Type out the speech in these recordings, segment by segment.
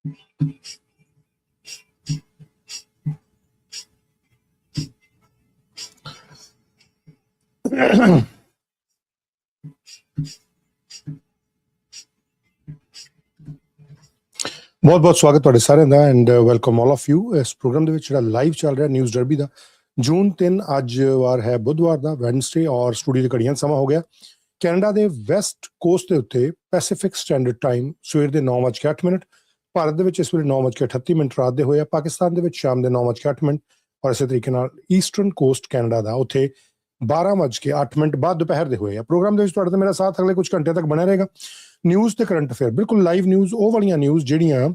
ਬਹੁਤ ਬਹੁਤ ਸਵਾਗਤ ਤੁਹਾਡੇ ਸਾਰਿਆਂ ਦਾ and welcome all of you. ਇਸ ਪ੍ਰੋਗਰਾਮ ਦੇ ਵਿੱਚ ਜਿਹੜਾ ਲਾਈਵ ਚੱਲ ਰਿਹਾ ਨਿਊਜ਼ ਡਰਬੀ ਦਾ ਜੂਨ 3 ਅੱਜ ਵਾਰ ਹੈ ਬੁੱਧਵਾਰ ਦਾ ਵੈਡਨਸਡੇ ਔਰ ਸਟੂਡੀਓ ਦੇ ਘੜੀਆਂ ਸਮਾਂ ਹੋ ਗਿਆ ਕੈਨੇਡਾ ਦੇ ਵੈਸਟ ਕੋਸਟ ਦੇ ਉੱਤੇ ਪੈਸੀਫਿਕ ਸਟੈਂਡਰਡ ਟਾਈਮ ਸਵੇਰ ਦੇ 9:08, ਭਾਰਤ ਦੇ ਵਿੱਚ ਇਸ ਵੇਲੇ 9:38 ਰਾਤ ਦੇ ਹੋਏ ਆ, ਪਾਕਿਸਤਾਨ ਦੇ ਵਿੱਚ ਸ਼ਾਮ ਦੇ 9:08 ਔਰ ਇਸੇ ਤਰੀਕੇ ਨਾਲ ਈਸਟਰਨ ਕੋਸਟ ਕੈਨੇਡਾ ਦਾ ਉੱਥੇ 12:08 ਬਾਅਦ ਦੁਪਹਿਰ ਦੇ ਹੋਏ ਆ। ਪ੍ਰੋਗਰਾਮ ਦੇ ਵਿੱਚ ਤੁਹਾਡੇ ਤੇ ਮੇਰਾ ਸਾਥ ਅਗਲੇ ਕੁਝ ਘੰਟੇ ਤੱਕ ਬਣਿਆ ਰਹੇਗਾ। ਨਿਊਜ਼ ਤੇ ਕਰੰਟ ਅਫੇਅਰ, ਬਿਲਕੁਲ ਲਾਈਵ ਨਿਊਜ਼, ਉਹ ਵਾਲੀਆਂ ਨਿਊਜ਼ ਜਿਹੜੀਆਂ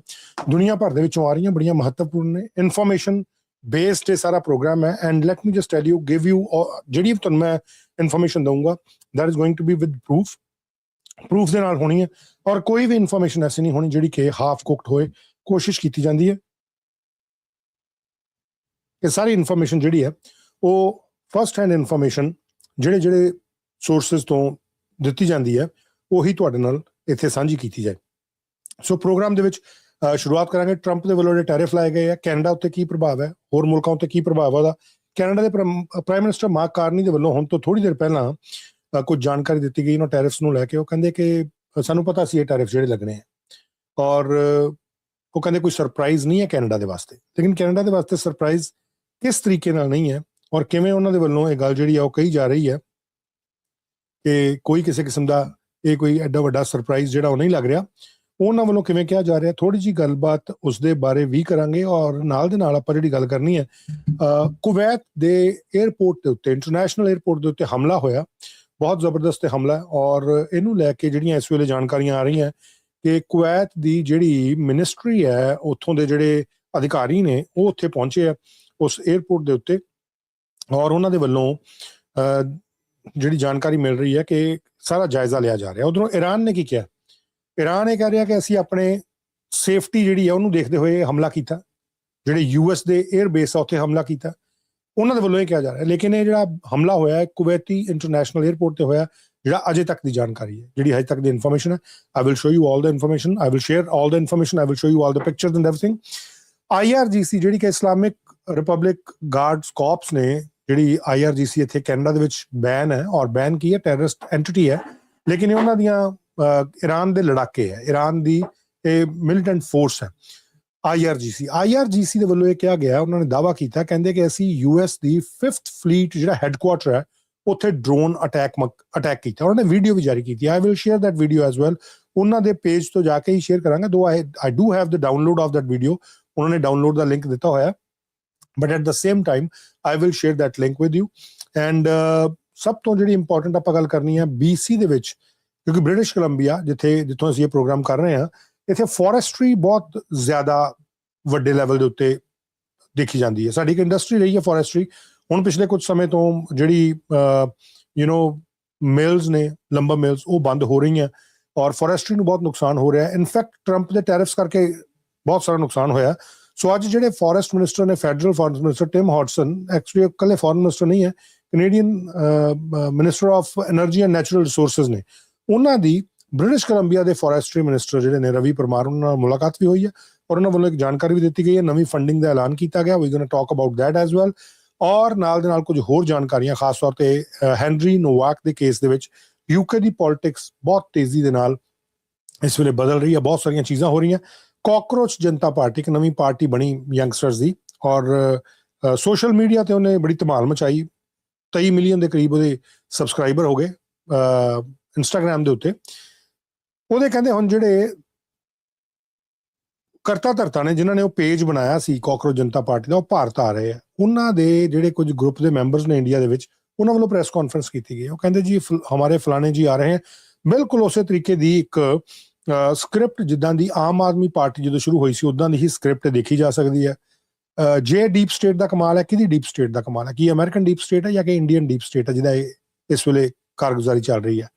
ਦੁਨੀਆ ਭਰ ਦੇ ਵਿੱਚੋਂ ਆ ਰਹੀਆਂ, ਬੜੀਆਂ ਮਹੱਤਵਪੂਰਨ ਨੇ। ਇਨਫੋਰਮੇਸ਼ਨ ਬੇਸਡ ਇਹ ਸਾਰਾ ਪ੍ਰੋਗਰਾਮ ਹੈ and let me just tell you give you ਜਿਹੜੀ ਤੁਹਾਨੂੰ ਮੈਂ ਇਨਫੋਰਮੇਸ਼ਨ ਦਊਂਗਾ that is going to be with proof ਦੇ ਨਾਲ ਹੋਣੀ ਹੈ ਔਰ ਕੋਈ ਵੀ ਇਨਫੋਰਮੇਸ਼ਨ ਐਸੀ ਨਹੀਂ ਹੋਣੀ ਜਿਹੜੀ ਕਿ ਹਾਫ ਕੁਕਡ ਹੋਏ। ਕੋਸ਼ਿਸ਼ ਕੀਤੀ ਜਾਂਦੀ ਹੈ ਇਹ ਸਾਰੀ ਇਨਫੋਰਮੇਸ਼ਨ ਜਿਹੜੀ ਹੈ ਉਹ ਫਸਟ ਹੈਂਡ ਇਨਫੋਰਮੇਸ਼ਨ ਜਿਹੜੇ ਸੋਰਸਿਸ ਤੋਂ ਦਿੱਤੀ ਜਾਂਦੀ ਹੈ ਉਹੀ ਤੁਹਾਡੇ ਨਾਲ ਇੱਥੇ ਸਾਂਝੀ ਕੀਤੀ ਜਾਏ। ਸੋ ਪ੍ਰੋਗਰਾਮ ਦੇ ਵਿੱਚ ਸ਼ੁਰੂਆਤ ਕਰਾਂਗੇ। ਟਰੰਪ ਦੇ ਵੱਲੋਂ ਜਿਹੜੇ ਟੈਰਿਫ ਲਾਏ ਗਏ ਆ, ਕੈਨੇਡਾ ਉੱਤੇ ਕੀ ਪ੍ਰਭਾਵ ਹੈ, ਹੋਰ ਮੁਲਕਾਂ ਉੱਤੇ ਕੀ ਪ੍ਰਭਾਵ ਹੈ ਉਹਦਾ। ਕੈਨੇਡਾ ਦੇ ਪ੍ਰਾਈਮ ਮਿਨਿਸਟਰ ਮਾਰਕ ਕਾਰਨੀ ਦੇ ਵੱਲੋਂ ਹੁਣ ਤੋਂ ਥੋੜੀ ਦੇਰ ਪਹਿਲਾਂ ਕੁਝ ਜਾਣਕਾਰੀ ਦਿੱਤੀ ਗਈ ਉਹਨਾਂ ਟੈਰਿਫਸ ਨੂੰ ਲੈ ਕੇ। ਉਹ ਕਹਿੰਦੇ ਕਿ ਸਾਨੂੰ ਪਤਾ ਸੀ ਇਹ ਟੈਰਿਫ ਜਿਹੜੇ ਲੱਗਣੇ ਆ ਔਰ ਉਹ ਕਹਿੰਦੇ ਕੋਈ ਸਰਪ੍ਰਾਈਜ਼ ਨਹੀਂ ਹੈ ਕੈਨੇਡਾ ਦੇ ਵਾਸਤੇ। ਲੇਕਿਨ ਕੈਨੇਡਾ ਦੇ ਵਾਸਤੇ ਸਰਪ੍ਰਾਈਜ਼ ਕਿਸ ਤਰੀਕੇ ਨਾਲ ਨਹੀਂ ਹੈ ਔਰ ਕਿਵੇਂ ਉਹਨਾਂ ਦੇ ਵੱਲੋਂ ਇਹ ਗੱਲ ਜਿਹੜੀ ਆ ਉਹ ਕਹੀ ਜਾ ਰਹੀ ਹੈ ਕਿ ਕੋਈ ਕਿਸੇ ਕਿਸਮ ਦਾ ਇਹ ਕੋਈ ਐਡਾ ਵੱਡਾ ਸਰਪ੍ਰਾਈਜ਼ ਜਿਹੜਾ ਉਹ ਨਹੀਂ ਲੱਗ ਰਿਹਾ, ਉਹਨਾਂ ਵੱਲੋਂ ਕਿਵੇਂ ਕਿਹਾ ਜਾ ਰਿਹਾ, ਥੋੜੀ ਜਿਹੀ ਗੱਲਬਾਤ ਉਸਦੇ ਬਾਰੇ ਵੀ ਕਰਾਂਗੇ। ਔਰ ਨਾਲ ਦੇ ਨਾਲ ਆਪਾਂ ਜਿਹੜੀ ਗੱਲ ਕਰਨੀ ਹੈ ਕੁਵੈਤ ਦੇ ਏਅਰਪੋਰਟ ਦੇ ਉੱਤੇ, ਇੰਟਰਨੈਸ਼ਨਲ ਏਅਰਪੋਰਟ ਦੇ ਉੱਤੇ ਹਮਲਾ ਹੋਇਆ, ਬਹੁਤ ਜ਼ਬਰਦਸਤ ਹਮਲਾ ਔਰ ਇਹਨੂੰ ਲੈ ਕੇ ਜਿਹੜੀਆਂ ਇਸ ਵੇਲੇ ਜਾਣਕਾਰੀਆਂ ਆ ਰਹੀਆਂ ਕਿ ਕੁਵੈਤ ਦੀ ਜਿਹੜੀ ਮਿਨਿਸਟਰੀ ਹੈ ਉੱਥੋਂ ਦੇ ਜਿਹੜੇ ਅਧਿਕਾਰੀ ਨੇ ਉਹ ਉੱਥੇ ਪਹੁੰਚੇ ਆ ਉਸ ਏਅਰਪੋਰਟ ਦੇ ਉੱਤੇ ਔਰ ਉਹਨਾਂ ਦੇ ਵੱਲੋਂ ਜਿਹੜੀ ਜਾਣਕਾਰੀ ਮਿਲ ਰਹੀ ਹੈ ਕਿ ਸਾਰਾ ਜਾਇਜ਼ਾ ਲਿਆ ਜਾ ਰਿਹਾ। ਉਧਰੋਂ ਈਰਾਨ ਨੇ ਕੀ ਕਿਹਾ? ਈਰਾਨ ਇਹ ਕਹਿ ਰਿਹਾ ਕਿ ਅਸੀਂ ਆਪਣੇ ਸੇਫਟੀ ਜਿਹੜੀ ਹੈ ਉਹਨੂੰ ਦੇਖਦੇ ਹੋਏ ਹਮਲਾ ਕੀਤਾ, ਜਿਹੜੇ ਯੂਐਸ ਦੇ 에ਅਰ ਬੇਸ ਆ ਉੱਥੇ ਹਮਲਾ ਕੀਤਾ, ਉਹਨਾਂ ਦੇ ਵੱਲੋਂ ਇਹ ਕਿਹਾ ਜਾ ਰਿਹਾ। ਲੇਕਿਨ ਇਹ ਜਿਹੜਾ ਹਮਲਾ ਹੋਇਆ ਹੈ ਕੁਵੈਤੀ ਇੰਟਰਨੈਸ਼ਨਲ ਏਅਰਪੋਰਟ ਤੇ ਹੋਇਆ, ਜਿਹੜਾ ਅਜੇ ਤੱਕ ਦੀ ਜਾਣਕਾਰੀ ਹੈ, ਜਿਹੜੀ ਅਜੇ ਤੱਕ ਦੀ ਇਨਫੋਰਮੇਸ਼ਨ ਹੈ। I will show you all the information, I will share all the information, I will show you all the pictures and everything. IRGC ਜਿਹੜੀ ਕਿ ਇਸਲਾਮਿਕ ਰਿਪਬਲਿਕ ਗਾਰਡਸ ਕਾਰਪਸ ਨੇ, ਜਿਹੜੀ IRGC ਇੱਥੇ ਕੈਨੇਡਾ ਦੇ ਵਿੱਚ ਬੈਨ ਹੈ ਔਰ ਬੈਨ ਕੀ ਹੈ, ਟੈਰਰਿਸਟ ਐਂਟਿਟੀ ਹੈ, ਲੇਕਿਨ ਇਹ ਉਹਨਾਂ ਦੀਆਂ ਈਰਾਨ ਦੇ ਲੜਾਕੇ ਹੈ, ਈਰਾਨ ਦੀ ਇਹ ਮਿਲੀਟੈਂਟ ਫੋਰਸ ਹੈ IRGC ਦੇ ਵੱਲੋਂ ਇਹ ਕਿਹਾ ਗਿਆ, ਉਹਨਾਂ ਨੇ ਦਾਅਵਾ ਕੀਤਾ, ਕਹਿੰਦੇ ਕਿ ਅਸੀਂ US ਦੀ 5th ਫਲੀਟ ਜਿਹੜਾ ਹੈੱਡਕੁਆਟਰ ਹੈ ਉੱਥੇ ਡਰੋਨ ਅਟੈਕ ਕੀਤਾ। ਉਹਨਾਂ ਨੇ ਵੀਡੀਓ ਵੀ ਜਾਰੀ ਕੀਤੀ। I will share that video as well, ਉਹਨਾਂ ਦੇ ਪੇਜ ਤੋਂ ਜਾ ਕੇ ਹੀ ਸ਼ੇਅਰ ਕਰਾਂਗਾ। ਦੋ I do have the download of that video, ਉਹਨਾਂ ਨੇ ਡਾਊਨਲੋਡ ਦਾ ਲਿੰਕ ਦਿੱਤਾ ਹੋਇਆ, but at the same time I will share that link with you. And ਸਭ ਤੋਂ ਜਿਹੜੀ ਇੰਪੋਰਟੈਂਟ ਆਪਾਂ ਗੱਲ ਕਰਨੀ ਹੈ BC ਦੇ ਵਿੱਚ, ਕਿਉਂਕਿ ਬ੍ਰਿਟਿਸ਼ ਕੋਲੰਬੀਆ ਜਿੱਥੋਂ ਅਸੀਂ ਇਹ ਪ੍ਰੋਗਰਾਮ ਕਰ ਰਹੇ ਹਾਂ, ਇੱਥੇ ਫੋਰੈਸਟਰੀ ਬਹੁਤ ਜ਼ਿਆਦਾ ਵੱਡੇ ਲੈਵਲ ਦੇ ਉੱਤੇ ਦੇਖੀ ਜਾਂਦੀ ਹੈ। ਸਾਡੀ ਇੱਕ ਇੰਡਸਟਰੀ ਰਹੀ ਹੈ ਫੋਰੈਸਟਰੀ। ਹੁਣ ਪਿਛਲੇ ਕੁਝ ਸਮੇਂ ਤੋਂ ਜਿਹੜੀ ਮਿਲਸ ਨੇ, ਲੰਬਰ ਮਿਲਸ, ਉਹ ਬੰਦ ਹੋ ਰਹੀਆਂ ਔਰ ਫੋਰੈਸਟਰੀ ਨੂੰ ਬਹੁਤ ਨੁਕਸਾਨ ਹੋ ਰਿਹਾ। ਇਨਫੈਕਟ ਟਰੰਪ ਦੇ ਟੈਰਿਫਸ ਕਰਕੇ ਬਹੁਤ ਸਾਰਾ ਨੁਕਸਾਨ ਹੋਇਆ। ਸੋ ਅੱਜ ਜਿਹੜੇ ਫੋਰੈਸਟ ਮਿਨਿਸਟਰ ਨੇ, federal forest minister Tim Hodgson, actually ਇਕੱਲੇ ਫੋਰਨ ਮਿਨਿਸਟਰ ਨਹੀਂ ਹੈ, Canadian minister of energy and natural resources ਨੇ, ਉਹਨਾਂ ਦੀ ਬ੍ਰਿਟਿਸ਼ ਕੋਲੰਬੀਆ ਦੇ ਫੋਰੈਸਟਰੀ ਮਿਨਿਸਟਰ ਜਿਹੜੇ ਨੇ ਰਵੀ ਪਰਮਾਰ, ਉਹਨਾਂ ਨਾਲ ਮੁਲਾਕਾਤ ਵੀ ਹੋਈ ਹੈ ਔਰ ਉਹਨਾਂ ਵੱਲੋਂ ਇੱਕ ਜਾਣਕਾਰੀ ਵੀ ਦਿੱਤੀ ਗਈ ਹੈ। ਨਵੀਂ ਫੰਡਿੰਗ ਦਾ ਐਲਾਨ ਕੀਤਾ ਗਿਆ। We going to talk about that as well. ਔਰ ਨਾਲ ਦੇ ਨਾਲ ਕੁਝ ਹੋਰ ਜਾਣਕਾਰੀਆਂ, ਖਾਸ ਤੌਰ ਤੇ ਹੈਨਰੀ ਨੋਵਾਕ ਦੇ ਕੇਸ ਦੇ ਵਿੱਚ UK ਦੀ ਪੋਲਿਟਿਕਸ ਬਹੁਤ ਤੇਜ਼ੀ ਦੇ ਨਾਲ ਇਸ ਵੇਲੇ ਬਦਲ ਰਹੀ ਹੈ, ਬਹੁਤ ਸਾਰੀਆਂ ਚੀਜ਼ਾਂ ਹੋ ਰਹੀਆਂ। ਕਾਕਰੋਚ ਜਨਤਾ ਪਾਰਟੀ, ਇੱਕ ਨਵੀਂ ਪਾਰਟੀ ਬਣੀ ਯੰਗਸਟਰਸ ਦੀ ਔਰ ਸੋਸ਼ਲ ਮੀਡੀਆ ਤੇ ਉਹਨੇ ਬੜੀ ਧਮਾਲ ਮਚਾਈ। 23 ਮਿਲੀਅਨ ਦੇ ਕਰੀਬ ਉਹਦੇ ਸਬਸਕ੍ਰਾਈਬਰ ਹੋ ਗਏ ਇੰਸਟਾਗ੍ਰਾਮ ਦੇ ਉੱਤੇ। ਉਹਦੇ ਕਹਿੰਦੇ ਹੁਣ ਜਿਹੜੇ ਕਰਤਾ ਧਰਤਾ ਨੇ, ਜਿਨ੍ਹਾਂ ਨੇ ਉਹ ਪੇਜ ਬਣਾਇਆ ਸੀ ਕਾਕਰੋਚ ਜਨਤਾ ਪਾਰਟੀ ਦਾ, ਉਹ ਭਾਰਤ ਆ ਰਹੇ ਆ। ਉਹਨਾਂ ਦੇ ਜਿਹੜੇ ਕੁਝ ਗਰੁੱਪ ਦੇ ਮੈਂਬਰਸ ਨੇ ਇੰਡੀਆ ਦੇ ਵਿੱਚ, ਉਹਨਾਂ ਵੱਲੋਂ ਪ੍ਰੈਸ ਕਾਨਫਰੰਸ ਕੀਤੀ ਗਈ। ਉਹ ਕਹਿੰਦੇ ਜੀ ਹਮਾਰੇ ਫਲਾਣੇ ਜੀ ਆ ਰਹੇ ਹੈ। ਬਿਲਕੁਲ ਉਸੇ ਤਰੀਕੇ ਦੀ ਇੱਕ ਸਕ੍ਰਿਪਟ ਜਿੱਦਾਂ ਦੀ ਆਮ ਆਦਮੀ ਪਾਰਟੀ ਜਦੋਂ ਸ਼ੁਰੂ ਹੋਈ ਸੀ, ਉੱਦਾਂ ਦੀ ਹੀ ਸਕ੍ਰਿਪਟ ਦੇਖੀ ਜਾ ਸਕਦੀ ਹੈ। ਜੇ ਡੀਪ ਸਟੇਟ ਦਾ ਕਮਾਲ ਹੈ, ਕਿਹਦੀ ਡੀਪ ਸਟੇਟ ਦਾ ਕਮਾਲ ਹੈ? ਕੀ ਅਮਰੀਕਨ ਡੀਪ ਸਟੇਟ ਹੈ ਜਾਂ ਕਿ ਇੰਡੀਅਨ ਡੀਪ ਸਟੇਟ ਹੈ ਜਿਹਦਾ ਇਸ ਵੇਲੇ ਕਾਰਗੁਜ਼ਾਰੀ ਚੱਲ ਰਹੀ ਹੈ?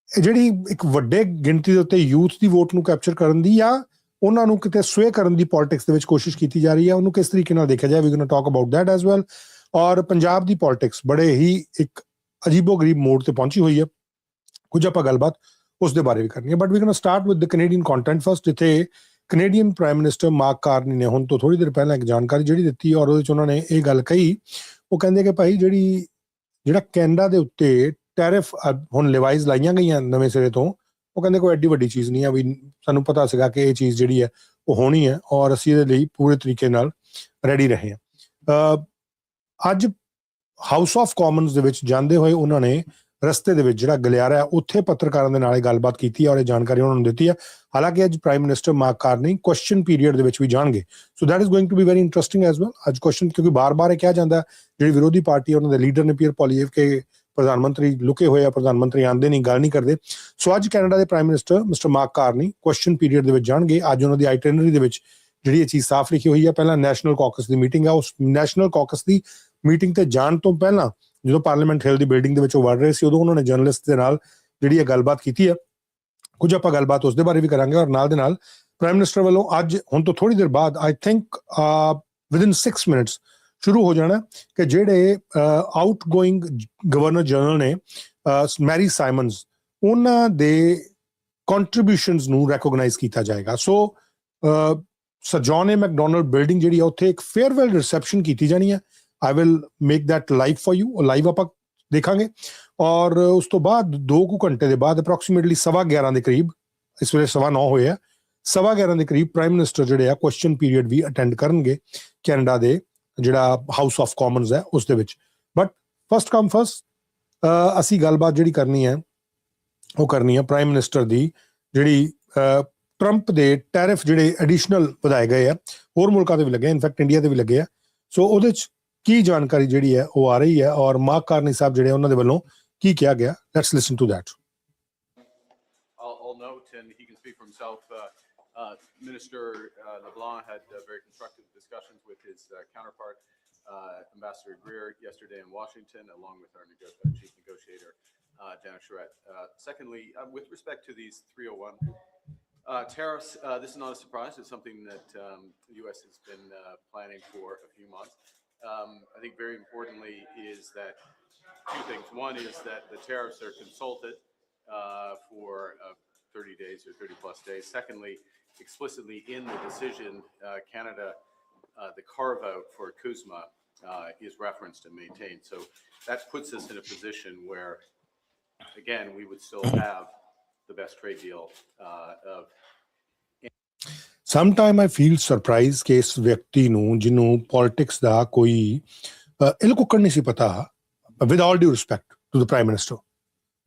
ਜਿਹੜੀ ਇੱਕ ਵੱਡੇ ਗਿਣਤੀ ਦੇ ਉੱਤੇ ਯੂਥ ਦੀ ਵੋਟ ਨੂੰ ਕੈਪਚਰ ਕਰਨ ਦੀ ਜਾਂ ਉਹਨਾਂ ਨੂੰ ਕਿਤੇ ਸਵੇ ਕਰਨ ਦੀ ਪੋਲਿਟਿਕਸ ਦੇ ਵਿੱਚ ਕੋਸ਼ਿਸ਼ ਕੀਤੀ ਜਾ ਰਹੀ ਹੈ, ਉਹਨੂੰ ਕਿਸ ਤਰੀਕੇ ਨਾਲ ਦੇਖਿਆ ਜਾਏ? We going to talk about that as well. ਔਰ ਪੰਜਾਬ ਦੀ ਪੋਲਿਟਿਕਸ ਬੜੇ ਹੀ ਇੱਕ ਅਜੀਬੋ ਗਰੀਬ ਮੋੜ ਤੇ ਪਹੁੰਚੀ ਹੋਈ ਹੈ। ਕੁਝ ਆਪਾਂ ਗੱਲਬਾਤ ਉਸ ਦੇ ਬਾਰੇ ਵੀ ਕਰਨੀ ਹੈ। But we gonna start with the Canadian content first, ਜਿੱਥੇ Canadian prime minister Mark Carney ਨੇ ਹੁਣ ਤੋਂ ਥੋੜ੍ਹੀ ਦੇਰ ਪਹਿਲਾਂ ਇੱਕ ਜਾਣਕਾਰੀ ਜਿਹੜੀ ਦਿੱਤੀ ਔਰ ਉਹਦੇ 'ਚ ਉਹਨਾਂ ਨੇ ਇਹ ਗੱਲ ਕਹੀ, ਉਹ ਕਹਿੰਦੇ ਕਿ ਭਾਈ ਜਿਹੜਾ ਕੈਨੇਡਾ ਦੇ ਉੱਤੇ ਟੈਰਿਫ ਹੁਣ ਲਿਵਾਈਜ਼ ਲਾਈਆਂ ਗਈਆਂ ਨਵੇਂ ਸਿਰੇ ਤੋਂ, ਉਹ ਕਹਿੰਦੇ ਕੋਈ ਐਡੀ ਵੱਡੀ ਚੀਜ਼ ਨਹੀਂ ਆ, ਵੀ ਸਾਨੂੰ ਪਤਾ ਸੀਗਾ ਕਿ ਇਹ ਚੀਜ਼ ਜਿਹੜੀ ਹੈ ਉਹ ਹੋਣੀ ਹੈ ਔਰ ਅਸੀਂ ਇਹਦੇ ਲਈ ਪੂਰੇ ਤਰੀਕੇ ਨਾਲ ਰੈਡੀ ਰਹੇ ਹਾਂ। ਅੱਜ ਹਾਊਸ ਆਫ ਕਾਮਨਸ ਦੇ ਵਿੱਚ ਜਾਂਦੇ ਹੋਏ ਉਹਨਾਂ ਨੇ ਰਸਤੇ ਦੇ ਵਿੱਚ ਜਿਹੜਾ ਗਲਿਆਰਾ ਹੈ ਉੱਥੇ ਪੱਤਰਕਾਰਾਂ ਦੇ ਨਾਲ ਗੱਲਬਾਤ ਕੀਤੀ ਹੈ ਔਰ ਇਹ ਜਾਣਕਾਰੀ ਉਹਨਾਂ ਨੂੰ ਦਿੱਤੀ ਹੈ। ਹਾਲਾਂਕਿ ਅੱਜ prime minister Mark Carney question period ਦੇ ਵਿੱਚ ਵੀ ਜਾਣਗੇ, so that is going to be very interesting as well. ਅੱਜ ਕੁਐਸਚਨ, ਕਿਉਂਕਿ ਬਾਰ-ਬਾਰ ਇਹ ਕਿਹਾ ਜਾਂਦਾ ਜਿਹੜੀ ਵਿਰੋਧੀ ਪਾਰਟੀ ਉਹਨਾਂ ਦੇ ਲੀਡਰ ਨੇ ਪੀਅਰ ਪੋਲੀਏਵ ਕੇ ਪ੍ਰਧਾਨ ਮੰਤਰੀ ਲੁਕੇ ਹੋਏ ਆ, ਪ੍ਰਧਾਨ ਮੰਤਰੀ ਆਉਂਦੇ ਨਹੀਂ, ਗੱਲ ਨਹੀਂ ਕਰਦੇ। ਸੋ ਅੱਜ ਕੈਨੇਡਾ ਦੇ prime minister mister Mark Carney question period ਦੇ ਵਿੱਚ ਜਾਣਗੇ। ਅੱਜ ਉਹਨਾਂ ਦੀ ਆਈਟਨਰੀ ਦੇ ਵਿੱਚ ਜਿਹੜੀ ਇਹ ਚੀਜ਼ ਸਾਫ਼ ਲਿਖੀ ਹੋਈ ਹੈ, ਪਹਿਲਾਂ ਨੈਸ਼ਨਲ ਕਾਕਸ ਦੀ ਮੀਟਿੰਗ ਹੈ, ਉਸ ਨੈਸ਼ਨਲ ਕਾਕਸ ਦੀ ਮੀਟਿੰਗ ਤੇ ਜਾਣ ਤੋਂ ਪਹਿਲਾਂ ਜਦੋਂ ਪਾਰਲੀਮੈਂਟ ਹਿੱਲ ਦੀ ਬਿਲਡਿੰਗ ਦੇ ਵਿੱਚ ਉਹ ਵੜ ਰਹੇ ਸੀ, ਉਦੋਂ ਉਹਨਾਂ ਨੇ ਜਰਨਲਿਸਟ ਦੇ ਨਾਲ ਜਿਹੜੀ ਇਹ ਗੱਲਬਾਤ ਕੀਤੀ ਹੈ। ਕੁਝ ਆਪਾਂ ਗੱਲਬਾਤ ਉਸ ਦੇ ਬਾਰੇ ਵੀ ਕਰਾਂਗੇ ਔਰ ਨਾਲ ਦੇ ਨਾਲ ਪ੍ਰਾਈਮ ਮਿਨਿਸਟਰ ਵੱਲੋਂ ਅੱਜ ਹੁਣ ਤੋਂ ਥੋੜੀ ਦੇਰ ਬਾਅਦ ਆਈ ਥਿੰਕ ਵਿਦਿਨ 6 ਮਿੰਟਸ ਸ਼ੁਰੂ ਹੋ ਜਾਣਾ ਕਿ ਜਿਹੜੇ ਆਊਟਗੋਇੰਗ ਗਵਰਨਰ ਜਨਰਲ ਨੇ ਮੈਰੀ ਸਾਈਮਨਸ, ਉਹਨਾਂ ਦੇ ਕੰਟਰੀਬਿਊਸ਼ਨਸ ਨੂੰ ਰੈਕੋਗਨਾਈਜ਼ ਕੀਤਾ ਜਾਏਗਾ। ਸੋ ਸਰ ਏ ਮੈਕਡੋਨਲਡ ਬਿਲਡਿੰਗ ਜਿਹੜੀ ਆ ਉੱਥੇ ਇੱਕ ਫੇਅਰਵੈਲ ਰਿਸੈਪਸ਼ਨ ਕੀਤੀ ਜਾਣੀ ਹੈ। I will make that live for you, live ਆਪਾਂ ਦੇਖਾਂਗੇ। ਔਰ ਉਸ ਤੋਂ ਬਾਅਦ 2 ਘੰਟੇ ਦੇ ਬਾਅਦ ਅਪਰੋਕਸੀਮੇਟਲੀ 11:15 ਦੇ ਕਰੀਬ, ਇਸ ਵੇਲੇ 9:15 ਹੋਏ ਆ, 11:15 ਦੇ ਕਰੀਬ ਪ੍ਰਾਈਮ ਮਿਨਿਸਟਰ ਜਿਹੜੇ ਆ ਕੁਐਸਚਨ ਪੀਰੀਅਡ ਵੀ ਅਟੈਂਡ ਕਰਨਗੇ ਕੈਨੇਡਾ ਦੇ ਜਿਹੜਾ ਹਾਊਸ ਆਫ ਕਾਮਨਸ ਹੈ ਉਸ ਦੇ ਵਿੱਚ। ਬਟ ਫਸਟ ਕਮ ਫਸਟ ਅਸੀਂ ਗੱਲਬਾਤ ਜਿਹੜੀ ਕਰਨੀ ਹੈ ਉਹ ਕਰਨੀ ਹੈ ਪ੍ਰਾਈਮ ਮਿਨਿਸਟਰ ਦੀ ਜਿਹੜੀ ਟਰੰਪ ਦੇ ਟੈਰਿਫ ਜਿਹੜੇ ਐਡੀਸ਼ਨਲ ਵਧਾਏ ਗਏ ਆ, ਹੋਰ ਮੁਲਕਾਂ ਦੇ ਵੀ ਲੱਗੇ, ਇਨਫੈਕਟ ਇੰਡੀਆ ਦੇ ਵੀ ਲੱਗੇ ਆ। ਸੋ ਉਹਦੇ 'ਚ ਕੀ ਜਾਣਕਾਰੀ ਜਿਹੜੀ ਹੈ ਉਹ ਆ ਰਹੀ ਹੈ ਔਰ ਮਾਰਕ ਕਾਰਨੀ ਸਾਹਿਬ ਜਿਹੜੇ ਉਹਨਾਂ ਦੇ ਵੱਲੋਂ ਕੀ ਕਿਹਾ ਗਿਆ, let's listen to that. I'll note, and he can speak for himself, Minister LeBlanc had very constructive discussions with his counterpart, Ambassador Greer, yesterday in Washington, along with our chief negotiator, Dana Charette. Secondly, with respect to these 301 tariffs, this is not a surprise. It's something that the U.S. has been planning for a few months. I think very importantly is that 2 things. One is that the tariffs are consulted for 30 days or 30 plus days. Secondly, explicitly in the decision, Canada, the carve out for CUSMA is referenced and maintained. So that puts us in a position where, again, we would still have the best trade deal of sometime I feel surprise ਕਿ ਇਸ ਵਿਅਕਤੀ ਨੂੰ, ਜਿਹਨੂੰ politics ਦਾ ਕੋਈ ਇਲਕੁੱਕੜ ਨਹੀਂ ਸੀ ਪਤਾ, with all due respect to the prime minister,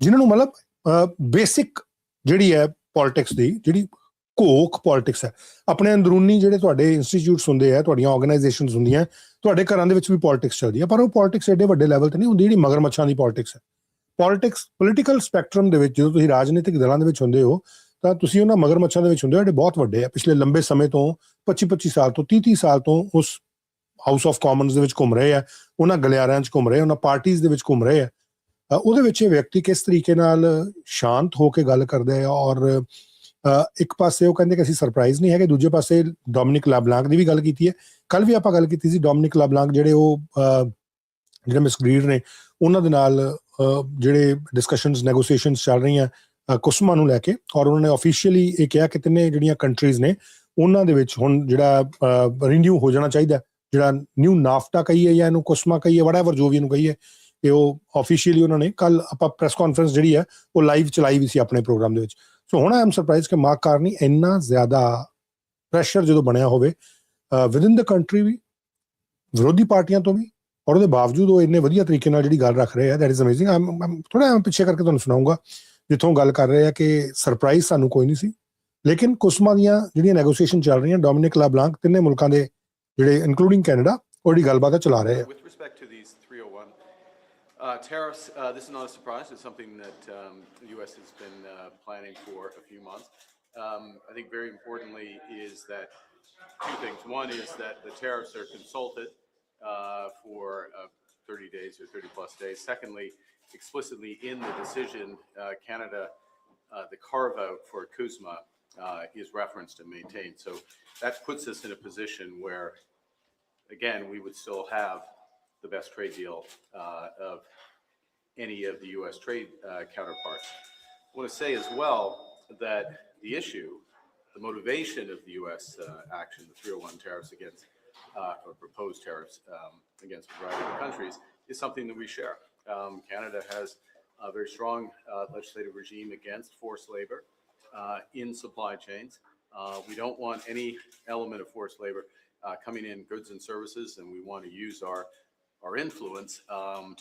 ਜਿਨ੍ਹਾਂ ਨੂੰ ਮਤਲਬ ਬੇਸਿਕ ਜਿਹੜੀ ਹੈ ਪੋਲਿਟਿਕਸ ਦੀ ਜਿਹੜੀ ਘੋਖ ਪੋਲਿਟਿਕਸ ਹੈ, ਆਪਣੇ ਅੰਦਰੂਨੀ ਜਿਹੜੇ ਤੁਹਾਡੇ ਇੰਸਟੀਚਿਊਟਸ ਹੁੰਦੇ ਆ, ਤੁਹਾਡੀਆਂ ਆਰਗੇਨਾਈਜੇਸ਼ਨਸ ਹੁੰਦੀਆਂ, ਤੁਹਾਡੇ ਘਰਾਂ ਦੇ ਵਿੱਚ ਵੀ ਪੋਲਿਟਿਕਸ ਚੱਲਦੀ ਹੈ, ਪਰ ਉਹ ਪੋਲਿਟਿਕਸ ਐਡੇ ਵੱਡੇ ਲੈਵਲ 'ਤੇ ਨਹੀਂ ਹੁੰਦੀ ਜਿਹੜੀ ਮਗਰਮੱਛਾਂ ਦੀ ਪੋਲਿਟਿਕਸ ਹੈ। ਪੋਲੀਟੀਕਲ ਸਪੈਕਟਰਮ ਦੇ ਵਿੱਚ ਜਦੋਂ ਤੁਸੀਂ ਰਾਜਨੀਤਿਕ ਦਲਾਂ ਦੇ ਵਿੱਚ ਹੁੰਦੇ ਹੋ ਤਾਂ ਤੁਸੀਂ ਉਹਨਾਂ ਮਗਰਮੱਛਾਂ ਦੇ ਵਿੱਚ ਹੁੰਦੇ ਹੋ ਜਿਹੜੇ ਬਹੁਤ ਵੱਡੇ ਆ, ਪਿਛਲੇ ਲੰਬੇ ਸਮੇਂ ਤੋਂ 25 ਸਾਲ ਤੋਂ 30 ਸਾਲ ਤੋਂ ਉਸ ਹਾਊਸ ਆਫ ਕਾਮਨਸ ਦੇ ਵਿੱਚ ਘੁੰਮ ਰਹੇ ਆ, ਉਹਨਾਂ ਗਲਿਆਰਿਆਂ 'ਚ ਘੁੰਮ ਰਹੇ, ਉਹਨਾਂ ਪਾਰਟੀਜ਼ ਦੇ ਵਿੱਚ ਘੁੰਮ ਰਹੇ ਆ। ਉਹਦੇ ਵਿੱਚ ਇਹ ਵਿਅਕਤੀ ਕਿਸ ਤਰੀਕੇ ਨਾਲ ਸ਼ਾਂਤ ਹੋ ਕੇ ਗੱਲ ਕਰਦੇ ਆ ਔਰ ਇੱਕ ਪਾਸੇ ਉਹ ਕਹਿੰਦੇ ਕਿ ਅਸੀਂ ਸਰਪ੍ਰਾਈਜ਼ ਨਹੀਂ ਹੈਗੇ, ਦੂਜੇ ਪਾਸੇ ਡੋਮਿਨਿਕ ਲਾਬਲਾਂਕ ਦੀ ਵੀ ਗੱਲ ਕੀਤੀ ਹੈ। ਕੱਲ ਵੀ ਆਪਾਂ ਗੱਲ ਕੀਤੀ ਸੀ, ਡੋਮਿਨਿਕ ਲਾਬਲਾਂਕ ਜਿਹੜੇ ਉਹ ਜਿਹੜੇ ਮਿਸ ਗ੍ਰੀਡ ਨੇ ਉਹਨਾਂ ਦੇ ਨਾਲ ਜਿਹੜੇ ਡਿਸਕਸ਼ਨਸ ਨੈਗੋਸੀਏਸ਼ਨਸ ਚੱਲ ਰਹੀਆਂ ਕੁਸਮਾ ਨੂੰ ਲੈ ਕੇ, ਔਰ ਉਹਨਾਂ ਨੇ ਆਫੀਸ਼ੀਅਲੀ ਇਹ ਕਿਹਾ ਕਿ ਤਿੰਨੇ ਜਿਹੜੀਆਂ ਕੰਟਰੀਜ਼ ਨੇ ਉਹਨਾਂ ਦੇ ਵਿੱਚ ਹੁਣ ਜਿਹੜਾ ਰੀਨਿਊ ਹੋ ਜਾਣਾ ਚਾਹੀਦਾ, ਜਿਹੜਾ ਨਿਊ ਨਾਫਟਾ ਕਹੀਏ ਜਾਂ ਇਹਨੂੰ ਕੁਸਮਾ ਕਹੀਏ, ਵਟਐਵਰ ਜੋ ਵੀ ਇਹਨੂੰ ਕਹੀਏ, ਇਹ ਉਹ ਆਫੀਸ਼ੀਅਲੀ ਉਹਨਾਂ ਨੇ ਕੱਲ ਆਪਾਂ ਪ੍ਰੈਸ ਕਾਨਫਰੰਸ ਜਿਹੜੀ ਹੈ ਉਹ ਲਾਈਵ ਚਲਾਈ ਵੀ ਸੀ ਆਪਣੇ ਪ੍ਰੋਗਰਾਮ ਦੇ ਵਿੱਚ। ਸੋ ਹੁਣ ਆਈ ਐਮ ਸਰਪ੍ਰਾਈਜ਼ ਕਿ ਮਾਰਕ ਕਾਰਨੀ ਇੰਨਾ ਜ਼ਿਆਦਾ ਪ੍ਰੈਸ਼ਰ ਜਦੋਂ ਬਣਿਆ ਹੋਵੇ ਵਿਦਿਨ ਦ ਕੰਟਰੀ ਵੀ, ਵਿਰੋਧੀ ਪਾਰਟੀਆਂ ਤੋਂ ਵੀ, ਔਰ ਉਹਦੇ ਬਾਵਜੂਦ ਉਹ ਇੰਨੇ ਵਧੀਆ ਤਰੀਕੇ ਨਾਲ ਜਿਹੜੀ ਗੱਲ ਰੱਖ ਰਹੇ ਆ, ਦੈਟ ਇਜ਼ ਅਮੇਜ਼ਿੰਗ। ਥੋੜਾ ਪਿੱਛੇ ਕਰਕੇ ਤੁਹਾਨੂੰ ਸੁਣਾਊਂਗਾ ਜਿੱਥੋਂ ਗੱਲ ਕਰ ਰਹੇ ਆ ਕਿ ਸਰਪ੍ਰਾਈਜ਼ ਸਾਨੂੰ ਕੋਈ ਨਹੀਂ ਸੀ, ਲੇਕਿਨ ਕੁਸਮਾ ਦੀਆਂ ਜਿਹੜੀਆਂ ਨੈਗੋਸੀਏਸ਼ਨ ਚੱਲ ਰਹੀਆਂ, ਡੋਮਿਨਿਕ ਲਾਬਲਾਂਕ ਤਿੰਨੇ ਮੁਲਕਾਂ ਦੇ ਜਿਹੜੇ ਇਨਕਲੂਡਿੰਗ ਕੈਨੇਡਾ ਉਹ ਜਿਹੜੀ ਗੱਲਬਾਤ ਚਲਾ ਰਹੇ ਆ। Tariffs, this is not a surprise. It's something that the U.S. has been planning for a few months. I think very importantly is that 2 things. One is that the tariffs are consulted for 30 days or 30 plus days. Secondly, explicitly in the decision, Canada, the carve out for CUSMA is referenced and maintained. So that puts us in a position where, again, we would still have the best trade deal of any of the U.S. trade counterparts. want to say as well that the issue, the motivation of the U.S. Action, the 301 tariffs against, or proposed tariffs against a variety of countries, is something that we share. Canada has a very strong legislative regime against forced labor in supply chains. We don't want any element of forced labor coming in goods and services, and we want to use our influence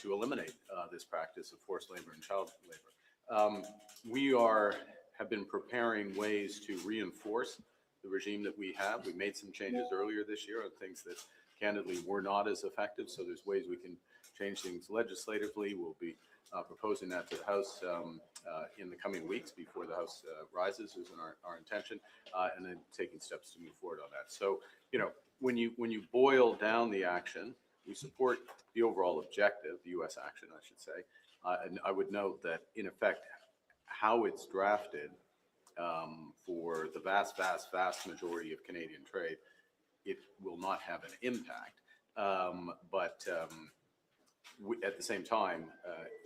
to eliminate this practice of forced labor and child labor. We have been preparing ways to reinforce the regime that we have. We made some changes earlier this year on things that candidly were not as effective, so there's ways we can change things legislatively. We'll be proposing that to the House in the coming weeks before the House rises, is our intention, and then taking steps to move forward on that. So, you know, when you boil down the action, we support the overall objective, the U.S. action, I should say, and I would note that in effect, how it's drafted for the vast majority of Canadian trade, it will not have an impact, but at the same time,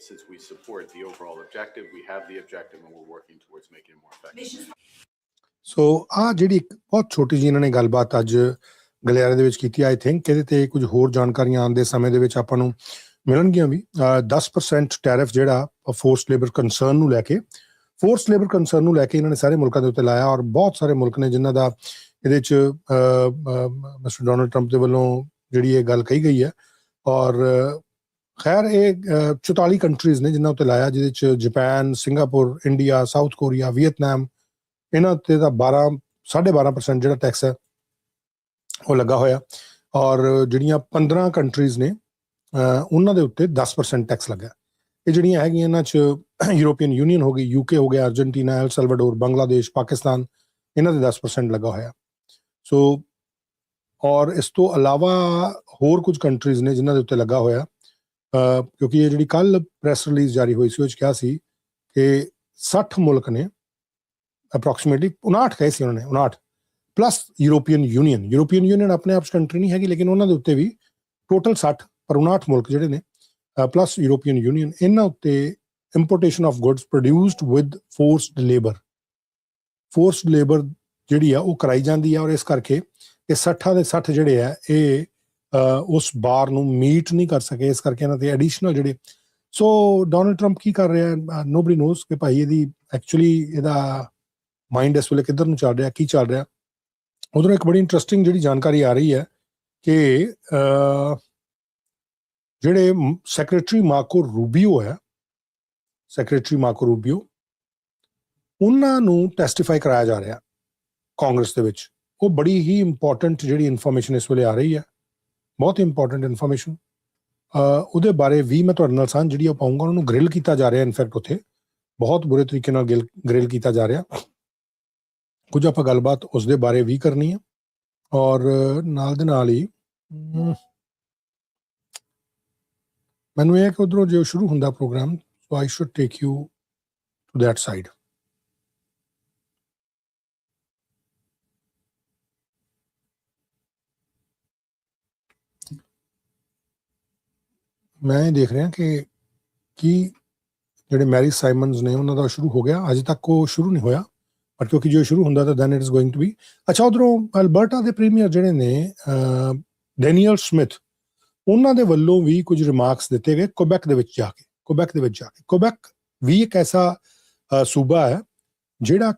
since we support the overall objective, we have the objective and we're working towards making it more effective. So ਆ ਜਿਹੜੀ ਬਹੁਤ ਛੋਟੀ ਜਿਹੀ ਇਹਨਾਂ ਨੇ ਗੱਲਬਾਤ ਅੱਜ ਗਲਿਆਰੇ ਦੇ ਵਿੱਚ ਕੀਤੀ, ਆਈ ਥਿੰਕ ਇਹਦੇ ਤੇ ਕੁਝ ਹੋਰ ਜਾਣਕਾਰੀਆਂ ਆਉਣ ਦੇ ਸਮੇਂ ਦੇ ਵਿੱਚ ਆਪਾਂ ਨੂੰ ਮਿਲਣਗੀਆਂ ਵੀ। 10% ਟੈਰਿਫ ਜਿਹੜਾ ਫੋਰਸਡ ਲੇਬਰ ਕੰਸਰਨ ਨੂੰ ਲੈ ਕੇ ਇਹਨਾਂ ਨੇ ਸਾਰੇ ਮੁਲਕਾਂ ਦੇ ਉੱਤੇ ਲਾਇਆ, ਔਰ ਬਹੁਤ ਸਾਰੇ ਮੁਲਕ ਨੇ ਜਿਨ੍ਹਾਂ ਦਾ ਇਹਦੇ 'ਚ ਮਿਸਟਰ ਡੋਨਲਡ ਟਰੰਪ ਦੇ ਵੱਲੋਂ ਜਿਹੜੀ ਇਹ ਗੱਲ ਕਹੀ ਗਈ ਹੈ, ਔਰ ਖੈਰ ਇਹ 44 ਕੰਟਰੀਜ਼ ਨੇ ਜਿਨ੍ਹਾਂ ਉੱਤੇ ਲਾਇਆ, ਜਿਹਦੇ 'ਚ Japan, Singapore, India, south Korea, Vietnam, ਇਹਨਾਂ ਉੱਤੇ ਤਾਂ 12.5% ਜਿਹੜਾ ਟੈਕਸ ਹੈ ਉਹ ਲੱਗਾ ਹੋਇਆ, ਔਰ ਜਿਹੜੀਆਂ 15 ਕੰਟਰੀਜ਼ ਨੇ ਉਹਨਾਂ ਦੇ ਉੱਤੇ 10% ਟੈਕਸ ਲੱਗਾ। ਇਹ ਜਿਹੜੀਆਂ ਹੈਗੀਆਂ ਇਹਨਾਂ 'ਚ ਯੂਰੋਪੀਅਨ ਯੂਨੀਅਨ ਹੋ ਗਈ, ਯੂਕੇ ਹੋ ਗਿਆ, Argentina, L Salvador, Bangladesh, Pakistan, ਇਹਨਾਂ ਦੇ 10% ਲੱਗਾ ਹੋਇਆ। ਸੋ ਔਰ ਇਸ ਤੋਂ ਇਲਾਵਾ ਹੋਰ ਕੁਝ ਕੰਟਰੀਜ਼ ਨੇ ਜਿਨ੍ਹਾਂ ਦੇ ਉੱਤੇ ਲੱਗਾ ਹੋਇਆ, ਕਿਉਂਕਿ ਇਹ ਜਿਹੜੀ ਕੱਲ ਪ੍ਰੈਸ ਰਿਲੀਜ਼ ਜਾਰੀ ਹੋਈ ਸੀ ਉਹ 'ਚ ਕਿਹਾ ਸੀ ਕਿ 60 ਮੁਲਕ ਨੇ ਅਪਰੋਕਸੀਮੇਟਲੀ 59 ਕਹੇ ਸੀ ਉਹਨਾਂ ਨੇ, 59 ਪਲੱਸ ਯੂਰੋਪੀਅਨ ਯੂਨੀਅਨ ਆਪਣੇ ਆਪ 'ਚ ਕੰਟਰੀ ਨਹੀਂ ਹੈਗੀ, ਲੇਕਿਨ ਉਹਨਾਂ ਦੇ ਉੱਤੇ ਵੀ ਟੋਟਲ 60 ਪਰ 59 ਮੁਲਕ ਜਿਹੜੇ ਨੇ ਪਲੱਸ ਯੂਰੋਪੀਅਨ ਯੂਨੀਅਨ, ਇਹਨਾਂ ਉੱਤੇ importation of goods produced with forced labour ਜਿਹੜੀ ਆ ਉਹ ਕਰਾਈ ਜਾਂਦੀ ਆ, ਔਰ ਇਸ ਕਰਕੇ ਇਹ 60 ਦੇ 60 ਜਿਹੜੇ ਆ ਇਹ ਉਸ ਬਾਰ ਨੂੰ ਮੀਟ ਨਹੀਂ ਕਰ ਸਕੇ, ਇਸ ਕਰਕੇ ਇਹਨਾਂ ਦੇ ਐਡੀਸ਼ਨਲ ਜਿਹੜੇ। ਸੋ ਡੋਨਲਡ ਟਰੰਪ ਕੀ ਕਰ ਰਿਹਾ, ਨੋਬਡੀ ਨੋਜ਼ ਕਿ ਭਾਈ ਇਹਦੀ ਐਕਚੁਅਲੀ ਇਹਦਾ ਮਾਈਂਡ ਇਸ ਵੇਲੇ ਕਿੱਧਰ ਨੂੰ ਚੱਲ ਰਿਹਾ, ਕੀ ਚੱਲ ਰਿਹਾ। ਉਧਰੋਂ ਇੱਕ ਬੜੀ ਇੰਟਰਸਟਿੰਗ ਜਿਹੜੀ ਜਾਣਕਾਰੀ ਆ ਰਹੀ ਹੈ ਕਿ ਜਿਹੜੇ ਸੈਕਟਰੀ ਮਾਰਕੋ ਰੂਬੀਓ ਉਹਨਾਂ ਨੂੰ ਟੈਸਟੀਫਾਈ ਕਰਾਇਆ ਜਾ ਰਿਹਾ ਕਾਂਗਰਸ ਦੇ ਵਿੱਚ। ਉਹ ਬੜੀ ਹੀ ਇੰਪੋਰਟੈਂਟ ਜਿਹੜੀ ਇਨਫੋਰਮੇਸ਼ਨ ਇਸ ਵੇਲੇ ਆ ਰਹੀ ਹੈ, ਬਹੁਤ ਹੀ ਇੰਪੋਰਟੈਂਟ ਇਨਫੋਰਮੇਸ਼ਨ। ਉਹਦੇ ਬਾਰੇ ਵੀ ਮੈਂ ਤੁਹਾਡੇ ਨਾਲ ਸਾਂਝ ਜਿਹੜੀ ਉਹ ਪਾਊਂਗਾ। ਉਹਨਾਂ ਨੂੰ ਗ੍ਰਿਲ ਕੀਤਾ ਜਾ ਰਿਹਾ, ਇਨਫੈਕਟ ਉੱਥੇ ਬਹੁਤ ਬੁਰੇ ਤਰੀਕੇ ਨਾਲ ਗ੍ਰਿਲ ਕੀਤਾ ਜਾ ਰਿਹਾ। ਕੁਝ ਆਪਾਂ ਗੱਲਬਾਤ ਉਸ ਦੇ ਬਾਰੇ ਵੀ ਕਰਨੀ ਹੈ, ਔਰ ਨਾਲ ਦੇ ਨਾਲ ਹੀ ਮੈਨੂੰ ਇਹ ਕਿ ਉੱਧਰੋਂ ਜੇ ਸ਼ੁਰੂ ਹੁੰਦਾ programme, so I should take you to that side. ਮੈਂ ਇਹ ਦੇਖ ਰਿਹਾ ਕਿ ਕੀ ਜਿਹੜੇ ਮੈਰੀ ਸਾਈਮਨਸ ਨੇ ਉਹਨਾਂ ਦਾ ਸ਼ੁਰੂ ਹੋ ਗਿਆ, ਅਜੇ ਤੱਕ ਉਹ ਸ਼ੁਰੂ ਨਹੀਂ ਹੋਇਆ, ਪਰ ਕਿਉਂਕਿ ਜੇ ਸ਼ੁਰੂ ਹੁੰਦਾ ਤਾਂ then it is going to be. ਅੱਛਾ, ਉੱਧਰੋਂ ਅਲਬਰਟਾ ਦੇ ਪ੍ਰੀਮੀਅਰ ਜਿਹੜੇ ਨੇ ਡੈਨੀਅਲ ਸਮਿਥ, ਉਹਨਾਂ ਦੇ ਵੱਲੋਂ ਵੀ ਕੁਝ ਰਿਮਾਰਕਸ ਦਿੱਤੇ ਗਏ ਕੁਬੈਕ ਦੇ ਵਿੱਚ ਜਾ ਕੇ। ਕੁਬੈਕ ਵੀ ਇੱਕ ਐਸਾ ਸੂਬਾ ਹੈ ਜਿਹੜਾ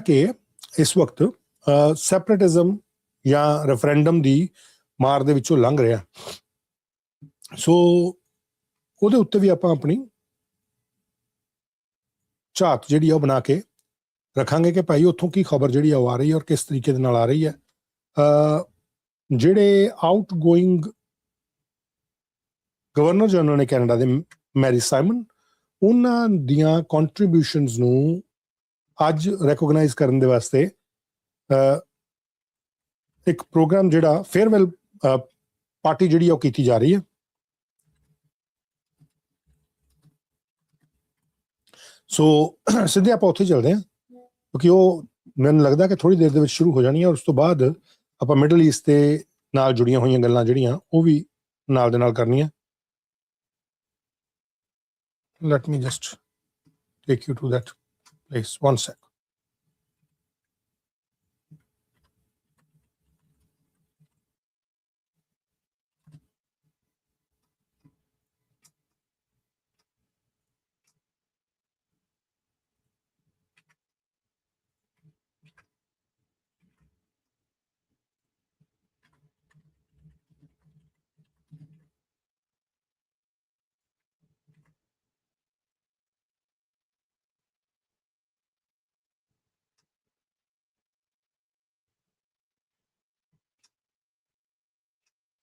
ਕਿ ਇਸ ਵਕਤ ਸੈਪਰੇਟਿਜ਼ਮ ਜਾਂ ਰੈਫਰੈਂਡਮ ਦੀ ਮਾਰ ਦੇ ਵਿੱਚੋਂ ਲੰਘ ਰਿਹਾ। ਸੋ ਉਹਦੇ ਉੱਤੇ ਵੀ ਆਪਾਂ ਆਪਣੀ ਝਾਤ ਜਿਹੜੀ ਆ ਉਹ ਬਣਾ ਕੇ ਰੱਖਾਂਗੇ ਕਿ ਭਾਈ ਉੱਥੋਂ ਕੀ ਖਬਰ ਜਿਹੜੀ ਆ ਉਹ ਆ ਰਹੀ ਹੈ ਔਰ ਕਿਸ ਤਰੀਕੇ ਦੇ ਨਾਲ ਆ ਰਹੀ ਹੈ। ਜਿਹੜੇ ਆਊਟਗੋਇੰਗ ਗਵਰਨਰ ਜਨਰਲ ਨੇ ਕੈਨੇਡਾ ਦੇ, ਮੈਰੀ ਸਾਈਮਨ, ਉਹਨਾਂ ਦੀਆਂ ਕੰਟਰੀਬਿਊਸ਼ਨਸ ਨੂੰ ਅੱਜ ਰੈਕੋਗਨਾਈਜ਼ ਕਰਨ ਦੇ ਵਾਸਤੇ ਇੱਕ ਪ੍ਰੋਗਰਾਮ ਜਿਹੜਾ ਫੇਅਰਵੈਲ ਪਾਰਟੀ ਜਿਹੜੀ ਉਹ ਕੀਤੀ ਜਾ ਰਹੀ ਹੈ। ਸੋ ਸਿੱਧੇ ਆਪਾਂ ਉੱਥੇ ਚੱਲਦੇ ਹਾਂ, ਕਿਉਂਕਿ ਉਹ ਮੈਨੂੰ ਲੱਗਦਾ ਕਿ ਥੋੜ੍ਹੀ ਦੇਰ ਦੇ ਵਿੱਚ ਸ਼ੁਰੂ ਹੋ ਜਾਣੀ ਹੈ, ਔਰ ਉਸ ਤੋਂ ਬਾਅਦ ਆਪਾਂ ਮਿਡਲ ਈਸਟ ਦੇ ਨਾਲ ਜੁੜੀਆਂ ਹੋਈਆਂ ਗੱਲਾਂ ਜਿਹੜੀਆਂ ਉਹ ਵੀ ਨਾਲ ਦੇ ਨਾਲ ਕਰਨੀਆਂ। Let me just take you to that place. One sec.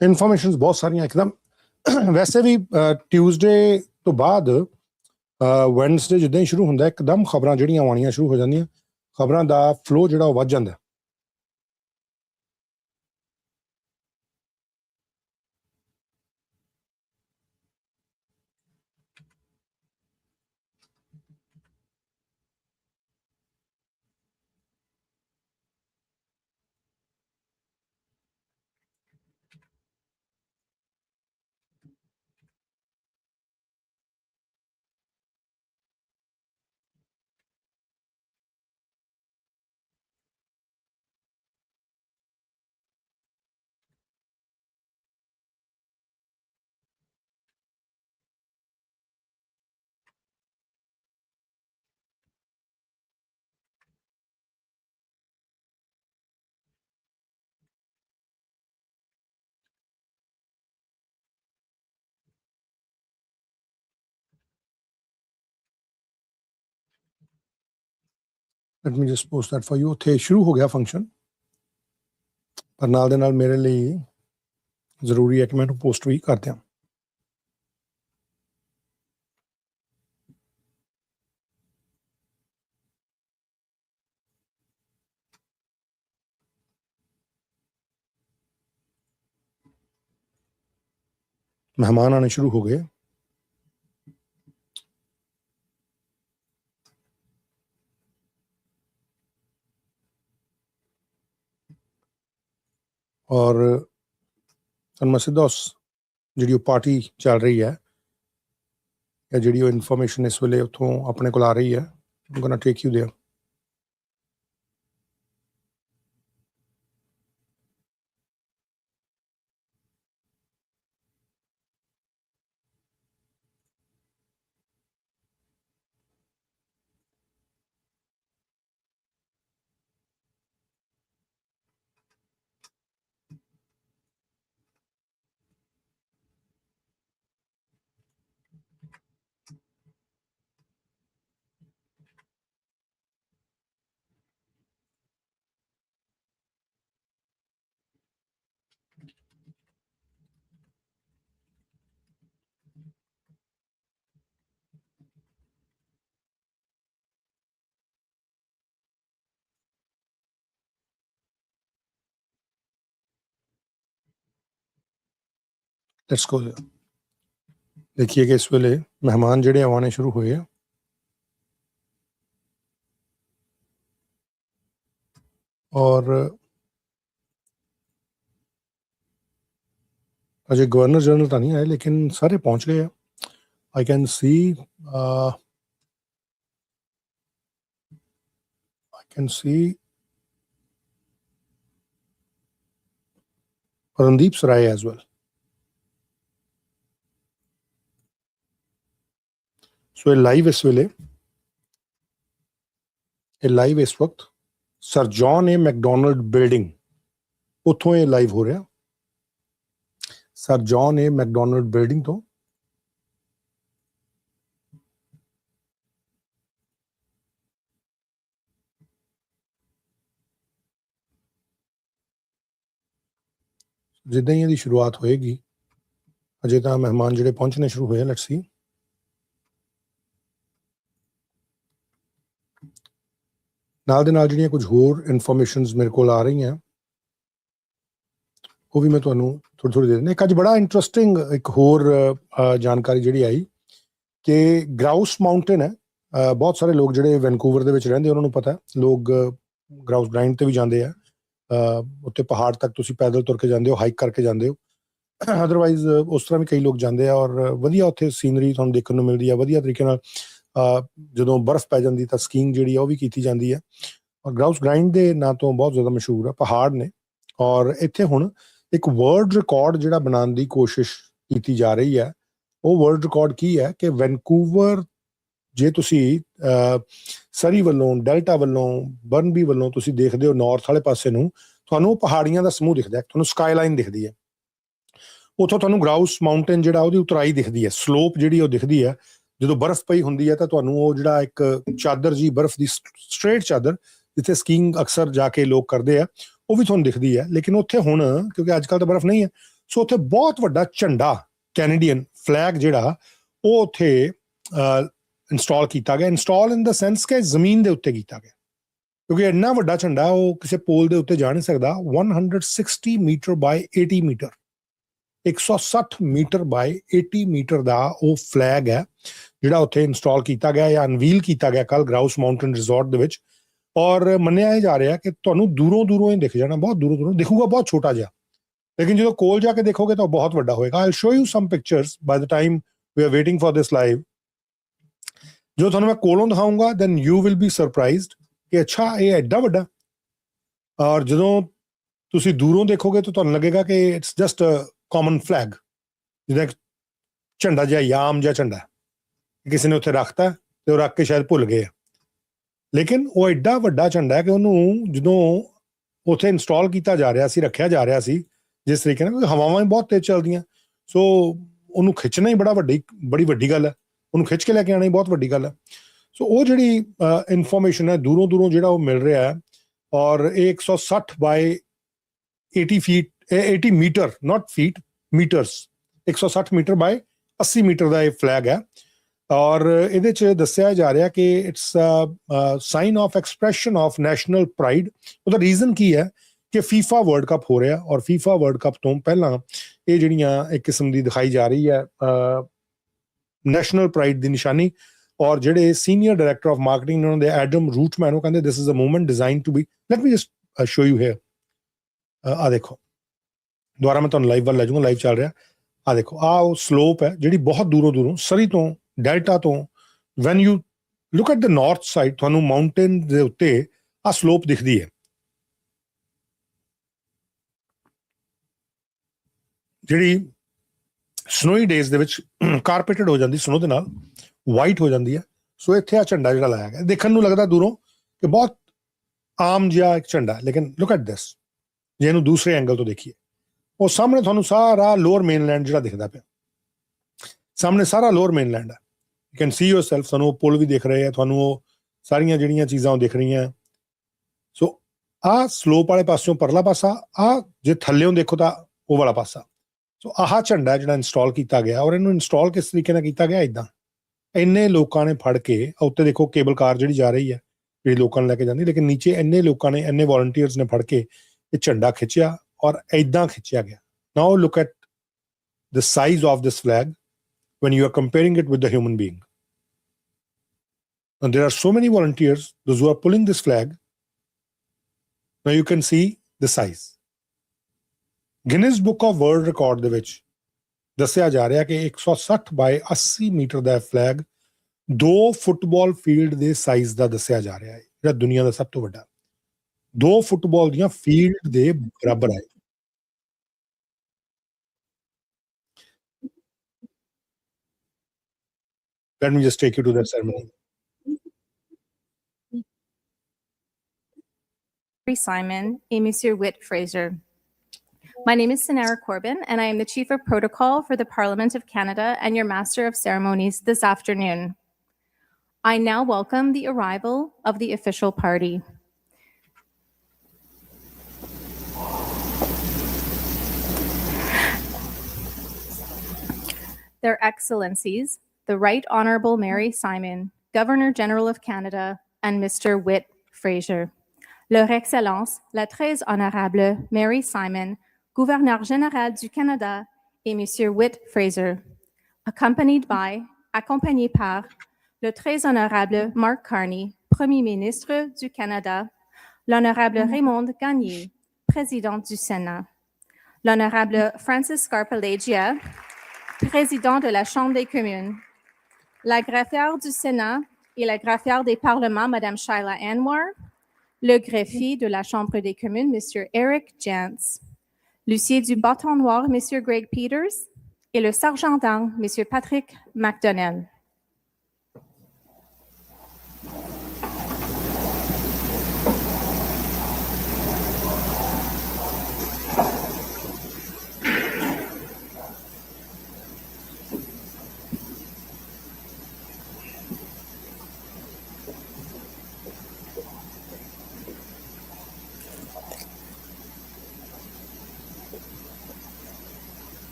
Informations ਬਹੁਤ ਸਾਰੀਆਂ ਇੱਕਦਮ ਵੈਸੇ ਵੀ ਟਿਊਜ਼ਡੇ ਤੋਂ ਬਾਅਦ ਵੈਡਨਸਡੇ ਜਿੱਦਾਂ ਹੀ ਸ਼ੁਰੂ ਹੁੰਦਾ ਇੱਕਦਮ ਖਬਰਾਂ ਜਿਹੜੀਆਂ ਆਉਣੀਆਂ ਸ਼ੁਰੂ ਹੋ ਜਾਂਦੀਆਂ ਖਬਰਾਂ ਦਾ ਫਲੋ ਜਿਹੜਾ ਉਹ ਵੱਧ ਜਾਂਦਾ light me just post that for you ਉੱਥੇ ਸ਼ੁਰੂ ਹੋ ਗਿਆ ਫੰਕਸ਼ਨ ਪਰ ਨਾਲ ਦੇ ਨਾਲ ਮੇਰੇ ਲਈ ਜ਼ਰੂਰੀ ਹੈ ਕਿ ਮੈਂ ਇਹਨੂੰ ਪੋਸਟ ਵੀ ਕਰ ਦਿਆਂ ਮਹਿਮਾਨ ਆਣੇ ਸ਼ੁਰੂ ਹੋ ਗਏ ਔਰ ਤੁਹਾਨੂੰ ਮੈਂ ਸਿੱਧਾ ਉਸ ਜਿਹੜੀ ਉਹ ਪਾਰਟੀ ਚੱਲ ਰਹੀ ਹੈ ਜਾਂ ਜਿਹੜੀ ਉਹ ਇਨਫੋਰਮੇਸ਼ਨ ਇਸ ਵੇਲੇ ਉੱਥੋਂ ਆਪਣੇ ਕੋਲ ਆ ਰਹੀ ਹੈ I'm gonna take you there. Let's go there. देखिए कि इस वेले मेहमान जेडे आने शुरू हुए और अजय गवर्नर जनरल तो नहीं आए लेकिन सारे पहुंच गए I can see Randeep Sarai as well so ये लाइव इस वेले इस वक्त sir John A Macdonald building उतों ये लाइव हो रहा sir John A Macdonald building तो जिद्दां ही इसदी शुरुआत होएगी अजे तो मेहमान जिहड़े पहुंचने शुरू होए लेट्स सी नाल दे नाल जिहड़ियां कुछ होर इन्फॉर्मेशनस मेरे कोल आ रही हैं वो भी मैं तुहानूं थोड़ी थोड़ी दे देना एक अज बड़ा इंटरस्टिंग एक होर जानकारी जिहड़ी आई कि ग्राउस माउंटेन है बहुत सारे लोग जिहड़े वैनकूवर दे विच रहिंदे उन्हां नूं पता है लोग ग्राउस ग्राइंड ते भी जांदे आ उत्ते पहाड़ तक तुसीं पैदल तुर के जांदे हो हाइक करके जांदे हो ਅਦਰਵਾਈਜ਼ ਉਸ ਤਰ੍ਹਾਂ ਵੀ ਕਈ ਲੋਕ ਜਾਂਦੇ ਆ ਔਰ ਵਧੀਆ ਉੱਥੇ ਸੀਨਰੀ ਤੁਹਾਨੂੰ ਦੇਖਣ ਨੂੰ ਮਿਲਦੀ ਆ ਵਧੀਆ ਤਰੀਕੇ ਨਾਲ ਜਦੋਂ ਬਰਫ਼ ਪੈ ਜਾਂਦੀ ਤਾਂ ਸਕੀਇੰਗ ਜਿਹੜੀ ਆ ਉਹ ਵੀ ਕੀਤੀ ਜਾਂਦੀ ਹੈ ਔਰ ਗਰਾਊਸ ਗ੍ਰਾਈਂਡ ਦੇ ਨਾਂ ਤੋਂ ਬਹੁਤ ਜ਼ਿਆਦਾ ਮਸ਼ਹੂਰ ਆ ਪਹਾੜ ਨੇ ਔਰ ਇੱਥੇ ਹੁਣ ਇੱਕ ਵਰਲਡ ਰਿਕਾਰਡ ਜਿਹੜਾ ਬਣਾਉਣ ਦੀ ਕੋਸ਼ਿਸ਼ ਕੀਤੀ ਜਾ ਰਹੀ ਹੈ ਉਹ ਵਰਲਡ ਰਿਕਾਰਡ ਕੀ ਹੈ ਕਿ ਵੈਨਕੂਵਰ ਜੇ ਤੁਸੀਂ ਸਰੀ ਵੱਲੋਂ ਡੈਲਟਾ ਵੱਲੋਂ ਬਰਨਬੀ ਵੱਲੋਂ ਤੁਸੀਂ ਦੇਖਦੇ ਹੋ ਨਾਰਥ ਵਾਲੇ ਪਾਸੇ ਨੂੰ ਤੁਹਾਨੂੰ ਉਹ ਪਹਾੜੀਆਂ ਦਾ ਸਮੂਹ ਦਿਖਦਾ ਤੁਹਾਨੂੰ ਸਕਾਈਲਾਈਨ ਦਿਖਦੀ ਹੈ ਉੱਥੋਂ ਤੁਹਾਨੂੰ ਗਰਾਊਸ ਮਾਊਂਟੇਨ ਜਿਹੜਾ ਉਹਦੀ ਉਤਰਾਈ ਦਿਖਦੀ ਹੈ ਸਲੋਪ ਜਿਹੜੀ ਉਹ ਦਿਖਦੀ ਹੈ ਜਦੋਂ ਬਰਫ਼ ਪਈ ਹੁੰਦੀ ਹੈ ਤਾਂ ਤੁਹਾਨੂੰ ਉਹ ਜਿਹੜਾ ਇੱਕ ਚਾਦਰ ਜੀ ਬਰਫ਼ ਦੀ ਸਟ੍ਰੇਟ ਚਾਦਰ ਜਿੱਥੇ ਸਕੀਇੰਗ ਅਕਸਰ ਜਾ ਕੇ ਲੋਕ ਕਰਦੇ ਆ ਉਹ ਵੀ ਤੁਹਾਨੂੰ ਦਿਖਦੀ ਹੈ ਲੇਕਿਨ ਉੱਥੇ ਹੁਣ ਕਿਉਂਕਿ ਅੱਜ ਕੱਲ੍ਹ ਤਾਂ ਬਰਫ਼ ਨਹੀਂ ਹੈ ਸੋ ਉੱਥੇ ਬਹੁਤ ਵੱਡਾ ਝੰਡਾ ਕੈਨੇਡੀਅਨ ਫਲੈਗ ਜਿਹੜਾ ਉਹ ਉੱਥੇ ਇੰਸਟਾਲ ਕੀਤਾ ਗਿਆ ਇੰਸਟਾਲ ਇਨ ਦਾ ਸੈਂਸ ਕਿ ਜ਼ਮੀਨ ਦੇ ਉੱਤੇ ਕੀਤਾ ਗਿਆ ਕਿਉਂਕਿ ਇੰਨਾ ਵੱਡਾ ਝੰਡਾ ਉਹ ਕਿਸੇ ਪੋਲ ਦੇ ਉੱਤੇ ਜਾ ਨਹੀਂ ਸਕਦਾ 160 ਮੀਟਰ ਬਾਈ 80 ਮੀਟਰ 160 ਮੀਟਰ ਬਾਈ 80 ਮੀਟਰ ਦਾ ਉਹ ਫਲੈਗ ਹੈ ਜਿਹੜਾ ਉੱਥੇ ਇੰਸਟਾਲ ਕੀਤਾ ਗਿਆ ਜਾਂ ਅਨਵੀਲ ਕੀਤਾ ਗਿਆ ਕੱਲ ਗਰਾਊਸ ਮਾਊਂਟੇਨ ਰਿਜ਼ੋਰਟ ਦੇ ਵਿੱਚ ਔਰ ਮੰਨਿਆ ਇਹ ਜਾ ਰਿਹਾ ਕਿ ਤੁਹਾਨੂੰ ਦੂਰੋਂ ਹੀ ਦਿਖ ਜਾਣਾ ਬਹੁਤ ਦੂਰੋਂ ਦਿਖੂਗਾ ਬਹੁਤ ਛੋਟਾ ਜਿਹਾ ਲੇਕਿਨ ਜਦੋਂ ਕੋਲ ਜਾ ਕੇ ਦੇਖੋਗੇ ਤਾਂ ਬਹੁਤ ਵੱਡਾ ਹੋਏਗਾ I show you some pictures by the time we are waiting for this live ਜੋ ਤੁਹਾਨੂੰ ਮੈਂ ਕੋਲੋਂ ਦਿਖਾਊਂਗਾ then you will be surprised ਕਿ ਅੱਛਾ ਇਹ ਐਡਾ ਵੱਡਾ ਔਰ ਜਦੋਂ ਤੁਸੀਂ ਦੂਰੋਂ ਦੇਖੋਗੇ ਤਾਂ ਤੁਹਾਨੂੰ ਲੱਗੇਗਾ ਕਿ ਇਟਸ ਜਸਟ ਕਾਮਨ ਫਲੈਗ ਜਿਹਦਾ ਝੰਡਾ ਜਿਹਾ ਆਮ ਜਿਹਾ ਝੰਡਾ ਕਿਸੇ ਨੇ ਉੱਥੇ ਰੱਖਤਾ ਤੇ ਉਹ ਰੱਖ ਕੇ ਸ਼ਾਇਦ ਭੁੱਲ ਗਏ ਲੇਕਿਨ ਉਹ ਐਡਾ ਵੱਡਾ ਝੰਡਾ ਹੈ ਕਿ ਉਹਨੂੰ ਜਦੋਂ ਉੱਥੇ ਇੰਸਟਾਲ ਕੀਤਾ ਜਾ ਰਿਹਾ ਸੀ ਰੱਖਿਆ ਜਾ ਰਿਹਾ ਸੀ ਜਿਸ ਤਰੀਕੇ ਨਾਲ ਕਿਉਂਕਿ ਹਵਾਵਾਂ ਵੀ ਬਹੁਤ ਤੇਜ਼ ਚੱਲਦੀਆਂ ਸੋ ਉਹਨੂੰ ਖਿੱਚਣਾ ਹੀ ਬੜੀ ਵੱਡੀ ਗੱਲ ਹੈ ਉਹਨੂੰ ਖਿੱਚ ਕੇ ਲੈ ਕੇ ਆਉਣਾ ਹੀ ਬਹੁਤ ਵੱਡੀ ਗੱਲ ਹੈ ਸੋ ਉਹ ਜਿਹੜੀ ਇਨਫੋਰਮੇਸ਼ਨ ਹੈ ਦੂਰੋਂ ਜਿਹੜਾ ਉਹ ਮਿਲ ਰਿਹਾ ਹੈ ਔਰ ਇਹ 160 ਬਾਈ 80 ਫੀਟ 80 ਮੀਟਰ ਨਾਟ ਫੀਟ ਮੀਟਰਸ 160 ਮੀਟਰ ਬਾਈ 80 ਮੀਟਰ ਦਾ ਇਹ ਫਲੈਗ ਹੈ ਔਰ ਇਹਦੇ 'ਚ ਦੱਸਿਆ ਜਾ ਰਿਹਾ ਕਿ it's sign of expression of national pride ਉਹਦਾ ਰੀਜ਼ਨ ਕੀ ਹੈ ਕਿ ਫੀਫਾ ਵਰਲਡ ਕੱਪ ਹੋ ਰਿਹਾ ਔਰ ਫੀਫਾ ਵਰਲਡ ਕੱਪ ਤੋਂ ਪਹਿਲਾਂ ਇਹ ਜਿਹੜੀਆਂ ਇੱਕ ਕਿਸਮ ਦੀ ਦਿਖਾਈ ਜਾ ਰਹੀ ਹੈ ਨੈਸ਼ਨਲ ਪ੍ਰਾਈਡ ਦੀ ਨਿਸ਼ਾਨੀ ਔਰ ਜਿਹੜੇ ਸੀਨੀਅਰ ਡਾਇਰੈਕਟਰ ਆਫ ਮਾਰਕੀਟਿੰਗ ਉਹਨਾਂ ਦੇ ਐਡਮ ਰੂਟਮੈਨ ਉਹ ਕਹਿੰਦੇ this is a movement design to be let me just show you here ਆ ਦੇਖੋ ਦੁਬਾਰਾ ਮੈਂ ਤੁਹਾਨੂੰ ਲਾਈਵ ਵੱਲ ਲੈ ਜਾਊਂਗਾ ਲਾਈਵ ਚੱਲ ਰਿਹਾ ਆ ਦੇਖੋ ਆ ਉਹ ਸਲੋਪ ਹੈ ਜਿਹੜੀ ਬਹੁਤ ਦੂਰੋਂ ਸਰੀ ਤੋਂ ਡੈਲਟਾ ਤੋਂ when you look at the north side ਤੁਹਾਨੂੰ ਮਾਊਂਟੇਨ ਦੇ ਉੱਤੇ ਆ ਸਲੋਪ ਦਿਖਦੀ ਹੈ ਜਿਹੜੀ ਸਨੋਈ ਡੇਜ਼ ਦੇ ਵਿੱਚ ਕਾਰਪੇਟਡ ਹੋ ਜਾਂਦੀ ਸਨੋ ਦੇ ਨਾਲ ਵਾਈਟ ਹੋ ਜਾਂਦੀ ਹੈ ਸੋ ਇੱਥੇ ਆ ਝੰਡਾ ਜਿਹੜਾ ਲਾਇਆ ਗਿਆ ਦੇਖਣ ਨੂੰ ਲੱਗਦਾ ਦੂਰੋਂ ਕਿ ਬਹੁਤ ਆਮ ਜਿਹਾ ਇੱਕ ਝੰਡਾ ਲੇਕਿਨ ਲੁੱਕ ਐਟ ਦਿਸ ਜੇ ਇਹਨੂੰ ਦੂਸਰੇ ਐਂਗਲ ਤੋਂ ਦੇਖੀਏ ਉਹ ਸਾਹਮਣੇ ਤੁਹਾਨੂੰ ਸਾਰਾ ਲੋਅਰ ਮੇਨਲੈਂਡ ਜਿਹੜਾ ਦਿਖਦਾ ਪਿਆ ਸਾਹਮਣੇ ਸਾਰਾ ਲੋਅਰ ਮੇਨਲੈਂਡ ਹੈ ਯੂ ਕੈਨ ਸੀ ਯੋਰਸੈਲਫ ਤੁਹਾਨੂੰ ਉਹ ਪੁਲ ਵੀ ਦਿਖ ਰਹੇ ਆ ਤੁਹਾਨੂੰ ਉਹ ਸਾਰੀਆਂ ਜਿਹੜੀਆਂ ਚੀਜ਼ਾਂ ਉਹ ਦਿਖ ਰਹੀਆਂ ਸੋ ਆਹ ਸਲੋਪ ਵਾਲੇ ਪਾਸਿਓਂ ਪਰਲਾ ਪਾਸਾ ਆਹ ਜੇ ਥੱਲਿਓਂ ਦੇਖੋ ਤਾਂ ਉਹ ਵਾਲਾ ਪਾਸਾ ਸੋ ਆਹ ਝੰਡਾ ਜਿਹੜਾ ਇੰਸਟਾਲ ਕੀਤਾ ਗਿਆ ਔਰ ਇਹਨੂੰ ਇੰਸਟਾਲ ਕਿਸ ਤਰੀਕੇ ਨਾਲ ਕੀਤਾ ਗਿਆ ਇਦਾਂ ਇੰਨੇ ਲੋਕਾਂ ਨੇ ਫੜ ਕੇ ਉੱਤੇ ਦੇਖੋ ਕੇਬਲ ਕਾਰ ਜਿਹੜੀ ਜਾ ਰਹੀ ਹੈ ਜਿਹੜੀ ਲੋਕਾਂ ਨੂੰ ਲੈ ਕੇ ਜਾਂਦੀ ਲੇਕਿਨ ਨੀਚੇ ਇੰਨੇ ਲੋਕਾਂ ਨੇ ਇੰਨੇ ਵੋਲੰਟੀਅਰਸ ਨੇ ਫੜ ਕੇ ਇਹ ਝੰਡਾ ਖਿੱਚਿਆ ਔਰ ਇਦਾਂ ਖਿੱਚਿਆ ਗਿਆ now look at the size of this flag when you are comparing it with the human being. And there are so many volunteers, those who are pulling this flag. Now you can see the size. Guinness Book of World Record ਦੇ ਵਿੱਚ ਦੱਸਿਆ ਜਾ ਰਿਹਾ ਕਿ 160 ਬਾਈ 80 metre ਦਾ flag 2 football field ਦੇ size ਦਾ ਦੱਸਿਆ ਜਾ ਰਿਹਾ ਹੈ ਜਿਹੜਾ ਦੁਨੀਆ ਦਾ ਸਭ ਤੋਂ ਵੱਡਾ 2 ਫੁੱਟਬਾਲ ਦੀਆਂ ਫੀਲਡ ਦੇ ਬਰਾਬਰ ਹੈ Let me just take you to that ceremony. Simon et Monsieur Whit Fraser. My name is Sanara Corbin, and I am the Chief of Protocol for the Parliament of Canada and your Master of Ceremonies this afternoon. I now welcome the arrival of the official party. Their Excellencies, the Right Honourable Mary Simon, Governor-General of Canada, and Mr. Whit Fraser. Leur Excellence, la très honorable Mary Simon, Gouverneur-Général du Canada, et Mr. Whit Fraser, accompagné par le très honorable Mark Carney, Premier ministre du Canada, l'honorable Raymond Gagné, président du Sénat, l'Honorable Francis Scarpalagia, président de la Chambre des communes, la greffière du Sénat et la greffière des parlements, Mme Shaila Anwar, le greffier de la Chambre des communes, M. Eric Jantz, l'huissier du bâton noir, M. Greg Peters, et le sergent d'armes, M. Patrick McDonnell.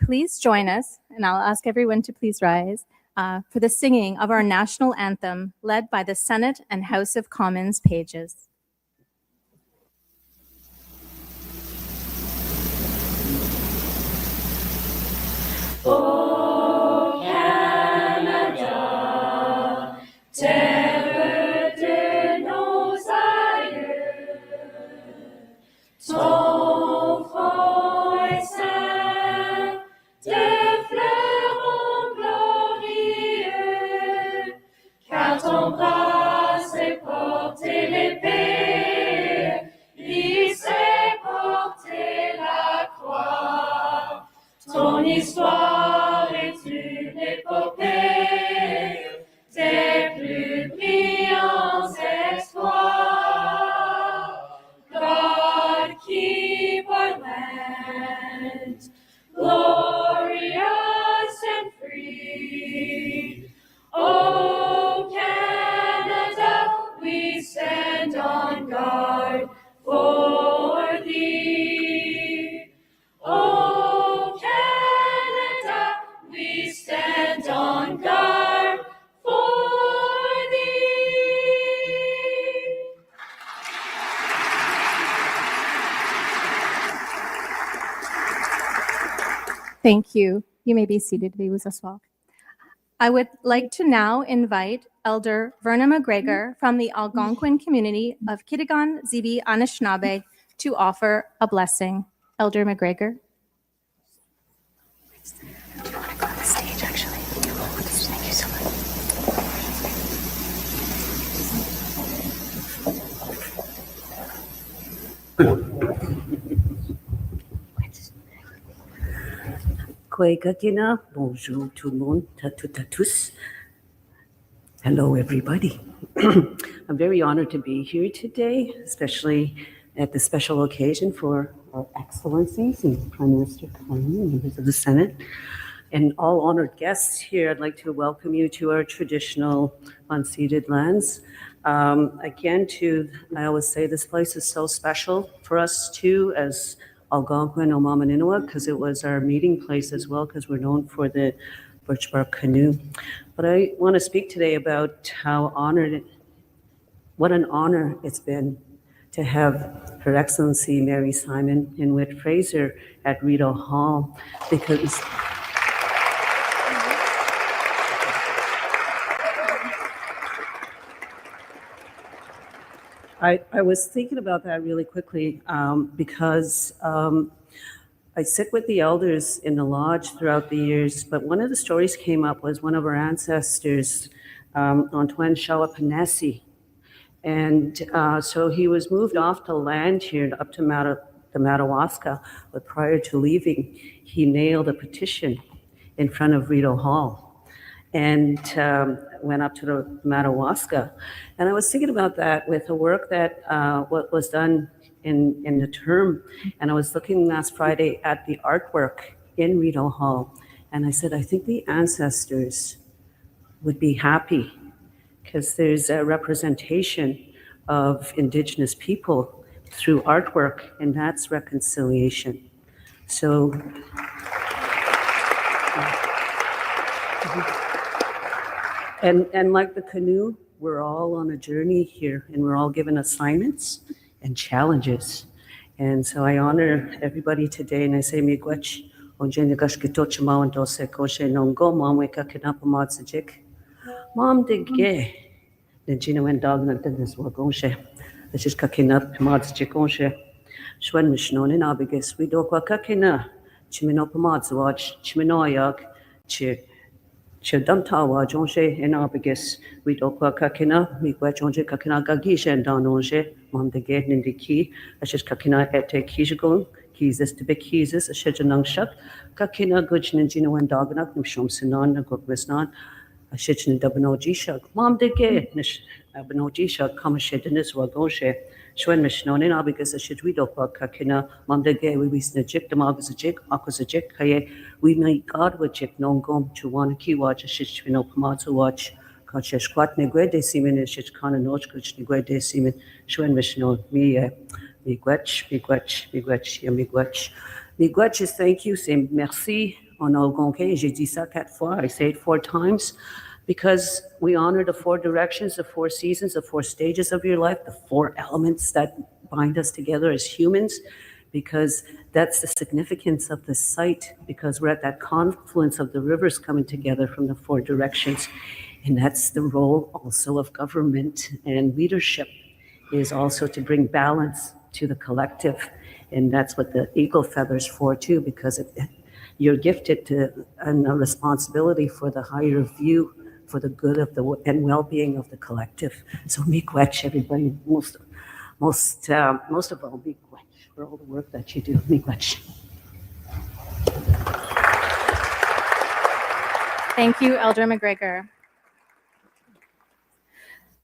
Please join us, and I'll ask everyone to please rise, for the singing of our national anthem led by the Senate and House of Commons pages. Ô Canada, terre de nos aïeux, ton front est ceint de fleurons glorieux, car ton bras s'est porté l'épée, il s'est porté la croix. Ton histoire est une épopée des plus brillants exploits. God keep our land glorious and free. Oh Canada, we stand on guard for thee. Oh Canada, we stand on guard for thee. Thank you. You may be seated, Louise, as well. I would like to now invite Elder Verna McGregor from the Algonquin community of Kitigan Zibi Anishinaabe to offer a blessing. Elder McGregor. Do you want to go on the stage, actually? Thank you so much. Kwekakina, bonjour tout le monde, toutes à tous. Hello, everybody. I'm very honored to be here today, especially at the special occasion for our excellencies and Prime Minister Carney, members of the Senate, and all honored guests here. I'd like to welcome you to our traditional unceded lands. Again, I always say this place is so special for us too, as Algonquin O'Mamaninua, because it was our meeting place as well, because we're known for the birch bark canoe. But I want to speak today about what an honor it's been to have Her Excellency Mary Simon and Whit Fraser at Rideau Hall, because I was thinking about that really quickly because I sit with the elders in the lodge throughout the years, but one of the stories came up was one of our ancestors, Antoine Shawapanesi. And so he was moved off the land here up to the Madawaska, but prior to leaving, he nailed a petition in front of Rideau Hall and went up to the Madawaska. And I was thinking about that with the work that what was done in the term. And I was looking last Friday at the artwork in Rideau Hall. And I said, I think the ancestors would be happy because there's a representation of Indigenous people through artwork, and that's reconciliation. So, and like the canoe, we're all on a journey here, and we're all given assignments and challenges. And so I honor everybody today, and I say, miigwech, onjenagash kitochama and dose koshe nongo, mom weka kinapa matsajik. Mom de ge, the Gino and dog and this were gonshe. This is kakinap matsajik gonshe. Shwen mishnon in abigus, we do kwa kakina, chiminopamats watch, chiminoyak, Chidamtawa, Jonge, and Abigus, we do qua kakina, we jonge kakina gagish and danonge, Mam de Gate in the key, a shish kakina et a kishagon, keys to be keys, a shijanung shuk, kakina gujin and Gino and Dognak, Nimshom Sinan, a gugwisnan, a shichin dubano gishuk, Mam de Gate, Nish abano gishuk, come a shit in this wagonche. Shwen mishnon in abigus a shit we do qua kakina, Mam de Gate, we snajik, the magus a jig, aquas a jig, kaye. We make God with Jik non gom to one key watch a shitch no pamatu watch, Kache squat negue semen and shitch kana noch kuch negue semen, Shwen Mishno, me gwetch, Miigwech is thank you, say merci en algonquin. J'ai dit ça 4 fois, I say it 4 times, because we honor the 4 directions, the 4 seasons, the 4 stages of your life, the 4 elements that bind us together as humans. Because that's the significance of the site, because we're at that confluence of the rivers coming together from the 4 directions. And that's the role also of government and leadership, is also to bring balance to the collective. And that's what the eagle feather's for too, because you're gifted to and a responsibility for the higher view, for the good of the and well-being of the collective. So miigwech, everybody, most of all, miigwech. For all the work that you do. Miigwech. Thank you, Elder McGregor.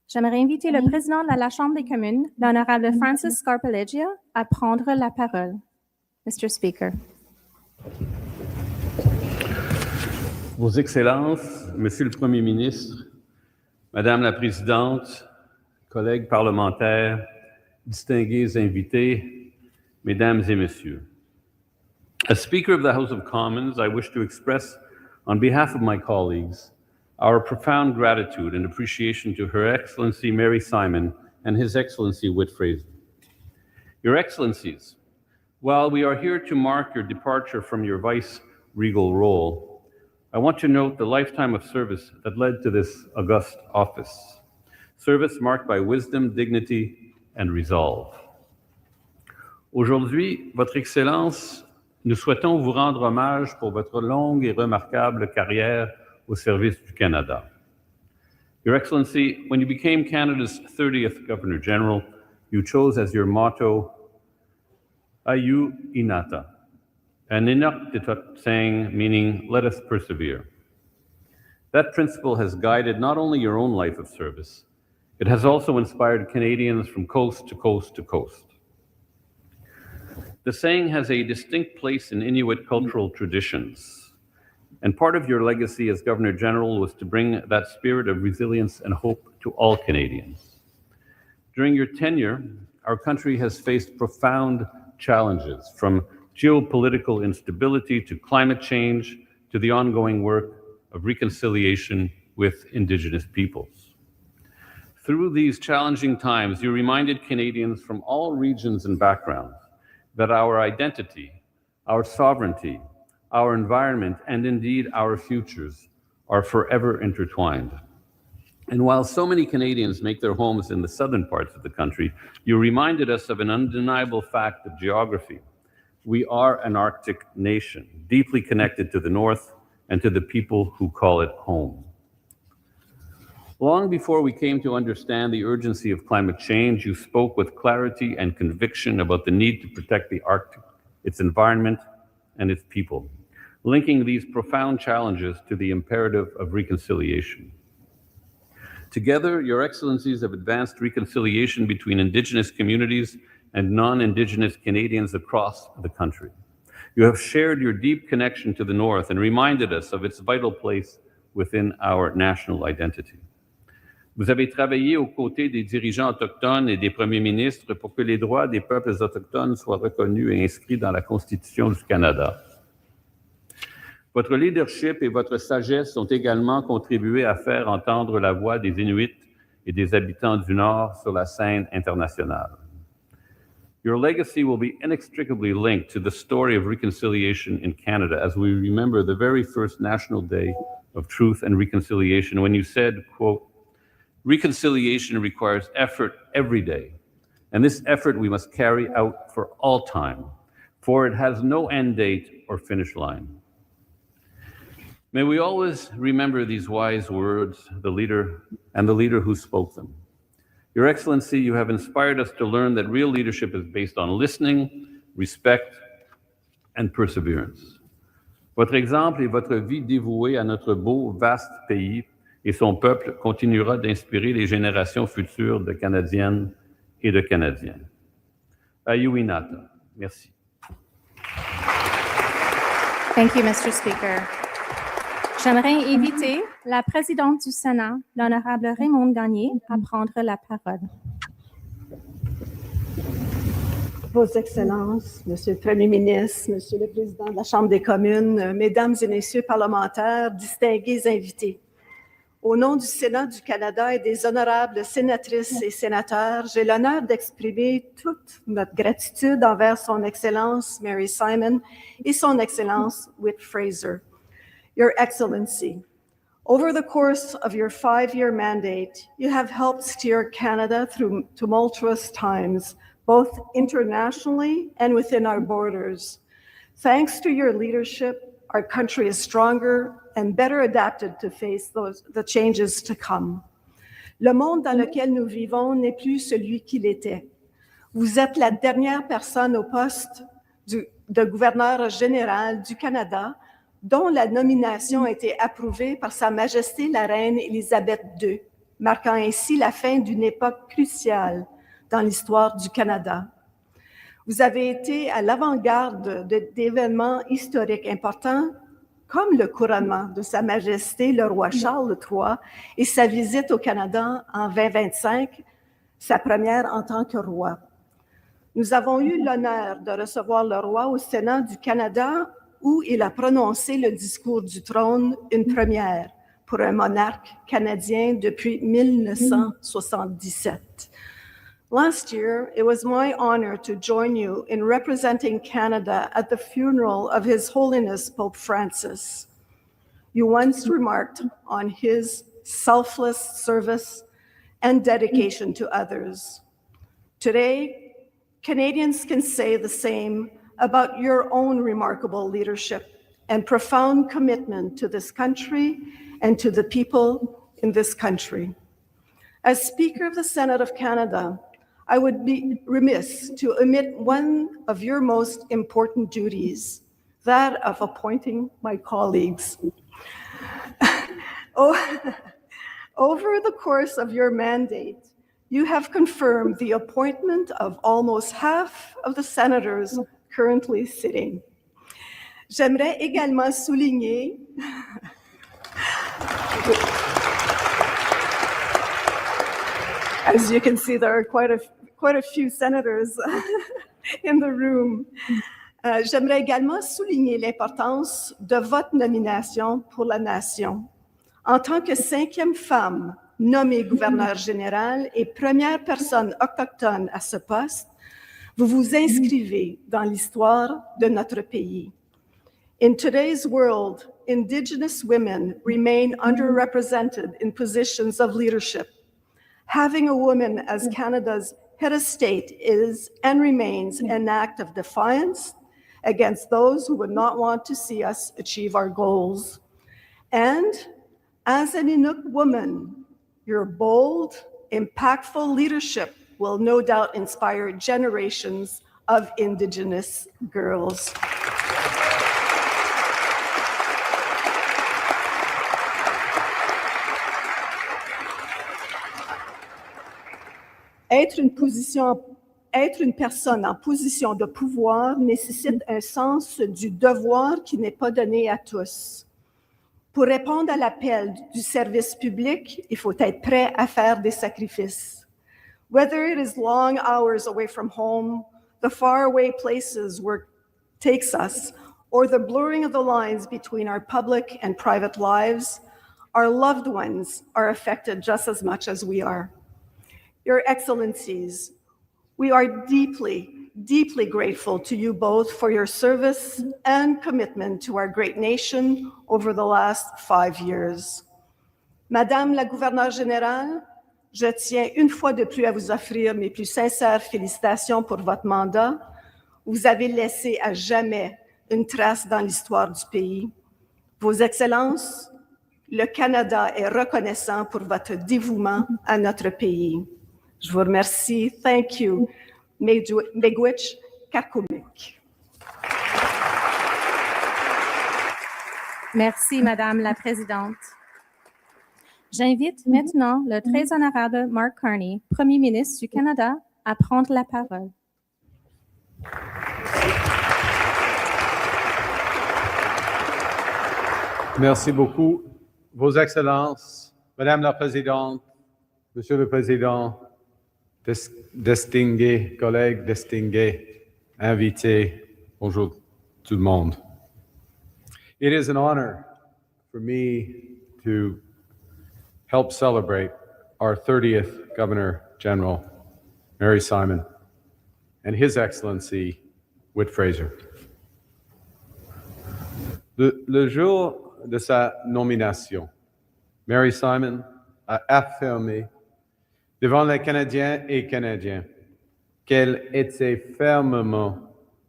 J'aimerais inviter le président de la Chambre des communes, l'honorable Francis Scarpaleggia, à prendre la parole. Mr. Speaker. Vos Excellences, Monsieur le Premier ministre, Madame la Présidente, collègues parlementaires, distingués invités, Mesdames et Messieurs. As Speaker of the House of Commons, I wish to express, on behalf of my colleagues, our profound gratitude and appreciation to Her Excellency Mary Simon and His Excellency Whit Fraser. Your Excellencies, while we are here to mark your departure from your vice-regal role, I want to note the lifetime of service that led to this august office. Service marked by wisdom, dignity, and resolve. Aujourd'hui, Votre Excellence, nous souhaitons vous rendre hommage pour votre longue et remarquable carrière au service du Canada. Your Excellency, when you became Canada's 30th Governor-General, you chose as your motto, Ayu Inata, an Inuktitut saying meaning, let us persevere. That principle has guided not only your own life of service, it has also inspired Canadians from coast to coast to coast. The saying has a distinct place in Inuit cultural traditions, and part of your legacy as Governor General was to bring that spirit of resilience and hope to all Canadians. During your tenure, our country has faced profound challenges, from geopolitical instability to climate change to the ongoing work of reconciliation with Indigenous peoples. Through these challenging times, you reminded Canadians from all regions and backgrounds that our identity, our sovereignty, our environment, and indeed our futures are forever intertwined. And while so many Canadians make their homes in the southern parts of the country, you reminded us of an undeniable fact of geography, We are an Arctic nation, deeply connected to the North and to the people who call it home. Long before we came to understand the urgency of climate change, you spoke with clarity and conviction about the need to protect the Arctic, its environment, and its people, linking these profound challenges to the imperative of reconciliation. Together, Your Excellencies have advanced reconciliation between Indigenous communities and non-Indigenous Canadians across the country. You have shared your deep connection to the North and reminded us of its vital place within our national identity. Vous avez travaillé aux côtés des dirigeants autochtones et des premiers ministres pour que les droits des peuples autochtones soient reconnus et inscrits dans la Constitution du Canada. Votre leadership et votre sagesse ont également contribué à faire entendre la voix des Inuits et des habitants du Nord sur la scène internationale. Your legacy will be inextricably linked to the story of reconciliation in Canada as we remember the very first National Day of Truth and Reconciliation when you said, quote, "Reconciliation requires effort every day, and this effort we must carry out for all time, for it has no end date or finish line." May we always remember these wise words, the leader who spoke them. Your Excellency, you have inspired us to learn that real leadership is based on listening, respect, and perseverance. Votre exemple et votre vie dévouée à notre beau, vaste pays et son peuple continuera d'inspirer les générations futures de Canadiennes et de Canadiens. Ayuinata. Merci. Thank you, Mr. Speaker. J'aimerais inviter la présidente du Sénat, l'honorable Raymonde Gagné, à prendre la parole. Vos Excellences, Monsieur le Premier ministre, Monsieur le Président de la Chambre des communes, Mesdames et Messieurs parlementaires, distingués invités. Au nom du Sénat du Canada et des honorables sénatrices et sénateurs, j'ai l'honneur d'exprimer toute notre gratitude envers Son Excellence Mary Simon et Son Excellence Whit Fraser. Your Excellency, over the course of your 5-year mandate, you have helped steer Canada through tumultuous times, both internationally and within our borders. Thanks to your leadership, our country is stronger and better adapted to face the changes to come. Le monde dans lequel nous vivons n'est plus celui qu'il était. Vous êtes la dernière personne au poste de gouverneur général du Canada dont la nomination a été approuvée par Sa Majesté la Reine Élisabeth II, marquant ainsi la fin d'une époque cruciale dans l'histoire du Canada. Vous avez été à l'avant-garde d'événements historiques importants comme le couronnement de Sa Majesté le roi Charles III et sa visite au Canada en 2025, sa première en tant que roi. Nous avons eu l'honneur de recevoir le roi au Sénat du Canada où il a prononcé le discours du trône, une première pour un monarque canadien depuis 1977. Last year, it was my honor to join you in representing Canada at the funeral of His Holiness Pope Francis. You once remarked on his selfless service and dedication to others. Today, Canadians can say the same about your own remarkable leadership and profound commitment to this country and to the people in this country. As Speaker of the Senate of Canada, I would be remiss to omit one of your most important duties, that of appointing my colleagues. Over the course of your mandate, you have confirmed the appointment of almost half of the senators currently sitting. J'aimerais également souligner as you can see, there are quite a few senators in the room. J'aimerais également souligner l'importance de votre nomination pour la nation. En tant que 5e femme nommée gouverneur général et première personne autochtone à ce poste, vous vous inscrivez dans l'histoire de notre pays. In today's world, Indigenous women remain underrepresented in positions of leadership. Having a woman as Canada's head of state is and remains an act of defiance against those who would not want to see us achieve our goals. And as an Inuk woman, your bold, impactful leadership will no doubt inspire generations of Indigenous girls. Être une personne en position de pouvoir nécessite un sens du devoir qui n'est pas donné à tous. Pour répondre à l'appel du service public, il faut être prêt à faire des sacrifices. Whether it is long hours away from home, the faraway places work takes us, or the blurring of the lines between our public and private lives, our loved ones are affected just as much as we are. Your Excellencies, we are deeply, deeply grateful to you both for your service and commitment to our great nation over the last 5 years. Madame la gouverneure générale, je tiens une fois de plus à vous offrir mes plus sincères félicitations pour votre mandat. Vous avez laissé à jamais une trace dans l'histoire du pays. Vos Excellences, le Canada est reconnaissant pour votre dévouement à notre pays. Je vous remercie. Thank you. Miigwech Kakumik. Merci, Madame la Présidente. J'invite maintenant le très honorable Mark Carney, Premier ministre du Canada, à prendre la parole. Merci beaucoup. Vos Excellences, Madame la Présidente, Monsieur le Président, distingués collègues, distingués invités, bonjour tout le monde. It is an honor for me to help celebrate our 30th Governor General, Mary Simon, and His Excellency, Whit Fraser. Le jour de sa nomination, Mary Simon a affirmé devant les Canadiens et Canadiennes qu'elle était fermement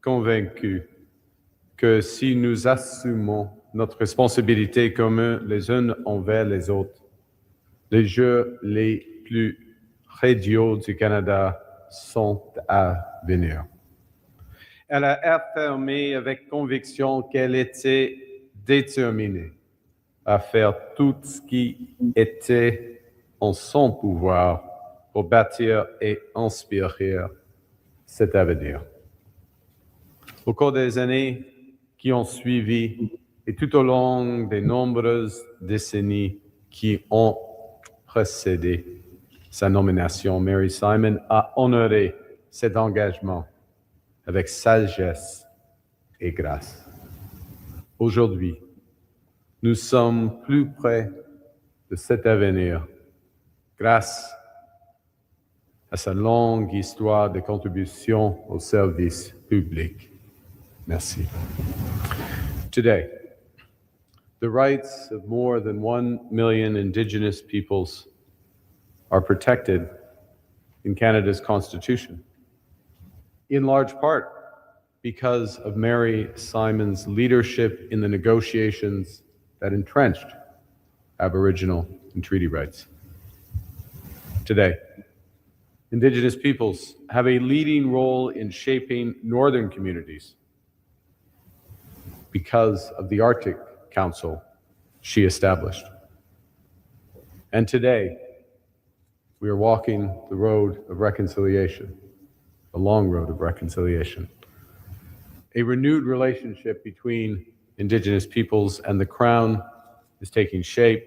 convaincue que si nous assumons notre responsabilité commune les uns envers les autres, les jours les plus radieux du Canada sont à venir. Elle a affirmé avec conviction qu'elle était déterminée à faire tout ce qui était en son pouvoir pour bâtir et inspirer cet avenir. Au cours des années qui ont suivi et tout au long des nombreuses décennies qui ont précédé sa nomination, Mary Simon a honoré cet engagement avec sagesse et grâce. Aujourd'hui, nous sommes plus près de cet avenir grâce à sa longue histoire de contribution au service public. Merci. Today, the rights of more than 1 million Indigenous peoples are protected in Canada's Constitution, in large part because of Mary Simon's leadership in the negotiations that entrenched Aboriginal and treaty rights. Today, Indigenous peoples have a leading role in shaping northern communities because of the Arctic Council she established. And today, we are walking the road of reconciliation, a long road of reconciliation. A renewed relationship between Indigenous peoples and the Crown is taking shape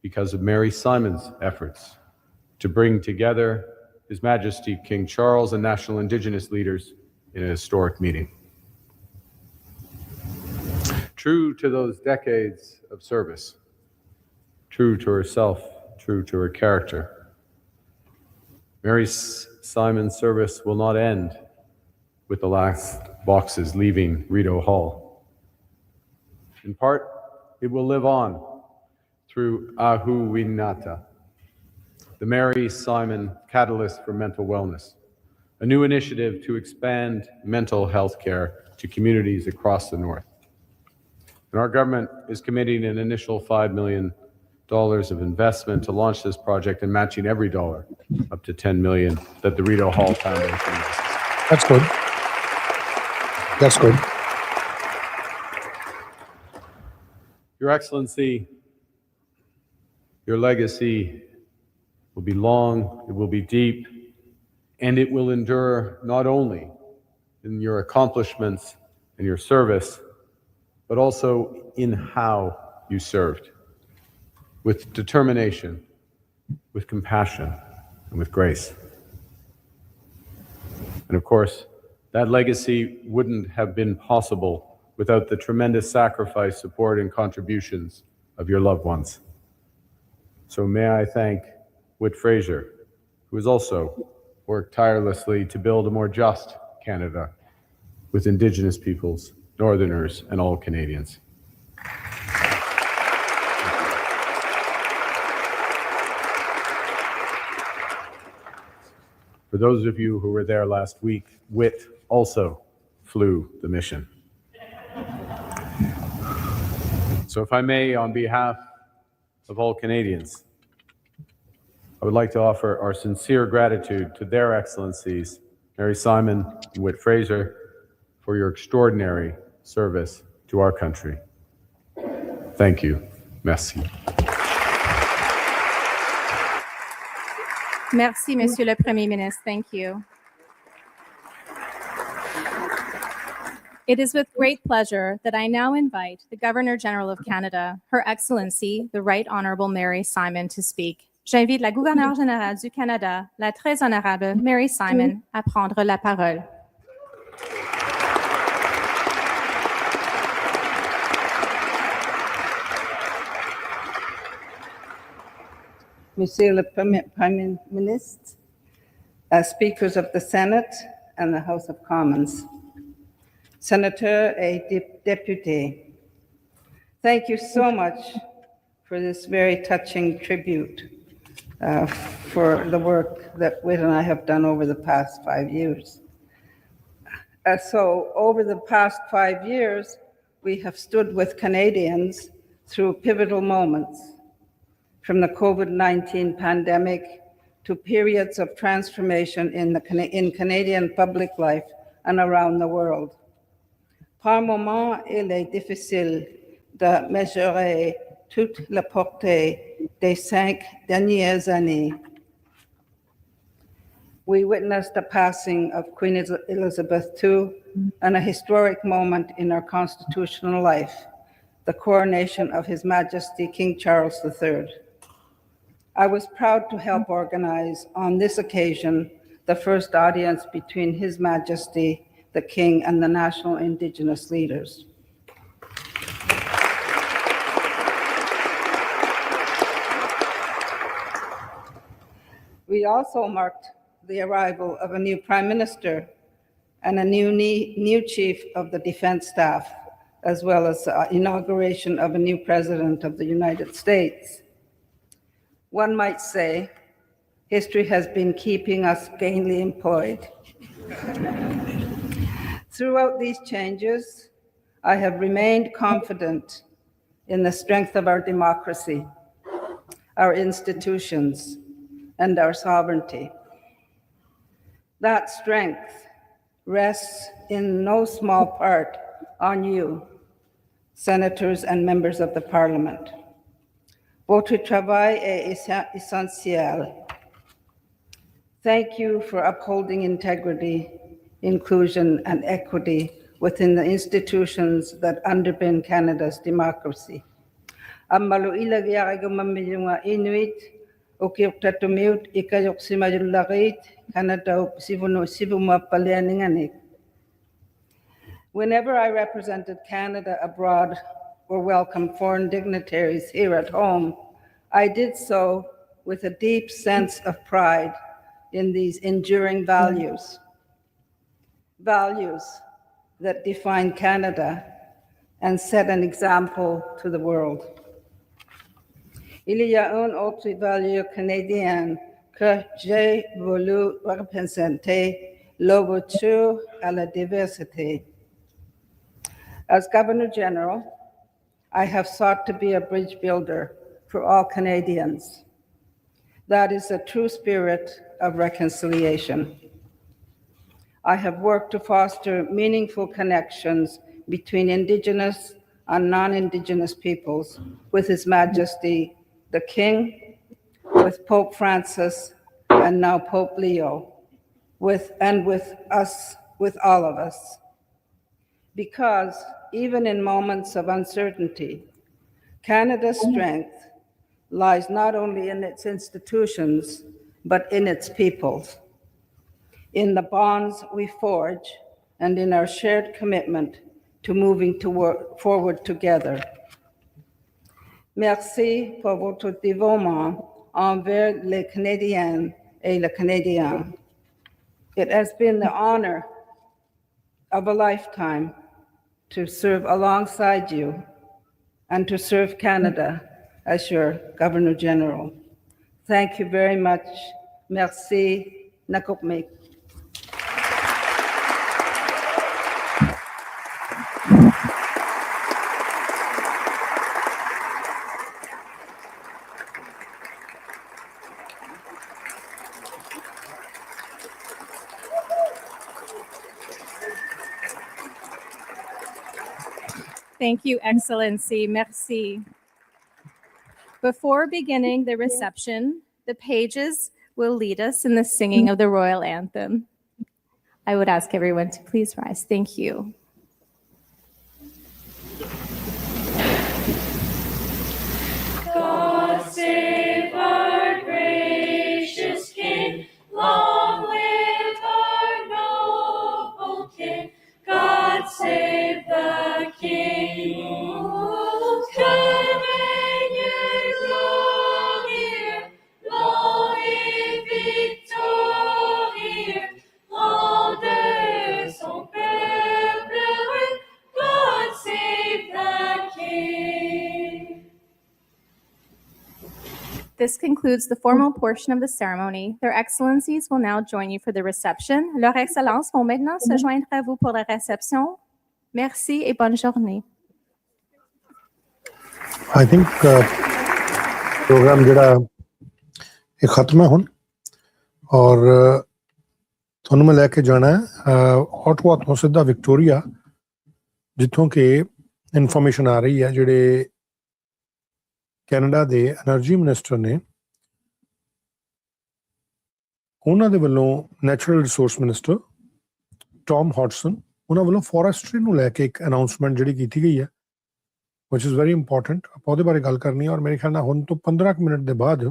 because of Mary Simon's efforts to bring together His Majesty King Charles and national Indigenous leaders in a historic meeting. True to those decades of service, true to herself, true to her character, Mary Simon's service will not end with the last boxes leaving Rideau Hall. In part, it will live on through Ahu Winata, the Mary Simon Catalyst for Mental Wellness, a new initiative to expand mental health care to communities across the North. And our government is committing an initial $5 million of investment to launch this project and matching every dollar up to $10 million that the Rito Hall Foundation invests. That's good. That's good. Your Excellency, your legacy will be long, it will be deep, and it will endure not only in your accomplishments and your service, but also in how you served, with determination, with compassion, and with grace. And of course, that legacy wouldn't have been possible without the tremendous sacrifice, support, and contributions of your loved ones. So may I thank Whit Fraser, who has also worked tirelessly to build a more just Canada with Indigenous peoples, Northerners, and all Canadians. For those of you who were there last week, Whit also flew the mission. So if I may, on behalf of all Canadians, I would like to offer our sincere gratitude to their excellencies, Mary Simon and Whit Fraser, for your extraordinary service to our country. Thank you. Merci. Merci, Monsieur le Premier Ministre. Thank you. It is with great pleasure that I now invite the Governor-General of Canada, Her Excellency, the Right Honourable Mary Simon, to speak. J'invite la Gouverneure Générale du Canada, la Très Honorable Mary Simon, à prendre la parole. Monsieur le Prime Ministre, Speakers of the Senate and the House of Commons, Senator et Député, thank you so much for this very touching tribute for the work that Whit and I have done over the past 5 years. So over the past 5 years, we have stood with Canadians through pivotal moments, from the COVID-19 pandemic to periods of transformation in Canadian public life and around the world. Par moments, il est difficile de mesurer toute la portée des 5 dernières années. We witnessed the passing of Queen Elizabeth II and a historic moment in our constitutional life, the coronation of His Majesty King Charles III. I was proud to help organize on this occasion the first audience between His Majesty, the King, and the national Indigenous leaders. We also marked the arrival of a new Prime Minister and a new Chief of the Defense Staff, as well as the inauguration of a new President of the United States. One might say, history has been keeping us gainfully employed. Throughout these changes, I have remained confident in the strength of our democracy, our institutions, and our sovereignty. That strength rests in no small part on you, senators and members of the Parliament. Votre travail est essentiel. Thank you for upholding integrity, inclusion, and equity within the institutions that underpin Canada's democracy. Amalu ilagyaga mamilunga Inuit, okirtatumut ikayok simayularit, Canada sivuma palianinganik. Whenever I represented Canada abroad or welcomed foreign dignitaries here at home, I did so with a deep sense of pride in these enduring values, values that define Canada and set an example to the world. Il y a une autre valeur canadienne que j'ai voulu représenter, l'ouverture à la diversité. As Governor General, I have sought to be a bridge builder for all Canadians. That is the true spirit of reconciliation. I have worked to foster meaningful connections between Indigenous and non-Indigenous peoples with His Majesty the King, with Pope Francis, and now Pope Leo, with all of us. Because even in moments of uncertainty, Canada's strength lies not only in its institutions, but in its peoples, in the bonds we forge, and in our shared commitment to moving forward together. Merci pour votre dévouement envers les Canadiens et les Canadiens. It has been the honor of a lifetime to serve alongside you and to serve Canada as your Governor General. Thank you very much. Merci. Nakopmek. Thank you, Excellency. Merci. Before beginning the reception, the pages will lead us in the singing of the royal anthem. I would ask everyone to please rise. Thank you. God save our gracious King, long live our noble King. God save the King. Que règne glorieux, long et victorieux, grandeur son peuple heureux. God save the King. This concludes the formal portion of the ceremony. Their Excellencies will now join you for the reception. Leurs Excellences vont maintenant se joindre à vous pour la réception. Merci et bonne journée. I think program ਜਿਹੜਾ ਇਹ ਖਤਮ ਹੈ ਹੁਣ ਔਰ ਤੁਹਾਨੂੰ ਮੈਂ ਲੈ ਕੇ ਜਾਣਾ ਹੈ ਆਟਵਾ ਤੋਂ ਸਿੱਧਾ ਵਿਕਟੋਰੀਆ ਜਿੱਥੋਂ ਕਿ ਇਨਫੋਰਮੇਸ਼ਨ ਆ ਰਹੀ ਹੈ ਜਿਹੜੇ ਕੈਨੇਡਾ ਦੇ ਐਨਰਜੀ ਮਿਨਿਸਟਰ ਨੇ ਉਹਨਾਂ ਦੇ ਵੱਲੋਂ ਨੈਚੁਰਲ ਰਿਸੋਰਸ ਮਿਨਿਸਟਰ ਟੌਮ ਹੌਡਸਨ ਉਹਨਾਂ ਵੱਲੋਂ ਫੋਰੈਸਟਰੀ ਨੂੰ ਲੈ ਕੇ ਇੱਕ ਅਨਾਉਂਸਮੈਂਟ ਜਿਹੜੀ ਕੀਤੀ ਗਈ ਹੈ which is very important ਆਪਾਂ ਉਹਦੇ ਬਾਰੇ ਗੱਲ ਕਰਨੀ ਹੈ ਔਰ ਮੇਰੇ ਖਿਆਲ ਨਾਲ ਹੁਣ ਤੋਂ 15 ਮਿੰਟ ਦੇ ਬਾਅਦ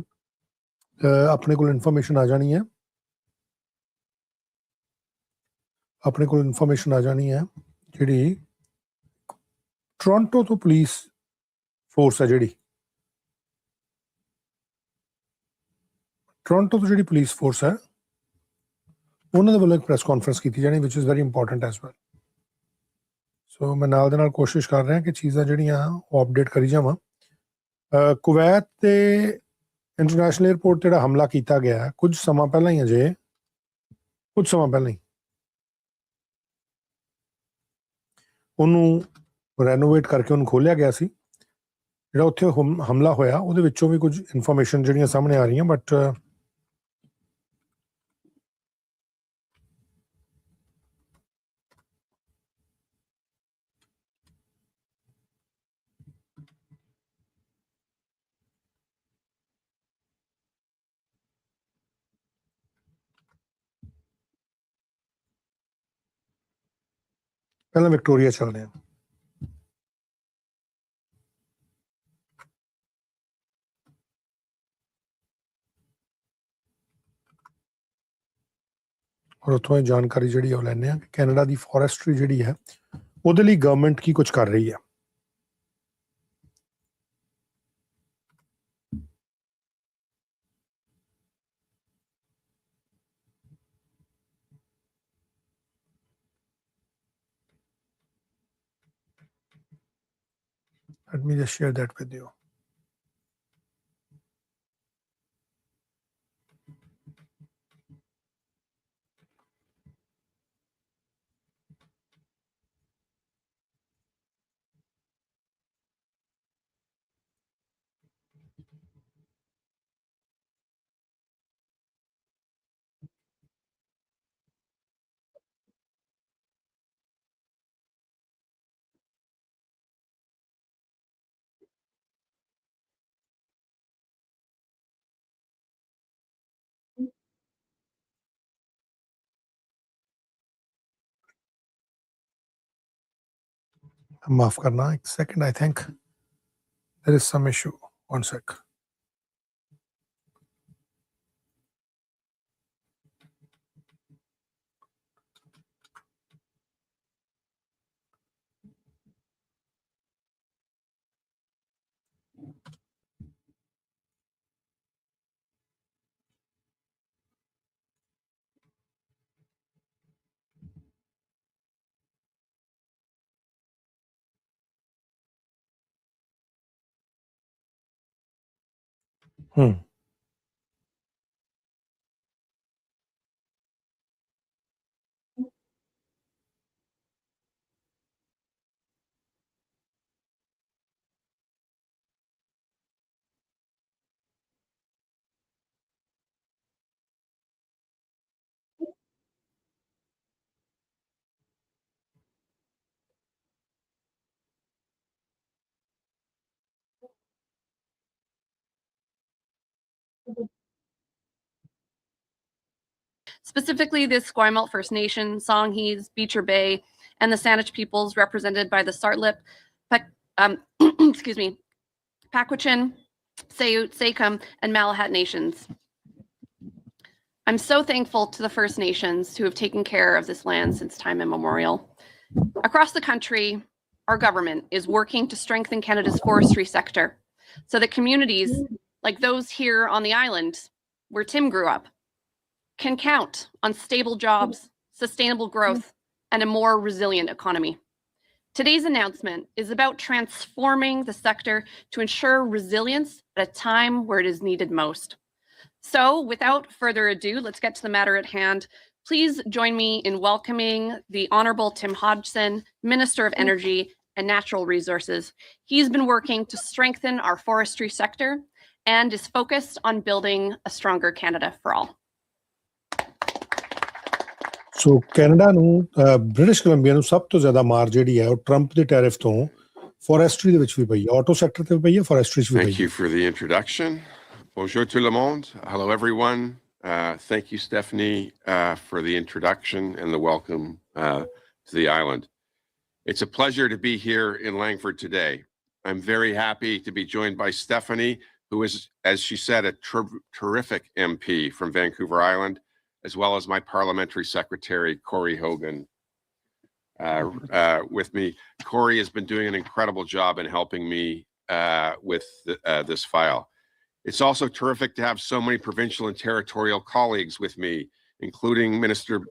ਆਪਣੇ ਕੋਲ ਇਨਫੋਰਮੇਸ਼ਨ ਆ ਜਾਣੀ ਹੈ ਜਿਹੜੀ ਟੋਰਾਂਟੋ ਤੋਂ ਪੁਲਿਸ ਫੋਰਸ ਹੈ ਜਿਹੜੀ ਟੋਰਾਂਟੋ ਤੋਂ ਜਿਹੜੀ ਪੁਲਿਸ ਫੋਰਸ ਹੈ ਉਹਨਾਂ ਦੇ ਵੱਲੋਂ ਇੱਕ ਪ੍ਰੈਸ ਕਾਨਫਰੰਸ ਕੀਤੀ ਜਾਣੀ which is very important as well ਸੋ ਮੈਂ ਨਾਲ ਦੇ ਨਾਲ ਕੋਸ਼ਿਸ਼ ਕਰ ਰਿਹਾ ਕਿ ਚੀਜ਼ਾਂ ਜਿਹੜੀਆਂ ਉਹ ਅਪਡੇਟ ਕਰੀ ਜਾਵਾਂ ਕੁਵੈਤ ਤੇ ਇੰਟਰਨੈਸ਼ਨਲ 에ਅਰਪੋਰਟ ਤੇ ਜਿਹੜਾ ਹਮਲਾ ਕੀਤਾ ਗਿਆ ਕੁਝ ਸਮਾਂ ਪਹਿਲਾਂ ਹੀ ਉਹਨੂੰ ਰੈਨੋਵੇਟ ਕਰਕੇ ਉਹਨੂੰ ਖੋਲਿਆ ਗਿਆ ਸੀ ਜਿਹੜਾ ਉੱਥੇ ਹਮਲਾ ਹੋਇਆ ਉਹਦੇ ਵਿੱਚੋਂ ਵੀ ਕੁਝ ਇਨਫੋਰਮੇਸ਼ਨ ਜਿਹੜੀਆਂ ਸਾਹਮਣੇ ਆ ਰਹੀਆਂ ਬਟ ਪਹਿਲਾਂ ਵਿਕਟੋਰੀਆ ਚੱਲਦੇ ਹਾਂ ਔਰ ਉੱਥੋਂ ਇਹ ਜਾਣਕਾਰੀ ਜਿਹੜੀ ਉਹ ਲੈਂਦੇ ਹਾਂ ਕਿ ਕੈਨੇਡਾ ਦੀ ਫੋਰੈਸਟਰੀ ਜਿਹੜੀ ਹੈ ਉਹਦੇ ਲਈ ਗਵਰਨਮੈਂਟ ਕੀ ਕੁਝ ਕਰ ਰਹੀ ਹੈ Let me just share that with you. माफ करना एक second. I think there is some issue. One sec. Specifically, this Esquimalt First Nation, Songhees, Beecher Bay, and the Saanich peoples represented by the Sartlip, excuse me, Paquachin, Sayut, Sakum, and Malahat nations. I'm so thankful to the First Nations who have taken care of this land since time immemorial. Across the country, our government is working to strengthen Canada's forestry sector so that communities like those here on the island where Tim grew up can count on stable jobs, sustainable growth, and a more resilient economy. Today's announcement is about transforming the sector to ensure resilience at a time where it is needed most. So without further ado, let's get to the matter at hand. Please join me in welcoming the Honourable Tim Hodgson, Minister of Energy and Natural Resources. He's been working to strengthen our forestry sector and is focused on building a stronger Canada for all. So Canada ਨੂੰ British Columbia ਨੂੰ ਸਭ ਤੋਂ ਜ਼ਿਆਦਾ ਮਾਰ ਜਿਹੜੀ ਹੈ ਉਹ Trump ਦੇ ਟੈਰਿਫ ਤੋਂ ਫੋਰੈਸਟਰੀ ਦੇ ਵਿੱਚ ਵੀ ਪਈ ਹੈ ਆਟੋ ਸੈਕਟਰ ਤੇ ਵੀ ਪਈ ਹੈ ਫੋਰੈਸਟਰੀ 'ਚ ਵੀ ਪਈ ਹੈ Thank you for the introduction. Bonjour tout le monde. Hello everyone. Thank you Stephanie for the introduction and the welcome to the island. It's a pleasure to be here in Langford today. I'm very happy to be joined by Stephanie, who is, as she said, a terrific MP from Vancouver Island, as well as my parliamentary secretary, Corey Hogan, with me. Corey has been doing an incredible job in helping me with this file. It's also terrific to have so many provincial and territorial colleagues with me, including Minister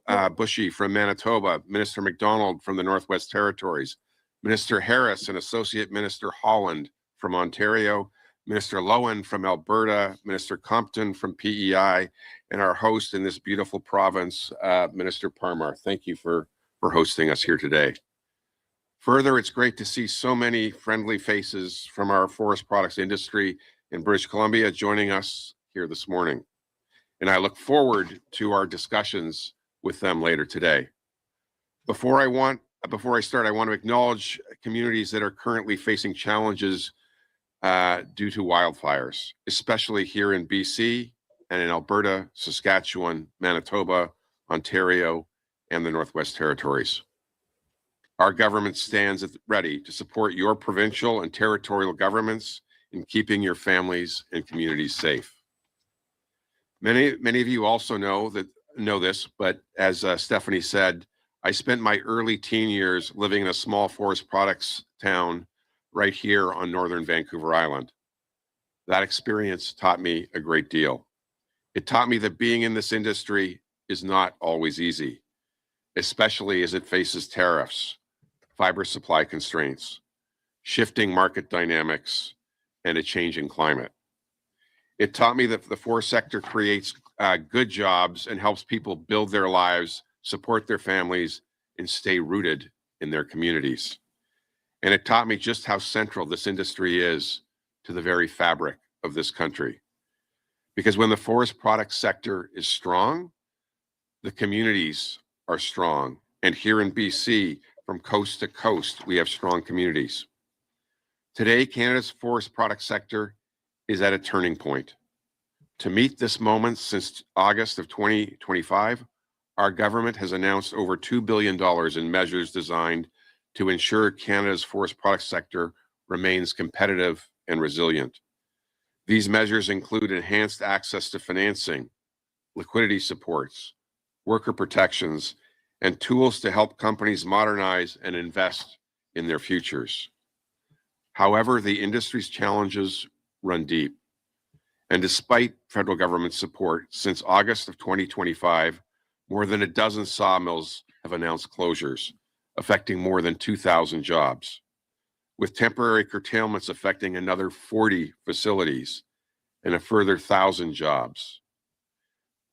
Bushy from Manitoba, Minister MacDonald from the Northwest Territories, Minister Harris and Associate Minister Holland from Ontario, Minister Lowen from Alberta, Minister Compton from PEI, and our host in this beautiful province, Minister Parmar. Thank you for hosting us here today. Further, it's great to see so many friendly faces from our forest products industry in British Columbia joining us here this morning. And I look forward to our discussions with them later today. Before I start, I want to acknowledge communities that are currently facing challenges due to wildfires, especially here in BC and in Alberta, Saskatchewan, Manitoba, Ontario, and the Northwest Territories. Our government stands ready to support your provincial and territorial governments in keeping your families and communities safe. Many of you also know this, but as Stephanie said, I spent my early teen years living in a small forest products town right here on northern Vancouver Island. That experience taught me a great deal. It taught me that being in this industry is not always easy, especially as it faces tariffs, fiber supply constraints, shifting market dynamics, and a changing climate. It taught me that the forest sector creates good jobs and helps people build their lives, support their families, and stay rooted in their communities. And it taught me just how central this industry is to the very fabric of this country. Because when the forest products sector is strong, the communities are strong. And here in BC, from coast to coast, we have strong communities. Today, Canada's forest products sector is at a turning point. To meet this moment, since August of 2025, our government has announced over $2 billion in measures designed to ensure Canada's forest products sector remains competitive and resilient. These measures include enhanced access to financing, liquidity supports, worker protections, and tools to help companies modernize and invest in their futures. However, the industry's challenges run deep. And despite federal government support, since August of 2025, more than a dozen sawmills have announced closures, affecting more than 2,000 jobs, with temporary curtailments affecting another 40 facilities and a further 1,000 jobs.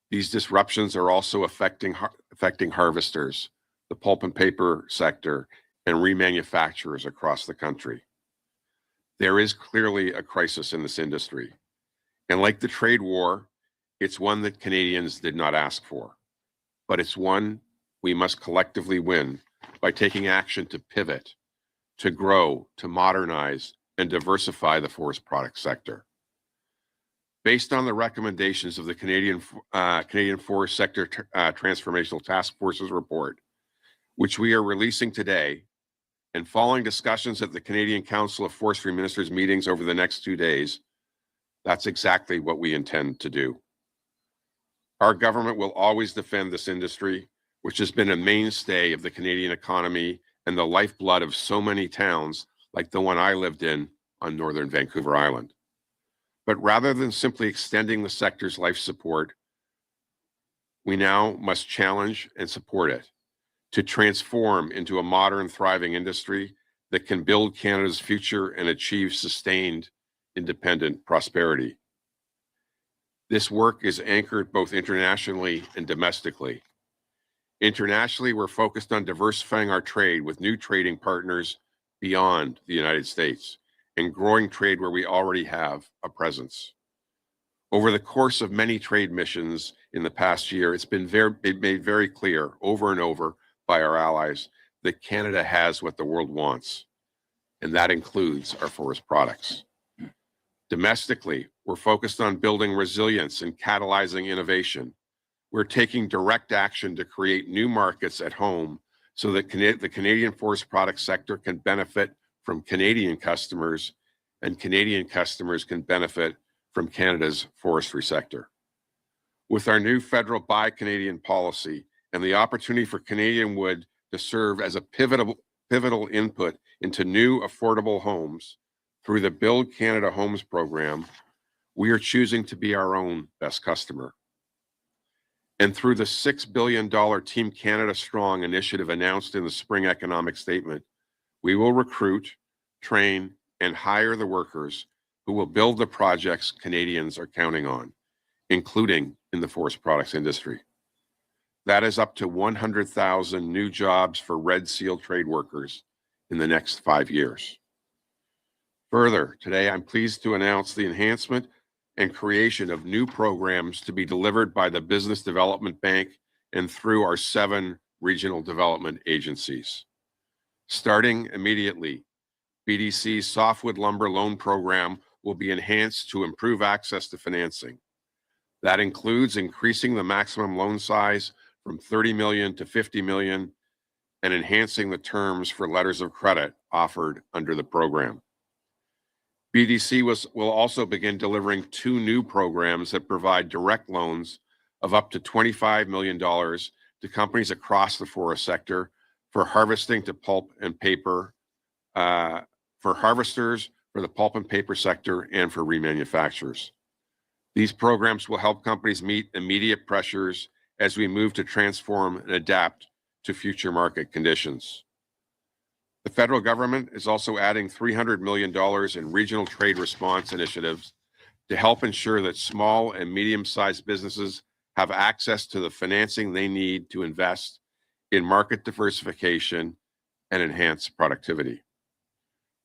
These disruptions are also affecting harvesters, the pulp and paper sector, and remanufacturers across the country. There is clearly a crisis in this industry. And like the trade war, it's one that Canadians did not ask for. But it's one we must collectively win by taking action to pivot, to grow, to modernize, and diversify the forest product sector. Based on the recommendations of the Canadian Forest Sector Transformational Task Force's report, which we are releasing today, and following discussions at the Canadian Council of Forestry Ministers meetings over the next 2 days, that's exactly what we intend to do. Our government will always defend this industry, which has been a mainstay of the Canadian economy and the lifeblood of so many towns like the one I lived in on northern Vancouver Island. But rather than simply extending the sector's life support, we now must challenge and support it to transform into a modern, thriving industry that can build Canada's future and achieve sustained, independent prosperity. This work is anchored both internationally and domestically. Internationally, we're focused on diversifying our trade with new trading partners beyond the United States and growing trade where we already have a presence. Over the course of many trade missions in the past year, it's been made very clear over and over by our allies that Canada has what the world wants, and that includes our forest products. Domestically, we're focused on building resilience and catalyzing innovation. We're taking direct action to create new markets at home so that the Canadian forest product sector can benefit from Canadian customers, and Canadian customers can benefit from Canada's forestry sector. With our new federal Buy Canadian policy and the opportunity for Canadian wood to serve as a pivotal input into new affordable homes through the Build Canada Homes program, we are choosing to be our own best customer. And through the $6 billion Team Canada Strong initiative announced in the spring economic statement, we will recruit, train, and hire the workers who will build the projects Canadians are counting on, including in the forest products industry. That is up to 100,000 new jobs for Red Seal trade workers in the next 5 years. Further, today I'm pleased to announce the enhancement and creation of new programs to be delivered by the Business Development Bank and through our 7 regional development agencies. Starting immediately, BDC's softwood lumber loan program will be enhanced to improve access to financing. That includes increasing the maximum loan size from $30 million to $50 million and enhancing the terms for letters of credit offered under the program. BDC will also begin delivering 2 new programs that provide direct loans of up to $25 million to companies across the forest sector for harvesting to pulp and paper, for harvesters, for the pulp and paper sector, and for remanufacturers. These programs will help companies meet immediate pressures as we move to transform and adapt to future market conditions. The federal government is also adding $300 million in regional trade response initiatives to help ensure that small and medium-sized businesses have access to the financing they need to invest in market diversification and enhance productivity.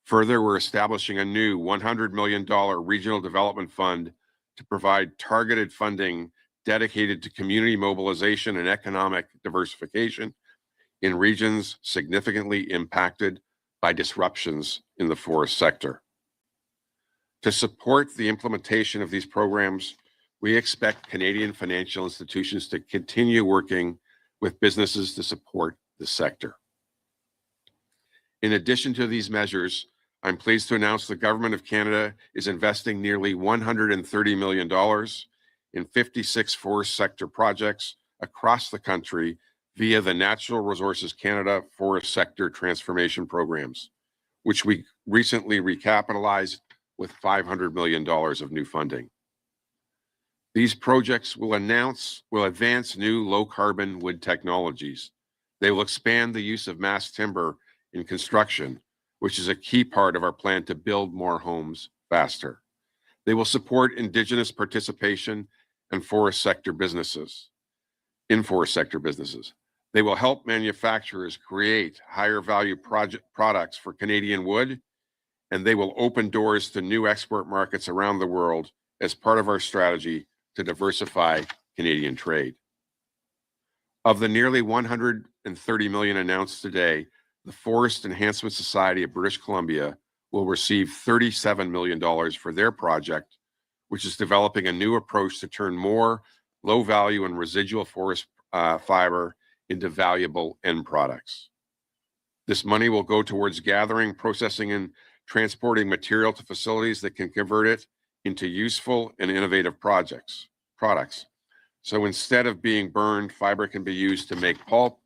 Further, we're establishing a new $100 million regional development fund to provide targeted funding dedicated to community mobilization and economic diversification in regions significantly impacted by disruptions in the forest sector. To support the implementation of these programs, we expect Canadian financial institutions to continue working with businesses to support the sector. In addition to these measures, I'm pleased to announce the Government of Canada is investing nearly $130 million in 56 forest sector projects across the country via the Natural Resources Canada Forest Sector Transformation Programs, which we recently recapitalized with $500 million of new funding. These projects will advance new low-carbon wood technologies. They will expand the use of mass timber in construction, which is a key part of our plan to build more homes faster. They will support Indigenous participation and forest sector businesses. They will help manufacturers create higher value products for Canadian wood, and they will open doors to new export markets around the world as part of our strategy to diversify Canadian trade. Of the nearly $130 million announced today, the Forest Enhancement Society of British Columbia will receive $37 million for their project, which is developing a new approach to turn more low value and residual forest fiber into valuable end products. This money will go towards gathering, processing, and transporting material to facilities that can convert it into useful and innovative products. So instead of being burned, fiber can be used to make pulp,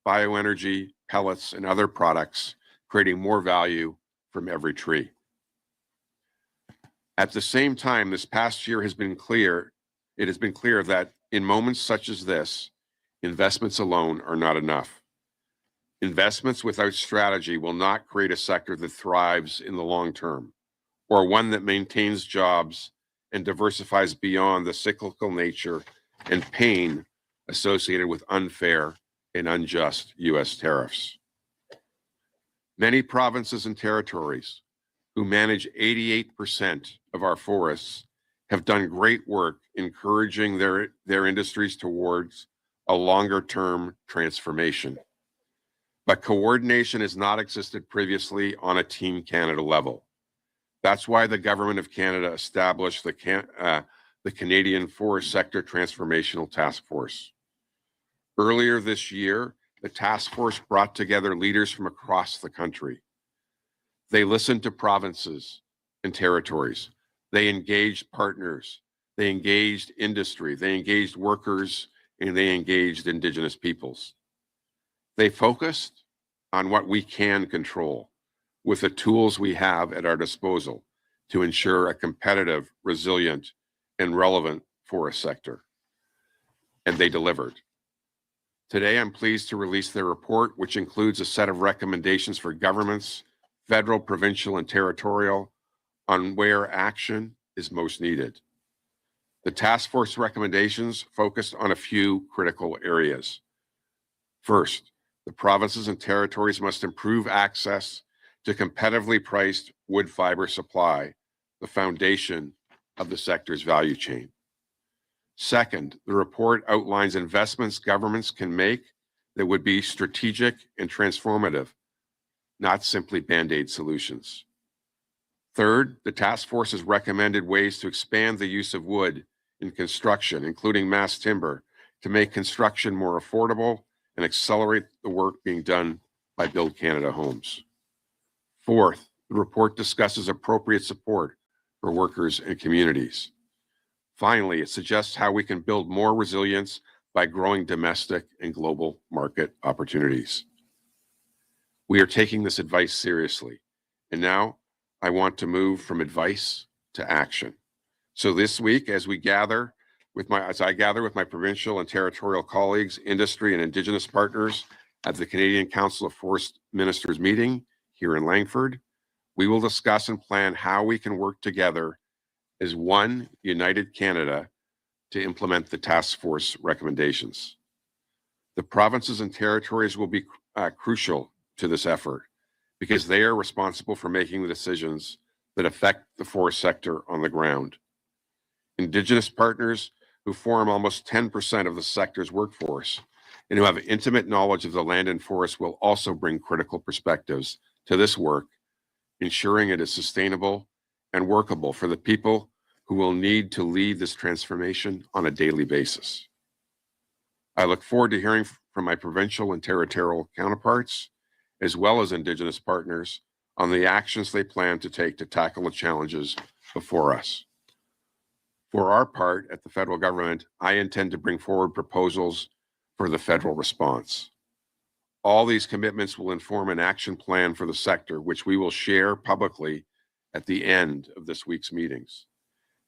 bioenergy, pellets, and other products, creating more value from every tree. At the same time, this past year it has been clear that in moments such as this, investments alone are not enough. Investments without strategy will not create a sector that thrives in the long term, or one that maintains jobs and diversifies beyond the cyclical nature and pain associated with unfair and unjust U.S. tariffs. Many provinces and territories who manage 88% of our forests have done great work encouraging their industries towards a longer-term transformation. But coordination has not existed previously on a Team Canada level. That's why the Government of Canada established the Canadian Forest Sector Transformational Task Force. Earlier this year, the task force brought together leaders from across the country. They listened to provinces and territories. They engaged partners. They engaged industry. They engaged workers, and they engaged Indigenous peoples. They focused on what we can control with the tools we have at our disposal to ensure a competitive, resilient, and relevant forest sector. And they delivered. Today, I'm pleased to release their report, which includes a set of recommendations for governments, federal, provincial, and territorial, on where action is most needed. The task force recommendations focused on a few critical areas. First, the provinces and territories must improve access to competitively priced wood fiber supply, the foundation of the sector's value chain. Second, the report outlines investments governments can make that would be strategic and transformative, not simply Band-Aid solutions. Third, the task force has recommended ways to expand the use of wood in construction, including mass timber, to make construction more affordable and accelerate the work being done by Build Canada Homes. Fourth, the report discusses appropriate support for workers and communities. Finally, it suggests how we can build more resilience by growing domestic and global market opportunities. We are taking this advice seriously, and now I want to move from advice to action. So this week, as I gather with my provincial and territorial colleagues, industry, and Indigenous partners at the Canadian Council of Forest Ministers meeting here in Langford, we will discuss and plan how we can work together as one united Canada to implement the task force recommendations. The provinces and territories will be crucial to this effort because they are responsible for making the decisions that affect the forest sector on the ground. Indigenous partners who form almost 10% of the sector's workforce and who have intimate knowledge of the land and forest will also bring critical perspectives to this work, ensuring it is sustainable and workable for the people who will need to lead this transformation on a daily basis. I look forward to hearing from my provincial and territorial counterparts as well as Indigenous partners, on the actions they plan to take to tackle the challenges before us. For our part at the federal government, I intend to bring forward proposals for the federal response. All these commitments will inform an action plan for the sector, which we will share publicly at the end of this week's meetings.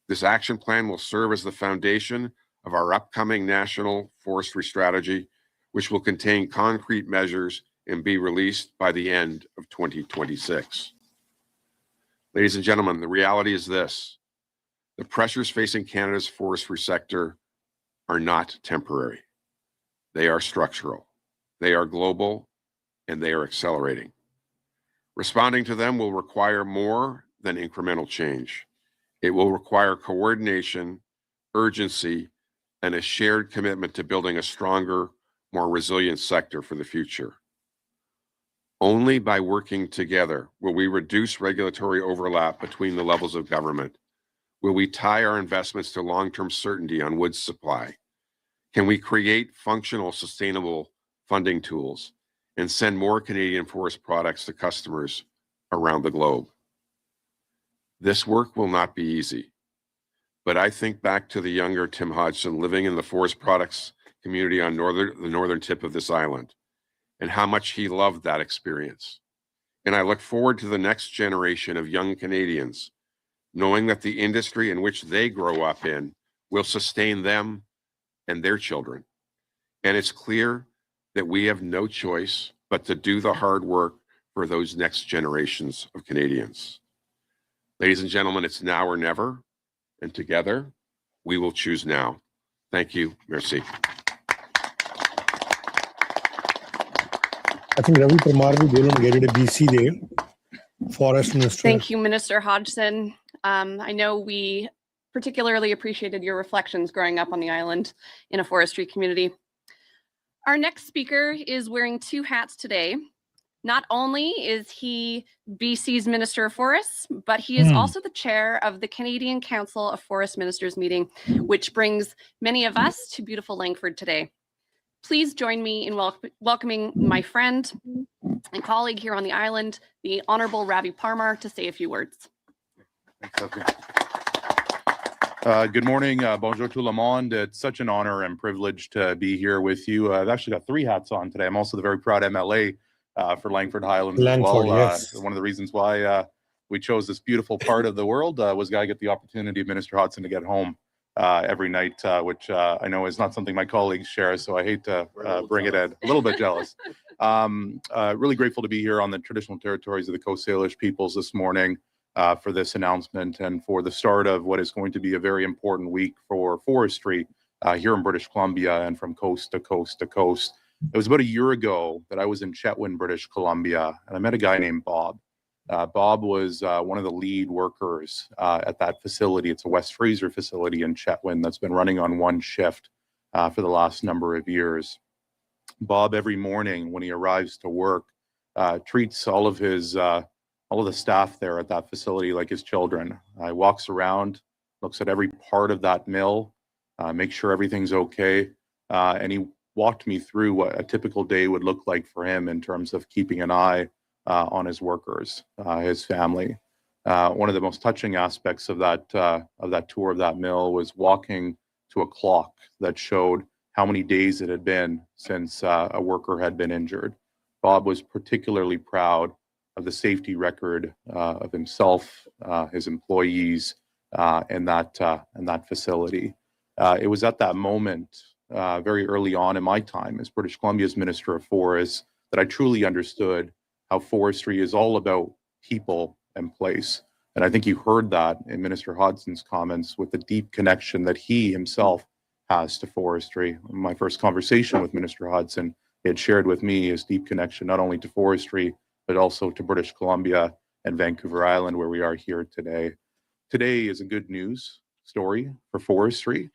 This action plan will serve as the foundation of our upcoming national forestry strategy, which will contain concrete measures and be released by the end of 2026. Ladies and gentlemen, the reality is this: the pressures facing Canada's forestry sector are not temporary. They are structural, they are global, and they are accelerating. Responding to them will require more than incremental change. It will require coordination, urgency, and a shared commitment to building a stronger, more resilient sector for the future. Only by working together will we reduce regulatory overlap between the levels of government. Will we tie our investments to long-term certainty on wood supply? Can we create functional, sustainable funding tools and send more Canadian forest products to customers around the globe? This work will not be easy, but I think back to the younger Tim Hodgson living in the forest products community on the northern tip of this island, and how much he loved that experience. And I look forward to the next generation of young Canadians, knowing that the industry in which they grow up in will sustain them and their children. And it's clear that we have no choice but to do the hard work for those next generations of Canadians. Ladies and gentlemen, it's now or never, and together we will choose now. Thank you. Merci. I think Ravi Parmar will bolਣਗੇ ਜਿਹੜੇ BC ਦੇ forest minister. Thank you, Minister Hodgson. I know we particularly appreciated your reflections growing up on the island in a forestry community. Our next speaker is wearing two hats today. Not only is he BC's Minister of Forests, but he is also the chair of the Canadian Council of Forest Ministers meeting, which brings many of us to beautiful Langford today. Please join me in welcoming my friend and colleague here on the island, the Honourable Ravi Parmar, to say a few words. Thanks, Sophie. Good morning. Bonjour tout le monde. It's such an honor and privilege to be here with you. I've actually got three hats on today. I'm also the very proud MLA for Langford Highlands as well. Yes. One of the reasons why we chose this beautiful part of the world was I get the opportunity of Minister Hodgson to get home every night, which I know is not something my colleagues share, so I hate to bring it in. A little bit jealous. Really grateful to be here on the traditional territories of the Coast Salish peoples this morning for this announcement and for the start of what is going to be a very important week for forestry here in British Columbia and from coast to coast to coast. It was about a year ago that I was in Chetwynd, British Columbia, and I met a guy named Bob. Bob was one of the lead workers at that facility. It's a West Fraser facility in Chetwynd that's been running on one shift for the last number of years. Bob, every morning when he arrives to work, treats all of the staff there at that facility like his children. He walks around, looks at every part of that mill, makes sure everything's okay, and he walked me through what a typical day would look like for him in terms of keeping an eye on his workers, his family. One of the most touching aspects of that tour of that mill was walking to a clock that showed how many days it had been since a worker had been injured. Bob was particularly proud of the safety record of himself, his employees, and that facility. It was at that moment, very early on in my time as British Columbia's Minister of Forests, that I truly understood how forestry is all about people and place. And I think you heard that in Minister Hodgson's comments with the deep connection that he himself has to forestry. In my first conversation with Minister Hodgson, he had shared with me his deep connection not only to forestry, but also to British Columbia and Vancouver Island, where we are here today. Today is a good news story for forestry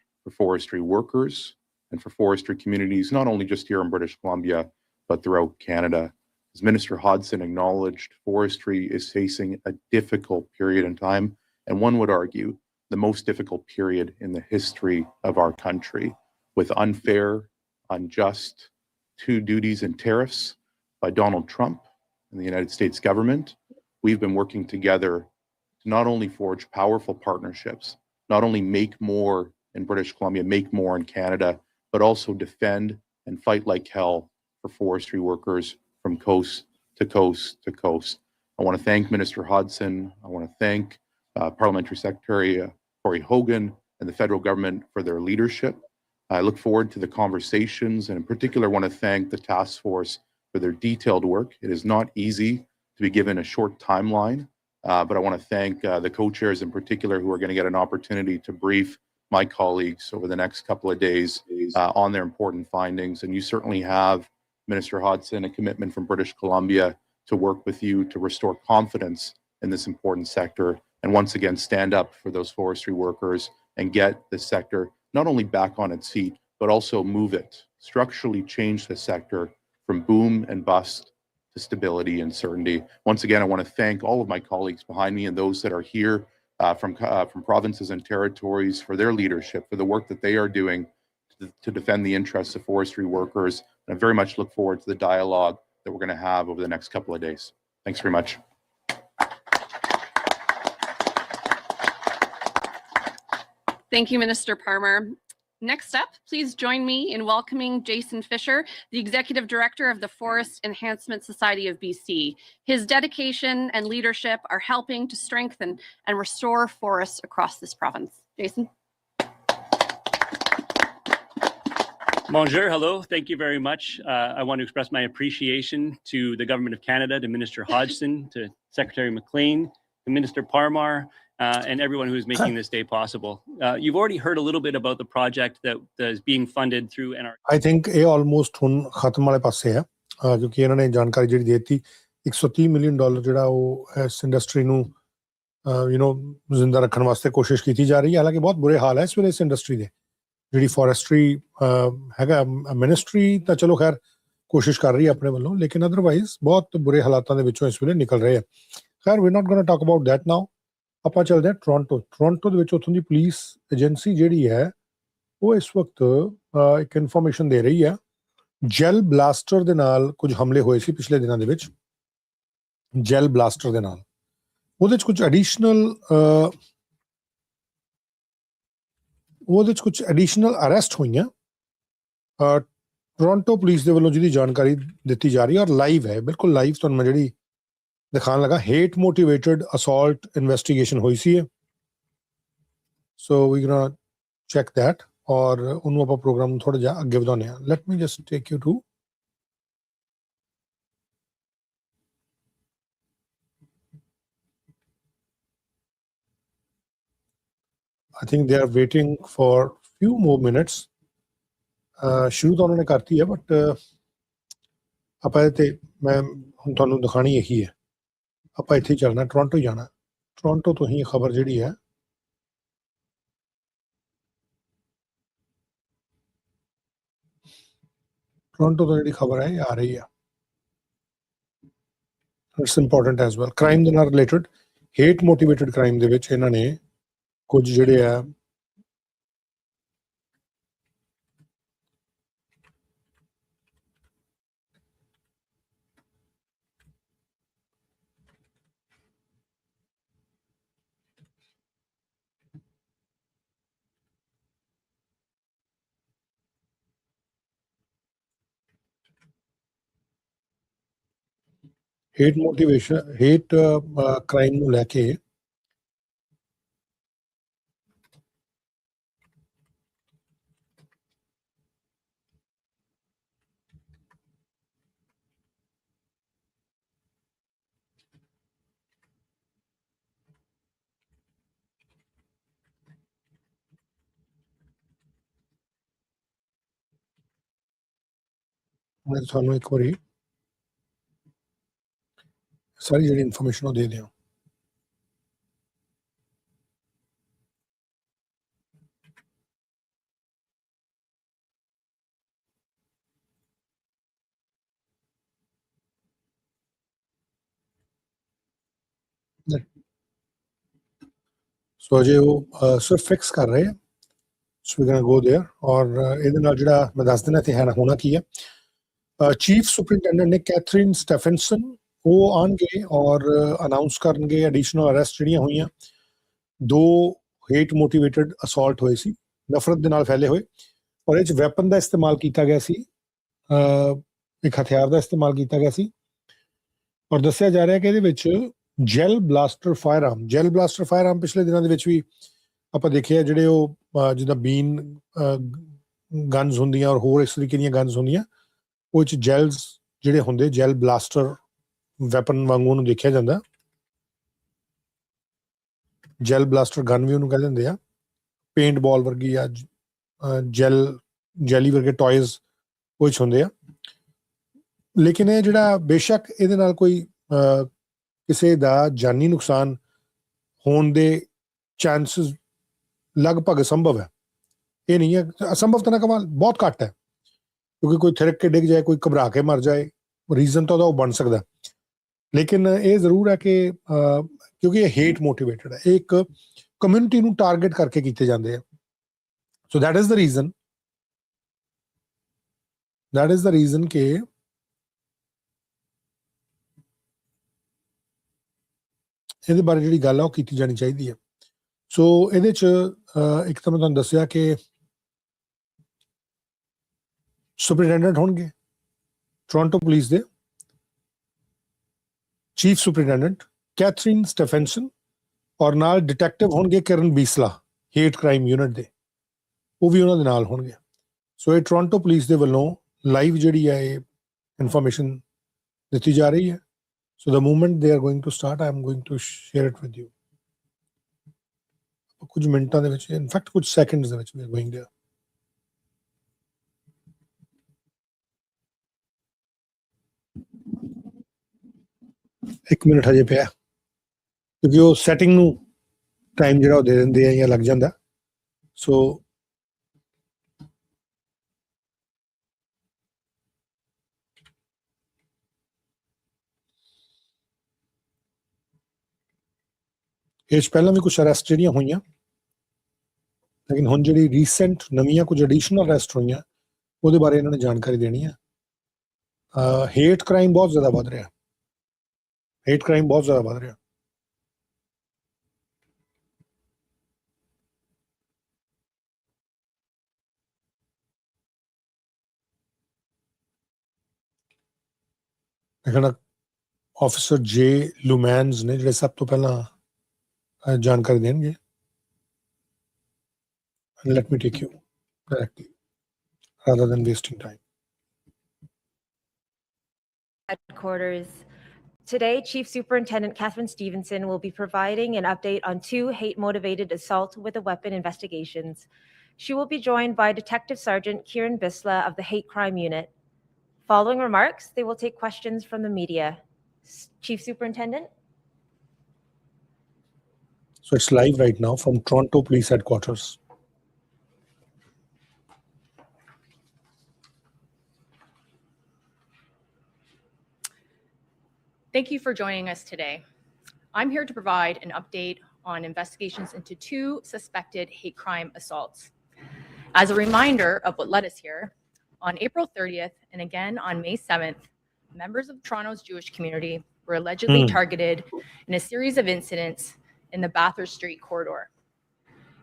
workers, and for forestry communities, not only just here in British Columbia, but throughout Canada. As Minister Hodgson acknowledged, forestry is facing a difficult period in time, and one would argue the most difficult period in the history of our country, with unfair, unjust, two duties and tariffs by Donald Trump and the United States government, we've been working together to not only forge powerful partnerships, not only make more in British Columbia, make more in Canada, but also defend and fight like hell for forestry workers from coast to coast to coast. I want to thank Minister Hodgson. I want to thank Parliamentary Secretary Corey Hogan and the federal government for their leadership. I look forward to the conversations, and in particular want to thank the task force for their detailed work. It is not easy to be given a short timeline, but I want to thank the co-chairs in particular who are going to get an opportunity to brief my colleagues over the next couple of days on their important findings. And you certainly have, Minister Hodgson, a commitment from British Columbia to work with you to restore confidence in this important sector and once again stand up for those forestry workers and get this sector not only back on its feet, but also move it, structurally change the sector from boom and bust to stability and certainty. Once again, I want to thank all of my colleagues behind me and those that are here from provinces and territories for their leadership, for the work that they are doing to defend the interests of forestry workers. And I very much look forward to the dialogue that we're going to have over the next couple of days. Thanks very much. Thank you, Minister Parmar. Next up, please join me in welcoming Jason Fisher, the Executive Director of the Forest Enhancement Society of BC. His dedication and leadership are helping to strengthen and restore forests across this province. Jason. Bonjour, hello, thank you very much. I want to express my appreciation to the Government of Canada, to Minister Hodgson, to Secretary McLean, to Minister Parmar, and everyone who's making this day possible. You've already heard a little bit about the project that is being funded through NR. I think ਇਹ almost ਹੁਣ ਖਤਮ ਵਾਲੇ ਪਾਸੇ ਹੈ ਕਿਉਂਕਿ ਇਹਨਾਂ ਨੇ ਜਾਣਕਾਰੀ ਜਿਹੜੀ ਦਿੱਤੀ $130 ਮਿਲੀਅਨ ਜਿਹੜਾ ਉਹ ਇਸ ਇੰਡਸਟਰੀ ਨੂੰ ਜ਼ਿੰਦਾ ਰੱਖਣ ਵਾਸਤੇ ਕੋਸ਼ਿਸ਼ ਕੀਤੀ ਜਾ ਰਹੀ ਹੈ ਹਾਲਾਂਕਿ ਬਹੁਤ ਬੁਰੇ ਹਾਲ ਹੈ ਇਸ ਵੇਲੇ ਇਸ ਇੰਡਸਟਰੀ ਦੇ ਜਿਹੜੀ ਫੋਰੈਸਟਰੀ ਹੈਗਾ ਮਿਨਿਸਟਰੀ ਤਾਂ ਚਲੋ ਖੈਰ ਕੋਸ਼ਿਸ਼ ਕਰ ਰਹੀ ਹੈ ਆਪਣੇ ਵੱਲੋਂ ਲੇਕਿਨ ਅਦਰਵਾਈਜ਼ ਬਹੁਤ ਬੁਰੇ ਹਾਲਾਤਾਂ ਦੇ ਵਿੱਚੋਂ ਇਸ ਵੇਲੇ ਨਿਕਲ ਰਹੇ ਆ ਖੈਰ we not going to talk about that now ਆਪਾਂ ਚੱਲਦੇ ਹਾਂ ਟੋਰਾਂਟੋ ਦੇ ਵਿੱਚ ਉੱਥੋਂ ਦੀ ਪੁਲਿਸ ਏਜੰਸੀ ਜਿਹੜੀ ਹੈ ਉਹ ਇਸ ਵਕਤ ਇੱਕ ਇਨਫੋਰਮੇਸ਼ਨ ਦੇ ਰਹੀ ਹੈ ਜੈਲ ਬਲਾਸਟਰ ਦੇ ਨਾਲ ਕੁਝ ਹਮਲੇ ਹੋਏ ਸੀ ਪਿਛਲੇ ਦਿਨਾਂ ਦੇ ਵਿੱਚ ਜੈਲ ਬਲਾਸਟਰ ਦੇ ਨਾਲ ਉਹਦੇ 'ਚ ਕੁਝ ਐਡੀਸ਼ਨਲ ਅਰੈਸਟ ਹੋਈਆਂ ਟੋਰਾਂਟੋ ਪੁਲਿਸ ਦੇ ਵੱਲੋਂ ਜਿਹਦੀ ਜਾਣਕਾਰੀ ਦਿੱਤੀ ਜਾ ਰਹੀ ਹੈ ਔਰ ਲਾਈਵ ਹੈ ਬਿਲਕੁਲ ਲਾਈਵ ਤੁਹਾਨੂੰ ਮੈਂ ਜਿਹੜੀ ਦਿਖਾਉਣ ਲੱਗਾ ਹੇਟ ਮੋਟੀਵੇਟਡ ਅਸੌਲਟ ਇਨਵੈਸਟੀਗੇਸ਼ਨ ਹੋਈ ਸੀ ਸੋ ਵੀ ਗੋਣਾ ਚੈੱਕ ਦੈਟ ਔਰ ਉਹਨੂੰ ਆਪਾਂ ਪ੍ਰੋਗਰਾਮ ਨੂੰ ਥੋੜਾ ਜਿਹਾ ਅੱਗੇ ਵਧਾਉਂਦੇ ਹਾਂ let me just take you to I think they are waiting for few more minutes. ਸ਼ੁਰੂ ਤਾਂ ਉਹਨਾਂ ਨੇ ਕਰਤੀ ਹੈ ਬਟ ਆਪਾਂ ਇਹਦੇ ਤੇ ਮੈਂ ਹੁਣ ਤੁਹਾਨੂੰ ਦਿਖਾਣੀ ਇਹੀ ਹੈ ਆਪਾਂ ਇੱਥੇ ਚੱਲਣਾ ਟੋਰਾਂਟੋ ਜਾਣਾ ਟੋਰਾਂਟੋ ਤੋਂ ਹੀ ਖਬਰ ਜਿਹੜੀ ਹੈ ਟੋਰਾਂਟੋ ਤੋਂ ਜਿਹੜੀ ਖਬਰ ਹੈ ਇਹ ਆ ਰਹੀ ਹੈ it's important as well crime ਦੇ ਨਾਲ ਰਿਲੇਟਡ ਹੇਟ ਮੋਟੀਵੇਟਡ ਕ੍ਰਾਈਮ ਦੇ ਵਿੱਚ ਇਹਨਾਂ ਨੇ ਕੁਝ ਜਿਹੜੇ ਆ ਹੇਟ ਮੋਟੀਵੇਸ਼ਨ ਹੇਟ ਕ੍ਰਾਈਮ ਨੂੰ ਲੈ ਕੇ ਮੈਂ ਤੁਹਾਨੂੰ ਇੱਕ ਵਾਰੀ ਸਾਰੀ ਜਿਹੜੀ ਇਨਫੋਰਮੇਸ਼ਨ ਉਹ ਦੇ ਦਿਆਂ ਸੋ ਅਜੇ ਉਹ ਸਿਰਫ ਫਿਕਸ ਕਰ ਰਹੇ ਆ ਸੋ ਵੀ ਗੋਣਾ ਗੋ देयर ਔਰ ਇਹਦੇ ਨਾਲ ਜਿਹੜਾ ਮੈਂ ਦੱਸ ਦੇਣਾ ਤੇ ਹੈ ਹੋਣਾ ਕੀ ਹੈ ਚੀਫ ਸੁਪਰਿੰਟੈਂਡੈਂਟ ਨੇ ਕੈਥਰੀਨ ਸਟੈਫਨਸਨ ਉਹ ਆਉਣਗੇ ਔਰ ਅਨਾਉਂਸ ਕਰਨਗੇ ਐਡੀਸ਼ਨਲ ਅਰੈਸਟ ਜਿਹੜੀਆਂ ਹੋਈਆਂ 2 ਹੇਟ ਮੋਟੀਵੇਟਡ ਅਸੌਲਟ ਹੋਏ ਸੀ ਨਫ਼ਰਤ ਦੇ ਨਾਲ ਫੈਲੇ ਹੋਏ ਔਰ ਇਹ 'ਚ ਵੈਪਨ ਦਾ ਇਸਤੇਮਾਲ ਕੀਤਾ ਗਿਆ ਸੀ ਇੱਕ ਹਥਿਆਰ ਦਾ ਇਸਤੇਮਾਲ ਕੀਤਾ ਗਿਆ ਸੀ ਔਰ ਦੱਸਿਆ ਜਾ ਰਿਹਾ ਕਿ ਇਹਦੇ ਵਿੱਚ ਜੈਲ ਬਲਾਸਟਰ ਫਾਇਰ ਆਰਮ ਪਿਛਲੇ ਦਿਨਾਂ ਦੇ ਵਿੱਚ ਵੀ ਆਪਾਂ ਦੇਖਿਆ ਜਿਹੜੇ ਉਹ ਜਿੱਦਾਂ ਬੀਨ ਗਨਸ ਹੁੰਦੀਆਂ ਔਰ ਹੋਰ ਇਸ ਤਰੀਕੇ ਦੀਆਂ ਗਨਸ ਹੁੰਦੀਆਂ ਉਹ 'ਚ ਜੈਲਸ ਜਿਹੜੇ ਹੁੰਦੇ ਜੈਲ ਬਲਾਸਟਰ ਵੈਪਨ ਵਾਂਗੂ ਉਹਨੂੰ ਦੇਖਿਆ ਜਾਂਦਾ ਜੈਲ ਬਲਾਸਟਰ ਗਨ ਵੀ ਉਹਨੂੰ ਕਹਿ ਦਿੰਦੇ ਆ ਪੇਂਟ ਬਾਲ ਵਰਗੀ ਆ ਜੈਲੀ ਵਰਗੇ ਟॉयਜ਼ ਉਹ 'ਚ ਹੁੰਦੇ ਆ ਲੇਕਿਨ ਇਹ ਜਿਹੜਾ ਬੇਸ਼ੱਕ ਇਹਦੇ ਨਾਲ ਕੋਈ ਕਿਸੇ ਦਾ ਜਾਨੀ ਨੁਕਸਾਨ ਹੋਣ ਦੇ ਚਾਂਸਸ ਲਗਭਗ ਸੰਭਵ ਹੈ ਇਹ ਨਹੀਂ ਹੈ ਅਸੰਭਵ ਤਾਂ ਨਾ ਕਮਾਲ ਬਹੁਤ ਘੱਟ ਹੈ ਕਿਉਂਕਿ ਕੋਈ ਥਿਰਕ ਕੇ ਡਿੱਗ ਜਾਏ ਕੋਈ ਘਬਰਾ ਕੇ ਮਰ ਜਾਏ ਰੀਜ਼ਨ ਤਾਂ ਉਹਦਾ ਉਹ ਬਣ ਸਕਦਾ ਲੇਕਿਨ ਇਹ ਜ਼ਰੂਰ ਹੈ ਕਿ ਕਿਉਂਕਿ ਇਹ ਹੇਟ ਮੋਟੀਵੇਟਡ ਹੈ ਇਹ ਇੱਕ ਕਮਿਊਨਿਟੀ ਨੂੰ ਟਾਰਗੇਟ ਕਰਕੇ ਕੀਤੇ ਜਾਂਦੇ ਆ ਸੋ ਦੈਟ ਇਜ਼ ਦ ਰੀਜ਼ਨ ਕਿ ਇਹਦੇ ਬਾਰੇ ਜਿਹੜੀ ਗੱਲ ਆ ਉਹ ਕੀਤੀ ਜਾਣੀ ਚਾਹੀਦੀ ਹੈ ਸੋ ਇਹਦੇ 'ਚ ਇੱਕ ਤਾਂ ਮੈਂ ਤੁਹਾਨੂੰ ਦੱਸਿਆ ਕਿ ਸੁਪਰਿੰਟੈਂਡੈਂਟ ਹੋਣਗੇ ਟੋਰਾਂਟੋ ਪੁਲਿਸ ਦੇ ਚੀਫ ਸੁਪਰਿੰਟੈਂਡੈਂਟ ਕੈਥਰੀਨ ਸਟੈਫਨਸਨ ਔਰ ਨਾਲ ਡਿਟੈਕਟਿਵ ਹੋਣਗੇ ਕਿਰਨ ਬੀਸਲਾ ਹੇਟ ਕ੍ਰਾਈਮ ਯੂਨਿਟ ਦੇ ਉਹ ਵੀ ਉਹਨਾਂ ਦੇ ਨਾਲ ਹੋਣਗੇ ਸੋ ਇਹ ਟੋਰਾਂਟੋ ਪੁਲਿਸ ਦੇ ਵੱਲੋਂ ਲਾਈਵ ਜਿਹੜੀ ਹੈ ਇਹ ਇਨਫੋਰਮੇਸ਼ਨ ਦਿੱਤੀ ਜਾ ਰਹੀ ਹੈ so the moment they are going to start I am going to share it with you ਕੁਝ ਮਿੰਟਾਂ ਦੇ ਵਿੱਚ ਇਨਫੈਕਟ ਕੁਝ ਸੈਕਿੰਡਸ ਦੇ ਵਿੱਚ we are going there ਇੱਕ ਮਿੰਟ ਹਜੇ ਪਿਆ ਕਿਉਂਕਿ ਉਹ ਸੈਟਿੰਗ ਨੂੰ ਟਾਈਮ ਜਿਹੜਾ ਉਹ ਦੇ ਦਿੰਦੇ ਆ ਜਾਂ ਲੱਗ ਜਾਂਦਾ ਸੋ ਇਹ 'ਚ ਪਹਿਲਾਂ ਵੀ ਕੁਝ ਅਰੈਸਟ ਜਿਹੜੀਆਂ ਹੋਈਆਂ ਲੇਕਿਨ ਹੁਣ ਜਿਹੜੀ ਰੀਸੈਂਟ ਨਵੀਆਂ ਕੁਝ ਐਡੀਸ਼ਨਲ ਅਰੈਸਟ ਹੋਈਆਂ ਉਹਦੇ ਬਾਰੇ ਇਹਨਾਂ ਨੇ ਜਾਣਕਾਰੀ ਦੇਣੀ ਹੈ ਹੇਟ ਕ੍ਰਾਈਮ ਬਹੁਤ ਜ਼ਿਆਦਾ ਵੱਧ ਰਿਹਾ ਲੇਕਿਨ ਆਫਿਸਰ ਜੇ ਲੂਮੈਨਸ ਨੇ ਜਿਹੜੇ ਸਭ ਤੋਂ ਪਹਿਲਾਂ ਜਾਣਕਾਰੀ ਦੇਣਗੇ and let me take you directly rather than wasting time. Headquarters. Today, Chief Superintendent Catherine Stevenson will be providing an update on 2 hate-motivated assault with a weapon investigations. She will be joined by Detective Sergeant Kieran Bisla of the Hate Crime Unit. Following remarks, they will take questions from the media. Chief Superintendent? So it's live right now from Toronto Police Headquarters. Thank you for joining us today. I'm here to provide an update on investigations into 2 suspected hate crime assaults. As a reminder of what led us here, on April 30th and again on May 7th, members of Toronto's Jewish community were allegedly targeted in a series of incidents in the Bathurst Street corridor.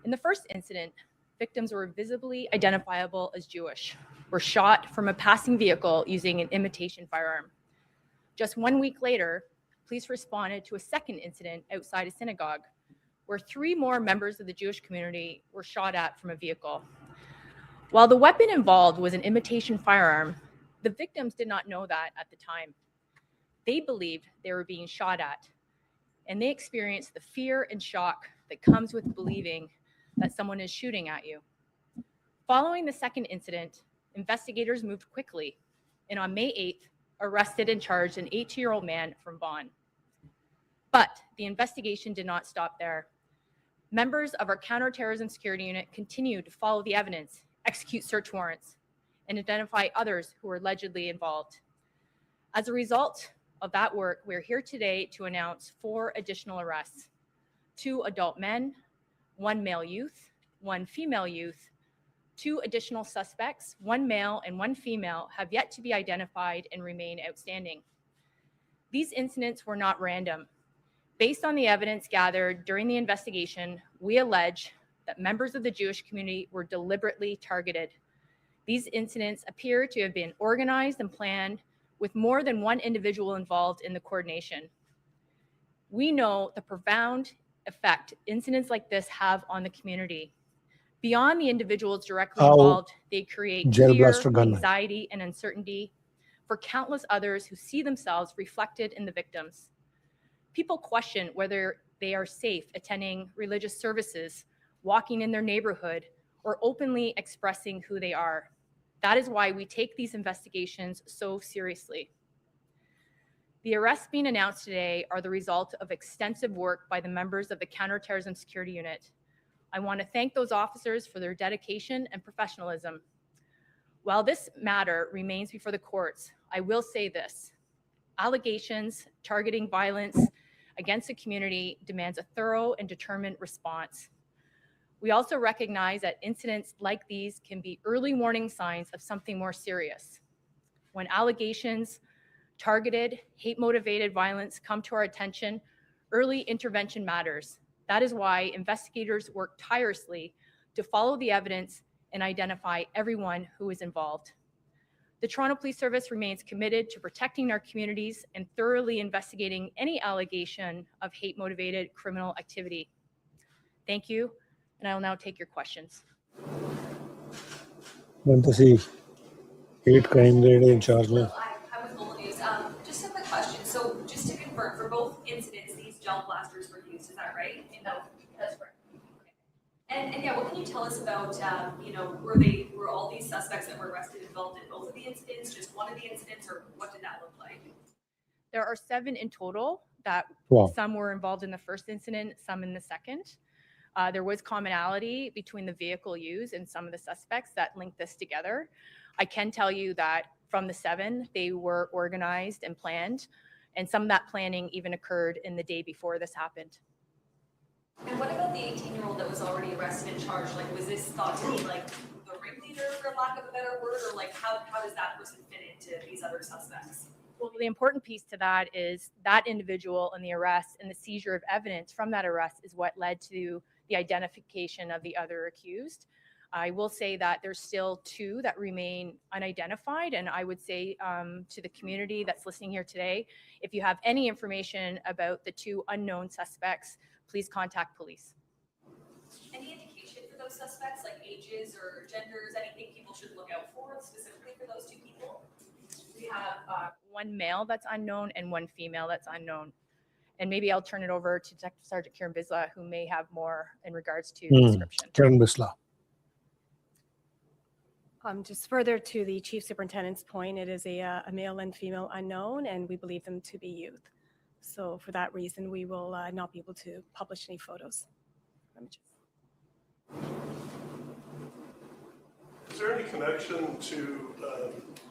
In the first incident, victims were visibly identifiable as Jewish, were shot from a passing vehicle using an imitation firearm. Just 1 week later, police responded to a second incident outside a synagogue, where 3 more members of the Jewish community were shot at from a vehicle. While the weapon involved was an imitation firearm, the victims did not know that at the time. They believed they were being shot at, and they experienced the fear and shock that comes with believing that someone is shooting at you. Following the second incident, investigators moved quickly, and on May 8th, arrested and charged an 18-year-old man from Vaughan. But the investigation did not stop there. Members of our counterterrorism security unit continued to follow the evidence, execute search warrants, and identify others who were allegedly involved. As a result of that work, we're here today to announce 4 additional arrests: 2 adult men, 1 male youth, 1 female youth, 2 additional suspects, 1 male and 1 female, have yet to be identified and remain outstanding. These incidents were not random. Based on the evidence gathered during the investigation, we allege that members of the Jewish community were deliberately targeted. These incidents appear to have been organized and planned with more than one individual involved in the coordination. We know the profound effect incidents like this have on the community. Beyond the individuals directly involved, they create fear, anxiety, and uncertainty for countless others who see themselves reflected in the victims. People question whether they are safe attending religious services, walking in their neighborhood, or openly expressing who they are. That is why we take these investigations so seriously. The arrests being announced today are the result of extensive work by the members of the Counterterrorism Security Unit. I want to thank those officers for their dedication and professionalism. While this matter remains before the courts, I will say this: allegations targeting violence against the community demands a thorough and determined response. We also recognize that incidents like these can be early warning signs of something more serious. When allegations, targeted, hate-motivated violence come to our attention, early intervention matters. That is why investigators work tirelessly to follow the evidence and identify everyone who is involved. The Toronto Police Service remains committed to protecting our communities and thoroughly investigating any allegation of hate-motivated criminal activity. Thank you, and I will now take your questions. Hate crime in charge now. I'm with Global News. Just a quick question. So just to confirm, for both incidents, these gel blasters were used, is that right? No, that's correct. Okay. And yeah, what can you tell us about, were all these suspects that were arrested involved in both of the incidents, just one of the incidents, or what did that look like? There are 7 in total that some were involved in the first incident, some in the second. There was commonality between the vehicle used and some of the suspects that linked this together. I can tell you that from the 7, they were organized and planned, and some of that planning even occurred in the day before this happened. And what about the 18-year-old that was already arrested and charged? Like, was this thought to be like the ringleader, for lack of a better word, or like how does that person fit into these other suspects? Well, the important piece to that is that individual and the arrest and the seizure of evidence from that arrest is what led to the identification of the other accused. I will say that there's still 2 that remain unidentified, and I would say to the community that's listening here today, if you have any information about the 2 unknown suspects, please contact police. Any indication for those suspects, like ages or genders, anything people should look out for specifically for those 2 people? We have 1 male that's unknown and 1 female that's unknown. And maybe I'll turn it over to Detective Sergeant Karen Bisla, who may have more in regards to the description. Karen Bisla. Just further to the Chief Superintendent's point, it is a male and female unknown, and we believe them to be youth. So for that reason, we will not be able to publish any photos. Is there any connection to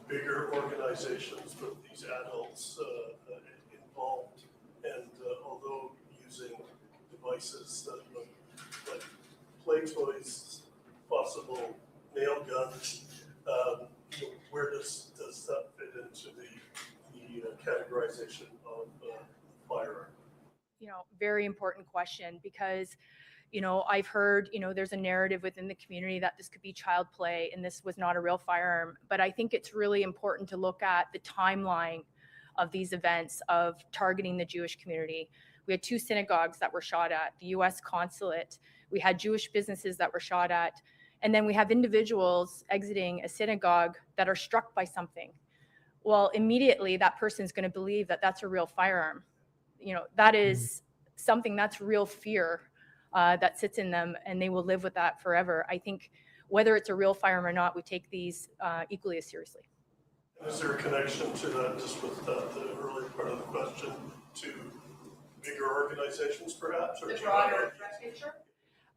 bigger organizations with these adults involved? And although using devices that look like play toys, possible nail guns, where does that fit into the categorization of firearm? Very important question, because I've heard there's a narrative within the community that this could be child play and this was not a real firearm. But I think it's really important to look at the timeline of these events of targeting the Jewish community. We had 2 synagogues that were shot at, the U.S. consulate. We had Jewish businesses that were shot at. And then we have individuals exiting a synagogue that are struck by something. Well, immediately that person's going to believe that that's a real firearm. That is something that's real fear that sits in them, and they will live with that forever. I think whether it's a real firearm or not, we take these equally as seriously. Is there a connection to that, just with the earlier part of the question, to bigger organizations perhaps? Or the broader picture?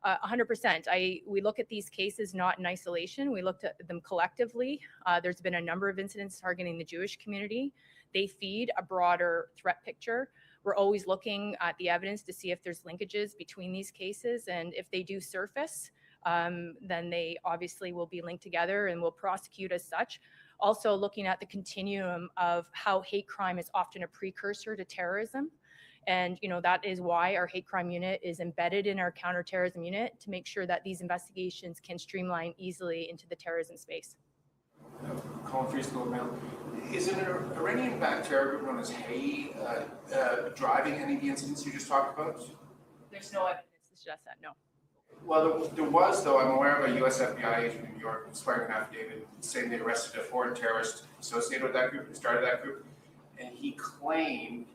100%. We look at these cases not in isolation. We looked at them collectively. There's been a number of incidents targeting the Jewish community. They feed a broader threat picture. We're always looking at the evidence to see if there's linkages between these cases, and if they do surface, then they obviously will be linked together and will prosecute as such. Also looking at the continuum of how hate crime is often a precursor to terrorism. And, that is why our hate crime unit is embedded in our counterterrorism unit to make sure that these investigations can streamline easily into the terrorism space. Colin Freesfield Mail. Is an Iranian-backed terror group known as Hay driving any of the incidents you just talked about? There's no evidence to suggest that, no. Well, there was, though. I'm aware of a U.S. FBI agent in New York swearing an affidavit saying they arrested a foreign terrorist associated with that group, who started that group, and he claimed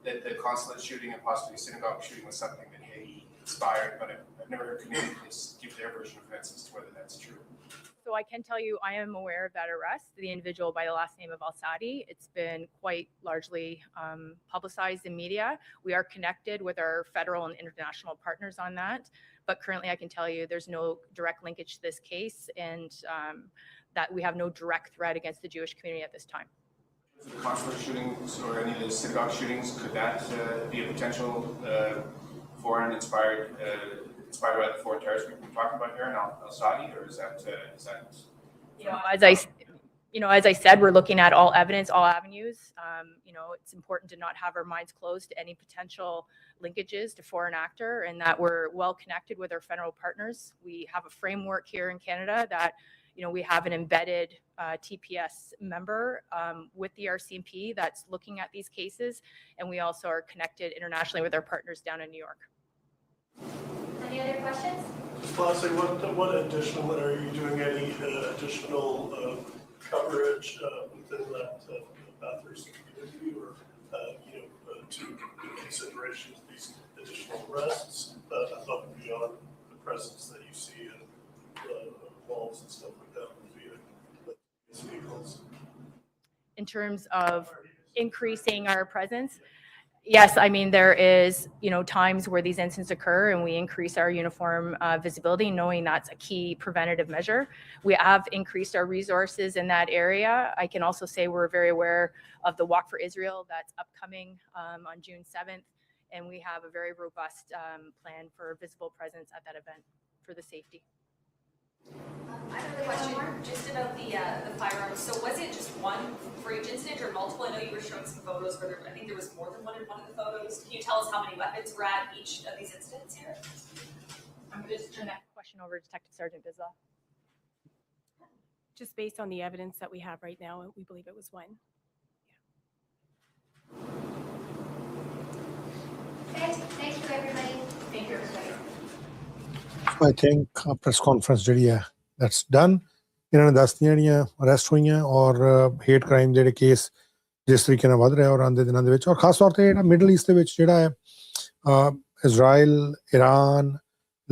that the consulate shooting and possibly synagogue shooting was something that Hay inspired, but I've never heard Canadian police give their version of events as to whether that's true. So I can tell you I am aware of that arrest, the individual by the last name of Al-Sadi. It's been quite largely publicized in media. We are connected with our federal and international partners on that, but currently I can tell you there's no direct linkage to this case, and that we have no direct threat against the Jewish community at this time. The consulate shootings or any of the synagogue shootings, could that be a potential foreign inspired by the foreign terrorist group we're talking about here in Al-Sadi, or is that? As I said, we're looking at all evidence, all avenues. It's important to not have our minds closed to any potential linkages to foreign actor, and that we're well connected with our federal partners. We have a framework here in Canada that, we have an embedded TPS member with the RCMP that's looking at these cases, and we also are connected internationally with our partners down in New York. Any other questions? Just lastly, what additional, are you doing any additional coverage within that Bathurst community, or to consideration of these additional arrests above and beyond the presence that you see in malls and stuff like that via these vehicles? In terms of increasing our presence, yes, there is, times where these incidents occur and we increase our uniform visibility, knowing that's a key preventative measure. We have increased our resources in that area. I can also say we're very aware of the Walk for Israel that's upcoming on June 7th, and we have a very robust plan for visible presence at that event for the safety. I have a question just about the firearms. So was it just one for each incident or multiple? I know you were showing some photos where I think there was more than one in one of the photos. Can you tell us how many weapons were at each of these incidents here? I'm going to just turn that question over to Detective Sergeant Bisla. Just based on the evidence that we have right now, we believe it was one. Okay, thank you everybody. Thank you everybody. I think press conference ਜਿਹੜੀ ਹੈ that's done. ਇਹਨਾਂ ਨੇ ਦੱਸਦੀਆਂ ਜਿਹੜੀਆਂ arrest ਹੋਈਆਂ ਔਰ hate crime ਜਿਹੜੇ case ਜਿਸ ਤਰੀਕੇ ਨਾਲ ਵੱਧ ਰਿਹਾ ਔਰ ਆਉਂਦੇ ਦਿਨਾਂ ਦੇ ਵਿੱਚ, ਔਰ ਖਾਸ ਤੌਰ ਤੇ ਜਿਹੜਾ ਮਿਡਲ ਈਸਟ ਦੇ ਵਿੱਚ ਜਿਹੜਾ ਹੈ ਇਜ਼ਰਾਈਲ, ਇਰਾਨ,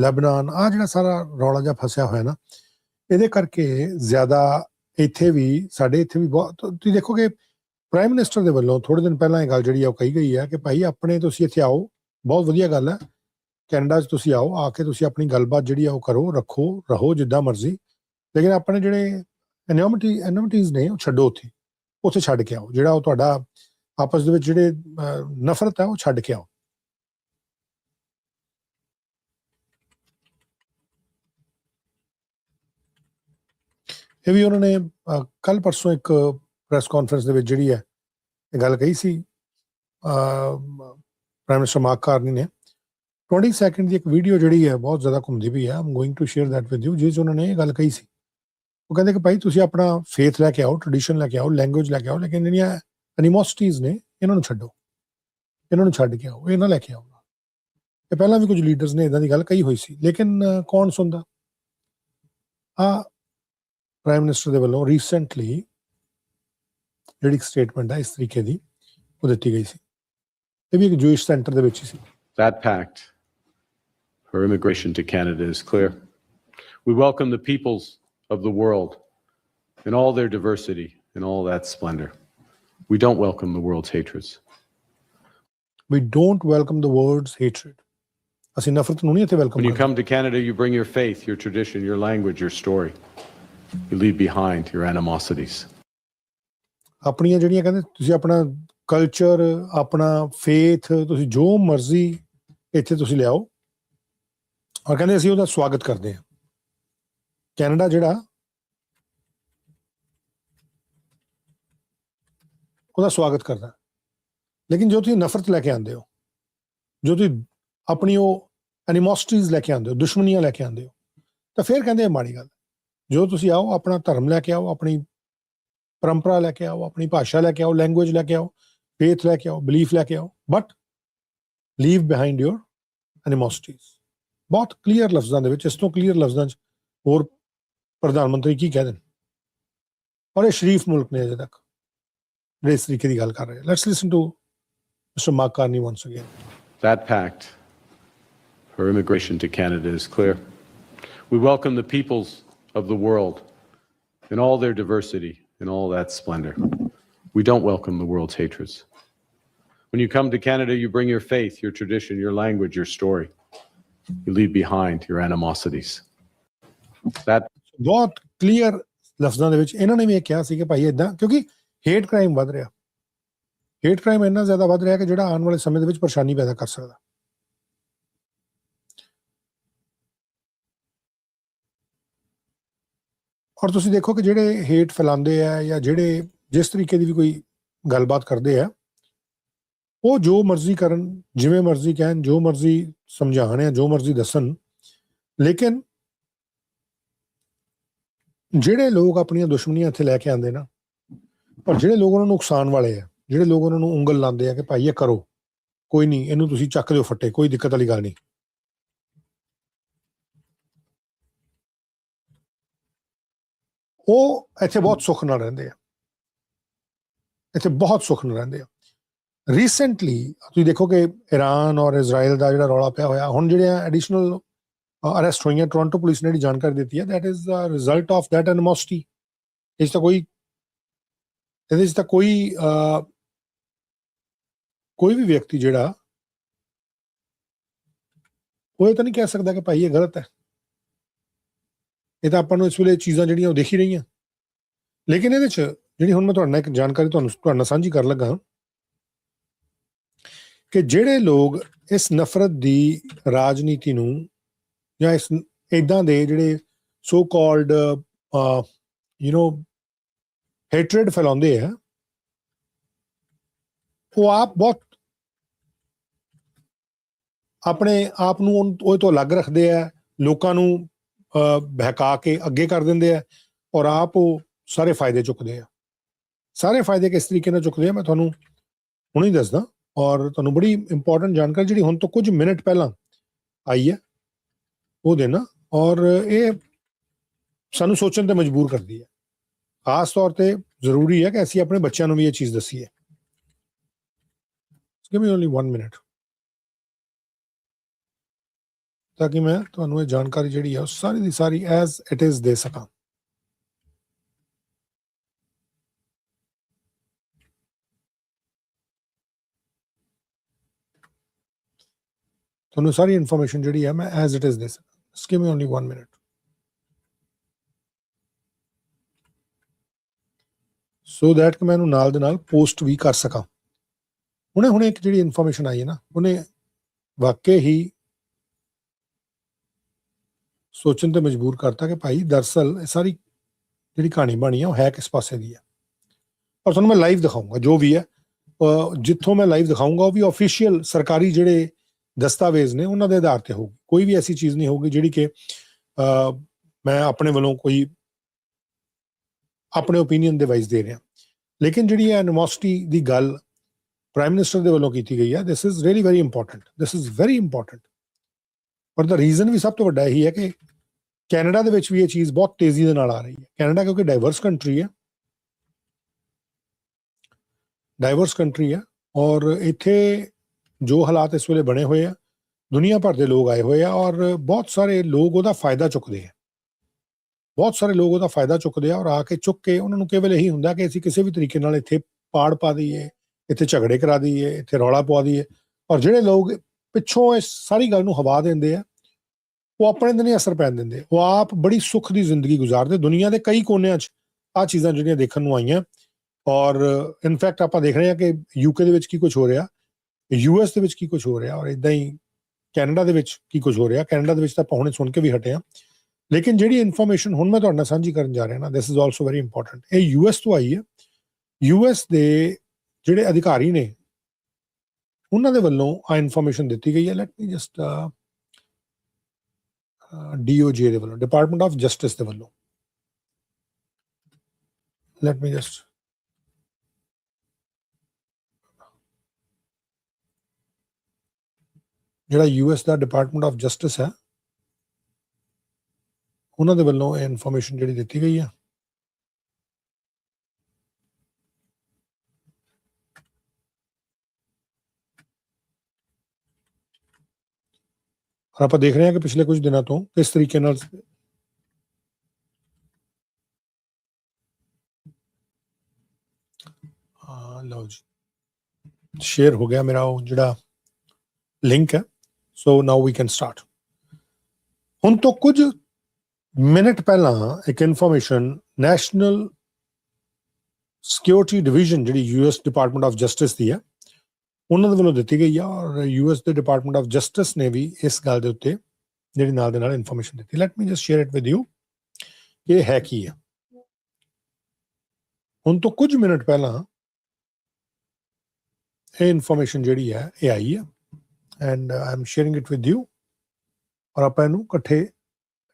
ਲੈਬਨਾਨ, ਆਹ ਜਿਹੜਾ ਸਾਰਾ ਰੌਲਾ ਜਿਹਾ ਫਸਿਆ ਹੋਇਆ ਨਾ, ਇਹਦੇ ਕਰਕੇ ਜ਼ਿਆਦਾ ਇੱਥੇ ਵੀ ਸਾਡੇ ਇੱਥੇ ਵੀ ਬਹੁਤ ਤੁਸੀਂ ਦੇਖੋਗੇ ਪ੍ਰਾਈਮ ਮਿਨਿਸਟਰ ਦੇ ਵੱਲੋਂ ਥੋੜ੍ਹੇ ਦਿਨ ਪਹਿਲਾਂ ਇਹ ਗੱਲ ਜਿਹੜੀ ਆ ਉਹ ਕਹੀ ਗਈ ਹੈ ਕਿ ਭਾਈ ਆਪਣੇ ਤੁਸੀਂ ਇੱਥੇ ਆਓ, ਬਹੁਤ ਵਧੀਆ ਗੱਲ ਹੈ, ਕੈਨੇਡਾ 'ਚ ਤੁਸੀਂ ਆਓ, ਆ ਕੇ ਤੁਸੀਂ ਆਪਣੀ ਗੱਲਬਾਤ ਜਿਹੜੀ ਆ ਉਹ ਕਰੋ, ਰੱਖੋ, ਰਹੋ ਜਿੱਦਾਂ ਮਰਜ਼ੀ, ਲੇਕਿਨ ਆਪਣੇ ਜਿਹੜੇ ਐਨੋਮਿਟੀਜ਼ ਨੇ ਉਹ ਛੱਡੋ, ਉੱਥੇ ਛੱਡ ਕੇ ਆਓ, ਜਿਹੜਾ ਉਹ ਤੁਹਾਡਾ ਆਪਸ ਦੇ ਵਿੱਚ ਜਿਹੜੇ ਨਫ਼ਰਤ ਹੈ ਉਹ ਛੱਡ ਕੇ ਆਓ। ਇਹ ਵੀ ਉਹਨਾਂ ਨੇ ਕੱਲ੍ਹ ਪਰਸੋਂ ਇੱਕ ਪ੍ਰੈਸ ਕਾਨਫਰੰਸ ਦੇ ਵਿੱਚ ਜਿਹੜੀ ਹੈ ਇਹ ਗੱਲ ਕਹੀ ਸੀ ਪ੍ਰਾਈਮ ਮਿਨਿਸਟਰ ਮਾਰਕ ਕਾਰਨੀ ਨੇ। 20 ਸੈਕਿੰਡ ਦੀ ਇੱਕ ਵੀਡੀਓ ਜਿਹੜੀ ਹੈ ਬਹੁਤ ਜ਼ਿਆਦਾ ਘੁੰਮਦੀ ਪਈ ਹੈ, I'm going to share that with you, ਜਿਸ 'ਚ ਉਹਨਾਂ ਨੇ ਇਹ ਗੱਲ ਕਹੀ ਸੀ। ਉਹ ਕਹਿੰਦੇ ਕਿ ਭਾਈ ਤੁਸੀਂ ਆਪਣਾ ਫੇਥ ਲੈ ਕੇ ਆਓ, ਟ੍ਰੈਡੀਸ਼ਨ ਲੈ ਕੇ ਆਓ, ਲੈਂਗੁਏਜ ਲੈ ਕੇ ਆਓ, ਲੇਕਿਨ ਜਿਹੜੀਆਂ ਐਨੀਮੋਸਿਟੀਜ਼ ਨੇ ਇਹਨਾਂ ਨੂੰ ਛੱਡੋ, ਇਹਨਾਂ ਨੂੰ ਛੱਡ ਕੇ ਆਓ, ਇਹ ਨਾ ਲੈ ਕੇ ਆਓ। ਇਹ ਪਹਿਲਾਂ ਵੀ ਕੁਝ ਲੀਡਰਸ ਨੇ ਇੱਦਾਂ ਦੀ ਗੱਲ ਕਹੀ ਹੋਈ ਸੀ, ਲੇਕਿਨ ਕੌਣ ਸੁਣਦਾ। ਆਹ ਪ੍ਰਾਈਮ ਮਿਨਿਸਟਰ ਦੇ ਵੱਲੋਂ ਰੀਸੈਂਟਲੀ ਜਿਹੜੀ ਸਟੇਟਮੈਂਟ ਹੈ ਇਸ ਤਰੀਕੇ ਦੀ ਉਹ ਦਿੱਤੀ ਗਈ ਸੀ। ਇਹ ਵੀ ਇੱਕ ਜੂਇਸ਼ ਸੈਂਟਰ ਦੇ ਵਿੱਚ ਹੀ ਸੀ। That pact for immigration to Canada is clear. We welcome the peoples of the world in all their diversity and all that splendor. We don't welcome the world's hatreds. We don't welcome the world's hatred. ਅਸੀਂ ਨਫ਼ਰਤ ਨੂੰ ਨਹੀਂ ਇੱਥੇ welcome When you come to Canada, you bring your faith, your tradition, your language, your story. You leave behind your animosities. ਆਪਣੀਆਂ ਜਿਹੜੀਆਂ ਕਹਿੰਦੇ ਤੁਸੀਂ ਆਪਣਾ ਕਲਚਰ, ਆਪਣਾ ਫੇਥ, ਤੁਸੀਂ ਜੋ ਮਰਜ਼ੀ ਇੱਥੇ ਤੁਸੀਂ ਲਿਆਓ, ਔਰ ਕਹਿੰਦੇ ਅਸੀਂ ਉਹਦਾ ਸਵਾਗਤ ਕਰਦੇ ਹਾਂ। ਕੈਨੇਡਾ ਜਿਹੜਾ ਉਹਦਾ ਸਵਾਗਤ ਕਰਦਾ, ਲੇਕਿਨ ਜੋ ਤੁਸੀਂ ਨਫ਼ਰਤ ਲੈ ਕੇ ਆਉਂਦੇ ਹੋ, ਜੋ ਤੁਸੀਂ ਆਪਣੀ ਉਹ ਐਨੀਮੋਸਿਟੀਜ਼ ਲੈ ਕੇ ਆਉਂਦੇ ਹੋ, ਦੁਸ਼ਮਣੀਆਂ ਲੈ ਕੇ ਆਉਂਦੇ ਹੋ, ਤਾਂ ਫਿਰ ਕਹਿੰਦੇ ਇਹ ਮਾੜੀ ਗੱਲ। ਜੋ ਤੁਸੀਂ ਆਓ, ਆਪਣਾ ਧਰਮ ਲੈ ਕੇ ਆਓ, ਆਪਣੀ ਪਰੰਪਰਾ ਲੈ ਕੇ ਆਓ, ਆਪਣੀ ਭਾਸ਼ਾ ਲੈ ਕੇ ਆਓ, ਲੈਂਗੁਏਜ ਲੈ ਕੇ ਆਓ, ਫੇਥ ਲੈ ਕੇ ਆਓ, ਬਲੀਫ ਲੈ ਕੇ ਆਓ, ਬਟ ਲੀਵ ਬਿਹਾਈਂਡ ਯੋਰ ਐਨੀਮੋਸਿਟੀਜ਼। ਬਹੁਤ ਕਲੀਅਰ ਲਫ਼ਜ਼ਾਂ ਦੇ ਵਿੱਚ, ਇਸ ਤੋਂ ਕਲੀਅਰ ਲਫ਼ਜ਼ਾਂ 'ਚ ਹੋਰ ਪ੍ਰਧਾਨ ਮੰਤਰੀ ਕੀ ਕਹਿ ਦੇਣ। ਔਰ ਇਹ ਸ਼ਰੀਫ ਮੁਲਕ ਨੇ ਅਜੇ ਤੱਕ ਜਿਹੜੇ ਇਸ ਤਰੀਕੇ ਦੀ ਗੱਲ ਕਰ ਰਹੇ। Let's listen to mister Mark Carney once again. That pact for immigration to Canada is clear. We welcome the peoples of the world in all their diversity, in all that splendor. We don't welcome the world's hatreds. When you come to Canada, you bring your faith, your tradition, your language, your story. You leave behind your animosities. That ਬਹੁਤ clear ਲਫ਼ਜ਼ਾਂ ਦੇ ਵਿੱਚ ਇਹਨਾਂ ਨੇ ਵੀ ਇਹ ਕਿਹਾ ਸੀ ਕਿ ਭਾਈ ਇੱਦਾਂ, ਕਿਉਂਕਿ ਹੇਟ ਕ੍ਰਾਈਮ ਵੱਧ ਰਿਹਾ, ਹੇਟ ਕ੍ਰਾਈਮ ਇੰਨਾ ਜ਼ਿਆਦਾ ਵੱਧ ਰਿਹਾ ਕਿ ਜਿਹੜਾ ਆਉਣ ਵਾਲੇ ਸਮੇਂ ਦੇ ਵਿੱਚ ਪਰੇਸ਼ਾਨੀ ਪੈਦਾ ਕਰ ਸਕਦਾ। ਔਰ ਤੁਸੀਂ ਦੇਖੋ ਕਿ ਜਿਹੜੇ ਹੇਟ ਫੈਲਾਉਂਦੇ ਆ ਜਾਂ ਜਿਹੜੇ ਜਿਸ ਤਰੀਕੇ ਦੀ ਵੀ ਕੋਈ ਗੱਲਬਾਤ ਕਰਦੇ ਆ, ਉਹ ਜੋ ਮਰਜ਼ੀ ਕਰਨ, ਜਿਵੇਂ ਮਰਜ਼ੀ ਕਹਿਣ, ਜੋ ਮਰਜ਼ੀ ਸਮਝਾਉਣ ਜਾਂ ਜੋ ਮਰਜ਼ੀ ਦੱਸਣ, ਲੇਕਿਨ ਜਿਹੜੇ ਲੋਕ ਆਪਣੀਆਂ ਦੁਸ਼ਮਣੀਆਂ ਇੱਥੇ ਲੈ ਕੇ ਆਉਂਦੇ ਨਾ, ਪਰ ਜਿਹੜੇ ਲੋਕ ਉਹਨਾਂ ਨੂੰ ਨੁਕਸਾਨ ਵਾਲੇ ਆ, ਜਿਹੜੇ ਲੋਕ ਉਹਨਾਂ ਨੂੰ ਉਂਗਲ ਲਾਉਂਦੇ ਆ ਕਿ ਭਾਈ ਇਹ ਕਰੋ, ਕੋਈ ਨਹੀਂ, ਇਹਨੂੰ ਤੁਸੀਂ ਚੱਕ ਦਿਓ ਫੱਟੇ, ਕੋਈ ਦਿੱਕਤ ਵਾਲੀ ਗੱਲ ਨਹੀਂ, ਉਹ ਇੱਥੇ ਬਹੁਤ ਸੁੱਖ ਨਾਲ ਰਹਿੰਦੇ ਆ, ਇੱਥੇ ਬਹੁਤ ਸੁੱਖ ਨਾਲ ਰਹਿੰਦੇ ਆ। ਰੀਸੈਂਟਲੀ ਤੁਸੀਂ ਦੇਖੋ ਕਿ ਈਰਾਨ ਔਰ ਇਜ਼ਰਾਈਲ ਦਾ ਜਿਹੜਾ ਰੌਲਾ ਪਿਆ ਹੋਇਆ, ਹੁਣ ਜਿਹੜੀਆਂ ਐਡੀਸ਼ਨਲ ਅਰੈਸਟ ਹੋਈਆਂ, ਟੋਰਾਂਟੋ ਪੁਲਿਸ ਨੇ ਜਿਹੜੀ ਜਾਣਕਾਰੀ ਦਿੱਤੀ ਹੈ, that is the result of that animosity. ਇਸ ਤਾਂ ਕੋਈ, ਇਹਦੇ 'ਚ ਤਾਂ ਕੋਈ ਵੀ ਵਿਅਕਤੀ ਜਿਹੜਾ ਉਹ ਇਹ ਤਾਂ ਨਹੀਂ ਕਹਿ ਸਕਦਾ ਕਿ ਭਾਈ ਇਹ ਗਲਤ ਹੈ। ਇਹ ਤਾਂ ਆਪਾਂ ਨੂੰ ਇਸ ਵੇਲੇ ਚੀਜ਼ਾਂ ਜਿਹੜੀਆਂ ਉਹ ਦੇਖ ਹੀ ਰਹੀਆਂ, ਲੇਕਿਨ ਇਹਦੇ 'ਚ ਜਿਹੜੀ ਹੁਣ ਮੈਂ ਤੁਹਾਡੇ ਨਾਲ ਇੱਕ ਜਾਣਕਾਰੀ ਤੁਹਾਡੇ ਨਾਲ ਸਾਂਝੀ ਕਰਨ ਲੱਗਾ ਕਿ ਜਿਹੜੇ ਲੋਕ ਇਸ ਨਫ਼ਰਤ ਦੀ ਰਾਜਨੀਤੀ ਨੂੰ ਜਾਂ ਇਸ ਇੱਦਾਂ ਦੇ ਜਿਹੜੇ ਸੋ ਕਾਲਡ ਹੇਟਰੇਡ ਫੈਲਾਉਂਦੇ ਆ, ਉਹ ਆਪ ਬਹੁਤ ਆਪਣੇ ਆਪ ਨੂੰ ਉਹ ਤੋਂ ਅਲੱਗ ਰੱਖਦੇ ਆ, ਲੋਕਾਂ ਨੂੰ ਬਹਿਕਾ ਕੇ ਅੱਗੇ ਕਰ ਦਿੰਦੇ ਆ, ਔਰ ਆਪ ਉਹ ਸਾਰੇ ਫਾਇਦੇ ਚੁੱਕਦੇ ਆ। ਸਾਰੇ ਫਾਇਦੇ ਕਿਸ ਤਰੀਕੇ ਨਾਲ ਚੁੱਕਦੇ ਆ ਮੈਂ ਤੁਹਾਨੂੰ ਹੁਣੇ ਦੱਸਦਾ, ਔਰ ਤੁਹਾਨੂੰ ਬੜੀ ਇੰਪੋਰਟੈਂਟ ਜਾਣਕਾਰੀ ਜਿਹੜੀ ਹੁਣ ਤੋਂ ਕੁਝ ਮਿੰਟ ਪਹਿਲਾਂ ਆਈ ਹੈ ਉਹ ਦੇਣਾ, ਔਰ ਇਹ ਸਾਨੂੰ ਸੋਚਣ ਤੇ ਮਜਬੂਰ ਕਰਦੀ ਹੈ। ਖਾਸ ਤੌਰ ਤੇ ਜ਼ਰੂਰੀ ਹੈ ਕਿ ਅਸੀਂ ਆਪਣੇ ਬੱਚਿਆਂ ਨੂੰ ਵੀ ਇਹ ਚੀਜ਼ ਦੱਸੀਏ। Give me only 1 minute ਤਾਂ ਕਿ ਮੈਂ ਤੁਹਾਨੂੰ ਇਹ ਜਾਣਕਾਰੀ ਜਿਹੜੀ ਹੈ ਉਹ ਸਾਰੀ ਦੀ ਸਾਰੀ ਐਜ਼ ਇਟ ਇਜ਼ ਦੇ ਸਕਾਂ। ਤੁਹਾਨੂੰ ਸਾਰੀ ਇਨਫੋਰਮੇਸ਼ਨ ਜਿਹੜੀ ਹੈ ਮੈਂ ਐਜ਼ ਇਟ ਇਜ਼ ਦੇ ਸਕਾਂ। Just give me only 1 minute so that ਕਿ ਮੈਂ ਇਹਨੂੰ ਨਾਲ ਦੇ ਨਾਲ ਪੋਸਟ ਵੀ ਕਰ ਸਕਾਂ। ਹੁਣੇ ਇੱਕ ਜਿਹੜੀ ਇਨਫੋਰਮੇਸ਼ਨ ਆਈ ਹੈ ਨਾ, ਉਹਨੇ ਵਾਕਈ ਹੀ ਸੋਚਣ ਤੇ ਮਜਬੂਰ ਕਰਤਾ ਕਿ ਭਾਈ ਦਰਅਸਲ ਇਹ ਸਾਰੀ ਜਿਹੜੀ ਕਹਾਣੀ ਬਣੀ ਹੈ ਉਹ ਹੈ ਕਿਸ ਪਾਸੇ ਦੀ ਹੈ। ਔਰ ਤੁਹਾਨੂੰ ਮੈਂ ਲਾਈਵ ਦਿਖਾਊਂਗਾ ਜੋ ਵੀ ਹੈ, ਜਿੱਥੋਂ ਮੈਂ ਲਾਈਵ ਦਿਖਾਊਂਗਾ ਉਹ ਵੀ ਆਫੀਸ਼ੀਅਲ ਸਰਕਾਰੀ ਜਿਹੜੇ ਦਸਤਾਵੇਜ਼ ਨੇ ਉਹਨਾਂ ਦੇ ਆਧਾਰ ਤੇ ਹੋਊਗੀ। ਕੋਈ ਵੀ ਐਸੀ ਚੀਜ਼ ਨਹੀਂ ਹੋਊਗੀ ਜਿਹੜੀ ਕਿ ਮੈਂ ਆਪਣੇ ਵੱਲੋਂ ਕੋਈ ਆਪਣੇ ਓਪੀਨੀਅਨ ਦੇ ਵਾਈਜ਼ ਦੇ ਰਿਹਾ। ਲੇਕਿਨ ਜਿਹੜੀ ਐਨੀਮੋਸਿਟੀ ਦੀ ਗੱਲ ਪ੍ਰਾਈਮ ਮਿਨਿਸਟਰ ਦੇ ਵੱਲੋਂ ਕੀਤੀ ਗਈ ਹੈ, this is really very important, this is very important. ਔਰ ਦਾ ਰੀਜ਼ਨ ਵੀ ਸਭ ਤੋਂ ਵੱਡਾ ਇਹੀ ਹੈ ਕਿ ਕੈਨੇਡਾ ਦੇ ਵਿੱਚ ਵੀ ਇਹ ਚੀਜ਼ ਬਹੁਤ ਤੇਜ਼ੀ ਦੇ ਨਾਲ ਆ ਰਹੀ ਹੈ। ਕੈਨੇਡਾ ਕਿਉਂਕਿ ਡਾਈਵਰਸ ਕੰਟਰੀ ਹੈ, ਔਰ ਇੱਥੇ ਜੋ ਹਾਲਾਤ ਇਸ ਵੇਲੇ ਬਣੇ ਹੋਏ ਆ, ਦੁਨੀਆ ਭਰ ਦੇ ਲੋਕ ਆਏ ਹੋਏ ਆ, ਔਰ ਬਹੁਤ ਸਾਰੇ ਲੋਕ ਉਹਦਾ ਫਾਇਦਾ ਚੁੱਕਦੇ ਆ, ਔਰ ਆ ਕੇ ਚੁੱਕ ਕੇ ਉਹਨਾਂ ਨੂੰ ਕੇਵਲ ਇਹੀ ਹੁੰਦਾ ਕਿ ਅਸੀਂ ਕਿਸੇ ਵੀ ਤਰੀਕੇ ਨਾਲ ਇੱਥੇ ਪਾੜ ਪਾ ਦਈਏ, ਇੱਥੇ ਝਗੜੇ ਕਰਾ ਦਈਏ, ਇੱਥੇ ਰੌਲਾ ਪਵਾ ਦਈਏ। ਔਰ ਜਿਹੜੇ ਲੋਕ ਪਿੱਛੋਂ ਇਸ ਸਾਰੀ ਗੱਲ ਨੂੰ ਹਵਾ ਦਿੰਦੇ ਆ, ਉਹ ਆਪਣੇ ਤੇ ਨਹੀਂ ਅਸਰ ਪੈਣ ਦਿੰਦੇ, ਉਹ ਆਪ ਬੜੀ ਸੁੱਖ ਦੀ ਜ਼ਿੰਦਗੀ ਗੁਜ਼ਾਰਦੇ। ਦੁਨੀਆ ਦੇ ਕਈ ਕੋਨਿਆਂ 'ਚ ਆਹ ਚੀਜ਼ਾਂ ਜਿਹੜੀਆਂ ਦੇਖਣ ਨੂੰ ਆਈਆਂ, ਔਰ ਇਨਫੈਕਟ ਆਪਾਂ ਦੇਖ ਰਹੇ ਹਾਂ ਕਿ UK ਦੇ ਵਿੱਚ ਕੀ ਕੁਝ ਹੋ ਰਿਹਾ, US ਦੇ ਵਿੱਚ ਕੀ ਕੁਝ ਹੋ ਰਿਹਾ, ਔਰ ਇੱਦਾਂ ਹੀ ਕੈਨੇਡਾ ਦੇ ਵਿੱਚ ਕੀ ਕੁਝ ਹੋ ਰਿਹਾ। ਕੈਨੇਡਾ ਦੇ ਵਿੱਚ ਤਾਂ ਆਪਾਂ ਹੁਣੇ ਸੁਣ ਕੇ ਵੀ ਹਟੇ ਹਾਂ, ਲੇਕਿਨ ਜਿਹੜੀ ਇਨਫੋਰਮੇਸ਼ਨ ਹੁਣ ਮੈਂ ਤੁਹਾਡੇ ਨਾਲ ਸਾਂਝੀ ਕਰਨ ਜਾ ਰਿਹਾ ਨਾ, this is also very important. ਇਹ US ਤੋਂ ਆਈ ਹੈ। US ਦੇ ਜਿਹੜੇ ਅਧਿਕਾਰੀ ਨੇ ਉਹਨਾਂ ਦੇ ਵੱਲੋਂ ਆ ਇਨਫੋਰਮੇਸ਼ਨ ਦਿੱਤੀ ਗਈ ਹੈ। ਲੈਟ ਮੀ ਜਸਟ DOJ ਦੇ ਵੱਲੋਂ, ਡਿਪਾਰਟਮੈਂਟ ਆਫ ਜਸਟਿਸ ਦੇ ਵੱਲੋਂ, ਲੈਟ ਮੀ ਜਸਟ ਜਿਹੜਾ US the department of justice ਹੈ ਉਹਨਾਂ ਦੇ ਵੱਲੋਂ ਇਹ ਇਨਫੋਰਮੇਸ਼ਨ ਜਿਹੜੀ ਦਿੱਤੀ ਗਈ ਆ। ਔਰ ਆਪਾਂ ਦੇਖ ਰਹੇ ਹਾਂ ਕਿ ਪਿਛਲੇ ਕੁਝ ਦਿਨਾਂ ਤੋਂ ਕਿਸ ਤਰੀਕੇ ਨਾਲ ਲਓ ਜੀ ਸ਼ੇਅਰ ਹੋ ਗਿਆ ਮੇਰਾ ਉਹ ਜਿਹੜਾ ਲਿੰਕ ਹੈ। ਸੋ ਨਾਓ ਵੀ ਕੈਨ ਸਟਾਰਟ। ਹੁਣ ਤੋਂ ਕੁਝ ਮਿੰਟ ਪਹਿਲਾਂ ਇੱਕ ਇਨਫੋਰਮੇਸ਼ਨ ਨੈਸ਼ਨਲ ਸਿਕਿਉਰਿਟੀ ਡਿਵੀਜ਼ਨ ਜਿਹੜੀ US ਡਿਪਾਰਟਮੈਂਟ ਆਫ ਜਸਟਿਸ ਦੀ ਹੈ ਉਹਨਾਂ ਦੇ ਵੱਲੋਂ ਦਿੱਤੀ ਗਈ ਆ। ਔਰ US ਦੇ ਡਿਪਾਰਟਮੈਂਟ ਆਫ ਜਸਟਿਸ ਨੇ ਵੀ ਇਸ ਗੱਲ ਦੇ ਉੱਤੇ ਜਿਹੜੀ ਨਾਲ ਦੇ ਨਾਲ ਇਨਫੋਰਮੇਸ਼ਨ ਦਿੱਤੀ। Light me just share it with you ਕਿ ਇਹ ਹੈ ਕੀ ਆ। ਹੁਣ ਤੋਂ ਕੁਝ ਮਿੰਟ ਪਹਿਲਾਂ ਇਹ ਇਨਫੋਰਮੇਸ਼ਨ ਜਿਹੜੀ ਹੈ ਇਹ ਆਈ ਹੈ and I M sharing it with you. ਔਰ ਆਪਾਂ ਇਹਨੂੰ ਇਕੱਠੇ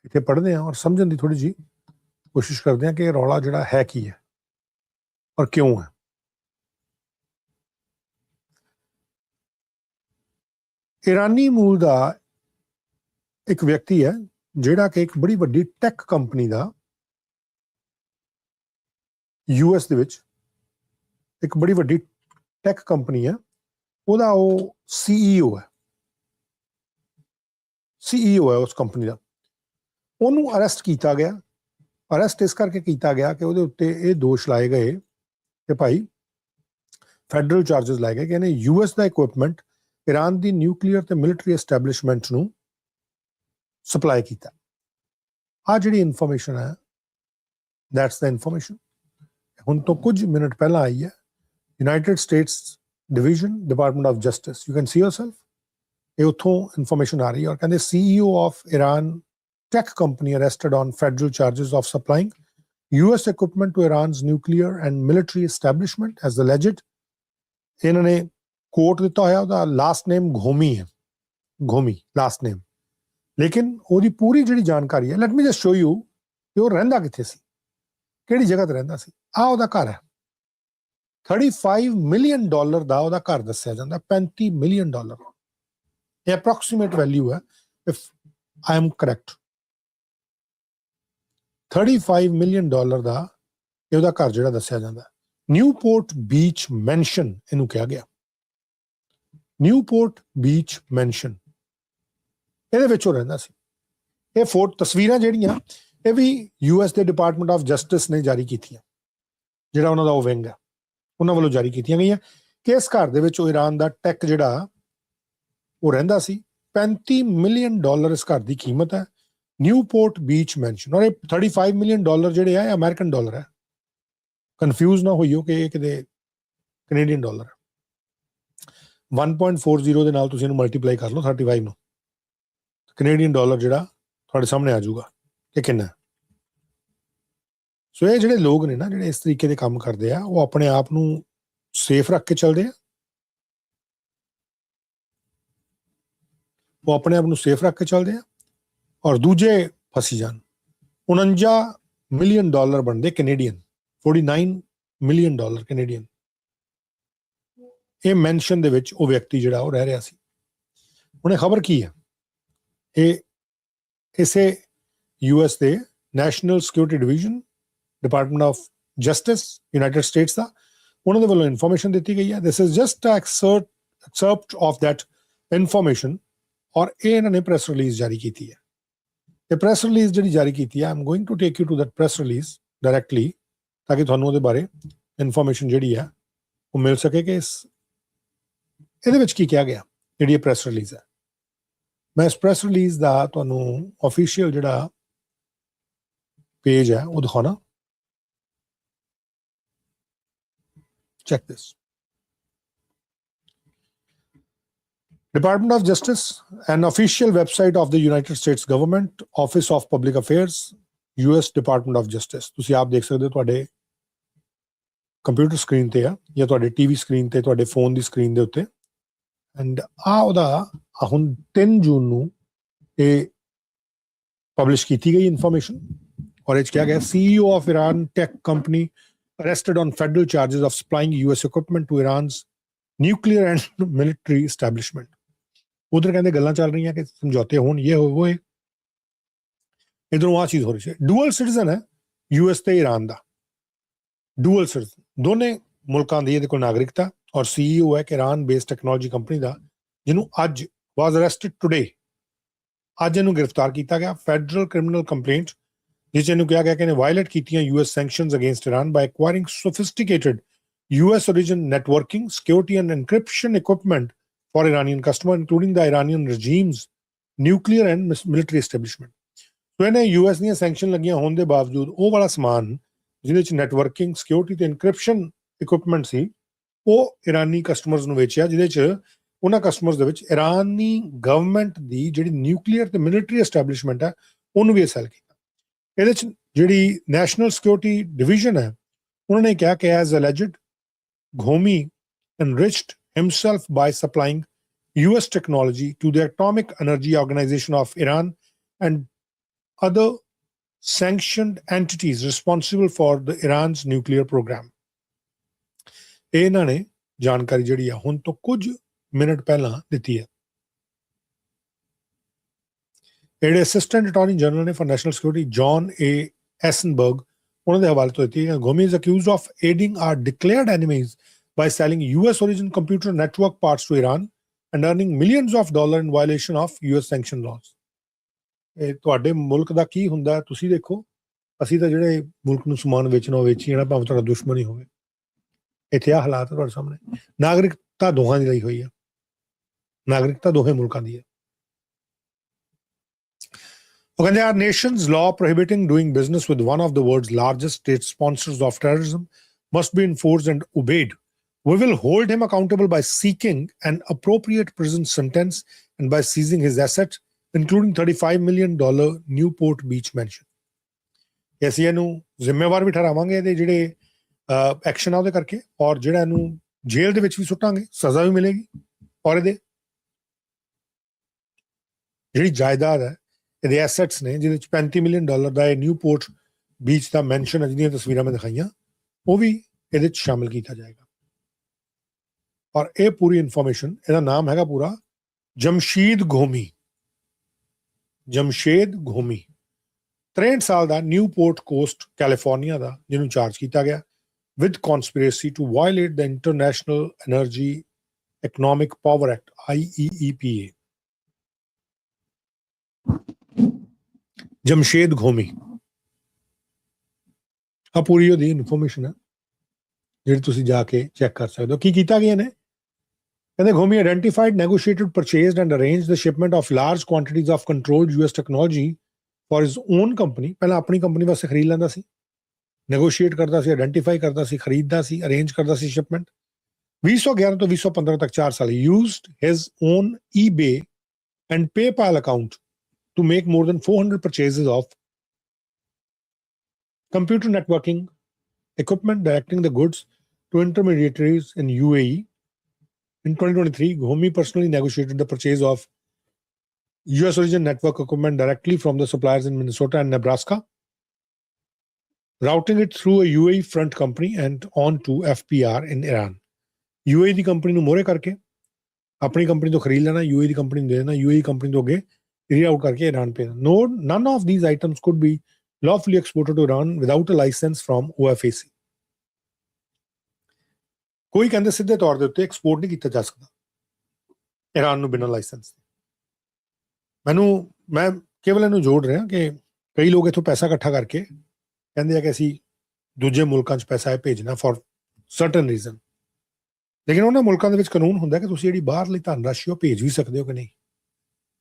ਇੱਥੇ ਪੜ੍ਹਦੇ ਹਾਂ ਔਰ ਸਮਝਣ ਦੀ ਥੋੜੀ ਜਿਹੀ ਕੋਸ਼ਿਸ਼ ਕਰਦੇ ਹਾਂ ਕਿ ਇਹ ਰੌਲਾ ਜਿਹੜਾ ਹੈ ਕੀ ਹੈ ਔਰ ਕਿਉਂ ਹੈ। ਈਰਾਨੀ ਮੂਲ ਦਾ ਇੱਕ ਵਿਅਕਤੀ ਹੈ ਜਿਹੜਾ ਕਿ ਇੱਕ ਬੜੀ ਵੱਡੀ ਟੈਕ ਕੰਪਨੀ ਦਾ US ਦੇ ਵਿੱਚ ਇੱਕ ਬੜੀ ਵੱਡੀ ਟੈਕ ਕੰਪਨੀ ਹੈ ਉਹਦਾ ਉਹ CEO ਹੈ ਉਸ ਕੰਪਨੀ ਦਾ। ਉਹਨੂੰ ਅਰੈਸਟ ਕੀਤਾ ਗਿਆ। ਅਰੈਸਟ ਇਸ ਕਰਕੇ ਕੀਤਾ ਗਿਆ ਕਿ ਉਹਦੇ ਉੱਤੇ ਇਹ ਦੋਸ਼ ਲਾਏ ਗਏ ਕਿ ਭਾਈ ਫੈਡਰਲ ਚਾਰजेस ਲਾਏ ਗਏ ਕਿ ਇਹਨੇ US ਦਾ ਇਕਵਿਪਮੈਂਟ ਈਰਾਨ ਦੀ ਨਿਊਕਲੀਅਰ ਤੇ ਮਿਲਟਰੀ ਐਸਟੈਬਲਿਸ਼ਮੈਂਟ ਨੂੰ ਸਪਲਾਈ ਕੀਤਾ। ਆ ਜਿਹੜੀ ਇਨਫੋਰਮੇਸ਼ਨ ਹੈ ਦੈਟਸ ਦਾ ਇਨਫੋਰਮੇਸ਼ਨ ਹੁਣ ਤੋਂ ਕੁਝ ਮਿੰਟ ਪਹਿਲਾਂ ਆਈ ਹੈ। United States division department of justice, you can see yourself, ਇਹ ਉੱਥੋਂ ਇਨਫੋਰਮੇਸ਼ਨ ਆ ਰਹੀ ਹੈ। ਔਰ ਕਹਿੰਦੇ CEO of Iran tech company arrested on federal charges of supplying US equipment to Iran's nuclear and military establishment as alleged। ਇਹਨਾਂ ਨੇ ਕੋਟ ਦਿੱਤਾ ਹੋਇਆ, ਉਹਦਾ ਲਾਸਟ ਨੇਮ ਘੋਮੀ ਲਾਸਟ ਨੇਮ, ਲੇਕਿਨ ਉਹਦੀ ਪੂਰੀ ਜਿਹੜੀ ਜਾਣਕਾਰੀ ਹੈ let me just show you ਕਿ ਉਹ ਰਹਿੰਦਾ ਕਿੱਥੇ ਸੀ, ਕਿਹੜੀ ਜਗ੍ਹਾ ਤੇ ਰਹਿੰਦਾ ਸੀ। ਆ ਉਹਦਾ ਘਰ ਹੈ। $35 million ਦਾ ਉਹਦਾ ਘਰ ਦੱਸਿਆ ਜਾਂਦਾ। $35 million ਇਹ ਅਪਰੋਕਸੀਮੇਟ ਵੈਲਿਊ ਹੈ if I am correct. $35 million ਦਾ ਇਹ ਉਹਦਾ ਘਰ ਜਿਹੜਾ ਦੱਸਿਆ ਜਾਂਦਾ। ਨਿਊਪੋਰਟ ਬੀਚ ਮੈਂਸ਼ਨ ਇਹਨੂੰ ਕਿਹਾ ਗਿਆ। ਨਿਊਪੋਰਟ ਬੀਚ ਮੈਂਸ਼ਨ ਇਹਦੇ ਵਿੱਚ ਉਹ ਰਹਿੰਦਾ ਸੀ। ਇਹ ਤਸਵੀਰਾਂ ਜਿਹੜੀਆਂ ਇਹ ਵੀ US ਦੇ ਡਿਪਾਰਟਮੈਂਟ ਆਫ ਜਸਟਿਸ ਨੇ ਜਾਰੀ ਕੀਤੀਆਂ, ਜਿਹੜਾ ਉਹਨਾਂ ਦਾ ਉਹ ਵਿੰਗ ਹੈ ਉਹਨਾਂ ਵੱਲੋਂ ਜਾਰੀ ਕੀਤੀਆਂ ਗਈਆਂ ਕਿ ਇਸ ਘਰ ਦੇ ਵਿੱਚ ਉਹ ਈਰਾਨ ਦਾ ਟੈਕ ਜਿਹੜਾ ਉਹ ਰਹਿੰਦਾ ਸੀ। $35 million ਇਸ ਘਰ ਦੀ ਕੀਮਤ ਹੈ। ਨਿਊਪੋਰਟ ਬੀਚ ਮੈਂਸ਼ਨ। ਔਰ ਇਹ $35 million ਜਿਹੜੇ ਆ ਅਮਰੀਕਨ ਡਾਲਰ ਹੈ। ਕਨਫਿਊਜ਼ ਨਾ ਹੋਈਓ ਕਿ ਇਹ ਕਿਤੇ ਕੈਨੇਡੀਅਨ ਡਾਲਰ ਹੈ। 1.40 ਦੇ ਨਾਲ ਤੁਸੀਂ ਇਹਨੂੰ ਮਲਟੀਪਲਾਈ ਕਰ ਲਓ 35 ਨੂੰ, ਕੈਨੇਡੀਅਨ ਡਾਲਰ ਜਿਹੜਾ ਤੁਹਾਡੇ ਸਾਹਮਣੇ ਆ ਜਾਊਗਾ ਕਿ ਕਿੰਨਾ। ਸੋ ਇਹ ਜਿਹੜੇ ਲੋਕ ਨੇ ਨਾ ਜਿਹੜੇ ਇਸ ਤਰੀਕੇ ਦੇ ਕੰਮ ਕਰਦੇ ਆ ਉਹ ਆਪਣੇ ਆਪ ਨੂੰ ਸੇਫ ਰੱਖ ਕੇ ਚੱਲਦੇ ਆ। ਉਹ ਆਪਣੇ ਆਪ ਨੂੰ ਸੇਫ ਰੱਖ ਕੇ ਚੱਲਦੇ ਆ ਔਰ ਦੂਜੇ ਫਸੀ ਜਾਣ। $49 million ਬਣਦੇ ਕੈਨੇਡੀਅਨ, $49 million ਕੈਨੇਡੀਅਨ। ਇਹ ਮੈਂਸ਼ਨ ਦੇ ਵਿੱਚ ਉਹ ਵਿਅਕਤੀ ਜਿਹੜਾ ਉਹ ਰਹਿ ਰਿਹਾ ਸੀ। ਹੁਣ ਇਹ ਖਬਰ ਕੀ ਹੈ? ਇਹ ਇਸੇ US ਦੇ national security division department of justice United States ਦਾ ਉਹਨਾਂ ਦੇ ਵੱਲੋਂ ਇਨਫੋਰਮੇਸ਼ਨ ਦਿੱਤੀ ਗਈ ਹੈ। This is just excerpt of that information. ਔਰ ਇਹ ਇਹਨਾਂ ਨੇ ਪ੍ਰੈਸ ਰਿਲੀਜ਼ ਜਾਰੀ ਕੀਤੀ ਹੈ। ਇਹ ਪ੍ਰੈਸ ਰਿਲੀਜ਼ ਜਿਹੜੀ ਜਾਰੀ ਕੀਤੀ ਹੈ, I am going to take you to that press release directly ਤਾਂ ਕਿ ਤੁਹਾਨੂੰ ਉਹਦੇ ਬਾਰੇ ਇਨਫੋਰਮੇਸ਼ਨ ਜਿਹੜੀ ਹੈ ਉਹ ਮਿਲ ਸਕੇ ਕਿ ਇਹਦੇ ਵਿੱਚ ਕੀ ਕਿਹਾ ਗਿਆ। ਜਿਹੜੀ ਇਹ ਪ੍ਰੈਸ ਰਿਲੀਜ਼ ਹੈ, ਮੈਂ ਇਸ ਪ੍ਰੈਸ ਰਿਲੀਜ਼ ਦਾ ਤੁਹਾਨੂੰ ਆਫੀਸ਼ੀਅਲ ਜਿਹੜਾ ਪੇਜ ਹੈ ਉਹ ਦਿਖਾਉਣਾ। Check this. Department of Justice, an official website of the United States Government, Office of Public Affairs, US Department of Justice। ਤੁਸੀਂ ਆਪ ਦੇਖ ਸਕਦੇ ਹੋ ਤੁਹਾਡੇ ਕੰਪਿਊਟਰ ਸਕਰੀਨ ਤੇ ਆ ਜਾਂ ਤੁਹਾਡੇ ਟੀਵੀ ਸਕਰੀਨ ਤੇ, ਤੁਹਾਡੇ ਫੋਨ ਦੀ ਸਕਰੀਨ ਦੇ ਉੱਤੇ। ਐਂਡ ਉਹਦਾ ਹੁਣ 3 ਜੂਨ ਨੂੰ ਇਹ ਪਬਲਿਸ਼ ਕੀਤੀ ਗਈ ਇਨਫੋਰਮੇਸ਼ਨ, ਔਰ ਇਹ 'ਚ ਕਿਹਾ ਗਿਆ CEO of Iran tech company arrested on federal charges of supplying US equipment to Iran's nuclear and military establishment। ਉਧਰ ਕਹਿੰਦੇ ਗੱਲਾਂ ਚੱਲ ਰਹੀਆਂ ਕਿ ਸਮਝੌਤੇ ਹੋਣ, ਇਹ ਹੋਏ, ਇਧਰੋਂ ਆਹ ਚੀਜ਼ ਹੋ ਰਹੀ ਹੈ। ਡੂਅਲ ਸਿਟੀਜ਼ਨ ਹੈ US ਤੇ ਈਰਾਨ ਦਾ, ਡੂਅਲ ਸਿਟੀਜ਼ਨ, ਦੋਨੇ ਮੁਲਕਾਂ ਦੀ ਇਹਦੇ ਕੋਲ ਨਾਗਰਿਕਤਾ, ਔਰ CEO ਹੈ ਕਿ ਇਰਾਨ ਬੇਸਡ ਟੈਕਨੋਲੋਜੀ ਕੰਪਨੀ ਦਾ, ਜਿਹਨੂੰ ਅੱਜ ਵਾਜ਼ ਅਰੈਸਟਡ ਟੁਡੇ, ਅੱਜ ਇਹਨੂੰ ਗ੍ਰਿਫਤਾਰ ਕੀਤਾ ਗਿਆ। ਫੈਡਰਲ ਕ੍ਰਿਮੀਨਲ ਕੰਪਲੇਂਟ ਜਿਸ 'ਚ ਇਹਨੂੰ ਕਿਹਾ ਗਿਆ ਕਿ ਇਹਨੇ ਵਾਇਲੇਟ ਕੀਤੀਆਂ US sanctions against Iran by ਐਕਵਾਇਰਿੰਗ sophisticated US origin networking, security and encryption equipment for Iranian customer, including the Iranian regime's nuclear and military establishment। ਸੋ ਇਹਨੇ US ਦੀਆਂ ਸੈਂਕਸ਼ਨ ਲੱਗੀਆਂ ਹੋਣ ਦੇ ਬਾਵਜੂਦ ਉਹ ਵਾਲਾ ਸਮਾਨ ਜਿਹਦੇ 'ਚ ਨੈਟਵਰਕਿੰਗ, ਸਿਕਿਉਰਿਟੀ ਤੇ ਇਨਕ੍ਰਿਪਸ਼ਨ ਇਕੁਇਪਮੈਂਟ ਸੀ, ਉਹ ਇਰਾਨੀ ਕਸਟਮਰਸ ਨੂੰ ਵੇਚਿਆ, ਜਿਹਦੇ 'ਚ ਉਹਨਾਂ ਕਸਟਮਰਸ ਦੇ ਵਿੱਚ ਇਰਾਨੀ ਗਵਰਨਮੈਂਟ ਦੀ ਜਿਹੜੀ ਨਿਊਕਲੀਅਰ ਤੇ ਮਿਲਟਰੀ ਐਸਟੈਬਲਿਸ਼ਮੈਂਟ ਹੈ ਉਹਨੂੰ ਵੀ ਸੈਲ ਕੀਤਾ। ਇਹਦੇ 'ਚ ਜਿਹੜੀ ਨੈਸ਼ਨਲ ਸਿਕਿਉਰਿਟੀ ਡਿਵੀਜ਼ਨ ਹੈ ਉਹਨਾਂ ਨੇ ਕਿਹਾ ਕਿ as alleged Ghomi enriched himself by supplying US technology to the Atomic Energy Organization of Iran and other sanctioned entities responsible for the Iran's nuclear program। ਇਹਨਾਂ ਨੇ ਜਾਣਕਾਰੀ ਜਿਹੜੀ ਆ ਹੁਣ ਤੋਂ ਕੁਝ ਮਿੰਟ ਪਹਿਲਾਂ ਦਿੱਤੀ ਹੈ। ਜਿਹੜੇ ਅਸਿਸਟੈਂਟ ਅਟਾਰਨੀ ਜਨਰਲ ਨੇ for national security John A. Eisenberg, ਉਹਨਾਂ ਦੇ ਹਵਾਲੇ ਤੋਂ ਦਿੱਤੀ ਹੈ। Ghomi is accused of aiding our declared enemies by selling US origin computer network parts to Iran and earning millions of dollars in violation of US sanction laws। ਇਹ ਤੁਹਾਡੇ ਮੁਲਕ ਦਾ ਕੀ ਹੁੰਦਾ ਤੁਸੀਂ ਦੇਖੋ, ਅਸੀਂ ਤਾਂ ਜਿਹੜੇ ਮੁਲਕ ਨੂੰ ਸਮਾਨ ਵੇਚਣਾ ਵੇਚੀ ਜਾਣਾ, ਭਾਵੇਂ ਤੁਹਾਡਾ ਦੁਸ਼ਮਣ ਹੀ ਹੋਵੇ। ਇੱਥੇ ਆ ਹਾਲਾਤ ਤੁਹਾਡੇ ਸਾਹਮਣੇ। ਨਾਗਰਿਕਤਾ ਦੋਹਾਂ ਦੀ ਲਈ ਹੋਈ ਹੈ, ਨਾਗਰਿਕਤਾ ਦੋਹੇ ਮੁਲਕਾਂ ਦੀ ਹੈ। ਉਹ ਕਹਿੰਦੇ our nation's law prohibiting doing business with one of the world's largest state sponsors of terrorism must be enforced and obeyed. We will hold him accountable by seeking an appropriate prison sentence and by seizing his assets, including $35 million Newport Beach mansion। ਅਸੀਂ ਇਹਨੂੰ ਜ਼ਿੰਮੇਵਾਰ ਵੀ ਠਹਿਰਾਵਾਂਗੇ ਇਹਦੇ ਜਿਹੜੇ action ਆ ਉਹਦੇ ਕਰਕੇ, ਔਰ ਜਿਹੜਾ ਇਹਨੂੰ ਜੇਲ੍ਹ ਦੇ ਵਿੱਚ ਵੀ ਸੁੱਟਾਂਗੇ, ਸਜ਼ਾ ਵੀ ਮਿਲੇਗੀ। ਔਰ ਇਹਦੇ ਜਿਹੜੀ ਜਾਇਦਾਦ ਹੈ, ਇਹਦੇ ਐਸੈਟਸ ਨੇ, ਜਿਹਦੇ ਵਿੱਚ $35 ਮਿਲੀਅਨ ਦਾ ਇਹ ਨਿਊਪੋਰਟ ਬੀਚ ਦਾ ਮੈਂਸ਼ਨ ਹੈ, ਜਿਹਦੀਆਂ ਤਸਵੀਰਾਂ ਮੈਂ ਦਿਖਾਈਆਂ, ਉਹ ਵੀ ਇਹਦੇ 'ਚ ਸ਼ਾਮਿਲ ਕੀਤਾ ਜਾਏਗਾ। ਔਰ ਇਹ ਪੂਰੀ ਇਨਫੋਰਮੇਸ਼ਨ, ਇਹਦਾ ਨਾਮ ਹੈਗਾ ਪੂਰਾ ਜਮਸ਼ੇਦ ਘੋਮੀ। ਜਮਸ਼ੇਦ ਘੋਮੀ 63 ਸਾਲ ਦਾ, ਨਿਊਪੋਰਟ ਕੋਸਟ ਕੈਲੀਫੋਰਨੀਆ ਦਾ, ਜਿਹਨੂੰ ਚਾਰਜ ਕੀਤਾ ਗਿਆ with conspiracy to violate the international energy economic power act IEEPA। Jamshed Ghomi ਆ ਪੂਰੀ ਉਹਦੀ ਇਨਫੋਰਮੇਸ਼ਨ ਹੈ ਜਿਹੜੀ ਤੁਸੀਂ ਜਾ ਕੇ ਚੈੱਕ ਕਰ ਸਕਦੇ ਹੋ। ਕੀ ਕੀਤਾ ਗਿਆ ਨੇ? ਕਹਿੰਦੇ Ghomi identified, negotiated, purchased and arranged the shipment of large quantities of controlled US technology for his own company। ਪਹਿਲਾਂ ਆਪਣੀ ਕੰਪਨੀ ਵਾਸਤੇ ਖਰੀਦ ਲੈਂਦਾ ਸੀ, ਨੈਗੋਸ਼ੀਏਟ ਕਰਦਾ ਸੀ, ਆਇਡੈਂਟੀਫਾਈ ਕਰਦਾ ਸੀ, ਖਰੀਦਦਾ ਸੀ, ਅਰੇਂਜ ਕਰਦਾ ਸੀ ਸ਼ਿਪਮੈਂਟ। 2011 ਤੋਂ 2015 ਤੱਕ 4 ਸਾਲ used his own eBay and PayPal account to make more than 400 purchases of computer networking equipment, directing the goods to intermediaries in UAE। In 2023, Ghomi personally negotiated the purchase of US origin network equipment directly from the suppliers in Minnesota and Nebraska, routing it through a UAE front company and on to FPR in Iran। UAE the company ਨੂੰ ਮੋਹਰੇ ਕਰਕੇ ਆਪਣੀ company ਤੋਂ ਖਰੀਦ ਲੈਣਾ, UAE ਦੀ company ਨੂੰ ਦੇ ਦੇਣਾ, UAE company ਤੋਂ ਅੱਗੇ ਰੀਆਊਟ ਕਰਕੇ ਇਰਾਨ ਭੇਜਣਾ। None of these items could be lawfully exported to Iran without a license from OFAC। ਕੋਈ ਕਹਿੰਦੇ ਸਿੱਧੇ ਤੌਰ ਦੇ ਉੱਤੇ ਐਕਸਪੋਰਟ ਨਹੀਂ ਕੀਤਾ ਜਾ ਸਕਦਾ ਇਰਾਨ ਨੂੰ ਬਿਨਾਂ ਲਾਇਸੈਂਸ ਦੇ। ਮੈਂ ਕੇਵਲ ਇਹਨੂੰ ਜੋੜ ਰਿਹਾ ਕਿ ਕਈ ਲੋਕ ਇੱਥੋਂ ਪੈਸਾ ਇਕੱਠਾ ਕਰਕੇ ਕਹਿੰਦੇ ਆ ਕਿ ਅਸੀਂ ਦੂਜੇ ਮੁਲਕਾਂ 'ਚ ਪੈਸਾ ਭੇਜਣਾ ਫॉर ਸਰਟਨ ਰੀਜ਼ਨ, ਲੇਕਿਨ ਉਹਨਾਂ ਮੁਲਕਾਂ ਦੇ ਵਿੱਚ ਕਾਨੂੰਨ ਹੁੰਦਾ ਕਿ ਤੁਸੀਂ ਜਿਹੜੀ ਬਾਹਰਲੀ ਧਨ ਰਾਸ਼ੀ ਉਹ ਭੇਜ ਵੀ ਸਕਦੇ ਹੋ ਕਿ ਨਹੀਂ।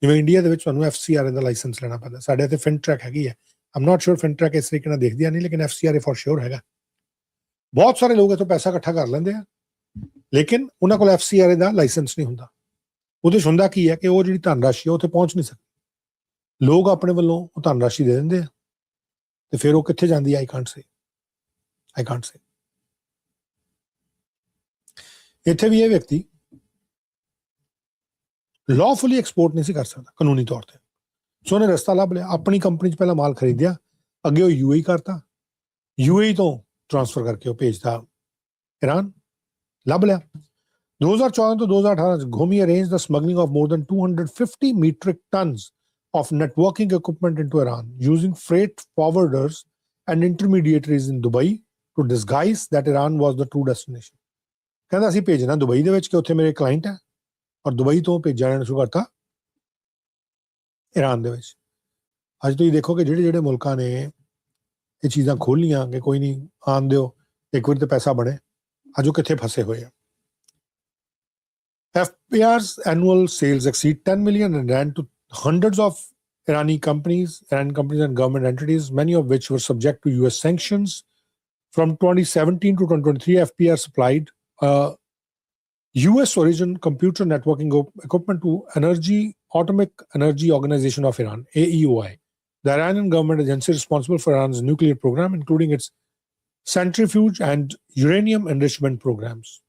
ਜਿਵੇਂ ਇੰਡੀਆ ਦੇ ਵਿੱਚ ਤੁਹਾਨੂੰ FCRA ਦਾ ਲਾਇਸੈਂਸ ਲੈਣਾ ਪੈਂਦਾ, ਸਾਡੇ ਇੱਥੇ ਫਿਨਟਰੈਕ ਹੈਗੀ ਹੈ। ਆਮ ਨਾਟ ਸ਼ੋਰ ਫਿਨਟਰੈਕ ਇਸ ਤਰੀਕੇ ਨਾਲ ਦੇਖਦੀ ਨਹੀਂ, ਲੇਕਿਨ FCRA ਫॉर ਸ਼ੋਰ ਹੈਗਾ। ਬਹੁਤ ਸਾਰੇ ਲੋਕ ਇੱਥੋਂ ਪੈਸਾ ਇਕੱਠਾ ਕਰ ਲੈਂਦੇ ਆ, ਲੇਕਿਨ ਉਹਨਾਂ ਕੋਲ FCRA ਦਾ ਲਾਇਸੈਂਸ ਨਹੀਂ ਹੁੰਦਾ। ਉਹਦੇ 'ਚ ਹੁੰਦਾ ਕੀ ਹੈ ਕਿ ਉਹ ਜਿਹੜੀ ਧਨ ਰਾਸ਼ੀ ਹੈ ਉੱਥੇ ਪਹੁੰਚ ਨਹੀਂ ਸਕਦੀ। ਲੋਕ ਆਪਣੇ ਵੱਲੋਂ ਉਹ ਧਨ ਰਾਸ਼ੀ ਦੇ ਦਿੰਦੇ ਆ ਤੇ ਫਿਰ ਉਹ ਕਿੱਥੇ ਜਾਂਦੀ? ਆਈ ਕਾਂਟ ਸੇ। ਇੱਥੇ ਵੀ ਇਹ ਵਿਅਕਤੀ ਲawfully ਐਕਸਪੋਰਟ ਨਹੀਂ ਸੀ ਕਰ ਸਕਦਾ ਕਾਨੂੰਨੀ ਤੌਰ ਤੇ, ਸੋ ਉਹਨੇ ਰਸਤਾ ਲੱਭ ਲਿਆ, ਆਪਣੀ ਕੰਪਨੀ 'ਚ ਪਹਿਲਾਂ ਮਾਲ ਖਰੀਦਿਆ, ਅੱਗੇ ਉਹ UAE ਕਰਤਾ, UAE ਤੋਂ ਟ੍ਰਾਂਸਫਰ ਕਰਕੇ ਉਹ ਭੇਜਦਾ ਈਰਾਨ, ਲੱਭ ਲਿਆ। 2014 ਤੋਂ 2018 'ਚ Ghommi arranged the smuggling of more than 250 metric tons of networking equipment into Iran using freight forwarders and intermediaries in Dubai to disguise that Iran was the true destination. ਕਹਿੰਦਾ ਅਸੀਂ ਭੇਜਣਾ ਦੁਬਈ ਦੇ ਵਿੱਚ ਕਿ ਉੱਥੇ ਮੇਰੇ ਕਲਾਇੰਟ ਹੈ, ਔਰ ਦੁਬਈ ਤੋਂ ਭੇਜਣਾ ਸ਼ੁਰੂ ਕਰਤਾ ਈਰਾਨ ਦੇ ਵਿੱਚ। ਅੱਜ ਤੁਸੀਂ ਦੇਖੋ ਕਿ ਜਿਹੜੇ ਮੁਲਕਾਂ ਨੇ ਇਹ ਚੀਜ਼ਾਂ ਖੋਲ੍ਹੀਆਂ ਕਿ ਕੋਈ ਨਹੀਂ ਆਉਣ ਦਿਓ, ਇੱਕ ਵਾਰ ਤੇ ਪੈਸਾ ਬਣੇ, ਅੱਜ ਉਹ ਕਿੱਥੇ ਫਸੇ ਹੋਏ ਆ। FPR's annual sales exceed 10 million and ran to hundreds of Iranian companies and government entities, many of which were subject to US sanctions. From 2017 to 2023, FPR supplied US origin computer networking equipment to Atomic Energy Organization of Iran, AEOI, the Iranian government agency responsible for Iran's nuclear program, including its centrifuge and uranium enrichment programs.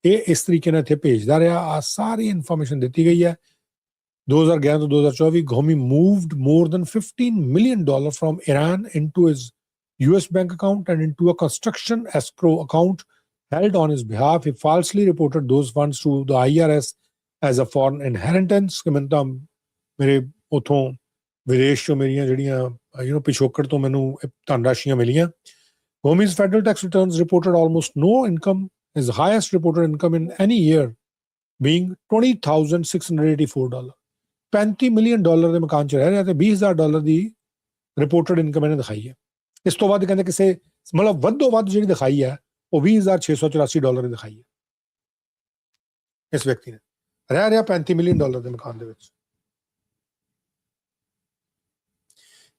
ਇਹ ਇਸ ਤਰੀਕੇ ਨਾਲ ਇੱਥੇ ਭੇਜਦਾ ਰਿਹਾ। ਆ ਸਾਰੀ information ਦਿੱਤੀ ਗਈ ਹੈ। 2011 ਤੋਂ 2024 Ghommi moved more than $15 million from Iran into his US bank account and into a construction escrow account held on his behalf. He falsely reported those funds to the IRS as a foreign inheritance. ਕਿ ਮੈਨੂੰ ਤਾਂ ਮੇਰੇ ਉੱਥੋਂ ਵਿਦੇਸ਼ 'ਚੋਂ ਮੇਰੀਆਂ ਜਿਹੜੀਆਂ ਪਿਛੋਕੜ ਤੋਂ ਮੈਨੂੰ ਧਨ ਰਾਸ਼ੀਆਂ ਮਿਲੀਆਂ। Ghommi's federal tax returns reported almost no income. His highest reported income in any year being $20,684. $35 million ਦੇ ਮਕਾਨ 'ਚ ਰਹਿ ਰਿਹਾ ਤੇ $20,000 ਦੀ ਰਿਪੋਰਟਡ ਇਨਕਮ ਇਹਨੇ ਦਿਖਾਈ ਹੈ। ਇਸ ਤੋਂ ਬਾਅਦ ਕਹਿੰਦੇ ਕਿਸੇ ਮਤਲਬ ਵੱਧੋ ਵੱਧ ਜਿਹੜੀ ਦਿਖਾਈ ਹੈ ਉਹ $20,684 ਦੀ ਦਿਖਾਈ ਹੈ। ਇਸ ਵਿਅਕਤੀ ਨੇ ਰਹਿ ਰਿਹਾ $35 ਮਿਲੀਅਨ ਦੇ ਮਕਾਨ ਦੇ ਵਿੱਚ।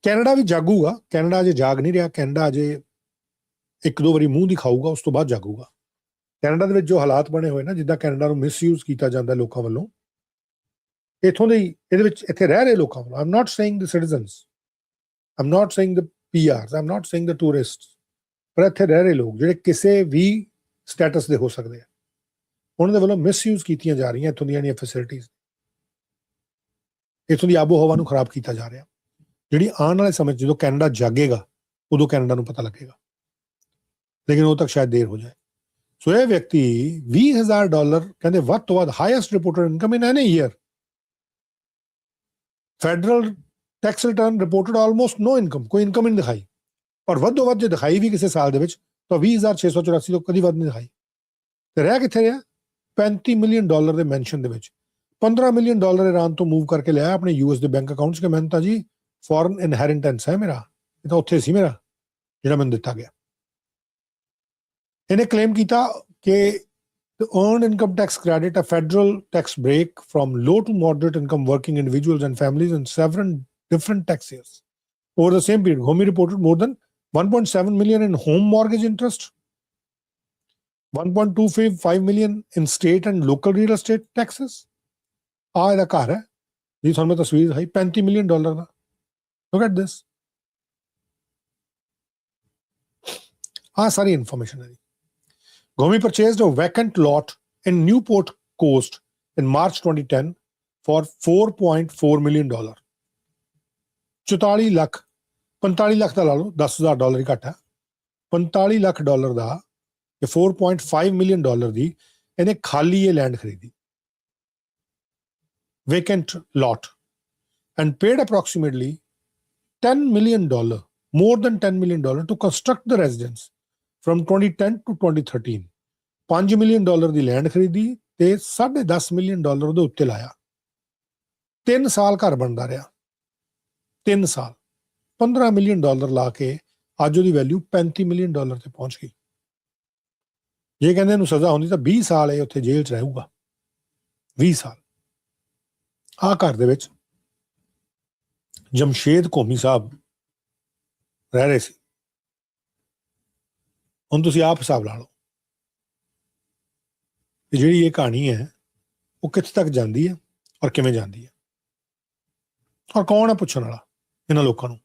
ਕੈਨੇਡਾ ਵੀ ਜਾਗੂਗਾ, ਕੈਨੇਡਾ ਅਜੇ ਜਾਗ ਨਹੀਂ ਰਿਹਾ, ਕੈਨੇਡਾ ਅਜੇ ਇੱਕ ਦੋ ਵਾਰੀ ਮੂੰਹ ਦਿਖਾਊਗਾ, ਉਸ ਤੋਂ ਬਾਅਦ ਜਾਗੂਗਾ। ਕੈਨੇਡਾ ਦੇ ਵਿੱਚ ਜੋ ਹਾਲਾਤ ਬਣੇ ਹੋਏ ਨਾ, ਜਿੱਦਾਂ ਕੈਨੇਡਾ ਨੂੰ ਮਿਸਯੂਜ਼ ਕੀਤਾ ਜਾਂਦਾ ਲੋਕਾਂ ਵੱਲੋਂ, ਇੱਥੋਂ ਦੇ ਇਹਦੇ ਵਿੱਚ ਇੱਥੇ ਰਹਿ ਰਹੇ ਲੋਕਾਂ ਵੱਲੋਂ। ਆਈ am not saying the citizens, I am not saying the PRs, I am not saying the tourist, ਪਰ ਇੱਥੇ ਰਹਿ ਰਹੇ ਲੋਕ ਜਿਹੜੇ ਕਿਸੇ ਵੀ ਸਟੇਟਸ ਦੇ ਹੋ ਸਕਦੇ ਆ, ਉਹਨਾਂ ਦੇ ਵੱਲੋਂ ਮਿਸਯੂਜ਼ ਕੀਤੀਆਂ ਜਾ ਰਹੀਆਂ ਇੱਥੋਂ ਦੀਆਂ ਫੈਸਿਲਿਟੀਜ਼। ਇੱਥੋਂ ਦੀ ਆਬੋ ਹਵਾ ਨੂੰ ਖਰਾਬ ਕੀਤਾ ਜਾ ਰਿਹਾ। ਜਿਹੜੀ ਆਉਣ ਵਾਲੇ ਸਮੇਂ 'ਚ ਜਦੋਂ ਕੈਨੇਡਾ ਜਾਗੇਗਾ ਉਦੋਂ ਕੈਨੇਡਾ ਨੂੰ ਪਤਾ ਲੱਗੇਗਾ, ਲੇਕਿਨ ਉਦੋਂ ਤੱਕ ਸ਼ਾਇਦ ਦੇਰ ਹੋ ਜਾਏ। ਸੋ ਇਹ ਵਿਅਕਤੀ $20,000 ਕਹਿੰਦੇ ਵੱਧ ਤੋਂ ਵੱਧ highest reported income in any year. Federal tax return reported almost no income, ਕੋਈ ਇਨਕਮ ਨਹੀਂ ਦਿਖਾਈ, ਪਰ ਵੱਧੋ ਵੱਧ ਜੇ ਦਿਖਾਈ ਵੀ ਕਿਸੇ ਸਾਲ ਦੇ ਵਿੱਚ ਤਾਂ $20,684 ਤੋਂ ਕਦੀ ਵੱਧ ਨਹੀਂ ਦਿਖਾਈ। ਤੇ ਰਹਿ ਕਿੱਥੇ ਰਿਹਾ? $35 ਮਿਲੀਅਨ ਦੇ ਮੈਂਸ਼ਨ ਦੇ ਵਿੱਚ। $15 ਮਿਲੀਅਨ ਈਰਾਨ ਤੋਂ ਮੂਵ ਕਰਕੇ ਲਿਆਇਆ ਆਪਣੇ US ਦੇ ਬੈਂਕ ਅਕਾਊਂਟ 'ਚ ਕਿ ਮੈਨੂੰ ਤਾਂ ਜੀ ਫੋਰਨ ਇਨਹੈਰੀਟੈਂਸ ਹੈ ਮੇਰਾ, ਇਹ ਤਾਂ ਉੱਥੇ ਸੀ ਮੇਰਾ ਜਿਹੜਾ ਮੈਨੂੰ ਦਿੱਤਾ ਗਿਆ। ਇਹਨੇ ਕਲੇਮ ਕੀਤਾ ਕਿ the earned income tax credit, a federal tax break from low to moderate income working individuals and families in several different tax years. Over the same period, Ghommi reported more than $1.7 million in home mortgage interest, $1.25 million in state and local real estate taxes. ਆ ਇਹਦਾ ਘਰ ਹੈ ਜੀ, ਤੁਹਾਨੂੰ ਮੈਂ ਤਸਵੀਰ ਦਿਖਾਈ, $35 million the. Look at this. ਆ ਸਾਰੀ ਇਨਫੋਰਮੇਸ਼ਨ ਹੈ। Ghommi purchased a vacant lot in Newport Coast in March 2010 for $4.4 million. 45 lakh ਦਾ ਲਾ ਲਓ, $10,000 ਹੀ ਘੱਟ ਹੈ। $45 ਲੱਖ ਦਾ ਇਹ $4.5 ਮਿਲੀਅਨ ਦੀ ਇਹਨੇ ਖਾਲੀ ਇਹ ਲੈਂਡ ਖਰੀਦੀ, vacant lot, and paid approximately $10 million, more than $10 million to construct the residence from 2010 to 2013. $5 million the land ਖਰੀਦੀ ਤੇ $10.5 ਮਿਲੀਅਨ ਉਹਦੇ ਉੱਤੇ ਲਾਇਆ। 3 ਸਾਲ ਘਰ ਬਣਦਾ ਰਿਹਾ, 3 ਸਾਲ, $15 ਮਿਲੀਅਨ ਲਾ ਕੇ ਅੱਜ ਉਹਦੀ ਵੈਲਿਊ $35 ਮਿਲੀਅਨ ਤੇ ਪਹੁੰਚ ਗਈ। ਜੇ ਕਹਿੰਦੇ ਇਹਨੂੰ ਸਜ਼ਾ ਹੁੰਦੀ ਤਾਂ 20 ਸਾਲ ਇਹ ਉੱਥੇ ਜੇਲ੍ਹ 'ਚ ਰਹੂਗਾ, 20 ਸਾਲ। ਆਹ ਘਰ ਦੇ ਵਿੱਚ ਜਮਸ਼ੇਦ ਘੋਮੀ ਸਾਹਿਬ ਰਹਿ ਰਹੇ ਸੀ। ਹੁਣ ਤੁਸੀਂ ਆਪ ਹਿਸਾਬ ਲਾ ਲਓ ਕਿ ਜਿਹੜੀ ਇਹ ਕਹਾਣੀ ਹੈ ਉਹ ਕਿੱਥੇ ਤੱਕ ਜਾਂਦੀ ਹੈ ਔਰ ਕਿਵੇਂ ਜਾਂਦੀ ਹੈ, ਔਰ ਕੌਣ ਹੈ ਪੁੱਛਣ ਵਾਲਾ ਇਹਨਾਂ ਲੋਕਾਂ ਨੂੰ।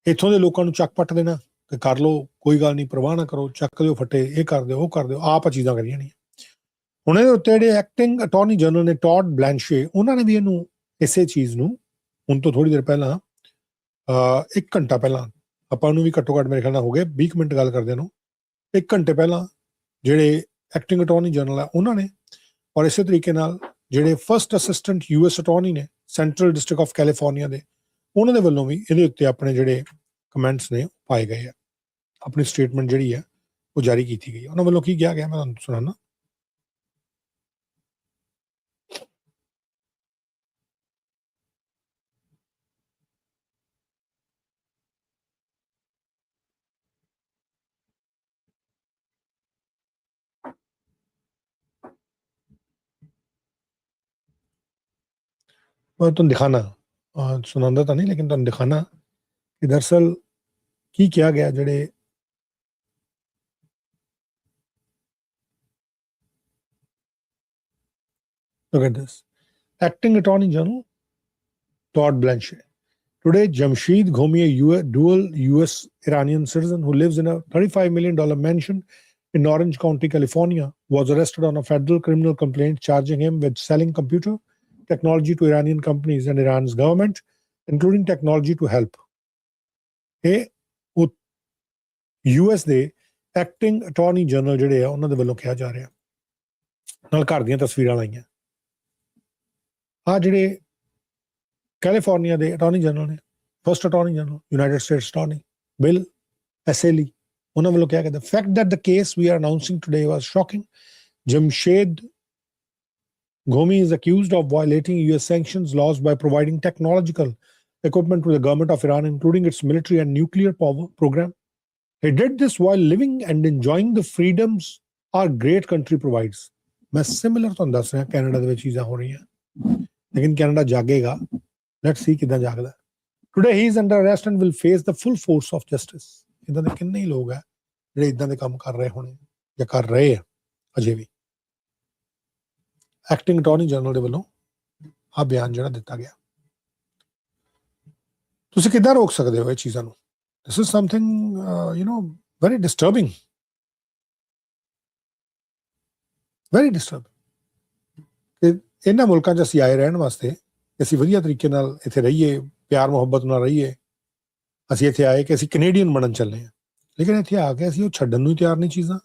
ਇੱਥੋਂ ਦੇ ਲੋਕਾਂ ਨੂੰ ਚੱਕ ਪੱਟ ਦੇਣਾ ਕਿ ਕਰ ਲਓ, ਕੋਈ ਗੱਲ ਨਹੀਂ, ਪਰਵਾਹ ਨਾ ਕਰੋ, ਚੱਕ ਲਿਓ ਫੱਟੇ, ਇਹ ਕਰ ਦਿਓ, ਉਹ ਕਰ ਦਿਓ, ਆਪ ਚੀਜ਼ਾਂ ਕਰੀਆਂ ਨਹੀਂ। ਹੁਣ ਇਹਦੇ ਉੱਤੇ ਜਿਹੜੇ ਐਕਟਿੰਗ ਅਟਾਰਨੀ ਜਨਰਲ ਨੇ ਟੌਡ ਬਲੈਂਸ਼ੇ, ਉਹਨਾਂ ਨੇ ਵੀ ਇਹਨੂੰ ਇਸੇ ਚੀਜ਼ ਨੂੰ ਹੁਣ ਤੋਂ ਥੋੜ੍ਹੀ ਦੇਰ ਪਹਿਲਾਂ 1 ਘੰਟਾ ਪਹਿਲਾਂ, ਆਪਾਂ ਨੂੰ ਵੀ ਘੱਟੋ ਘੱਟ ਮੇਰੇ ਖਿਆਲ ਨਾਲ ਹੋ ਗਏ 20 ਮਿੰਟ ਗੱਲ ਕਰਦੇ ਨੂੰ, 1 ਘੰਟੇ ਪਹਿਲਾਂ ਜਿਹੜੇ ਐਕਟਿੰਗ ਅਟਾਰਨੀ ਜਨਰਲ ਆ ਉਹਨਾਂ ਨੇ, ਔਰ ਇਸੇ ਤਰੀਕੇ ਨਾਲ ਜਿਹੜੇ ਫਸਟ ਅਸਿਸਟੈਂਟ US ਅਟਾਰਨੀ ਨੇ ਸੈਂਟਰਲ ਡਿਸਟ੍ਰਿਕਟ ਆਫ ਕੈਲੀਫੋਰਨੀਆ ਦੇ, ਉਹਨਾਂ ਦੇ ਵੱਲੋਂ ਵੀ ਇਹਦੇ ਉੱਤੇ ਆਪਣੇ ਜਿਹੜੇ ਕਮੈਂਟਸ ਨੇ ਪਾਏ ਗਏ ਆ। ਆਪਣੀ ਸਟੇਟਮੈਂਟ ਜਿਹੜੀ ਹੈ ਉਹ ਜਾਰੀ ਕੀਤੀ ਗਈ ਹੈ। ਉਹਨਾਂ ਵੱਲੋਂ ਕੀ ਕਿਹਾ ਗਿਆ ਮੈਂ ਤੁਹਾਨੂੰ ਸੁਣਾਉਣਾ। मैं तुम दिखाना सुनांदा तो नहीं, लेकिन तुम दिखाना कि दरअसल की किया गया जड़े look at this. Acting Attorney General Todd Blanche. Today, Jamshed Ghomi, a dual US Iranian citizen who lives in a $35 million mansion in Orange County, California, was arrested on a federal criminal complaint charging him with selling computer technology to Iranian companies and Iran's government, including technology to help. ਇਹ US ਦੇ acting attorney general ਜਿਹੜੇ ਆ ਉਹਨਾਂ ਦੇ ਵੱਲੋਂ ਕਿਹਾ ਜਾ ਰਿਹਾ, ਨਾਲ ਘਰ ਦੀਆਂ ਤਸਵੀਰਾਂ ਲਾਈਆਂ। ਆ ਜਿਹੜੇ ਕੈਲੀਫੋਰਨੀਆ ਦੇ ਅਟਾਰਨੀ ਜਨਰਲ ਨੇ, first attorney general United States attorney Bill Essayli, ਉਹਨਾਂ ਵੱਲੋਂ ਕਿਹਾ ਗਿਆ, the fact that the case we are announcing today was shocking. Jamshed Ghomi is accused of violating US sanctions laws by providing technological equipment to the government of Iran, including its military and nuclear power program. He did this while living and enjoying the freedoms our great country provides. मैं similar ਤੁਹਾਨੂੰ ਦੱਸ ਰਿਹਾ, Canada ਦੇ ਵਿੱਚ ਚੀਜ਼ਾਂ ਹੋ ਰਹੀਆਂ, ਲੇਕਿਨ ਕੈਨੇਡਾ ਜਾਗੇਗਾ। Let's see ਕਿੱਦਾਂ ਜਾਗਦਾ। Today he is under arrest and will face the full force of justice. ਇੱਦਾਂ ਦੇ ਕਿੰਨੇ ਹੀ ਲੋਕ ਹੈ ਜਿਹੜੇ ਇੱਦਾਂ ਦੇ ਕੰਮ ਕਰ ਰਹੇ ਹੋਣੇ ਜਾਂ ਕਰ ਰਹੇ ਆ ਅਜੇ ਵੀ। ਐਕਟਿੰਗ ਅਟਾਰਨੀ ਜਨਰਲ ਦੇ ਵੱਲੋਂ ਆ ਬਿਆਨ ਜਿਹੜਾ ਦਿੱਤਾ ਗਿਆ। ਤੁਸੀਂ ਕਿੱਦਾਂ ਰੋਕ ਸਕਦੇ ਹੋ ਇਹ ਚੀਜ਼ਾਂ ਨੂੰ? This is something very disturbing. Very disturbing. ਕਿ ਇਹਨਾਂ ਮੁਲਕਾਂ 'ਚ ਅਸੀਂ ਆਏ ਰਹਿਣ ਵਾਸਤੇ, ਅਸੀਂ ਵਧੀਆ ਤਰੀਕੇ ਨਾਲ ਇੱਥੇ ਰਹੀਏ, ਪਿਆਰ ਮੁਹੱਬਤ ਨਾਲ ਰਹੀਏ। ਅਸੀਂ ਇੱਥੇ ਆਏ ਕਿ ਅਸੀਂ ਕੈਨੇਡੀਅਨ ਬਣਨ ਚੱਲੇ ਹਾਂ, ਲੇਕਿਨ ਇੱਥੇ ਆ ਕੇ ਅਸੀਂ ਉਹ ਛੱਡਣ ਨੂੰ ਤਿਆਰ ਨਹੀਂ ਚੀਜ਼ਾਂ।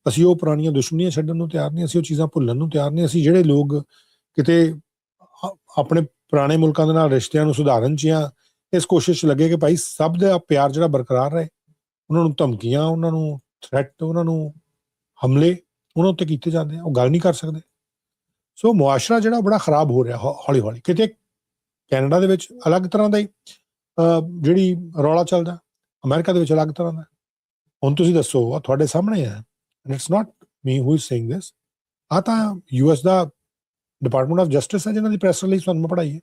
ਅਸੀਂ ਉਹ ਪੁਰਾਣੀਆਂ ਦੁਸ਼ਮਣੀਆਂ ਛੱਡਣ ਨੂੰ ਤਿਆਰ ਨਹੀਂ, ਅਸੀਂ ਉਹ ਚੀਜ਼ਾਂ ਭੁੱਲਣ ਨੂੰ ਤਿਆਰ ਨਹੀਂ। ਅਸੀਂ ਜਿਹੜੇ ਲੋਕ ਕਿਤੇ ਆਪਣੇ ਪੁਰਾਣੇ ਮੁਲਕਾਂ ਦੇ ਨਾਲ ਰਿਸ਼ਤਿਆਂ ਨੂੰ ਸੁਧਾਰਨ 'ਚ ਜਾਂ ਇਸ ਕੋਸ਼ਿਸ਼ 'ਚ ਲੱਗੇ ਕਿ ਭਾਈ ਸਭ ਦਾ ਪਿਆਰ ਜਿਹੜਾ ਬਰਕਰਾਰ ਰਹੇ, ਉਹਨਾਂ ਨੂੰ ਧਮਕੀਆਂ, ਉਹਨਾਂ ਨੂੰ ਥ੍ਰੈਟ, ਉਹਨਾਂ ਨੂੰ ਹਮਲੇ ਉਹਨਾਂ ਉੱਤੇ ਕੀਤੇ ਜਾਂਦੇ ਆ, ਉਹ ਗੱਲ ਨਹੀਂ ਕਰ ਸਕਦੇ। ਸੋ ਮੁਆਸ਼ਰਾ ਜਿਹੜਾ ਬੜਾ ਖਰਾਬ ਹੋ ਰਿਹਾ ਹੌਲੀ ਹੌਲੀ। ਕਿਤੇ ਕੈਨੇਡਾ ਦੇ ਵਿੱਚ ਅਲੱਗ ਤਰ੍ਹਾਂ ਦਾ ਹੀ ਜਿਹੜੀ ਰੌਲਾ ਚੱਲਦਾ, ਅਮਰੀਕਾ ਦੇ ਵਿੱਚ ਅਲੱਗ ਤਰ੍ਹਾਂ ਦਾ। ਹੁਣ ਤੁਸੀਂ ਦੱਸੋ, ਆ ਤੁਹਾਡੇ ਸਾਹਮਣੇ ਹੈ, and it's not me who is saying this. ਆ ਤਾਂ US the department of justice ਹੈ ਜਿਨ੍ਹਾਂ ਦੀ ਪ੍ਰੈਸ ਰਿਲੀਜ਼ ਤੁਹਾਨੂੰ ਮੈਂ ਪੜ੍ਹਾਈ ਹੈ।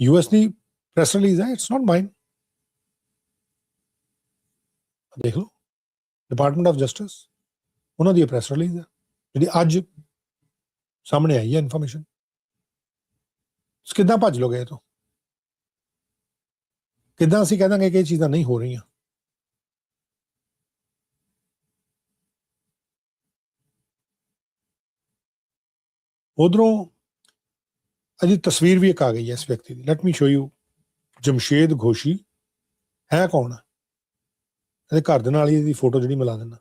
US ਦੀ ਪ੍ਰੈਸ ਰਿਲੀਜ਼ ਹੈ, ਇਟਸ ਨਾਟ ਮਾਈਨ। ਦੇਖ ਲਓ, ਡਿਪਾਰਟਮੈਂਟ ਆਫ ਜਸਟਿਸ, ਉਹਨਾਂ ਦੀ ਪ੍ਰੈਸ ਰਿਲੀਜ਼ ਹੈ ਜਿਹੜੀ ਅੱਜ ਸਾਹਮਣੇ ਆਈ ਹੈ ਇਨਫੋਰਮੇਸ਼ਨ। ਕਿੱਦਾਂ ਭੱਜ ਲੋਗੇ ਇਹ ਤੋਂ? ਕਿੱਦਾਂ ਅਸੀਂ ਕਹਿ ਦਾਂਗੇ ਕਿ ਇਹ ਚੀਜ਼ਾਂ ਨਹੀਂ ਹੋ ਰਹੀਆਂ? ਉਧਰੋਂ ਅਜੀ ਤਸਵੀਰ ਵੀ ਇੱਕ ਆ ਗਈ ਹੈ ਇਸ ਵਿਅਕਤੀ ਦੀ। Let me show you. Jamshed Ghoshi ਹੈ ਕੌਣ? ਇਹਦੇ ਘਰ ਦੇ ਨਾਲ ਹੀ ਇਹਦੀ ਫੋਟੋ ਜਿਹੜੀ ਮਿਲਾ ਦਿੰਦਾ।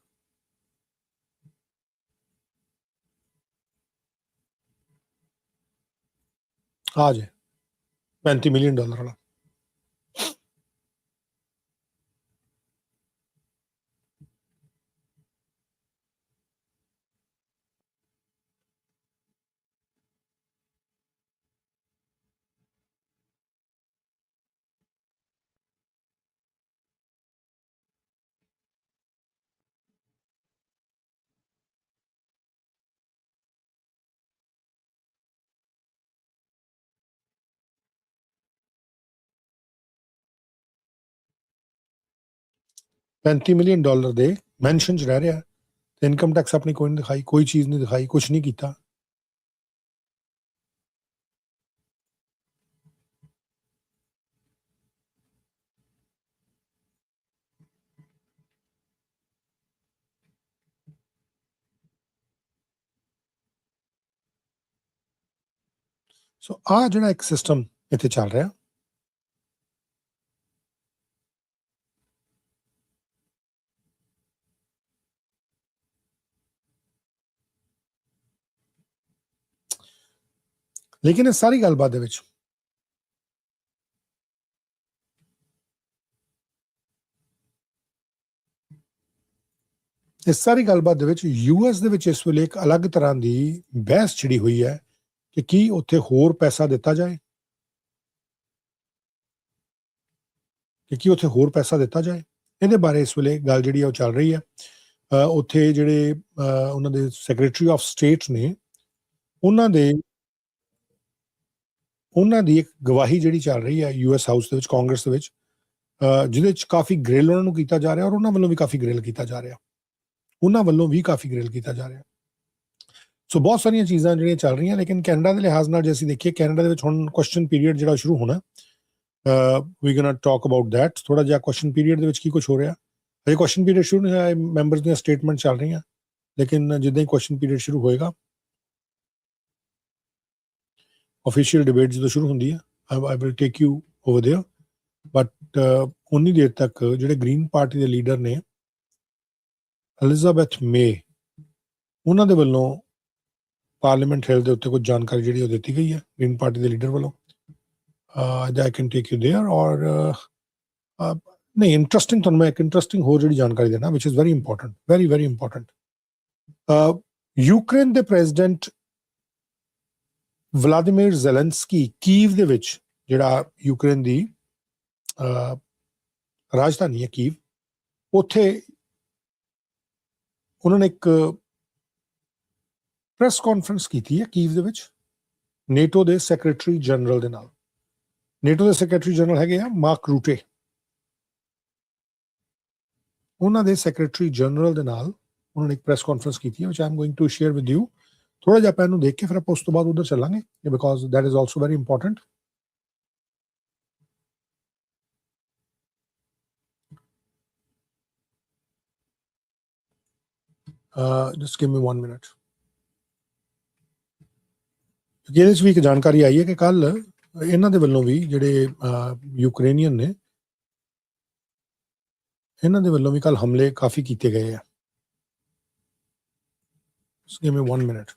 ਆ ਜੇ $35 ਮਿਲੀਅਨ ਵਾਲਾ। $35 ਮਿਲੀਅਨ ਦੇ ਮੈਂਸ਼ਨ 'ਚ ਰਹਿ ਰਿਹਾ ਤੇ ਇਨਕਮ ਟੈਕਸ ਆਪਣੀ ਕੋਈ ਨਹੀਂ ਦਿਖਾਈ, ਕੋਈ ਚੀਜ਼ ਨਹੀਂ ਦਿਖਾਈ, ਕੁਛ ਨਹੀਂ ਕੀਤਾ। ਸੋ ਆਹ ਜਿਹੜਾ ਇੱਕ ਸਿਸਟਮ ਇੱਥੇ ਚੱਲ ਰਿਹਾ, ਲੇਕਿਨ ਇਸ ਸਾਰੀ ਗੱਲਬਾਤ ਦੇ ਵਿੱਚ ਯੂਐਸ ਦੇ ਵਿੱਚ ਇਸ ਵੇਲੇ ਇੱਕ ਅਲੱਗ ਤਰ੍ਹਾਂ ਦੀ ਬਹਿਸ ਛਿੜੀ ਹੋਈ ਹੈ ਕਿ ਕੀ ਉੱਥੇ ਹੋਰ ਪੈਸਾ ਦਿੱਤਾ ਜਾਏ, ਇਹਦੇ ਬਾਰੇ ਇਸ ਵੇਲੇ ਗੱਲ ਜਿਹੜੀ ਉਹ ਚੱਲ ਰਹੀ ਹੈ। ਉੱਥੇ ਜਿਹੜੇ ਉਹਨਾਂ ਦੇ ਸੈਕਟਰੀ ਆਫ ਸਟੇਟ ਨੇ, ਉਹਨਾਂ ਦੀ ਇੱਕ ਗਵਾਹੀ ਜਿਹੜੀ ਚੱਲ ਰਹੀ ਹੈ ਯੂਐਸ ਹਾਊਸ ਦੇ ਵਿੱਚ, ਕਾਂਗਰਸ ਦੇ ਵਿੱਚ, ਜਿਹਦੇ 'ਚ ਕਾਫੀ ਗ੍ਰਿਲ ਉਹਨਾਂ ਨੂੰ ਕੀਤਾ ਜਾ ਰਿਹਾ ਔਰ ਉਹਨਾਂ ਵੱਲੋਂ ਵੀ ਕਾਫੀ ਗ੍ਰਿਲ ਕੀਤਾ ਜਾ ਰਿਹਾ। ਸੋ ਬਹੁਤ ਸਾਰੀਆਂ ਚੀਜ਼ਾਂ ਜਿਹੜੀਆਂ ਚੱਲ ਰਹੀਆਂ, ਲੇਕਿਨ ਕੈਨੇਡਾ ਦੇ ਲਿਹਾਜ਼ ਨਾਲ ਜੇ ਅਸੀਂ ਦੇਖੀਏ, ਕੈਨੇਡਾ ਦੇ ਵਿੱਚ ਹੁਣ ਕੁਐਸਚਨ ਪੀਰੀਅਡ ਜਿਹੜਾ ਸ਼ੁਰੂ ਹੋਣਾ, ਵੀ ਗੋਣਾ ਟਾਕ ਅਬਾਊਟ ਦੈਟ ਥੋੜਾ ਜਿਹਾ। ਕੁਐਸਚਨ ਪੀਰੀਅਡ ਦੇ ਵਿੱਚ ਕੀ ਕੁਝ ਹੋ ਰਿਹਾ, ਅਜੇ ਕੁਐਸਚਨ ਪੀਰੀਅਡ ਸ਼ੁਰੂ ਨਹੀਂ ਹੋਇਆ, ਮੈਂਬਰਸ ਦੀਆਂ ਸਟੇਟਮੈਂਟ ਚੱਲ ਰਹੀਆਂ, ਲੇਕਿਨ ਜਿੱਦਾਂ ਹੀ ਕੁਐਸਚਨ ਪੀਰੀਅਡ ਸ਼ੁਰੂ ਹੋਏਗਾ, ऑफिशियल डिबेट जो शुरू होंगी है, I will take you over there, but उन्नी देर तक जो ग्रीन पार्टी के लीडर ने एलिजाबैथ मे, उन्होंने वालों पार्लीमेंट हिल के उत्ते कुछ जानकारी जी दी गई है ग्रीन पार्टी के लीडर वालों। I can take you there, और नहीं इंटरस्टिंग, तो मैं एक इंटरस्टिंग होर जी जानकारी देना which is very important, very very important. Ukraine के प्रेजिडेंट व्लादिमीर ज़ेलेंस्की कीव ਦੇ ਵਿੱਚ, ਜਿਹੜਾ ਯੂਕਰੇਨ ਦੀ ਰਾਜਧਾਨੀ ਹੈ ਕੀਵ, ਉੱਥੇ ਉਹਨਾਂ ਨੇ ਇੱਕ ਪ੍ਰੈਸ ਕਾਨਫਰੰਸ ਕੀਤੀ ਹੈ ਕੀਵ ਦੇ ਵਿੱਚ ਨੇਟੋ ਦੇ ਸੈਕਟਰੀ ਜਨਰਲ ਦੇ ਨਾਲ। ਨੇਟੋ ਦੇ ਸੈਕਟਰੀ ਜਨਰਲ ਹੈਗੇ ਆ ਮਾਰਕ ਰੂਟੇ, ਉਹਨਾਂ ਦੇ ਸੈਕਟਰੀ ਜਨਰਲ ਦੇ ਨਾਲ ਉਹਨਾਂ ਨੇ ਇੱਕ ਪ੍ਰੈਸ ਕਾਨਫਰੰਸ ਕੀਤੀ ਹੈ, which I am going to share with you। ਥੋੜਾ ਜਿਹਾ ਆਪਾਂ ਇਹਨੂੰ ਦੇਖ ਕੇ ਫਿਰ ਆਪਾਂ ਉਸ ਤੋਂ ਬਾਅਦ ਉਧਰ ਚੱਲਾਂਗੇ, because that is also very important. Just give me 1 minute. ਇਹਦੇ ਵਿੱਚ ਵੀ ਇੱਕ ਜਾਣਕਾਰੀ ਆਈ ਹੈ ਕਿ ਕੱਲ ਇਹਨਾਂ ਦੇ ਵੱਲੋਂ ਵੀ ਜਿਹੜੇ ਯੂਕਰੇਨੀਅਨ ਨੇ, ਇਹਨਾਂ ਦੇ ਵੱਲੋਂ ਵੀ ਕੱਲ ਹਮਲੇ ਕਾਫੀ ਕੀਤੇ ਗਏ ਆ। Just give me 1 minute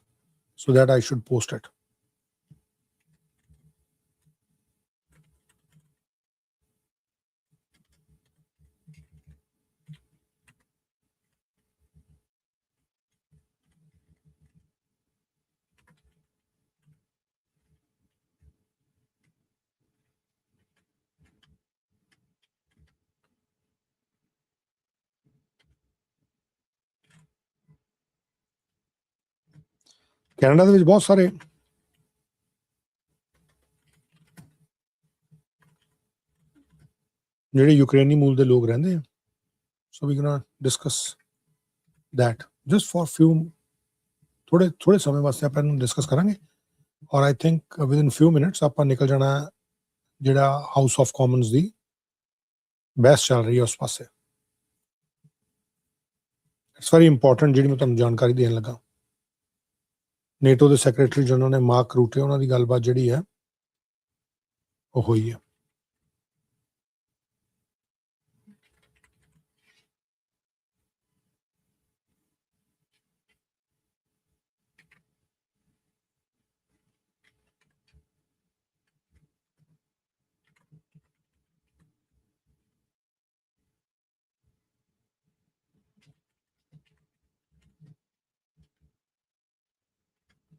so that I should post it। Canada ਦੇ ਵਿੱਚ ਬਹੁਤ ਸਾਰੇ ਜਿਹੜੇ ਯੂਕਰੇਨੀ ਮੂਲ ਦੇ ਲੋਕ ਰਹਿੰਦੇ ਆ, so we gonna discuss that just for few, ਥੋੜੇ ਸਮੇਂ ਵਾਸਤੇ ਆਪਾਂ ਇਹਨੂੰ ਡਿਸਕਸ ਕਰਾਂਗੇ। ਔਰ I think within few minutes ਆਪਾਂ ਨਿਕਲ ਜਾਣਾ ਜਿਹੜਾ ਹਾਊਸ ਆਫ ਕਾਮਨਸ ਦੀ ਬਹਿਸ ਚੱਲ ਰਹੀ ਹੈ ਉਸ ਪਾਸੇ। ਇਟਸ ਵੈਰੀ ਇੰਪੋਰਟੈਂਟ ਜਿਹੜੀ ਮੈਂ ਤੁਹਾਨੂੰ ਜਾਣਕਾਰੀ ਦੇਣ ਲੱਗਾ। ਨੇਟੋ ਦੇ ਸੈਕਟਰੀ ਜਨਰਲ ਨੇ ਮਾਰਕ ਰੂਟੇ, ਉਹਨਾਂ ਦੀ ਗੱਲਬਾਤ ਜਿਹੜੀ ਹੈ ਉਹ ਹੋਈ ਹੈ।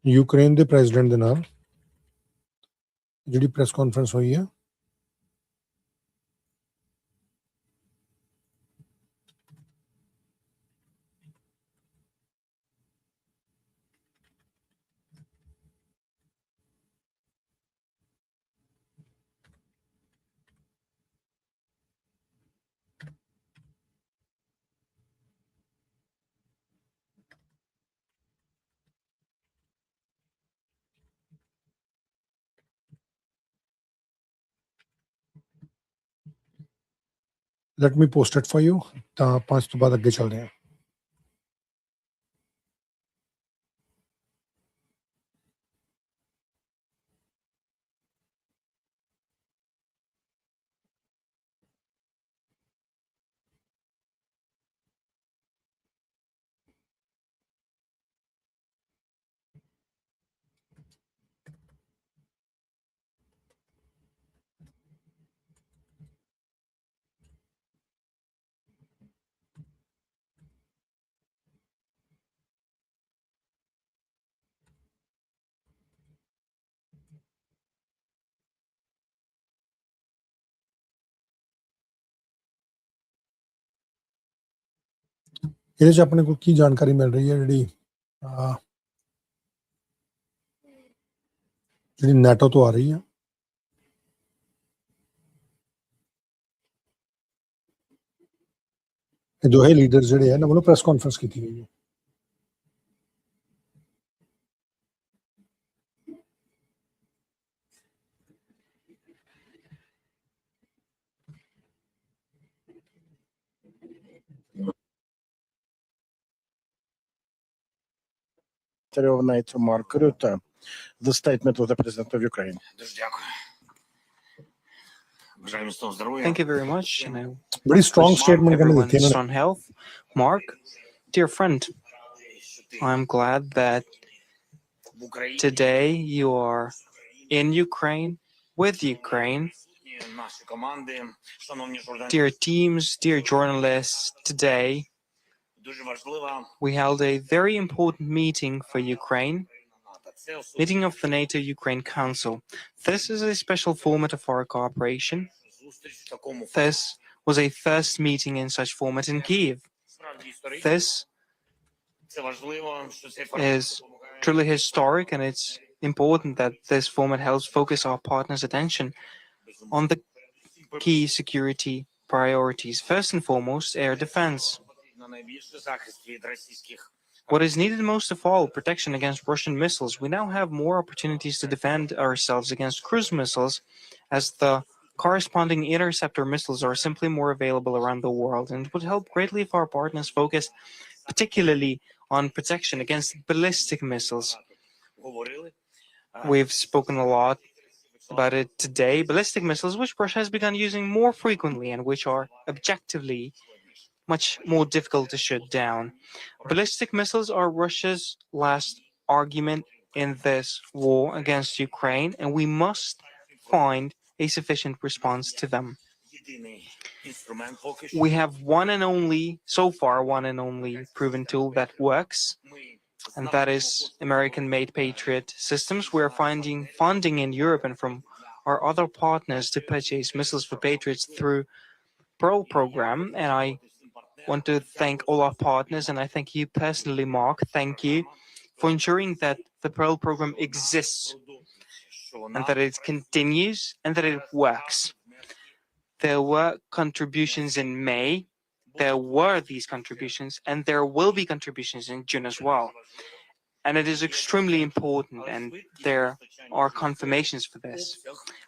ਯੂਕਰੇਨ ਦੇ ਪ੍ਰੈਜ਼ੀਡੈਂਟ ਦੇ ਨਾਲ ਜਿਹੜੀ ਪ੍ਰੈਸ ਕਾਨਫਰੰਸ ਹੋਈ ਹੈ, let me post it for you. ਤਾਂ ਆਪਾਂ ਇਸ ਤੋਂ ਬਾਅਦ ਅੱਗੇ ਚੱਲਦੇ ਹਾਂ। ਇਹਦੇ 'ਚ ਆਪਣੇ ਕੋਲ ਕੀ ਜਾਣਕਾਰੀ ਮਿਲ ਰਹੀ ਹੈ ਜਿਹੜੀ ਨੈਟੋ ਤੋਂ ਆ ਰਹੀ ਆ? ਇਹ ਦੋਹੇ ਲੀਡਰ ਜਿਹੜੇ ਆ ਇਹਨਾਂ ਵੱਲੋਂ ਪ੍ਰੈਸ ਕਾਨਫਰੰਸ ਕੀਤੀ ਗਈ ਹੈ। Overnight to Mark Rutte, the statement of the President of Ukraine. Thank you very much. And I Very strong wish statement. everyone strong health. Mark, dear friend, I'm glad that today you are in Ukraine, with Ukraine. Dear teams, dear journalists, today we held a very important meeting for Ukraine, meeting of the NATO-Ukraine Council. This is a special format of our cooperation. This was a first meeting in such format in Kyiv. This is truly historic, and it's important that this format helps focus our partners' attention on the key security priorities. First and foremost, air defense. What is needed most of all, protection against Russian missiles. We now have more opportunities to defend ourselves against cruise missiles, as the corresponding interceptor missiles are simply more available around the world, and it would help greatly if our partners focused particularly on protection against ballistic missiles. We've spoken a lot about it today. Ballistic missiles, which Russia has begun using more frequently and which are objectively much more difficult to shoot down. Ballistic missiles are Russia's last argument in this war against Ukraine, and we must find a sufficient response to them. We have so far one and only proven tool that works, and that is American-made Patriot systems. We're finding funding in Europe and from our other partners to purchase missiles for Patriots through Pearl program, and I want to thank all our partners, and I thank you personally, Mark. Thank you for ensuring that the Pearl program exists and that it continues and that it works. There were contributions in May, there were these contributions, and there will be contributions in June as well. And it is extremely important, and there are confirmations for this.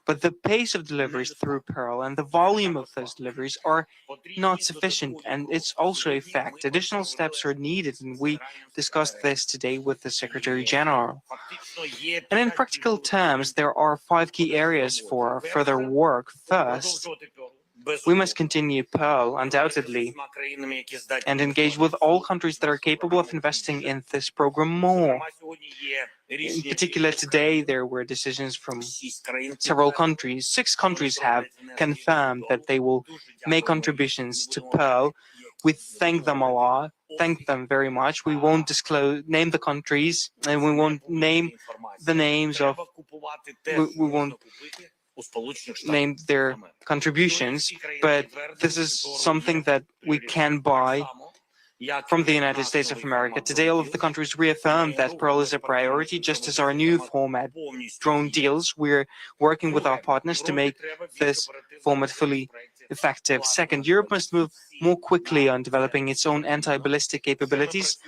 But the pace of deliveries through Pearl and the volume of those deliveries are not sufficient, and it's also a fact. Additional steps are needed, and we discussed this today with the Secretary General. And in practical terms, there are 5 key areas for further work. First, we must continue Pearl, undoubtedly, and engage with all countries that are capable of investing in this program more. In particular, today, there were decisions from several countries. 6 countries have confirmed that they will make contributions to Pearl. We thank them a lot, thank them very much. We won't name the countries, and we won't name the names of, we won't name their contributions, but this is something that we can buy from the United States of America. Today, all of the countries reaffirmed that Pearl is a priority, just as our new format, drone deals. We're working with our partners to make this format fully effective. Second, Europe must move more quickly on developing its own anti-ballistic capabilities.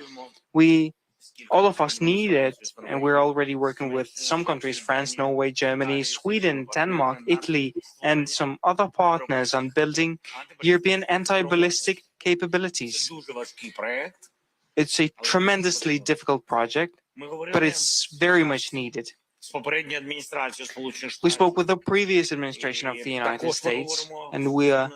All of us need it, and we're already working with some countries, France, Norway, Germany, Sweden, Denmark, Italy, and some other partners on building European anti-ballistic capabilities. It's a tremendously difficult project, but it's very much needed. We spoke with the previous administration of the United States, and we are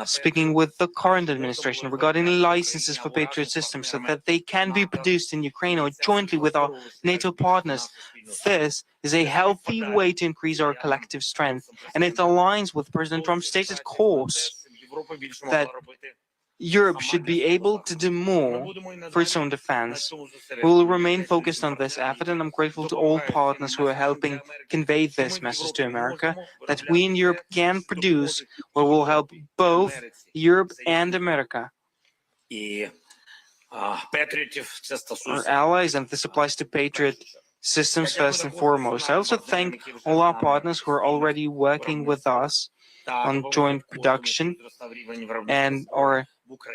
speaking with the current administration regarding licenses for Patriot systems so that they can be produced in Ukraine or jointly with our NATO partners. This is a healthy way to increase our collective strength, and it aligns with President Trump's stated course that Europe should be able to do more for its own defense. We will remain focused on this effort, and I'm grateful to all partners who are helping convey this message to America, that we in Europe can produce what will help both Europe and America. our allies, and this applies to Patriot systems first and foremost. I also thank all our partners who are already working with us on joint production and are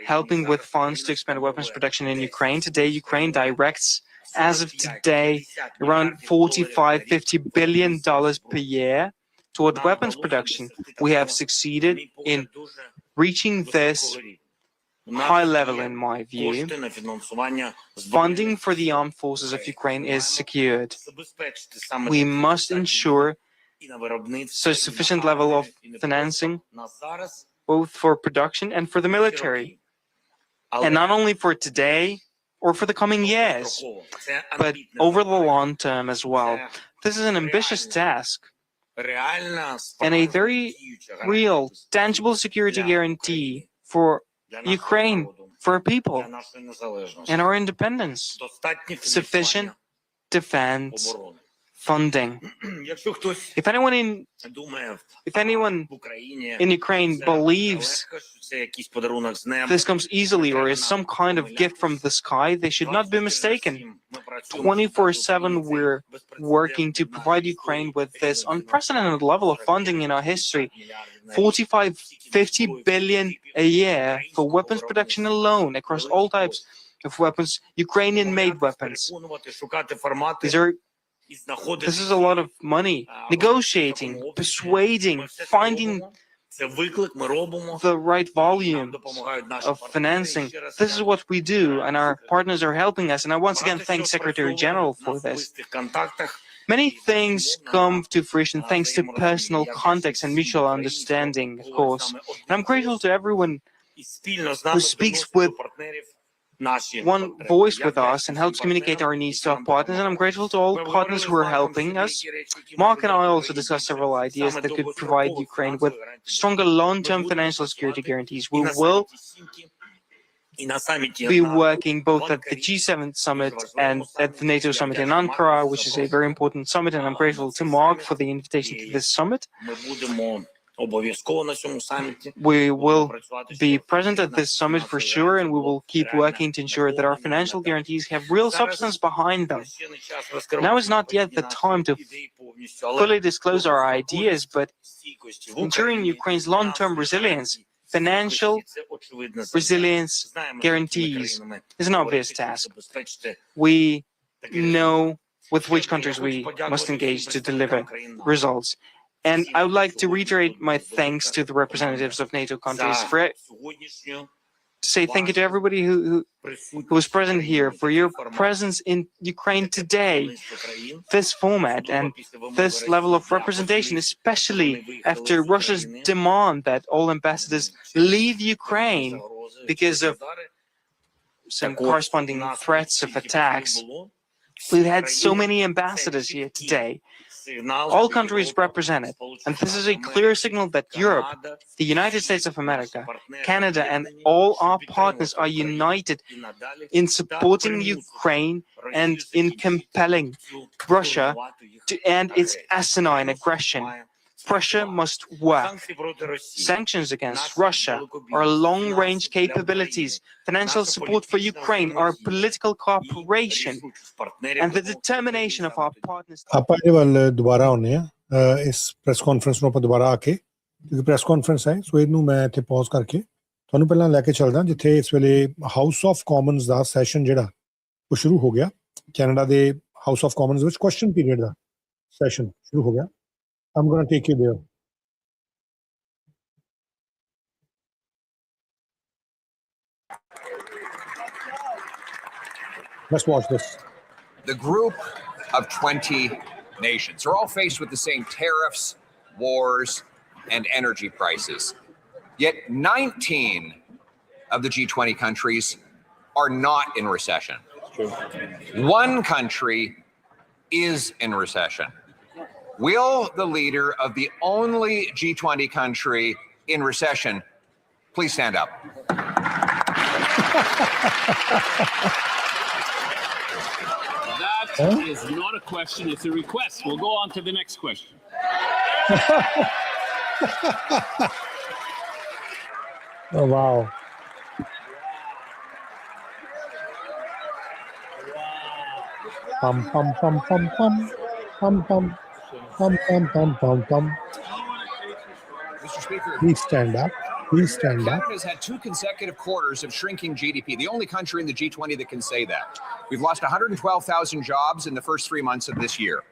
helping with funds to expand weapons production in Ukraine. Today, Ukraine directs, as of today, around $45–50 billion per year toward weapons production. We have succeeded in reaching this high level, in my view. Funding for the armed forces of Ukraine is secured. We must ensure so sufficient level of financing, both for production and for the military. And not only for today or for the coming years, but over the long term as well. This is an ambitious task and a very real, tangible security guarantee for Ukraine, for our people, and our independence. Sufficient defense funding. If anyone in Ukraine believes this comes easily or is some kind of gift from the sky, they should not be mistaken. 24/7, we're working to provide Ukraine with this unprecedented level of funding in our history. 45–50 billion a year for weapons production alone across all types of weapons, Ukrainian-made weapons. This is a lot of money. Negotiating, persuading, finding the right volume of financing. This is what we do, and our partners are helping us. And I once again thank Secretary General for this. Many things come to fruition thanks to personal context and mutual understanding, of course. And I'm grateful to everyone who speaks with one voice with us and helps communicate our needs to our partners, and I'm grateful to all partners who are helping us. Mark and I also discussed several ideas that could provide Ukraine with stronger long-term financial security guarantees. We will be working both at the G7 summit and at the NATO summit in Ankara, which is a very important summit, and I'm grateful to Mark for the invitation to this summit. We will be present at this summit for sure, and we will keep working to ensure that our financial guarantees have real substance behind them. Now is not yet the time to fully disclose our ideas, but ensuring Ukraine's long-term resilience, financial resilience guarantees is an obvious task. We know with which countries we must engage to deliver results. And I would like to reiterate my thanks to the representatives of NATO countries to say thank you to everybody who was present here for your presence in Ukraine today. This format and this level of representation, especially after Russia's demand that all ambassadors leave Ukraine because of some corresponding threats of attacks. We've had so many ambassadors here today. All countries represented, and this is a clear signal that Europe, the United States of America, Canada, and all our partners are united in supporting Ukraine and in compelling Russia to end its asinine aggression. Pressure must work. Sanctions against Russia, our long-range capabilities, financial support for Ukraine, our political cooperation, and the determination of our partners. ਆਪਾਂ ਇਹਦੇ ਵੱਲ ਦੁਬਾਰਾ ਆਉਂਦੇ ਆ ਇਸ press conference ਨੂੰ ਆਪਾਂ ਦੁਬਾਰਾ ਆ ਕੇ ਕਿਉਂਕਿ ਪ੍ਰੈਸ ਕਾਨਫਰੰਸ ਹੈ ਸੋ ਇਹਨੂੰ ਮੈਂ ਇੱਥੇ ਪੌਜ਼ ਕਰਕੇ ਤੁਹਾਨੂੰ ਪਹਿਲਾਂ ਲੈ ਕੇ ਚੱਲਦਾ ਜਿੱਥੇ ਇਸ ਵੇਲੇ house of Commons the session ਜਿਹੜਾ ਉਹ ਸ਼ੁਰੂ ਹੋ ਗਿਆ ਕੈਨੇਡਾ ਦੇ ਹਾਊਸ ਆਫ ਕਾਮਨਸ ਵਿੱਚ ਕੁਐਸਚਨ ਪੀਰੀਅਡ ਦਾ ਸੈਸ਼ਨ ਸ਼ੁਰੂ ਹੋ ਗਿਆ I'm going to take you there. Let's watch this. The group of 20 nations are all faced with the same tariffs, wars, and energy prices. Yet 19 of the G20 countries are not in recession. One country is in recession. Will the leader of the only G20 country in recession please stand up? That is not a question, it's a request. We'll go on to the next question. Oh, wow. Pum pum pum pum pum pum pum pum pum pum pum pum. Mr. Speaker. Please stand up. Please stand up. Canada has had 2 consecutive quarters of shrinking GDP, the only country in the G20 that can say that. We've lost 112,000 jobs in the first 3 months of this year.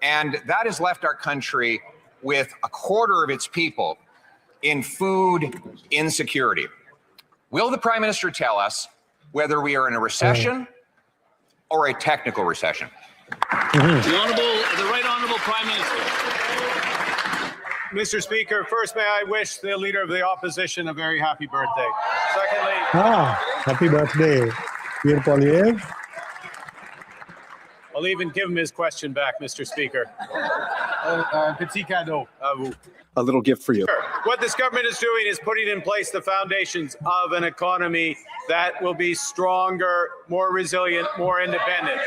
And that has left our country with a quarter of its people in food insecurity. Will the Prime Minister tell us whether we are in a recession or a technical recession? The Right Honourable Prime Minister. Mr. Speaker, first may I wish the Leader of the Opposition a very happy birthday. Secondly, Happy birthday, Pierre Poilievre. I'll even give him his question back, Mr. Speaker. Petit cadeau à vous. A little gift for you. What this government is doing is putting in place the foundations of an economy that will be stronger, more resilient, more independent.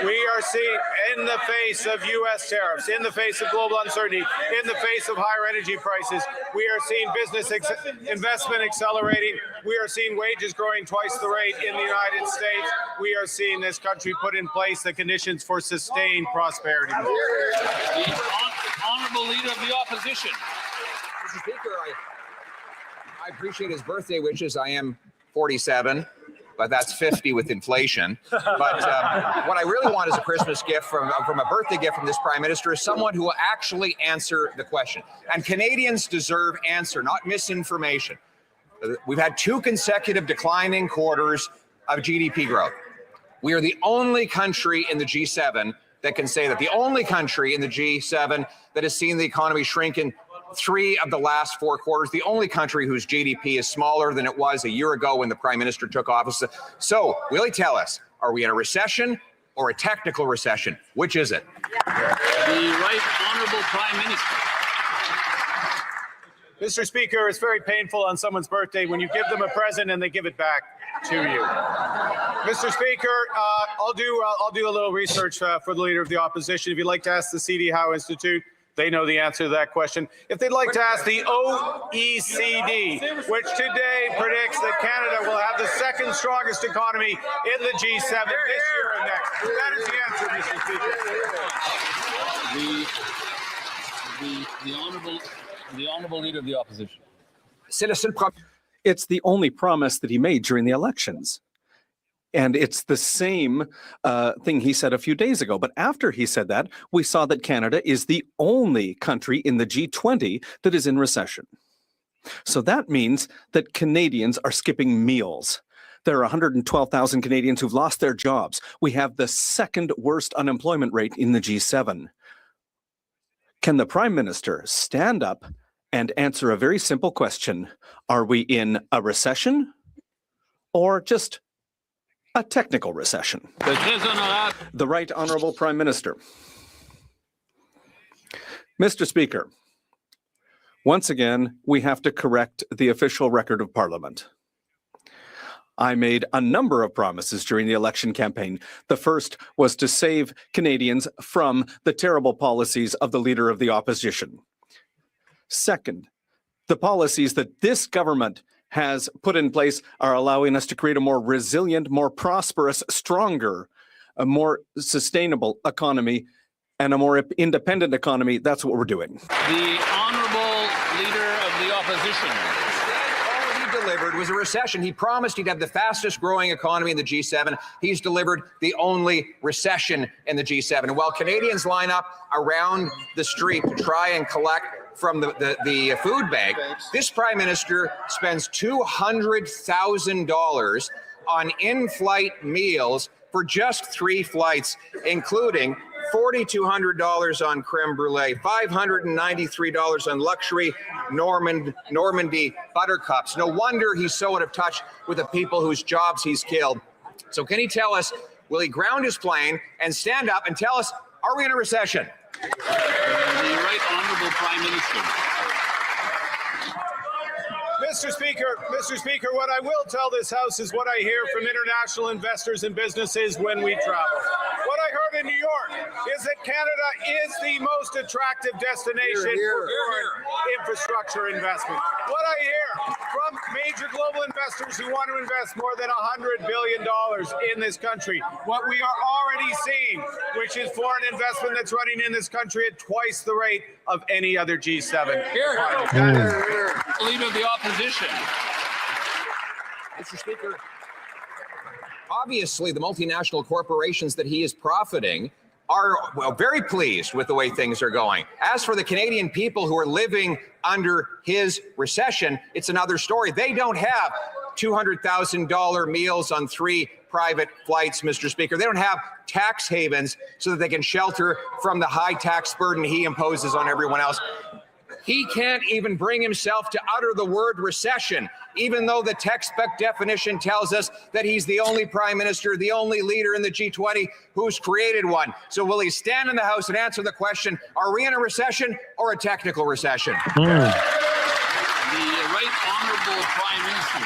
We are seeing, in the face of U.S. tariffs, in the face of global uncertainty, in the face of higher energy prices, we are seeing business investment accelerating. We are seeing wages growing twice the rate in the United States. We are seeing this country put in place the conditions for sustained prosperity. The Honourable Leader of the Opposition. Mr. Speaker, I appreciate his birthday wishes. I am 47, but that's 50 with inflation. But what I really want as a Christmas gift from a birthday gift from this Prime Minister is someone who will actually answer the question. And Canadians deserve answer, not misinformation. We've had 2 consecutive declining quarters of GDP growth. We are the only country in the G7 that can say that, the only country in the G7 that has seen the economy shrink in 3 of the last 4 quarters, the only country whose GDP is smaller than it was a year ago when the Prime Minister took office. So, will he tell us, are we in a recession or a technical recession? Which is it? The Right Honourable Prime Minister. Mr. Speaker, it's very painful on someone's birthday when you give them a present and they give it back to you. Mr. Speaker, I'll do a little research for the Leader of the Opposition. If you'd like to ask the C.D. Howe Institute, they know the answer to that question. If they'd like to ask the OECD, which today predicts that Canada will have the 2nd strongest economy in the G7 this year and next. That is the answer, Mr. Speaker. The Honourable Leader of the Opposition. It's the only promise that he made during the elections. And it's the same thing he said a few days ago. But after he said that, we saw that Canada is the only country in the G20 that is in recession. So that means that Canadians are skipping meals. There are 112,000 Canadians who've lost their jobs. We have the 2nd worst unemployment rate in the G7. Can the Prime Minister stand up and answer a very simple question? Are we in a recession or just a technical recession? The Right Honourable Prime Minister. Mr. Speaker, once again, we have to correct the official record of Parliament. I made a number of promises during the election campaign. The first was to save Canadians from the terrible policies of the Leader of the Opposition. Second, the policies that this government has put in place are allowing us to create a more resilient, more prosperous, stronger, a more sustainable economy and a more independent economy. That's what we're doing. The Honourable Leader of the Opposition. Delivered was a recession. He promised he'd have the fastest growing economy in the G7. He's delivered the only recession in the G7. And while Canadians line up around the street to try and collect from the food bank, this Prime Minister spends $200,000 on in-flight meals for just 3 flights, including $4,200 on creme brulee, $593 on luxury Normandy buttercups. No wonder he's so out of touch with the people whose jobs he's killed. So can he tell us, will he ground his plane and stand up and tell us, are we in a recession? The Right Honourable Prime Minister. Mr. Speaker, what I will tell this House is what I hear from international investors and businesses when we travel. What I heard in New York is that Canada is the most attractive destination for foreign infrastructure investment. What I hear from major global investors who want to invest more than $100 billion in this country, what we are already seeing, which is foreign investment that's running in this country at twice the rate of any other G7. Leader of the opposition. Mr. Speaker, obviously the multinational corporations that he is profiting are very pleased with the way things are going. As for the Canadian people who are living under his recession, it's another story. They don't have $200,000 meals on 3 private flights, Mr. Speaker. They don't have tax havens so that they can shelter from the high tax burden he imposes on everyone else. He can't even bring himself to utter the word recession, even though the textbook definition tells us that he's the only prime minister, the only leader in the G20 who's created one. So will he stand in the House and answer the question, are we in a recession or a technical recession? The Right Honourable Prime Minister.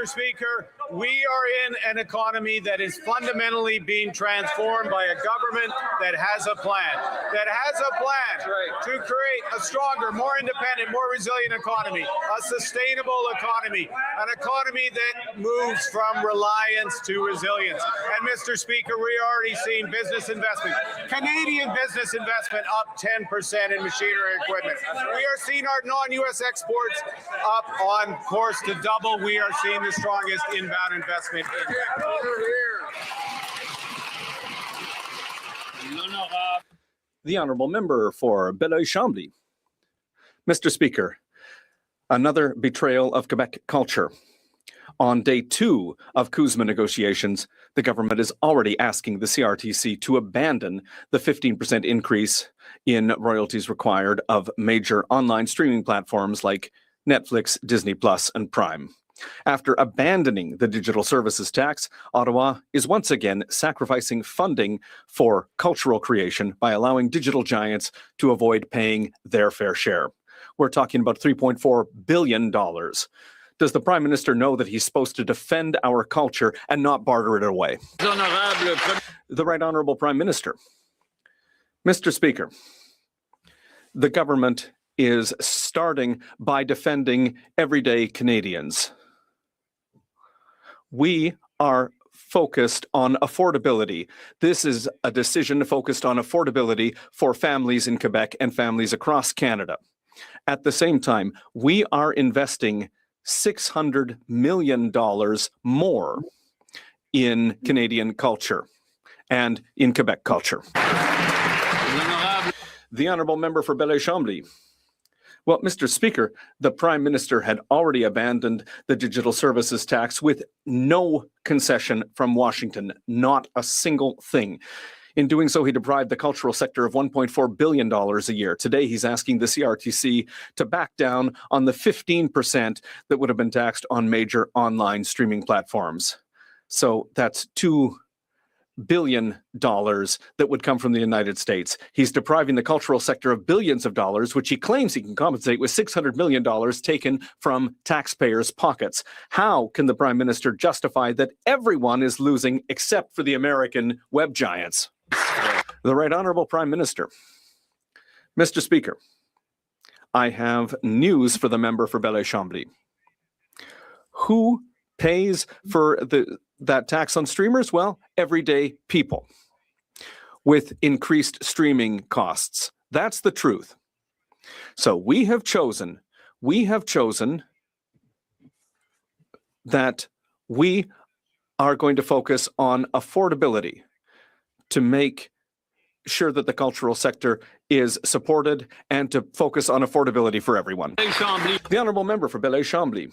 Mr. Speaker, we are in an economy that is fundamentally being transformed by a government that has a plan, to create a stronger, more independent, more resilient economy, a sustainable economy, an economy that moves from reliance to resilience. And Mr. Speaker, we are already seeing business investment, Canadian business investment up 10% in machinery and equipment. We are seeing our non-U.S. exports up on course to double. We are seeing the strongest inbound investment in The honourable member for Belleuil-Chambly. Mr. Speaker, another betrayal of Quebec culture. On day 2 of CUSMA negotiations, the government is already asking the CRTC to abandon the 15% increase in royalties required of major online streaming platforms like Netflix, Disney+, and Prime. After abandoning the digital services tax, Ottawa is once again sacrificing funding for cultural creation by allowing digital giants to avoid paying their fair share. We're talking about $3.4 billion. Does the Prime Minister know that he's supposed to defend our culture and not barter it away? The Right Honourable Prime Minister. Mr. Speaker, the government is starting by defending everyday Canadians. We are focused on affordability. This is a decision focused on affordability for families in Quebec and families across Canada. At the same time, we are investing $600 million more in Canadian culture and in Quebec culture. The honourable member for Belleuil-Chambly. Well, Mr. Speaker, the Prime Minister had already abandoned the digital services tax with no concession from Washington, not a single thing. In doing so, he deprived the cultural sector of $1.4 billion a year. Today, he's asking the CRTC to back down on the 15% that would have been taxed on major online streaming platforms. So that's $2 billion that would come from the United States. He's depriving the cultural sector of billions of dollars, which he claims he can compensate with $600 million taken from taxpayers' pockets. How can the Prime Minister justify that everyone is losing except for the American web giants? The Right Honourable Prime Minister. Mr. Speaker, I have news for the member for Belleuil-Chambly. Who pays for that tax on streamers? Well, everyday people with increased streaming costs. That's the truth. So we have chosen that we are going to focus on affordability to make sure that the cultural sector is supported and to focus on affordability for everyone. The honourable member for Belleuil-Chambly.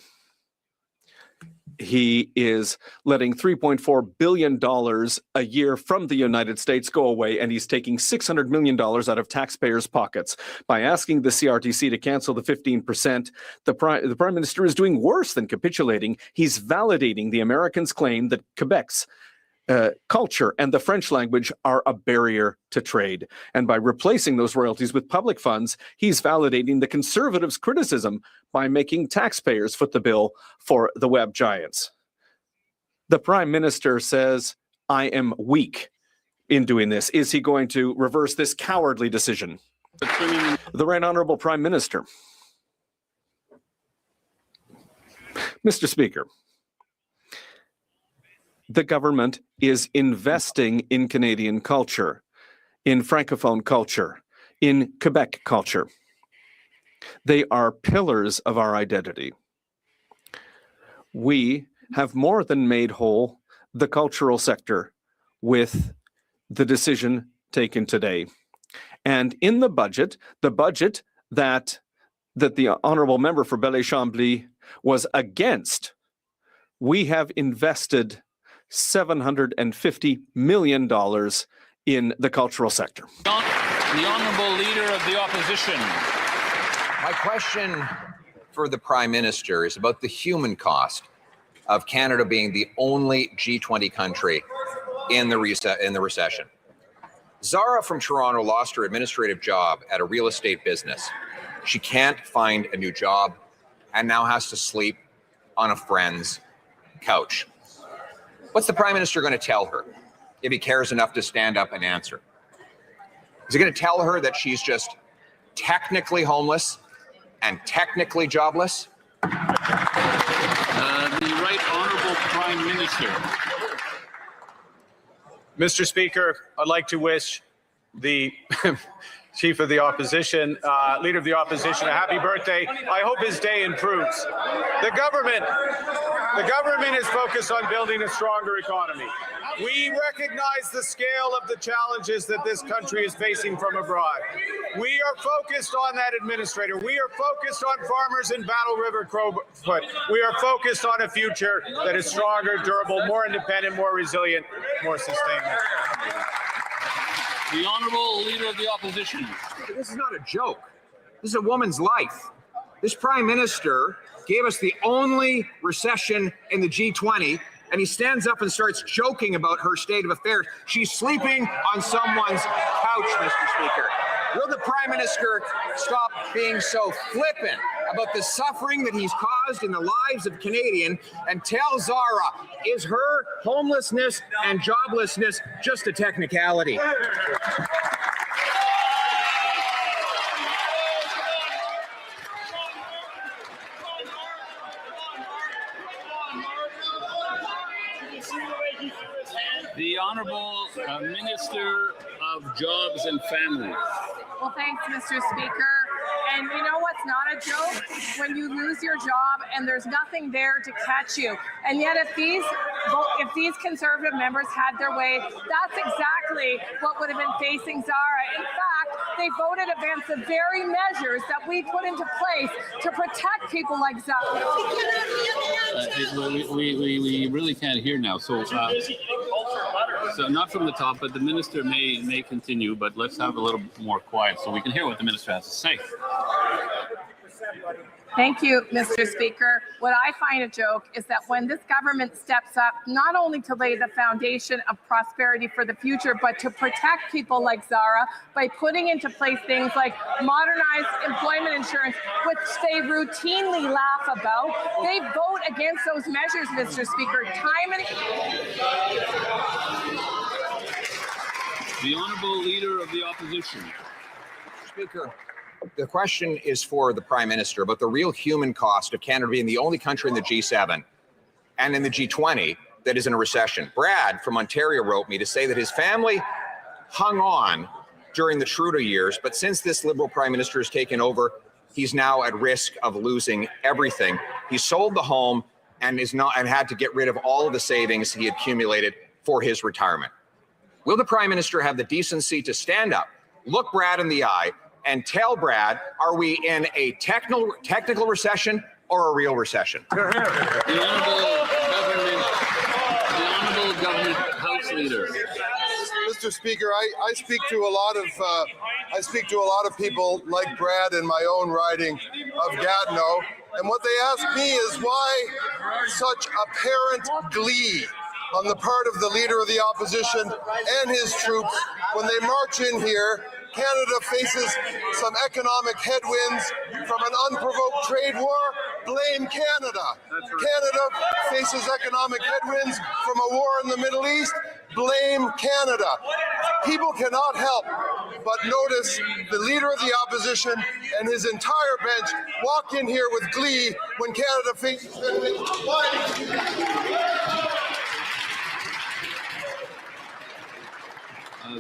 He is letting $3.4 billion a year from the United States go away, and he's taking $600 million out of taxpayers' pockets. By asking the CRTC to cancel the 15%, the Prime Minister is doing worse than capitulating. He's validating the Americans' claim that Quebec's culture and the French language are a barrier to trade. And by replacing those royalties with public funds, he's validating the Conservatives' criticism by making taxpayers foot the bill for the web giants. The Prime Minister says, I am weak in doing this. Is he going to reverse this cowardly decision? The Right Honourable Prime Minister. Mr. Speaker, the government is investing in Canadian culture, in Francophone culture, in Quebec culture. They are pillars of our identity. We have more than made whole the cultural sector with the decision taken today. And in the budget that the Honourable Member for Belleuil-Chambly was against, we have invested $750 million in the cultural sector. The Honourable Leader of the Opposition. My question for the Prime Minister is about the human cost of Canada being the only G20 country in the recession. Zara from Toronto lost her administrative job at a real estate business. She can't find a new job and now has to sleep on a friend's couch. What's the Prime Minister going to tell her if he cares enough to stand up and answer? Is he going to tell her that she's just technically homeless and technically jobless? The Right Honourable Prime Minister. Mr. Speaker, I'd like to wish the Chief of the Opposition, Leader of the Opposition, a happy birthday. I hope his day improves. The government is focused on building a stronger economy. We recognize the scale of the challenges that this country is facing from abroad. We are focused on that, Administrator. We are focused on farmers in Battle River Crowfoot. We are focused on a future that is stronger, durable, more independent, more resilient, more sustainable. The Honourable Leader of the Opposition. This is not a joke. This is a woman's life. This Prime Minister gave us the only recession in the G20, and he stands up and starts joking about her state of affairs. She's sleeping on someone's couch, Mr. Speaker. Will the Prime Minister stop being so flippant about the suffering that he's caused in the lives of Canadians and tell Zara, is her homelessness and joblessness just a technicality? The Honourable Minister of Jobs and Families. Well, thanks, Mr. Speaker. And you know what's not a joke? When you lose your job and there's nothing there to catch you. And yet if these Conservative members had their way, that's exactly what would have been facing Zara. In fact, they voted against the very measures that we put into place to protect people like Zara. We really can't hear now. So not from the top, but the minister may continue, but let's have a little more quiet so we can hear what the minister has to say. Thank you, Mr. Speaker. What I find a joke is that when this government steps up, not only to lay the foundation of prosperity for the future, but to protect people like Zara by putting into place things like modernized employment insurance, which they routinely laugh about, they vote against those measures, Mr. Speaker, time and The Honourable Leader of the Opposition. Speaker, the question is for the Prime Minister about the real human cost of Canada being the only country in the G7 and in the G20 that is in a recession. Brad from Ontario wrote me to say that his family hung on during the Trudeau years, but since this Liberal Prime Minister has taken over, he's now at risk of losing everything. He sold the home and had to get rid of all of the savings he accumulated for his retirement. Will the Prime Minister have the decency to stand up, look Brad in the eye, and tell Brad, are we in a technical recession or a real recession? The Honourable Government House Leader. Mr. Speaker, I speak to a lot of people like Brad in my own riding of Gatineau, and what they ask me is why such apparent glee on the part of the Leader of the Opposition and his troops when they march in here. Canada faces some economic headwinds from an unprovoked trade war. Blame Canada. Canada faces economic headwinds from a war in the Middle East. Blame Canada. People cannot help but notice the leader of the opposition and his entire bench walk in here with glee when Canada faces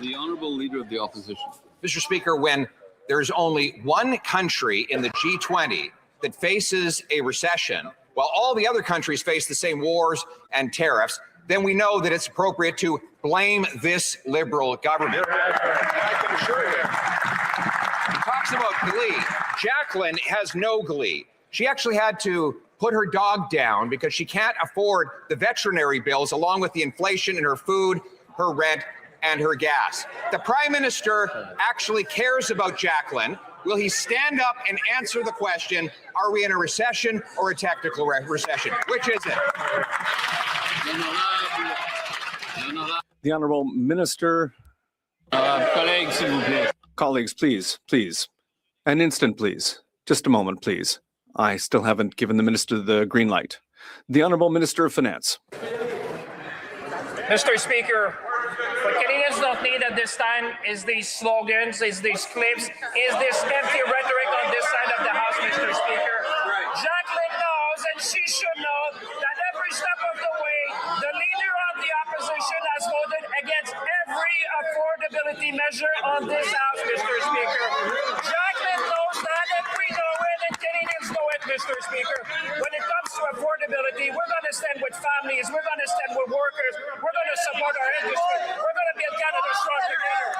the honourable leader of the opposition. Mr. Speaker, when there's only one country in the G20 that faces a recession, while all the other countries face the same wars and tariffs, then we know that it's appropriate to blame this Liberal government. I can assure you, he talks about glee. Jacqueline has no glee. She actually had to put her dog down because she can't afford the veterinary bills along with the inflation in her food, her rent, and her gas. The Prime Minister actually cares about Jacqueline. Will he stand up and answer the question, are we in a recession or a technical recession? Which is it? The Honourable Minister. Colleagues, please. An instant, please. Just a moment, please. I still haven't given the Minister the green light. The Honourable Minister of Finance. Mr. Speaker, what Canadians don't need at this time is these slogans, is these clips, is this empty rhetoric on this side of the House, Mr. Speaker. Jacqueline knows, and she should know, that every step of the way, the leader of the opposition has voted against every affordability measure on this House, Mr. Speaker. Jacqueline knows that, and we know it, and Canadians know it, Mr. Speaker. When it comes to affordability, we're going to stand with families, we're going to stand with workers, we're going to support our industry, we're going to build Canada strong together.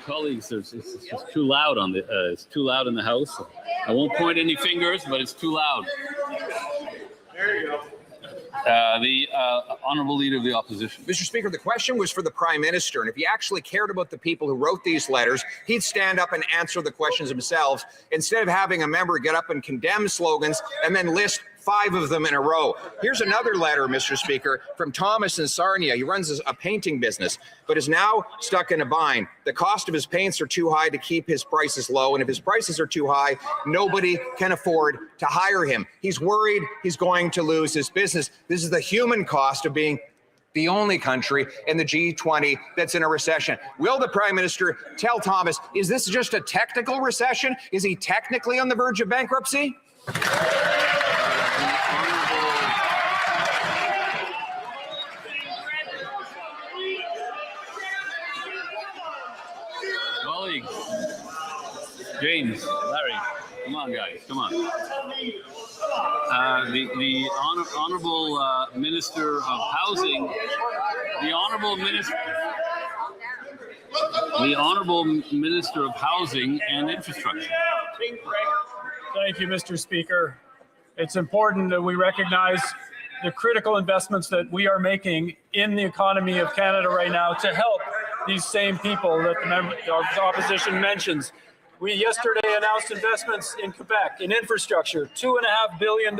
Colleagues, it's too loud on the it's too loud in the House. I won't point any fingers, but it's too loud. There you go. The honourable leader of the opposition. Mr. Speaker, the question was for the Prime Minister, and if he actually cared about the people who wrote these letters, he'd stand up and answer the questions himself instead of having a member get up and condemn slogans and then list 5 of them in a row. Here's another letter, Mr. Speaker, from Thomas in Sarnia. He runs a painting business, but is now stuck in a bind. The cost of his paints are too high to keep his prices low, and if his prices are too high, nobody can afford to hire him. He's worried he's going to lose his business. This is the human cost of being the only country in the G20 that's in a recession. Will the Prime Minister tell Thomas, is this just a technical recession? Is he technically on the verge of bankruptcy? Colleagues, James, Larry, come on, guys, come on. The honourable Minister of Housing, the honourable Minister of Housing and Infrastructure. Thank you, Mr. Speaker. It's important that we recognize the critical investments that we are making in the economy of Canada right now to help these same people that the opposition mentions. We yesterday announced investments in Quebec in infrastructure, $2.5 billion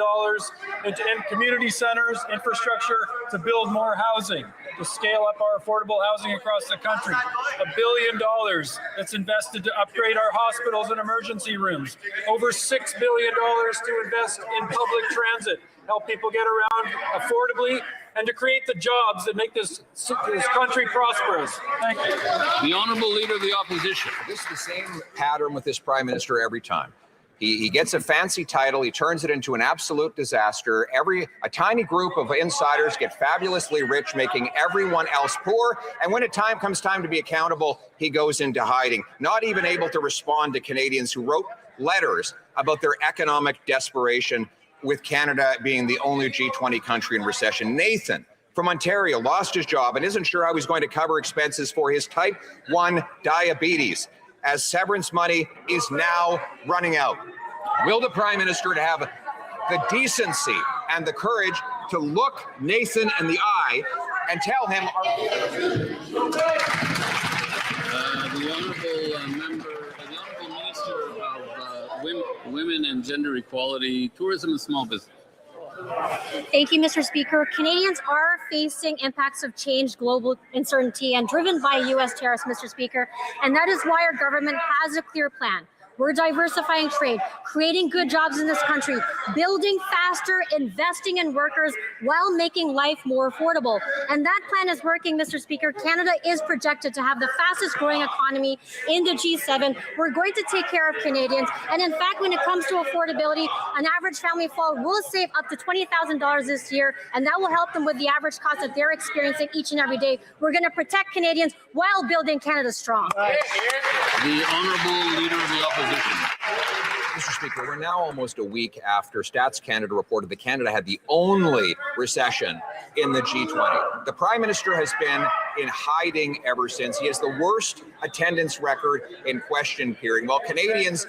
in community centers, infrastructure to build more housing, to scale up our affordable housing across the country. $1 billion that's invested to upgrade our hospitals and emergency rooms. Over $6 billion to invest in public transit, help people get around affordably, and to create the jobs that make this country prosperous. Thank you. The honourable leader of the opposition. This is the same pattern with this Prime Minister every time. He gets a fancy title, he turns it into an absolute disaster. A tiny group of insiders get fabulously rich, making everyone else poor. And when comes time to be accountable, he goes into hiding, not even able to respond to Canadians who wrote letters about their economic desperation, with Canada being the only G20 country in recession. Nathan from Ontario lost his job and isn't sure how he's going to cover expenses for his type 1 diabetes, as severance money is now running out. Will the Prime Minister have the decency and the courage to look Nathan in the eye and tell him... The honourable member, the honourable Minister of Women and Gender Equality, Tourism and Small Business. Thank you, Mr. Speaker. Canadians are facing impacts of change, global uncertainty, and driven by U.S. tariffs, Mr. Speaker. And that is why our government has a clear plan. We're diversifying trade, creating good jobs in this country, building faster, investing in workers while making life more affordable. And that plan is working, Mr. Speaker. Canada is projected to have the fastest growing economy in the G7. We're going to take care of Canadians. And in fact, when it comes to affordability, an average family of 4 will save up to $20,000 this year, and that will help them with the average cost that they're experiencing each and every day. We're going to protect Canadians while building Canada strong. The Honourable Leader of the Opposition. Mr. Speaker, we're now almost a week after Stats Canada reported that Canada had the only recession in the G20. The Prime Minister has been in hiding ever since. He has the worst attendance record in question period. While Canadians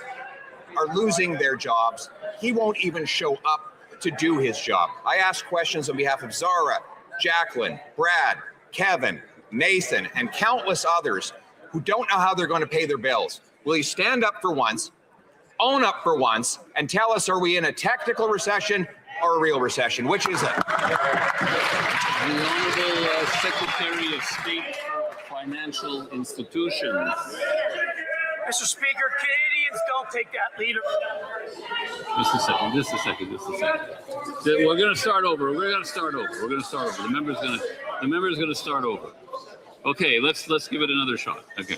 are losing their jobs, he won't even show up to do his job. I ask questions on behalf of Zara, Jacqueline, Brad, Kevin, Nathan, and countless others who don't know how they're going to pay their bills. Will you stand up for once, own up for once, and tell us, are we in a technical recession or a real recession? Which is it? The Honourable Secretary of State for Financial Institutions. Mr. Speaker, Canadians don't take that leader. Just a second. We're going to start over. The member's going to start over. Okay, let's give it another shot. Okay.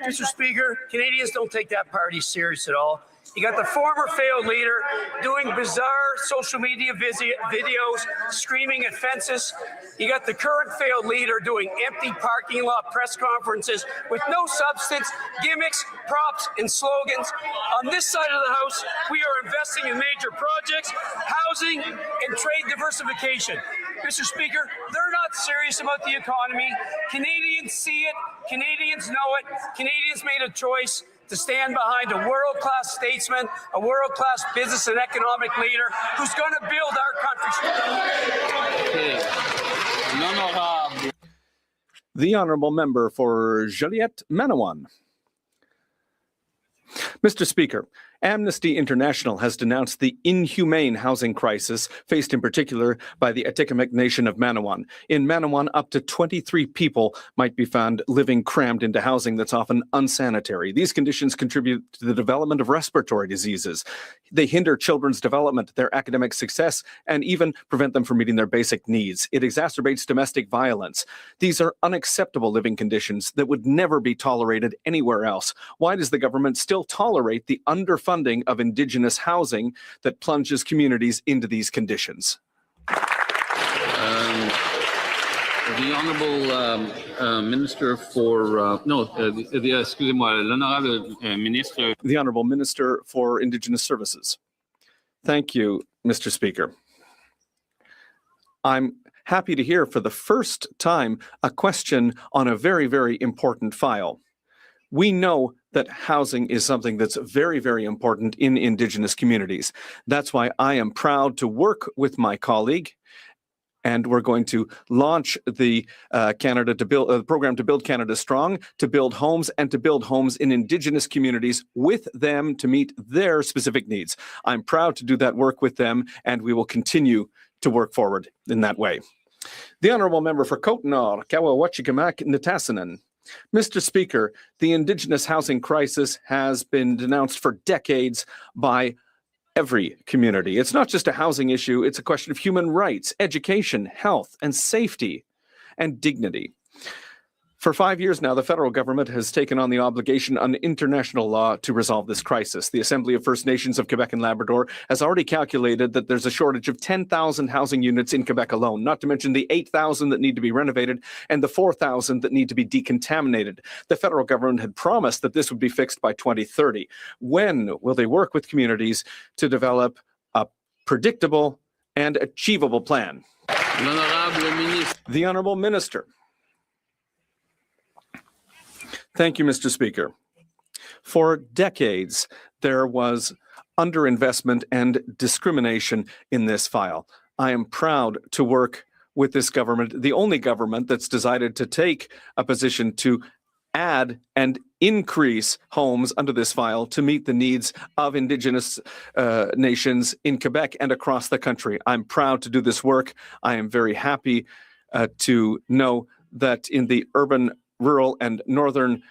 Mr. Speaker, Canadians don't take that party serious at all. You got the former failed leader doing bizarre social media videos, screaming at fences. You got the current failed leader doing empty parking lot press conferences with no substance, gimmicks, props, and slogans. On this side of the House, we are investing in major projects, housing, and trade diversification. Mr. Speaker, they're not serious about the economy. Canadians see it. Canadians know it. Canadians made a choice to stand behind a world-class statesman, a world-class business and economic leader who's going to build our country. The Honourable Member for Joliette-Manawan. Mr. Speaker, Amnesty International has denounced the inhumane housing crisis faced in particular by the Atikamekw Nation of Manawan. In Manawan, up to 23 people might be found living crammed into housing that's often unsanitary. These conditions contribute to the development of respiratory diseases. They hinder children's development, their academic success, and even prevent them from meeting their basic needs. It exacerbates domestic violence. These are unacceptable living conditions that would never be tolerated anywhere else. Why does the government still tolerate the underfunding of Indigenous housing that plunges communities into these conditions? The Honourable Minister for l'Honourable Minister. The Honourable Minister for Indigenous Services. Thank you, Mr. Speaker. I'm happy to hear for the first time a question on a very, very important file. We know that housing is something that's very, very important in Indigenous communities. That's why I am proud to work with my colleague, and we're going to launch the program to build Canada strong, to build homes, and to build homes in Indigenous communities with them to meet their specific needs. I'm proud to do that work with them, and we will continue to work forward in that way. The Honourable Member for Côte-Nord, Kawa-Wachigamak-Nitassinan. Mr. Speaker, the Indigenous housing crisis has been denounced for decades by every community. It's not just a housing issue, it's a question of human rights, education, health, and safety, and dignity. For 5 years now, the federal government has taken on the obligation under international law to resolve this crisis. The Assembly of First Nations of Quebec and Labrador has already calculated that there's a shortage of 10,000 housing units in Quebec alone, not to mention the 8,000 that need to be renovated and the 4,000 that need to be decontaminated. The federal government had promised that this would be fixed by 2030. When will they work with communities to develop a predictable and achievable plan? The Honourable Minister. Thank you, Mr. Speaker. For decades, there was underinvestment and discrimination in this file. I am proud to work with this government, the only government that's decided to take a position to add and increase homes under this file to meet the needs of Indigenous nations in Quebec and across the country. I'm proud to do this work. I am very happy to know that in the urban, rural, and northern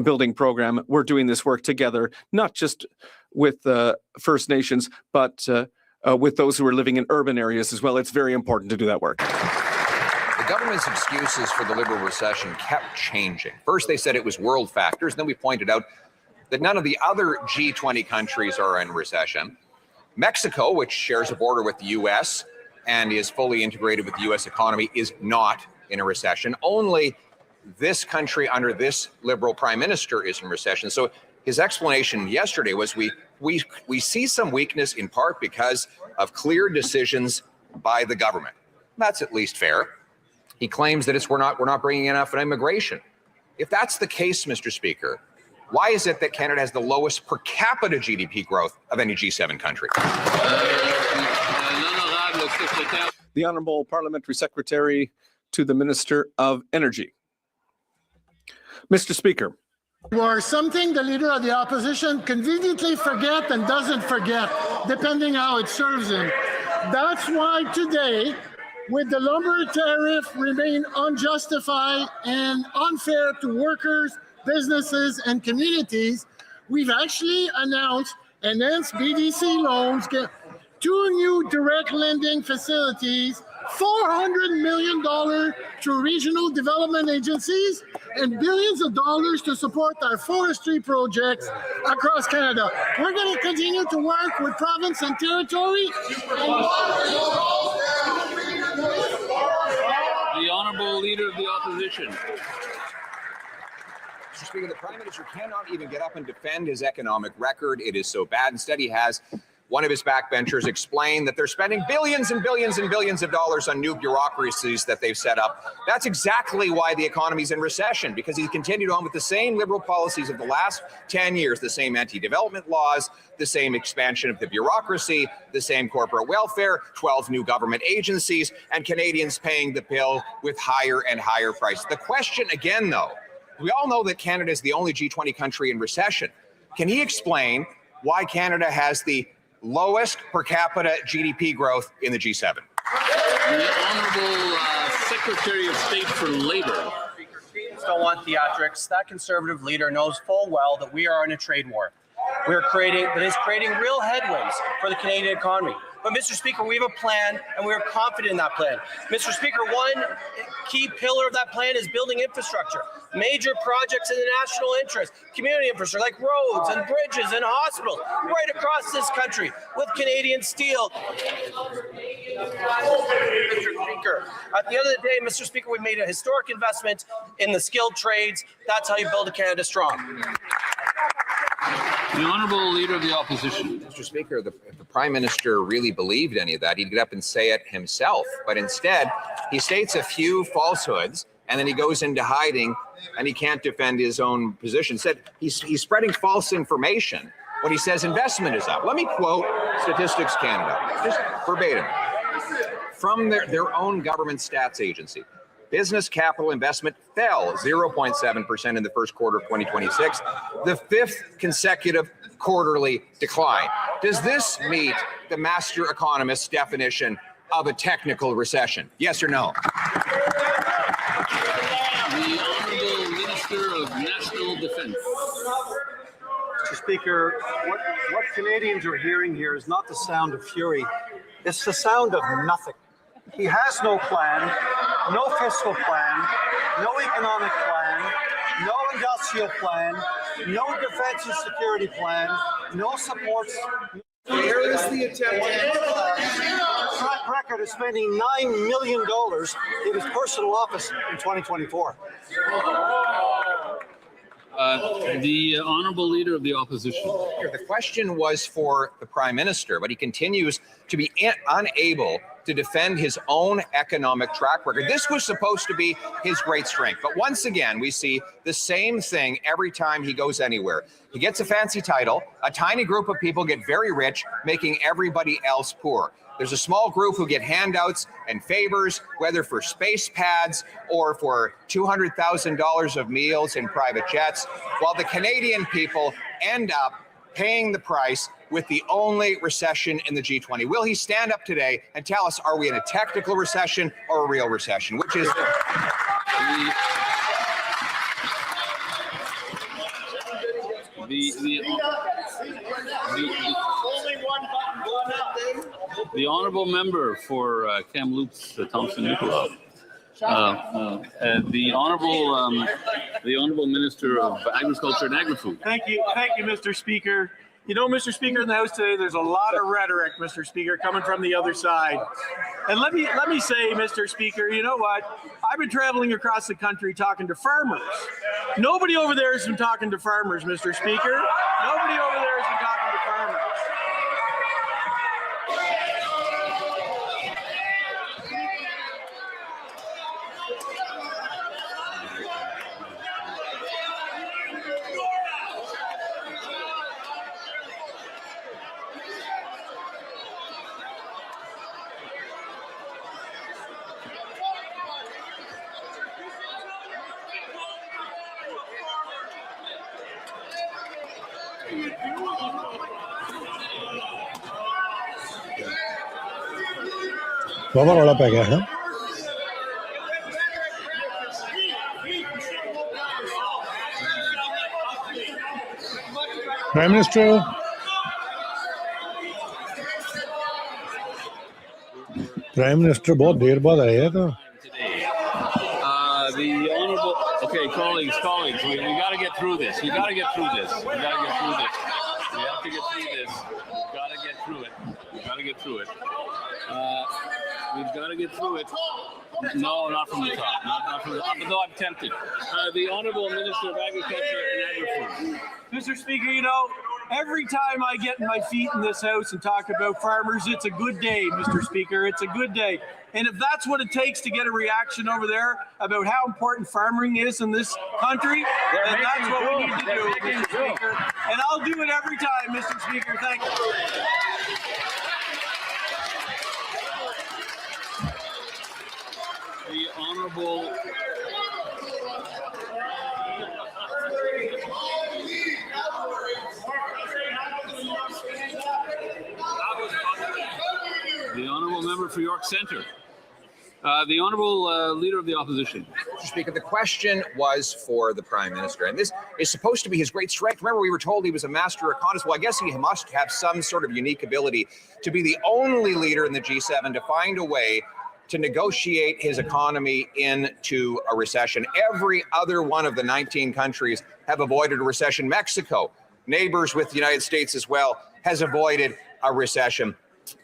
building program. We're doing this work together, not just with First Nations, but with those who are living in urban areas as well. It's very important to do that work. The government's excuses for the Liberal recession kept changing. First, they said it was world factors. Then we pointed out that none of the other G20 countries are in recession. Mexico, which shares a border with the U.S. and is fully integrated with the U.S. economy, is not in a recession. Only this country under this Liberal prime minister is in recession. So his explanation yesterday was we see some weakness in part because of clear decisions by the government. That's at least fair. He claims that we're not bringing enough immigration. If that's the case, Mr. Speaker, why is it that Canada has the lowest per capita GDP growth of any G7 country? The Honourable Parliamentary Secretary to the Minister of Energy. Mr. Speaker. Or something the Leader of the Opposition conveniently forget and doesn't forget, depending how it serves him. That's why today, with the lumber tariff remain unjustified and unfair to workers, businesses, and communities, we've actually announced enhanced BDC loans, 2 new direct lending facilities, $400 million through regional development agencies, and billions of dollars to support our forestry projects across Canada. We're going to continue to work with province and territory. The Honourable Leader of the Opposition. Mr. Speaker, the Prime Minister cannot even get up and defend his economic record. It is so bad. Instead, he has one of his backbenchers explain that they're spending billions and billions and billions of dollars on new bureaucracies that they've set up. That's exactly why the economy's in recession, because he's continued on with the same Liberal policies of the last 10 years, the same anti-development laws, the same expansion of the bureaucracy, the same corporate welfare, 12 new government agencies, and Canadians paying the bill with higher and higher prices. The question again, though, we all know that Canada is the only G20 country in recession. Can he explain why Canada has the lowest per capita GDP growth in the G7? The Honourable Secretary of State for Labour. Don't want theatrics. That Conservative leader knows full well that we are in a trade war. That is creating real headwinds for the Canadian economy. But Mr. Speaker, we have a plan and we are confident in that plan. Mr. Speaker, one key pillar of that plan is building infrastructure. Major projects in the national interest, community infrastructure like roads and bridges and hospitals right across this country with Canadian steel. Mr. Speaker, at the end of the day, Mr. Speaker, we made a historic investment in the skilled trades. That's how you build a Canada strong. The Honourable Leader of the Opposition. Mr. Speaker, if the Prime Minister really believed any of that, he'd get up and say it himself. But instead, he states a few falsehoods, and then he goes into hiding, and he can't defend his own position. Said he's spreading false information when he says investment is up. Let me quote Statistics Canada, just verbatim, from their own government stats agency. Business capital investment fell 0.7% in the first quarter of 2026, the 5th consecutive quarterly decline. Does this meet the master economist's definition of a technical recession? Yes or no? The Honourable Minister of National Defence. Mr. Speaker, what Canadians are hearing here is not the sound of fury, it's the sound of nothing. He has no plan, no fiscal plan, no economic plan, no industrial plan, no defense and security plan, no supports. Where is the attempt? Track record of spending $9 million in his personal office in 2024. The Honourable Leader of the Opposition. The question was for the Prime Minister, but he continues to be unable to defend his own economic track record. This was supposed to be his great strength. But once again, we see the same thing every time he goes anywhere. He gets a fancy title, a tiny group of people get very rich, making everybody else poor. There's a small group who get handouts and favors, whether for space pads or for $200,000 of meals in private jets, while the Canadian people end up paying the price with the only recession in the G20. Will he stand up today and tell us, are we in a technical recession or a real recession? Which is The honourable member for Kamloops, Thompson Nicolau. The honourable Minister of Agriculture and Agri-Food. Thank you, Mr. Speaker. You know, Mr. Speaker, in the House today, there's a lot of rhetoric, Mr. Speaker, coming from the other side. And let me say, Mr. Speaker, you know what? I've been traveling across the country talking to farmers. Nobody over there has been talking to farmers, Mr. Speaker. Nobody over there has been talking to farmers. बाबा रौला पै गया है prime minister बहुत देर बाद आए हैं तो The honourable, okay, colleagues, we got to get through this. We have to get through this. We've got to get through it. No, not from the top. Not from the top. Though I'm tempted. The Honourable Minister of Agriculture and Agri-Food. Mr. Speaker, you know, every time I get my feet in this house and talk about farmers, it's a good day, Mr. Speaker. It's a good day. And if that's what it takes to get a reaction over there about how important farming is in this country, then that's what we need to do, Mr. Speaker. And I'll do it every time, Mr. Speaker. Thank you. The Honourable Member for York Centre. The Honourable Leader of the Opposition. Mr. Speaker, the question was for the Prime Minister, and this is supposed to be his great strength. Remember, we were told he was a master economist. Well, I guess he must have some sort of unique ability to be the only leader in the G7 to find a way to negotiate his economy into a recession. Every other one of the 19 countries have avoided a recession. Mexico, neighbors with the United States as well, has avoided a recession.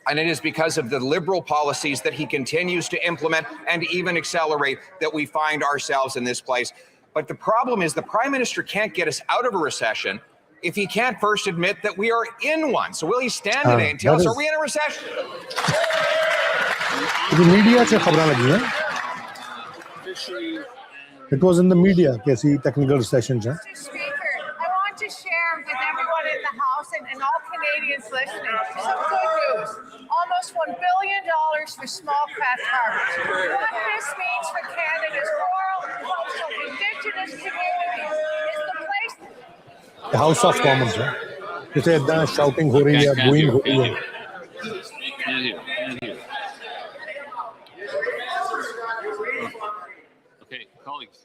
And it is because of the liberal policies that he continues to implement and even accelerate that we find ourselves in this place. But the problem is the Prime Minister can't get us out of a recession if he can't first admit that we are in one. So will he stand today and tell us, are we in a recession? The media से खबरां लगी हैं. It was in the media कैसी technical recessions हैं. Mr. Speaker, I want to share with everyone in the House and all Canadians listening some good news. Almost $1 billion for small craft harbors. What this means for Canada's rural, coastal, Indigenous communities is the place. The House of Commons है. जैसे इतना shouting हो रही है, booing हो रही है. Okay, colleagues.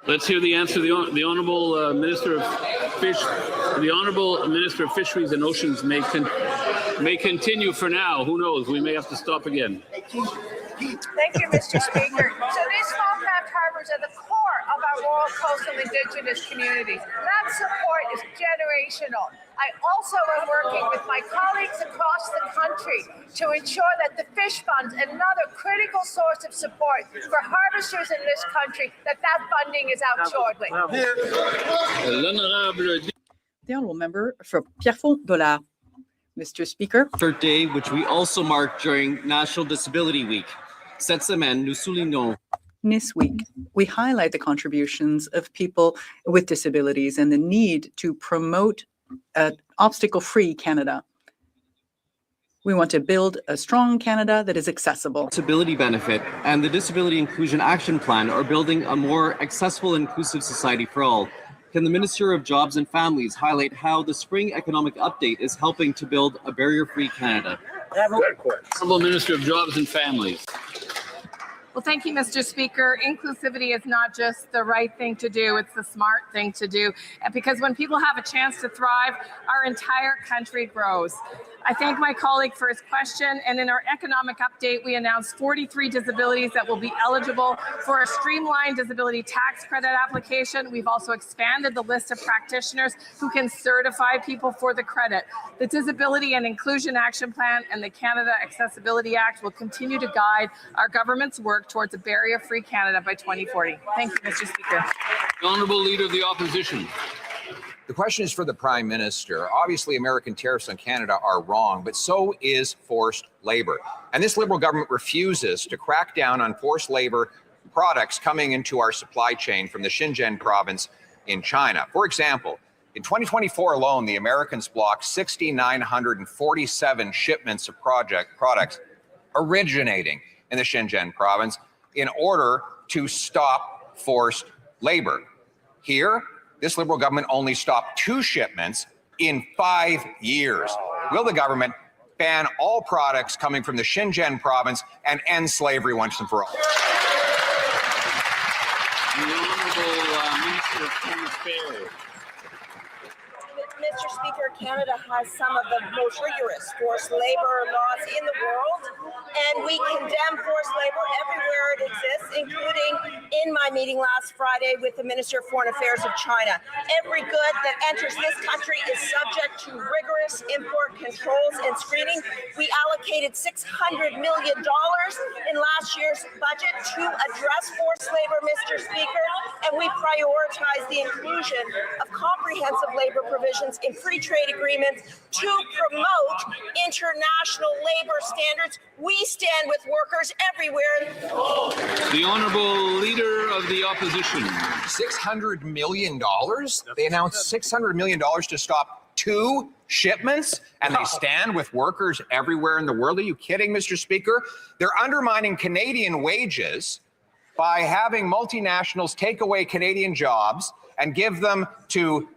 Let's hear the answer. The Honourable Minister of the Honourable Minister of Fisheries and Oceans may continue for now. Who knows? We may have to stop again. Thank you, Mr. Speaker. So these small craft harbors are the core of our rural, coastal, Indigenous communities. That support is generational. I also am working with my colleagues across the country to ensure that the fish funds, another critical source of support for harvesters in this country, that funding is out shortly. The Honourable Member for Pierrefonds-Dollard. Mr. Speaker. Third day, which we also mark during National Disability Week. Cette semaine, nous soulignons. This week, we highlight the contributions of people with disabilities and the need to promote an obstacle-free Canada. We want to build a strong Canada that is accessible. Disability benefit and the Disability Inclusion Action Plan are building a more accessible and inclusive society for all. Can the Minister of Jobs and Families highlight how the Spring Economic Update is helping to build a barrier-free Canada? Honourable Minister of Jobs and Families. Well, thank you, Mr. Speaker. Inclusivity is not just the right thing to do, it's the smart thing to do. And because when people have a chance to thrive, our entire country grows. I thank my colleague for his question, and in our economic update, we announced 43 disabilities that will be eligible for a streamlined disability tax credit application. We've also expanded the list of practitioners who can certify people for the credit. The Disability and Inclusion Action Plan and the Canada Accessibility Act will continue to guide our government's work towards a barrier-free Canada by 2040. Thank you, Mr. Speaker. The Honourable Leader of the Opposition. The question is for the Prime Minister. Obviously, American tariffs on Canada are wrong, but so is forced labor. And this Liberal government refuses to crack down on forced labor products coming into our supply chain from the Xinjiang province in China. For example, in 2024 alone, the Americans blocked 6,947 shipments of products originating in the Xinjiang province in order to stop forced labor. Here, this Liberal government only stopped 2 shipments in 5 years. Will the government ban all products coming from the Xinjiang province and end slavery once and for all? The Honourable Minister of Foreign Affairs. Mr. Speaker, Canada has some of the most rigorous forced labor laws in the world, and we condemn forced labor everywhere it exists, including in my meeting last Friday with the Minister of Foreign Affairs of China. Every good that enters this country is subject to rigorous import controls and screening. We allocated $600 million in last year's budget to address forced labor, Mr. Speaker, and we prioritize the inclusion of comprehensive labor provisions in free trade agreements to promote international labor standards. We stand with workers everywhere. The Honourable Leader of the Opposition. $600 million? They announced $600 million to stop 2 shipments, and they stand with workers everywhere in the world. Are you kidding, Mr. Speaker? They're undermining Canadian wages by having multinationals take away Canadian jobs and give them to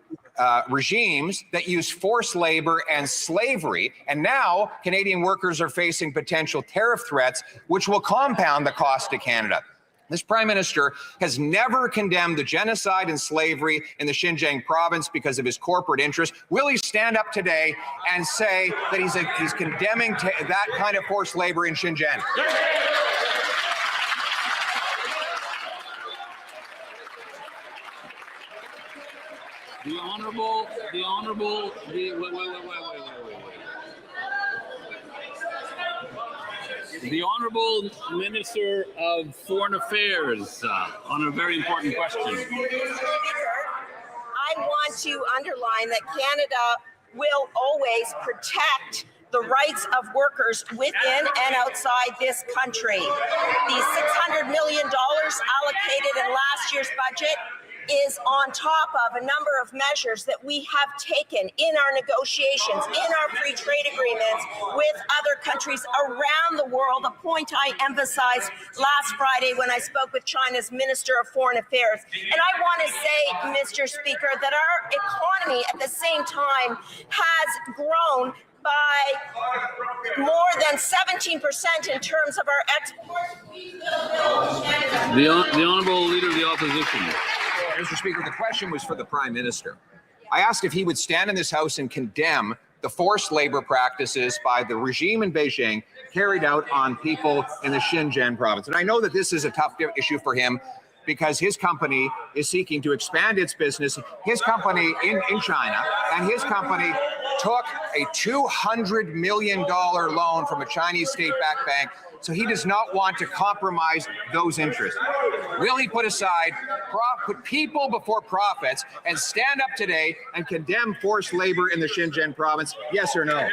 regimes that use forced labor and slavery. And now Canadian workers are facing potential tariff threats, which will compound the cost to Canada. This Prime Minister has never condemned the genocide and slavery in the Xinjiang province because of his corporate interests. Will he stand up today and say that he's condemning that kind of forced labor in Xinjiang? The Honourable, The Honourable Minister of Foreign Affairs on a very important question. Mr. Speaker, I want to underline that Canada will always protect the rights of workers within and outside this country. The $600 million allocated in last year's budget is on top of a number of measures that we have taken in our negotiations, in our free trade agreements with other countries around the world, a point I emphasized last Friday when I spoke with China's Minister of Foreign Affairs. And I want to say, Mr. Speaker, that our economy at the same time has grown by more than 17% in terms of our exports. The Honourable Leader of the Opposition. Mr. Speaker, the question was for the Prime Minister. I asked if he would stand in this House and condemn the forced labor practices by the regime in Beijing carried out on people in the Xinjiang province. And I know that this is a tough issue for him because his company is seeking to expand its business. His company in China, and his company took a $200 million loan from a Chinese state-backed bank. So he does not want to compromise those interests. Will he put put people before profits and stand up today and condemn forced labor in the Xinjiang province? Yes or no?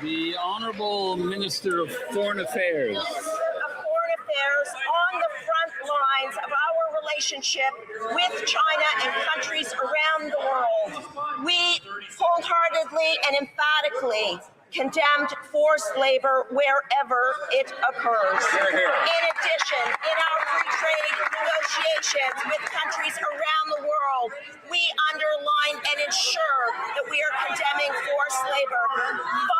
The Honourable Minister of Foreign Affairs. Foreign Affairs on the front lines of our relationship with China and countries around the world. We wholeheartedly and emphatically condemned forced labor wherever it occurs. In addition, in our free trade negotiations with countries around the world, we underline and ensure that we are condemning forced labor.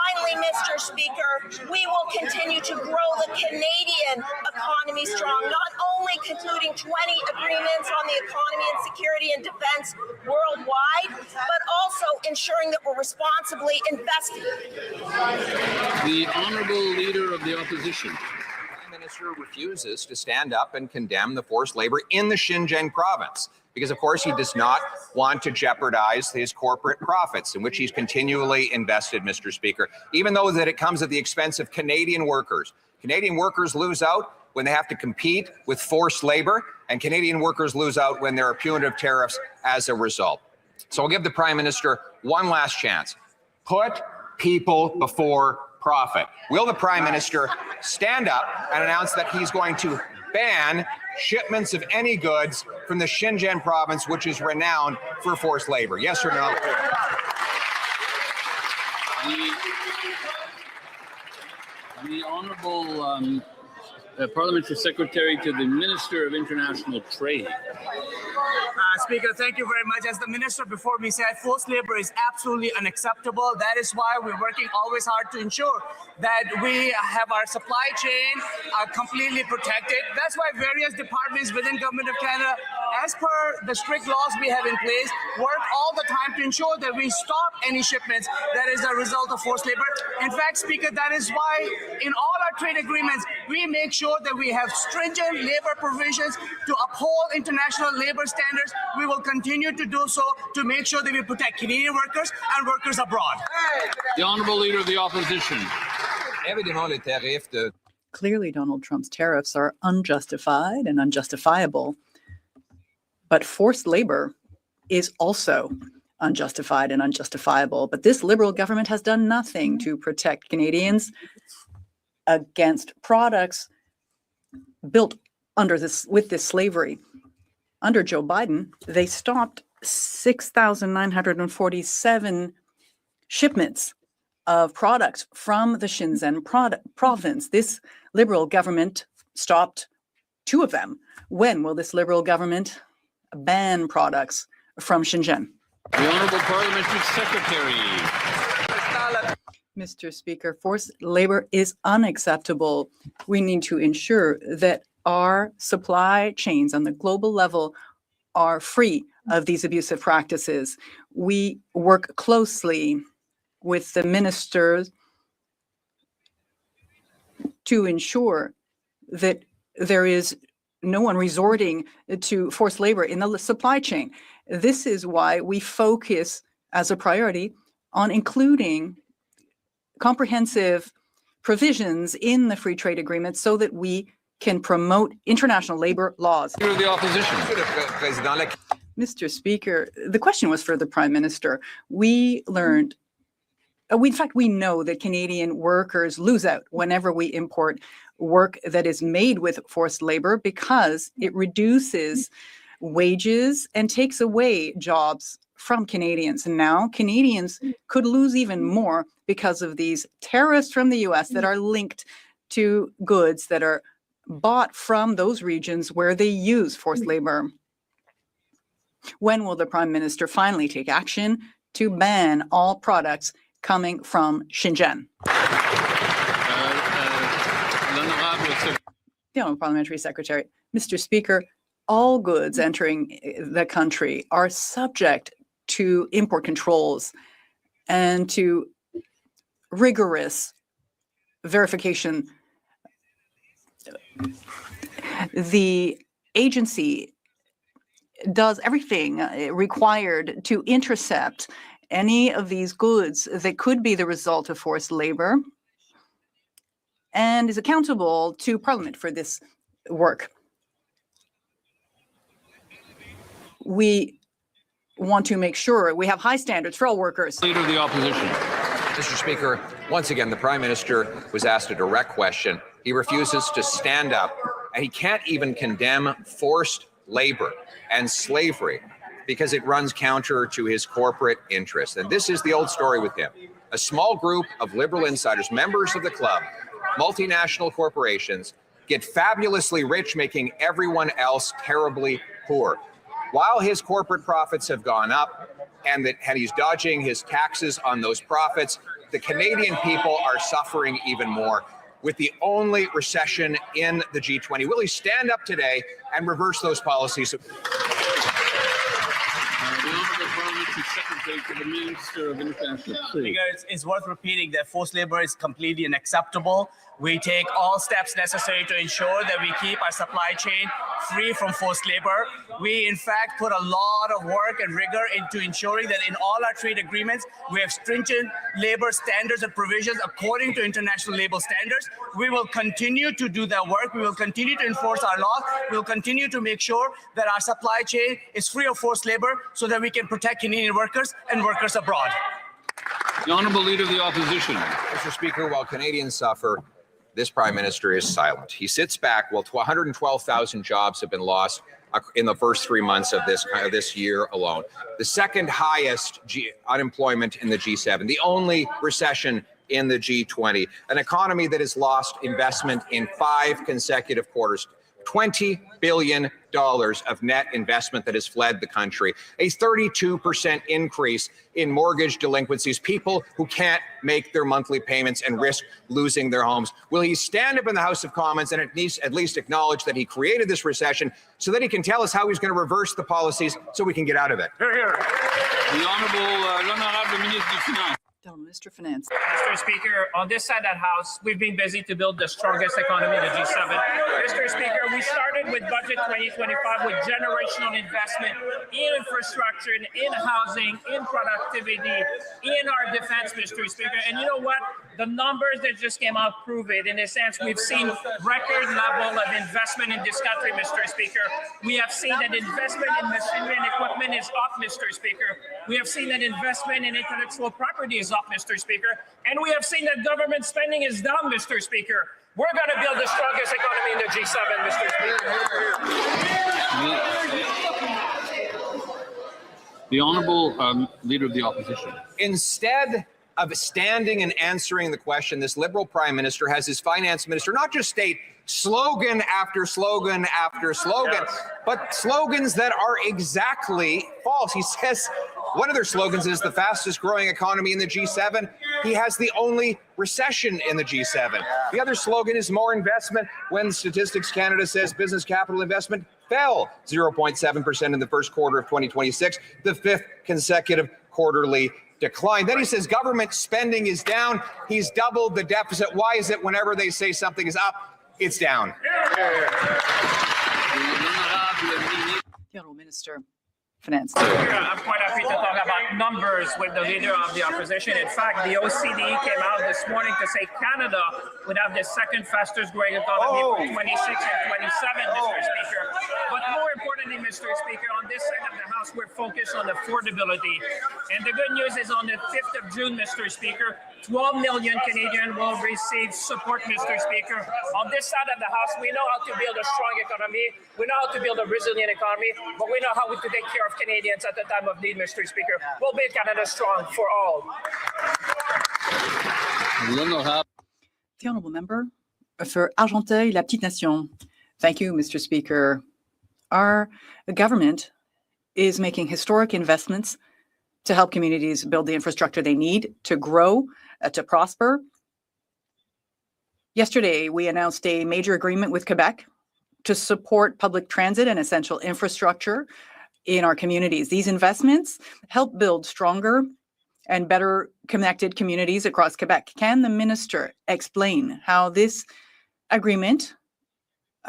Finally, Mr. Speaker, we will continue to grow the Canadian economy strong, not only concluding 20 agreements on the economy and security and defense worldwide, but also ensuring that we're responsibly investing. The Honourable Leader of the Opposition. The Prime Minister refuses to stand up and condemn the forced labor in the Xinjiang province because, of course, he does not want to jeopardize his corporate profits, in which he's continually invested, Mr. Speaker, even though that it comes at the expense of Canadian workers. Canadian workers lose out when they have to compete with forced labor, and Canadian workers lose out when there are punitive tariffs as a result. So I'll give the Prime Minister one last chance. Put people before profit. Will the Prime Minister stand up and announce that he's going to ban shipments of any goods from the Xinjiang province, which is renowned for forced labor? Yes or no? The Honourable Parliamentary Secretary to the Minister of International Trade. Speaker, thank you very much. As the minister before me said, forced labor is absolutely unacceptable. That is why we're working always hard to ensure that we have our supply chain completely protected. That's why various departments within Government of Canada, as per the strict laws we have in place, work all the time to ensure that we stop any shipments that is a result of forced labor. In fact, Speaker, that is why in all our trade agreements, we make sure that we have stringent labor provisions to uphold international labor standards. We will continue to do so to make sure that we protect Canadian workers and workers abroad. The Honourable Leader of the Opposition. Clearly, Donald Trump's tariffs are unjustified and unjustifiable. But forced labor is also unjustified and unjustifiable. But this Liberal government has done nothing to protect Canadians against products built with this slavery. Under Joe Biden, they stopped 6,947 shipments of products from the Xinjiang province. This Liberal government stopped 2 of them. When will this Liberal government ban products from Xinjiang? The Honourable Parliamentary Secretary. Mr. Speaker, forced labor is unacceptable. We need to ensure that our supply chains on the global level are free of these abusive practices. We work closely with the ministers to ensure that there is no one resorting to forced labor in the supply chain. This is why we focus as a priority on including comprehensive provisions in the free trade agreement so that we can promote international labor laws. The opposition. Mr. Speaker, the question was for the Prime Minister. We learned, in fact, we know that Canadian workers lose out whenever we import work that is made with forced labor because it reduces wages and takes away jobs from Canadians. And now Canadians could lose even more because of these tariffs from the US that are linked to goods that are bought from those regions where they use forced labor. When will the Prime Minister finally take action to ban all products coming from Xinjiang? The Honourable Parliamentary Secretary. Mr. Speaker, all goods entering the country are subject to import controls and to rigorous verification. The agency does everything required to intercept any of these goods that could be the result of forced labor and is accountable to Parliament for this work. We want to make sure we have high standards for all workers. Leader of the Opposition. Mr. Speaker, once again, the Prime Minister was asked a direct question. He refuses to stand up, and he can't even condemn forced labor and slavery because it runs counter to his corporate interests. And this is the old story with him. a small group of liberal insiders, members of the club, multinational corporations, get fabulously rich, making everyone else terribly poor. While his corporate profits have gone up and he's dodging his taxes on those profits, the Canadian people are suffering even more with the only recession in the G20. Will he stand up today and reverse those policies? Because it's worth repeating that forced labor is completely unacceptable. We take all steps necessary to ensure that we keep our supply chain free from forced labor. We, in fact, put a lot of work and rigor into ensuring that in all our trade agreements, we have stringent labor standards and provisions according to international labor standards. We will continue to do that work. We will continue to enforce our laws. We will continue to make sure that our supply chain is free of forced labor so that we can protect Canadian workers and workers abroad. The Honourable Leader of the Opposition. Mr. Speaker, while Canadians suffer, this Prime Minister is silent. He sits back while 112,000 jobs have been lost in the first 3 months of this year alone. The second highest unemployment in the G7, the only recession in the G20, an economy that has lost investment in 5 consecutive quarters. $20 billion of net investment that has fled the country, a 32% increase in mortgage delinquencies, people who can't make their monthly payments and risk losing their homes. Will he stand up in the House of Commons and at least acknowledge that he created this recession so that he can tell us how he's going to reverse the policies so we can get out of it? Hear, hear. The Honourable Minister of Finance. Minister of Finance. Mr. Speaker, on this side of the House, we've been busy to build the strongest economy in the G7. Mr. Speaker, we started with Budget 2025 with generational investment in infrastructure, in housing, in productivity, in our defense, Mr. Speaker. And you know what? The numbers that just came out prove it. In a sense, we've seen record level of investment in this country, Mr. Speaker. We have seen that investment in machinery and equipment is up, Mr. Speaker. We have seen that investment in intellectual property is up, Mr. Speaker. And we have seen that government spending is down, Mr. Speaker. We're going to build the strongest economy in the G7, Mr. Speaker. The Honourable Leader of the Opposition. Instead of standing and answering the question, this Liberal Prime Minister has his Finance Minister not just state slogan after slogan after slogan, but slogans that are exactly false. He says one of their slogans is the fastest growing economy in the G7. He has the only recession in the G7. The other slogan is more investment when Statistics Canada says business capital investment fell 0.7% in the first quarter of 2026, the 5th consecutive quarterly decline. Then he says government spending is down. He's doubled the deficit. Why is it whenever they say something is up, it's down? The Honourable Minister. Finance. I'm quite happy to talk about numbers with the Leader of the Opposition. In fact, the OECD came out this morning to say Canada would have the second fastest growing economy for 26 and 27, Mr. Speaker. But more importantly, Mr. Speaker, on this side of the House, we're focused on affordability. And the good news is on the 5th of June, Mr. Speaker, 12 million Canadians will receive support, Mr. Speaker. On this side of the House, we know how to build a strong economy. We know how to build a resilient economy, but we know how to take care of Canadians at the time of need, Mr. Speaker. We'll build Canada strong for all. The Honourable Member for Argenteuil, La Petite Nation. Thank you, Mr. Speaker. Our government is making historic investments to help communities build the infrastructure they need to grow, to prosper. Yesterday, we announced a major agreement with Quebec to support public transit and essential infrastructure in our communities. These investments help build stronger and better connected communities across Quebec. Can the minister explain how this agreement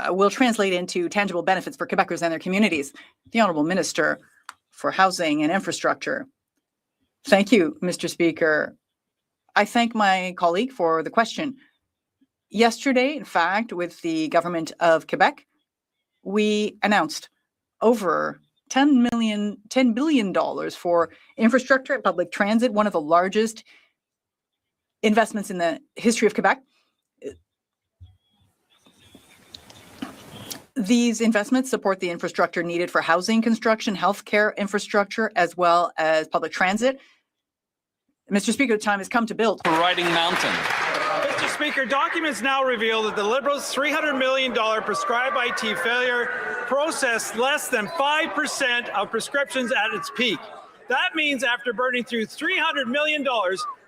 will translate into tangible benefits for Quebecers and their communities? The Honourable Minister for Housing and Infrastructure. Thank you, Mr. Speaker. I thank my colleague for the question. Yesterday, in fact, with the government of Quebec, we announced over $10 billion for infrastructure and public transit, one of the largest investments in the history of Quebec. These investments support the infrastructure needed for housing construction, healthcare infrastructure, as well as public transit. Mr. Speaker, the time has come to build. Riding mountain. Mr. Speaker, documents now reveal that the Liberals' $300 million prescribed IT failure processed less than 5% of prescriptions at its peak. That means after burning through $300 million,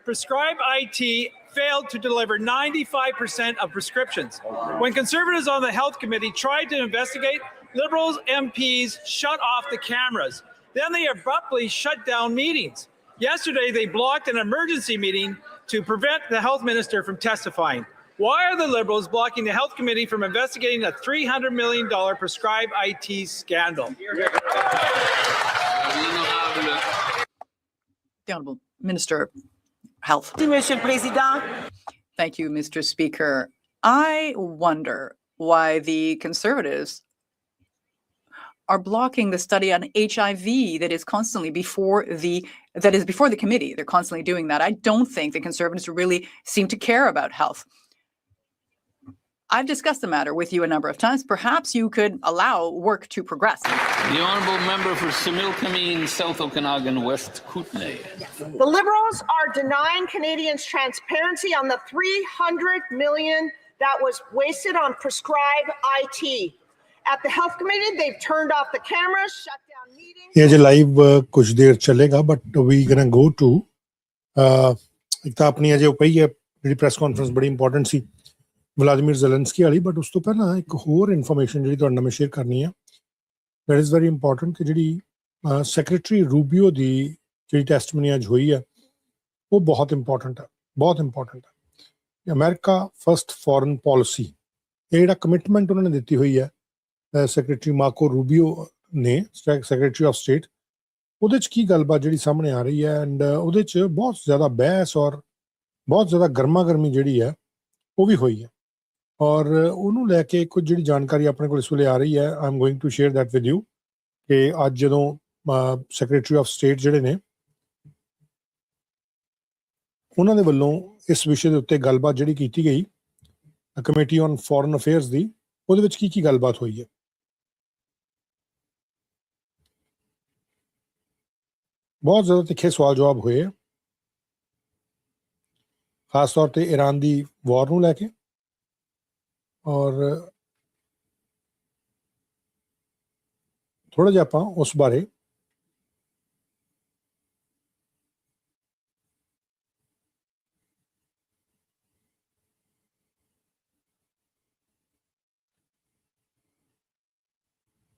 prescribed IT failed to deliver 95% of prescriptions. When Conservatives on the Health Committee tried to investigate, Liberals MPs shut off the cameras. Then they abruptly shut down meetings. Yesterday, they blocked an emergency meeting to prevent the health minister from testifying. Why are the Liberals blocking the Health Committee from investigating a $300 million prescribed IT scandal? The Honourable Minister of Health. Thank you, Mr. Speaker. I wonder why the Conservatives are blocking the study on HIV that is constantly before the committee. They're constantly doing that. I don't think the Conservatives really seem to care about health. I've discussed the matter with you a number of times. Perhaps you could allow work to progress. The honourable member for Similkameen, South Okanagan, West Kootenay. The Liberals are denying Canadians transparency on the $300 million that was wasted on prescribed IT. At the Health Committee, they've turned off the cameras, shut down meetings. ये जो live कुछ देर चलेगा, but we gonna go to एक तो अपनी अजे उपई है ਜਿਹੜੀ press conference बड़ी important सी व्लादिमीर ज़ेलेंस्की वाली, but उस तो पहला एक होर information ਜਿਹੜੀ ਤੁਹਾਡੇ ਨਾਲ ਮੈਂ share ਕਰਨੀ ਹੈ. That is very important कि ਜਿਹੜੀ Secretary Rubio ਦੀ ਜਿਹੜੀ testimony ਅੱਜ ਹੋਈ ਹੈ ਉਹ ਬਹੁਤ important ਹੈ, ਬਹੁਤ important ਹੈ. America first foreign policy ਇਹ ਜਿਹੜਾ commitment ਉਹਨਾਂ ਨੇ ਦਿੱਤੀ ਹੋਈ ਹੈ ਸੈਕਟਰੀ ਮਾਰਕੋ ਰੂਬੀਓ ਨੇ ਸੈਕਟਰੀ ਆਫ ਸਟੇਟ, ਉਹਦੇ 'ਚ ਕੀ ਗੱਲਬਾਤ ਜਿਹੜੀ ਸਾਹਮਣੇ ਆ ਰਹੀ ਹੈ ਐਂਡ ਉਹਦੇ 'ਚ ਬਹੁਤ ਜ਼ਿਆਦਾ ਬਹਿਸ ਔਰ ਬਹੁਤ ਜ਼ਿਆਦਾ ਗਰਮਾ ਗਰਮੀ ਜਿਹੜੀ ਹੈ ਉਹ ਵੀ ਹੋਈ ਹੈ ਔਰ ਉਹਨੂੰ ਲੈ ਕੇ ਕੁਝ ਜਿਹੜੀ ਜਾਣਕਾਰੀ ਆਪਣੇ ਕੋਲ ਇਸ ਵੇਲੇ ਆ ਰਹੀ ਹੈ I am going to share that with you ਕਿ ਅੱਜ ਜਦੋਂ ਸੈਕਟਰੀ ਆਫ ਸਟੇਟ ਜਿਹੜੇ ਨੇ ਉਹਨਾਂ ਦੇ ਵੱਲੋਂ ਇਸ ਵਿਸ਼ੇ ਦੇ ਉੱਤੇ ਗੱਲਬਾਤ ਜਿਹੜੀ ਕੀਤੀ ਗਈ ਕਮੇਟੀ ਔਨ ਫੋਰਨ ਅਫੇਅਰਸ ਦੀ, ਉਹਦੇ ਵਿੱਚ ਕੀ ਗੱਲਬਾਤ ਹੋਈ ਹੈ. ਬਹੁਤ ਜ਼ਿਆਦਾ ਤਿੱਖੇ ਸਵਾਲ ਜਵਾਬ ਹੋਏ ਆ, ਖਾਸ ਤੌਰ ਤੇ ਈਰਾਨ ਦੀ ਵਾਰ ਨੂੰ ਲੈ ਕੇ ਔਰ ਥੋੜਾ ਜਿਹਾ ਆਪਾਂ ਉਸ ਬਾਰੇ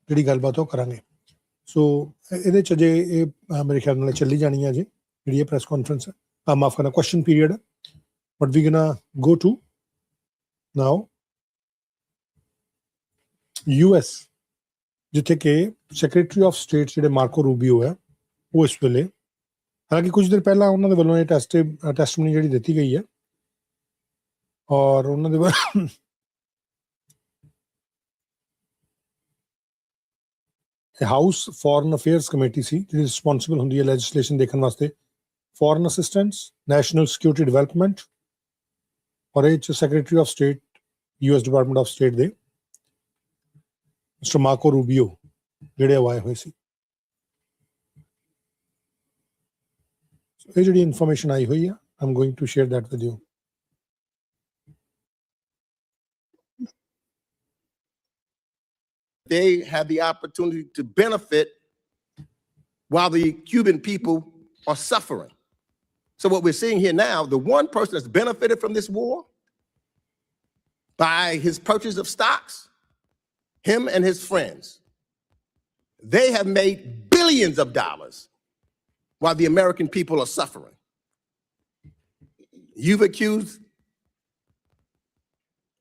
ਜਿਹੜੀ ਗੱਲਬਾਤ ਉਹ ਕਰਾਂਗੇ. ਸੋ ਇਹਦੇ 'ਚ ਜੇ ਇਹ ਮੇਰੇ ਖਿਆਲ ਨਾਲ ਚੱਲੀ ਜਾਣੀ ਹੈ ਜੀ ਜਿਹੜੀ ਇਹ ਪ੍ਰੈਸ ਕਾਨਫਰੰਸ ਹੈ, ਮਾਫ ਕਰਨਾ question period, but we gonna go to now US, ਜਿੱਥੇ ਕਿ ਸੈਕਟਰੀ ਆਫ ਸਟੇਟ ਜਿਹੜੇ ਮਾਰਕੋ ਰੂਬੀਓ ਹੈ ਉਹ ਇਸ ਵੇਲੇ, ਹਾਲਾਂਕਿ ਕੁਝ ਦਿਨ ਪਹਿਲਾਂ ਉਹਨਾਂ ਦੇ ਵੱਲੋਂ ਇਹ ਟੈਸਟਮਨੀ ਜਿਹੜੀ ਦਿੱਤੀ ਗਈ ਹੈ ਔਰ ਉਹਨਾਂ ਦੇ ਹਾਊਸ ਫੋਰਨ ਅਫੇਅਰਸ ਕਮੇਟੀ ਸੀ ਜਿਹੜੀ ਰਿਸਪੌਂਸਿਬਲ ਹੁੰਦੀ ਹੈ ਲੈਜਿਸਲੇਸ਼ਨ ਦੇਖਣ ਵਾਸਤੇ, foreign assistance, national security development, ਔਰ ਇਹ 'ਚ secretary of state US department of state ਦੇ ਮਿਸਟਰ ਮਾਰਕੋ ਰੂਬੀਓ ਜਿਹੜੇ ਆਏ ਹੋਏ ਸੀ. ਇਹ ਜਿਹੜੀ ਇਨਫੋਰਮੇਸ਼ਨ ਆਈ ਹੋਈ ਆ I am going to share that with you. They have the opportunity to benefit while the Cuban people are suffering. So what we're seeing here now, the one person that's benefited from this war by his purchase of stocks, him and his friends, they have made billions of dollars while the American people are suffering. You've accused,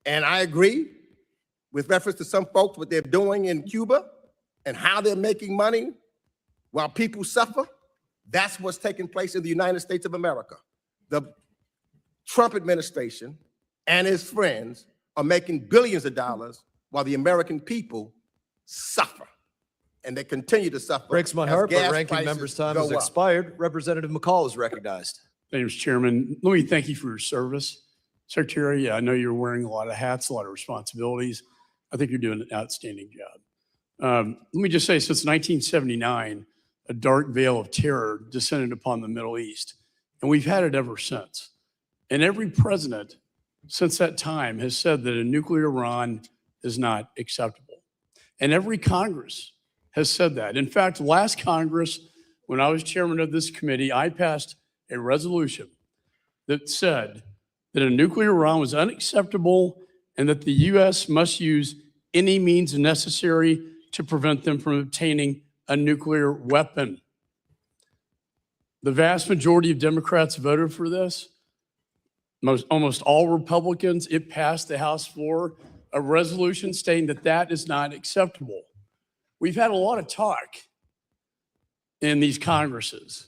and I agree, with reference to some folks, what they're doing in Cuba and how they're making money while people suffer. That's what's taking place in the United States of America. The Trump administration and his friends are making billions of dollars while the American people suffer. And they continue to suffer. Breaks my heart, but ranking member's time has expired. Representative McCall is recognized. Thank you, Mr. Chairman. Let me thank you for your service. Secretary, I know you're wearing a lot of hats, a lot of responsibilities. I think you're doing an outstanding job. Let me just say, since 1979, a dark veil of terror descended upon the Middle East. And we've had it ever since. And every president since that time has said that a nuclear Iran is not acceptable. And every Congress has said that. In fact, last Congress, when I was chairman of this committee, I passed a resolution that said that a nuclear Iran was unacceptable and that the U.S. must use any means necessary to prevent them from obtaining a nuclear weapon. The vast majority of Democrats voted for this. Almost all Republicans. It passed the House floor, a resolution stating that that is not acceptable. We've had a lot of talk in these Congresses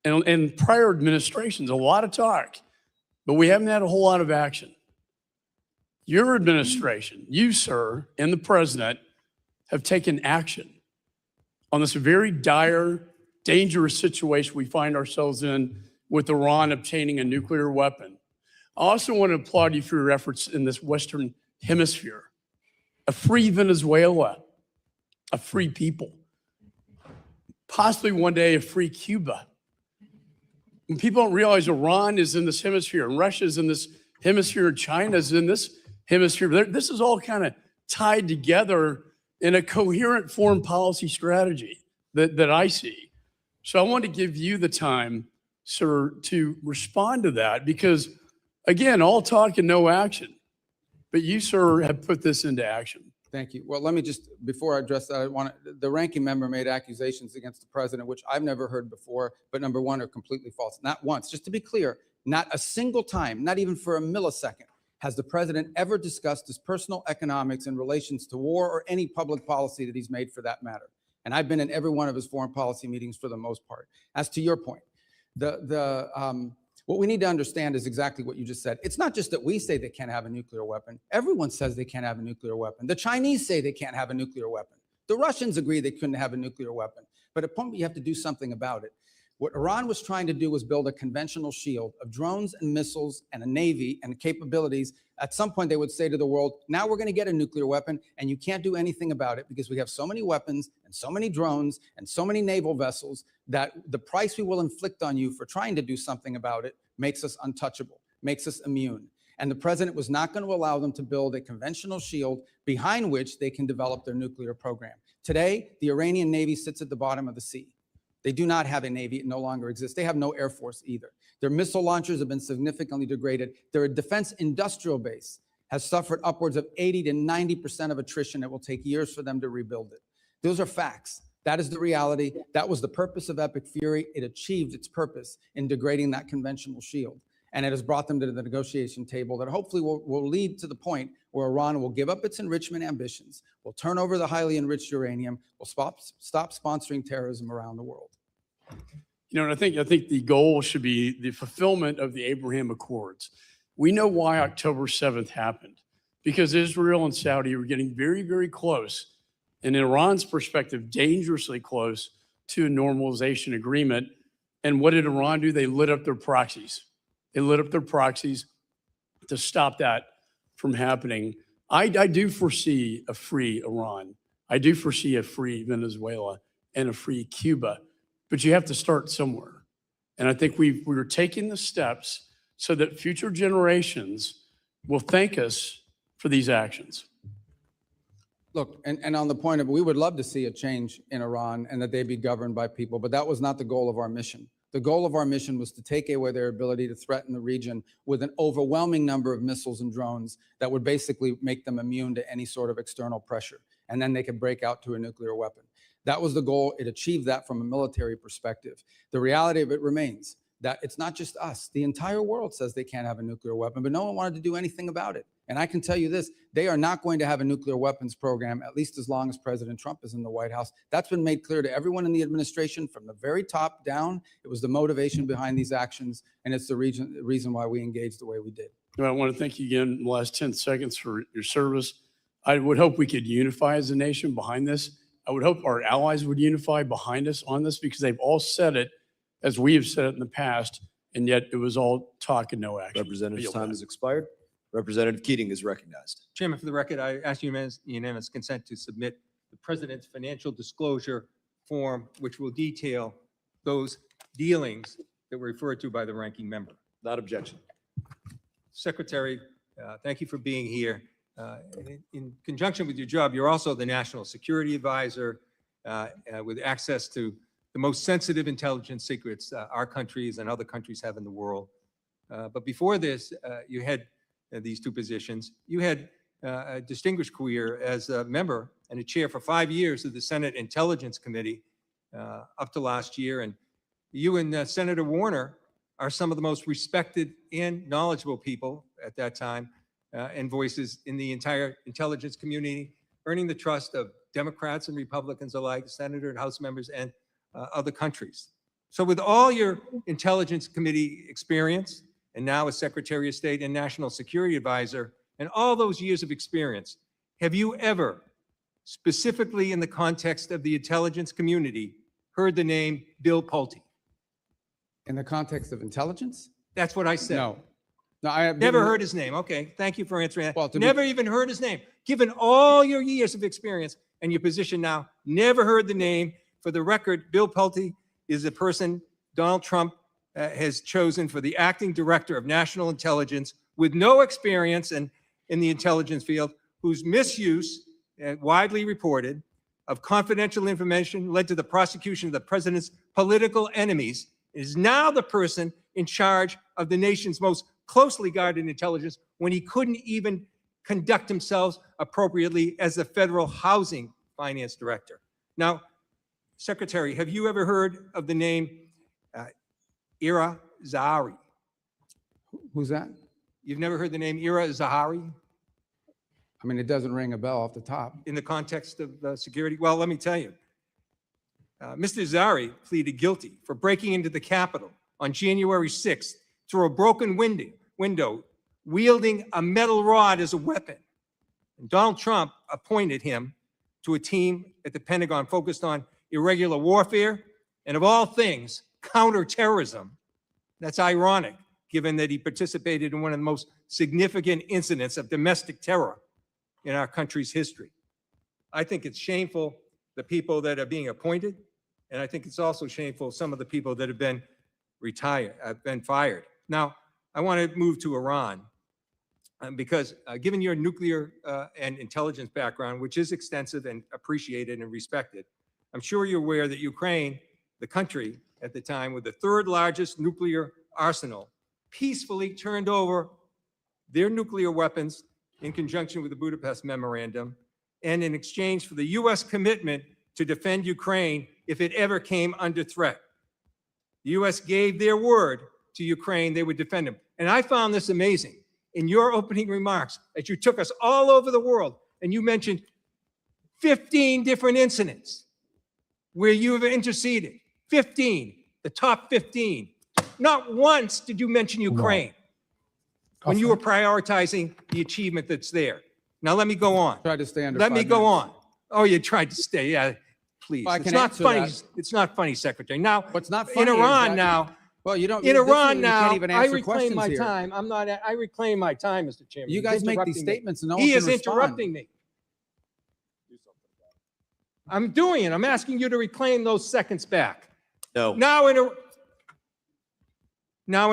and prior administrations, a lot of talk, but we haven't had a whole lot of action. Your administration, you, sir, and the president have taken action on this very dire, dangerous situation we find ourselves in with Iran obtaining a nuclear weapon. I also want to applaud you for your efforts in this Western Hemisphere. A free Venezuela, a free people, possibly one day a free Cuba. And people don't realize Iran is in this hemisphere, and Russia is in this hemisphere, and China is in this hemisphere. This is all kind of tied together in a coherent foreign policy strategy that I see. So I want to give you the time, sir, to respond to that, because again, all talk and no action. But you, sir, have put this into action. Thank you. Well, let me just, before I address that, the ranking member made accusations against the president, which I've never heard before, but number one, are completely false. Not once, just to be clear, not a single time, not even for a millisecond, has the president ever discussed his personal economics in relations to war or any public policy that he's made for that matter. And I've been in every one of his foreign policy meetings for the most part. As to your point, what we need to understand is exactly what you just said. It's not just that we say they can't have a nuclear weapon. Everyone says they can't have a nuclear weapon. The Chinese say they can't have a nuclear weapon. The Russians agree they couldn't have a nuclear weapon. But at a point, you have to do something about it. What Iran was trying to do was build a conventional shield of drones and missiles and a navy and capabilities. At some point, they would say to the world, now we're going to get a nuclear weapon, and you can't do anything about it because we have so many weapons and so many drones and so many naval vessels that the price we will inflict on you for trying to do something about it makes us untouchable, makes us immune. And the president was not going to allow them to build a conventional shield behind which they can develop their nuclear program. Today, the Iranian Navy sits at the bottom of the sea. They do not have a Navy. It no longer exists. They have no Air Force either. Their missile launchers have been significantly degraded. Their defense industrial base has suffered upwards of 80 to 90% of attrition. It will take years for them to rebuild it. Those are facts. That is the reality. That was the purpose of Epic Fury. It achieved its purpose in degrading that conventional shield. And it has brought them to the negotiation table that hopefully will lead to the point where Iran will give up its enrichment ambitions, will turn over the highly enriched uranium, will stop sponsoring terrorism around the world. You know, and I think the goal should be the fulfillment of the Abraham Accords. We know why October 7th happened, because Israel and Saudi were getting very, very close, and in Iran's perspective, dangerously close to a normalization agreement. And what did Iran do? They lit up their proxies. They lit up their proxies to stop that from happening. I do foresee a free Iran. I do foresee a free Venezuela and a free Cuba, but you have to start somewhere. And I think we're taking the steps so that future generations will thank us for these actions. Look, and on the point of, we would love to see a change in Iran and that they be governed by people, but that was not the goal of our mission. The goal of our mission was to take away their ability to threaten the region with an overwhelming number of missiles and drones that would basically make them immune to any sort of external pressure. And then they could break out to a nuclear weapon. That was the goal. It achieved that from a military perspective. The reality of it remains that it's not just us. The entire world says they can't have a nuclear weapon, but no one wanted to do anything about it. And I can tell you this, they are not going to have a nuclear weapons program, at least as long as President Trump is in the White House. That's been made clear to everyone in the administration from the very top down. It was the motivation behind these actions, and it's the reason why we engaged the way we did. I want to thank you again in the last 10 seconds for your service. I would hope we could unify as a nation behind this. I would hope our allies would unify behind us on this, because they've all said it as we have said it in the past, and yet it was all talk and no action. Representative's time has expired. Representative Keating is recognized. Chairman, for the record, I ask unanimous consent to submit the President's financial disclosure form, which will detail those dealings that were referred to by the ranking member. Not objection. Secretary, thank you for being here. In conjunction with your job, you're also the National Security Advisor with access to the most sensitive intelligence secrets our countries and other countries have in the world. But before this, you had these two positions. You had a distinguished career as a member and a chair for 5 years of the Senate Intelligence Committee up to last year. And you and Senator Warner are some of the most respected and knowledgeable people at that time and voices in the entire intelligence community, earning the trust of Democrats and Republicans alike, Senator and House members, and other countries. So with all your Intelligence Committee experience, and now as Secretary of State and National Security Advisor, and all those years of experience, have you ever, specifically in the context of the intelligence community, heard the name Bill Pulte? In the context of intelligence? That's what I said. No. No, I have Never heard his name. Okay, thank you for answering that. Well, Never even heard his name. Given all your years of experience and your position now, never heard the name. For the record, Bill Pulte is the person Donald Trump has chosen for the acting director of national intelligence with no experience in the intelligence field, whose misuse, widely reported, of confidential information led to the prosecution of the president's political enemies, is now the person in charge of the nation's most closely guarded intelligence when he couldn't even conduct himself appropriately as the federal housing finance director. Now, Secretary, have you ever heard of the name Ira Zahari? Who's that? You've never heard the name Ira Zahari? I mean, it doesn't ring a bell off the top. In the context of security? Well, let me tell you. Mr. Zahari pleaded guilty for breaking into the Capitol on January 6th through a broken window, wielding a metal rod as a weapon. And Donald Trump appointed him to a team at the Pentagon focused on irregular warfare and, of all things, counterterrorism. That's ironic, given that he participated in one of the most significant incidents of domestic terror in our country's history. I think it's shameful, the people that are being appointed, and I think it's also shameful, some of the people that have been fired. Now, I want to move to Iran because given your nuclear and intelligence background, which is extensive and appreciated and respected, I'm sure you're aware that Ukraine, the country at the time with the third largest nuclear arsenal, peacefully turned over their nuclear weapons in conjunction with the Budapest Memorandum and in exchange for the U.S. commitment to defend Ukraine if it ever came under threat. The U.S. gave their word to Ukraine they would defend them. And I found this amazing. In your opening remarks, that you took us all over the world and you mentioned 15 different incidents where you have interceded. 15, the top 15. Not once did you mention Ukraine when you were prioritizing the achievement that's there. Now let me go on. Try to stay under Let me 5 go minutes. on. Oh, you tried to stay. Yeah, please. Well, I It's can not answer funny. that. It's not funny, Secretary. Now, What's not in funny is Iran that- now. Well, you don't. In this Iran you now, can't even I answer reclaim questions my here. time. I reclaim my time, Mr. Chairman. You He's guys make interrupting these me. statements and no He one is can respond. interrupting me. I'm doing it. I'm asking you to reclaim those seconds back. No. Now in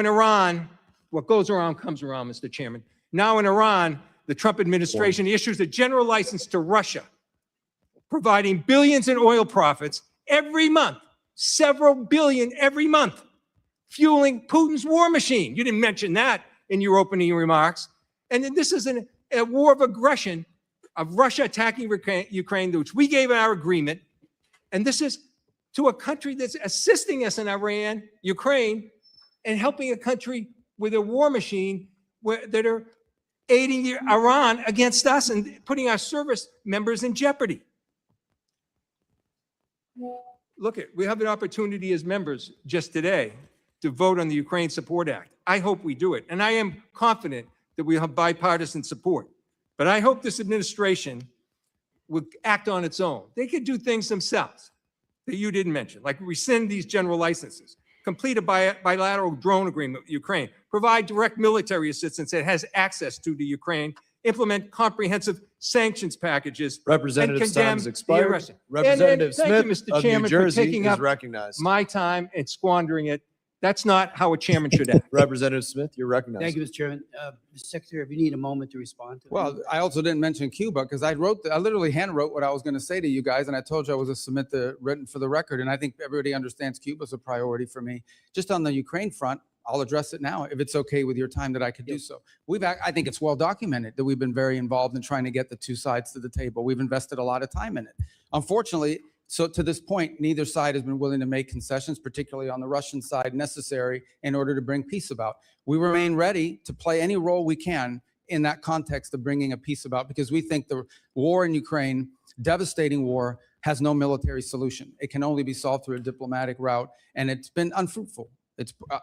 Iran, what goes around comes around, Mr. Chairman. Now in Iran, the Trump administration issues a general license to Russia, providing billions in oil profits every month, several billion every month, fueling Putin's war machine. You didn't mention that in your opening remarks. And then this is a war of aggression of Russia attacking Ukraine, which we gave our agreement. And this is to a country that's assisting us in Iran, Ukraine, and helping a country with a war machine that are aiding Iran against us and putting our service members in jeopardy. Look, we have an opportunity as members just today to vote on the Ukraine Support Act. I hope we do it. And I am confident that we have bipartisan support. But I hope this administration would act on its own. They could do things themselves that you didn't mention, like rescind these general licenses, complete a bilateral drone agreement with Ukraine, provide direct military assistance that has access to Ukraine, implement comprehensive sanctions packages, Representative and condemn time has the expired. aggression. Representative Thank you, Smith Mr. of New Chairman, Jersey for taking is up recognized. my time and squandering it That's not how a chairman should act. Representative Smith, you're recognized. Thank you, Mr. Chairman. Mr. Secretary, if you need a moment to respond to Well, I also didn't mention Cuba because I literally hand wrote what I was going to say to you guys, and I told you I was going to submit the written for the record. And I think everybody understands Cuba is a priority for me. Just on the Ukraine front, I'll address it now if it's okay with your time that I could do so. I think it's well documented that we've been very involved in trying to get the two sides to the table. We've invested a lot of time in it. Unfortunately, so to this point, neither side has been willing to make concessions, particularly on the Russian side, necessary in order to bring peace about. We remain ready to play any role we can in that context of bringing a peace about, because we think the war in Ukraine, devastating war, has no military solution. It can only be solved through a diplomatic route, and it's been unfruitful.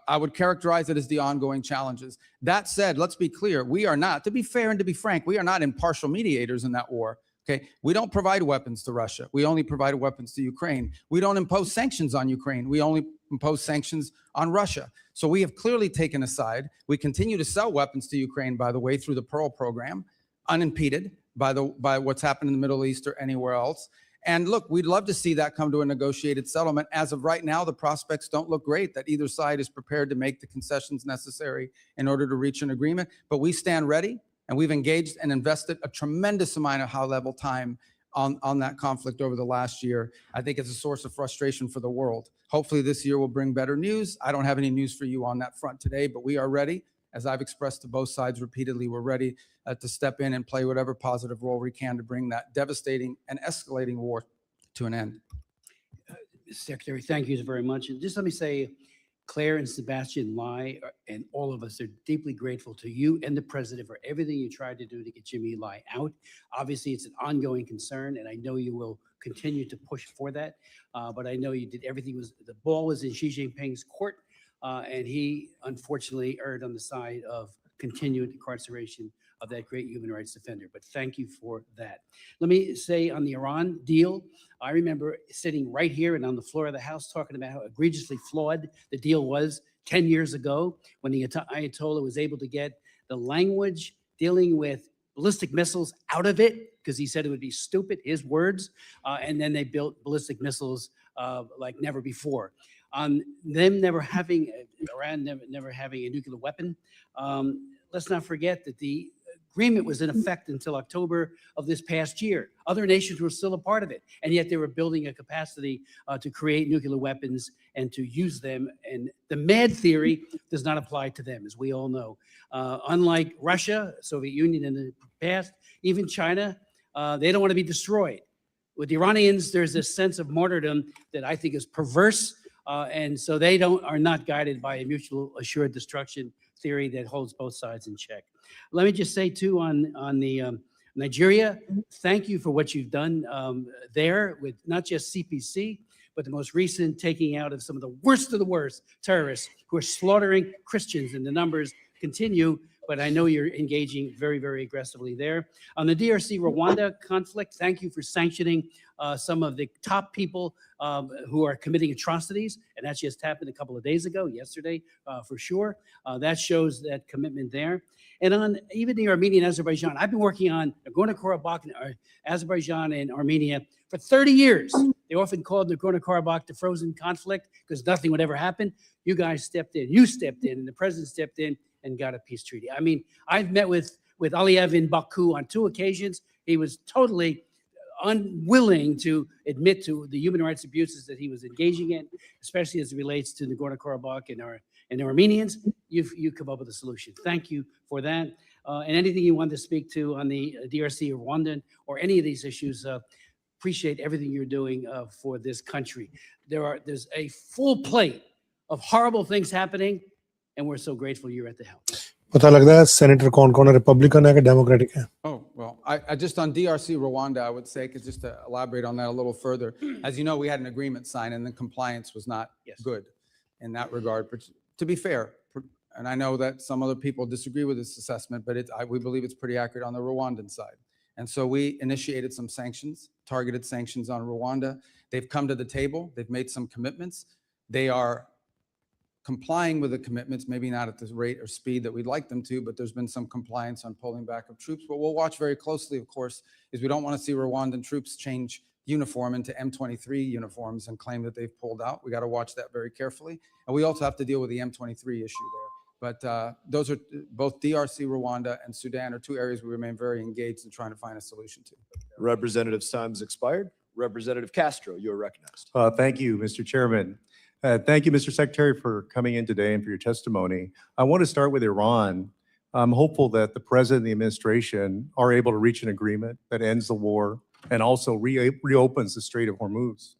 I would characterize it as the ongoing challenges. That said, let's be clear, we are not, to be fair and to be frank, we are not impartial mediators in that war. Okay, we don't provide weapons to Russia. We only provide weapons to Ukraine. We don't impose sanctions on Ukraine. We only impose sanctions on Russia. So we have clearly taken a side. We continue to sell weapons to Ukraine, by the way, through the Pearl program, unimpeded by what's happened in the Middle East or anywhere else. And look, we'd love to see that come to a negotiated settlement. As of right now, the prospects don't look great that either side is prepared to make the concessions necessary in order to reach an agreement. But we stand ready. And we've engaged and invested a tremendous amount of high-level time on that conflict over the last year. I think it's a source of frustration for the world. Hopefully this year will bring better news. I don't have any news for you on that front today, but we are ready. As I've expressed to both sides repeatedly, we're ready to step in and play whatever positive role we can to bring that devastating and escalating war to an end. Mr. Secretary, thank you very much. And just let me say, Claire and Sebastian Lai and all of us are deeply grateful to you and the president for everything you tried to do to get Jimmy Lai out. Obviously, it's an ongoing concern, and I know you will continue to push for that. But I know you did everything. The ball was in Xi Jinping's court, and he unfortunately erred on the side of continued incarceration of that great human rights defender. But thank you for that. Let me say on the Iran deal, I remember sitting right here and on the floor of the House talking about how egregiously flawed the deal was 10 years ago when the Ayatollah was able to get the language dealing with ballistic missiles out of it because he said it would be stupid, his words, and then they built ballistic missiles like never before. On them never having, Iran never having a nuclear weapon, let's not forget that the agreement was in effect until October of this past year. Other nations were still a part of it, and yet they were building a capacity to create nuclear weapons and to use them. And the MAD theory does not apply to them, as we all know. Unlike Russia, Soviet Union in the past, even China, they don't want to be destroyed. With the Iranians, there's this sense of martyrdom that I think is perverse, and so they are not guided by a mutual assured destruction theory that holds both sides in check. Let me just say too on the Nigeria, thank you for what you've done there with not just CPC, but the most recent taking out of some of the worst terrorists who are slaughtering Christians, and the numbers continue. But I know you're engaging very, very aggressively there. On the DRC-Rwanda conflict, thank you for sanctioning some of the top people who are committing atrocities. And that just happened a couple of days ago, yesterday, for sure. That shows that commitment there. And on even the Armenia and Azerbaijan, I've been working on Nagorno-Karabakh, Azerbaijan and Armenia for 30 years. They often called Nagorno-Karabakh the frozen conflict because nothing would ever happen. You guys stepped in, and the president stepped in and got a peace treaty. I mean, I've met with Aliyev in Baku on 2 occasions. He was totally unwilling to admit to the human rights abuses that he was engaging in, especially as it relates to Nagorno-Karabakh and the Armenians. You come up with a solution. Thank you for that. And anything you want to speak to on the DRC or Rwandan or any of these issues, appreciate everything you're doing for this country. There's a full plate of horrible things happening, and we're so grateful you're at the helm. पता लगता है senator कौन-कौन है, Republican है कि democratic है? Oh, well, I just on DRC Rwanda, I would say, just to elaborate on that a little further, as you know, we had an agreement signed and the compliance was not good in that regard. But to be fair, and I know that some other people disagree with this assessment, but we believe it's pretty accurate on the Rwandan side. And so we initiated some sanctions, targeted sanctions on Rwanda. They've come to the table. They've made some commitments. They are complying with the commitments, maybe not at the rate or speed that we'd like them to, but there's been some compliance on pulling back of troops. What we'll watch very closely, of course, is we don't want to see Rwandan troops change uniform into M23 uniforms and claim that they've pulled out. We got to watch that very carefully. And we also have to deal with the M23 issue there. But those are both DRC, Rwanda, and Sudan are two areas we remain very engaged in trying to find a solution to. Representative's time has expired. Representative Castro, you are recognized. Thank you, Mr. Chairman. Thank you, Mr. Secretary, for coming in today and for your testimony. I want to start with Iran. I'm hopeful that the President and the administration are able to reach an agreement that ends the war and also reopens the Strait of Hormuz.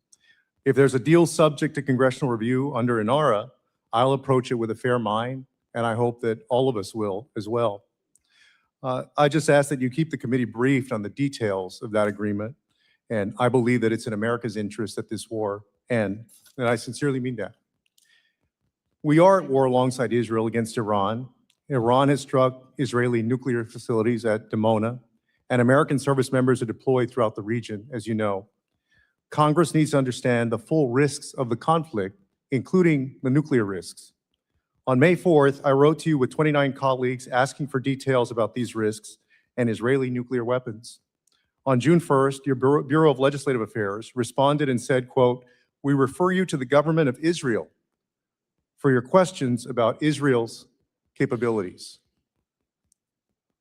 If there's a deal subject to congressional review under INARA, I'll approach it with a fair mind, and I hope that all of us will as well. I just ask that you keep the committee briefed on the details of that agreement, and I believe that it's in America's interest that this war end, and I sincerely mean that. We are at war alongside Israel against Iran. Iran has struck Israeli nuclear facilities at Dimona, and American service members are deployed throughout the region, as you know. Congress needs to understand the full risks of the conflict, including the nuclear risks. On May 4th, I wrote to you with 29 colleagues asking for details about these risks and Israeli nuclear weapons. On June 1st, your Bureau of Legislative Affairs responded and said, quote, "We refer you to the government of Israel for your questions about Israel's capabilities."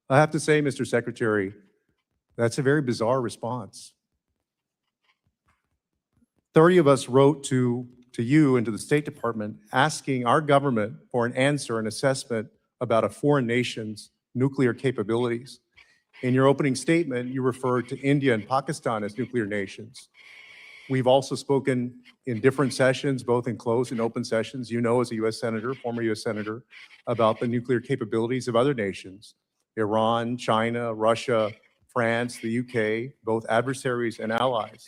I have to say, Mr. Secretary, that's a very bizarre response. 30 of us wrote to you and to the State Department asking our government for an answer, an assessment about a foreign nation's nuclear capabilities. In your opening statement, you referred to India and Pakistan as nuclear nations. We've also spoken in different sessions, both in closed and open sessions, you know, as a U.S. Senator, former U.S. Senator, about the nuclear capabilities of other nations, Iran, China, Russia, France, the UK, both adversaries and allies.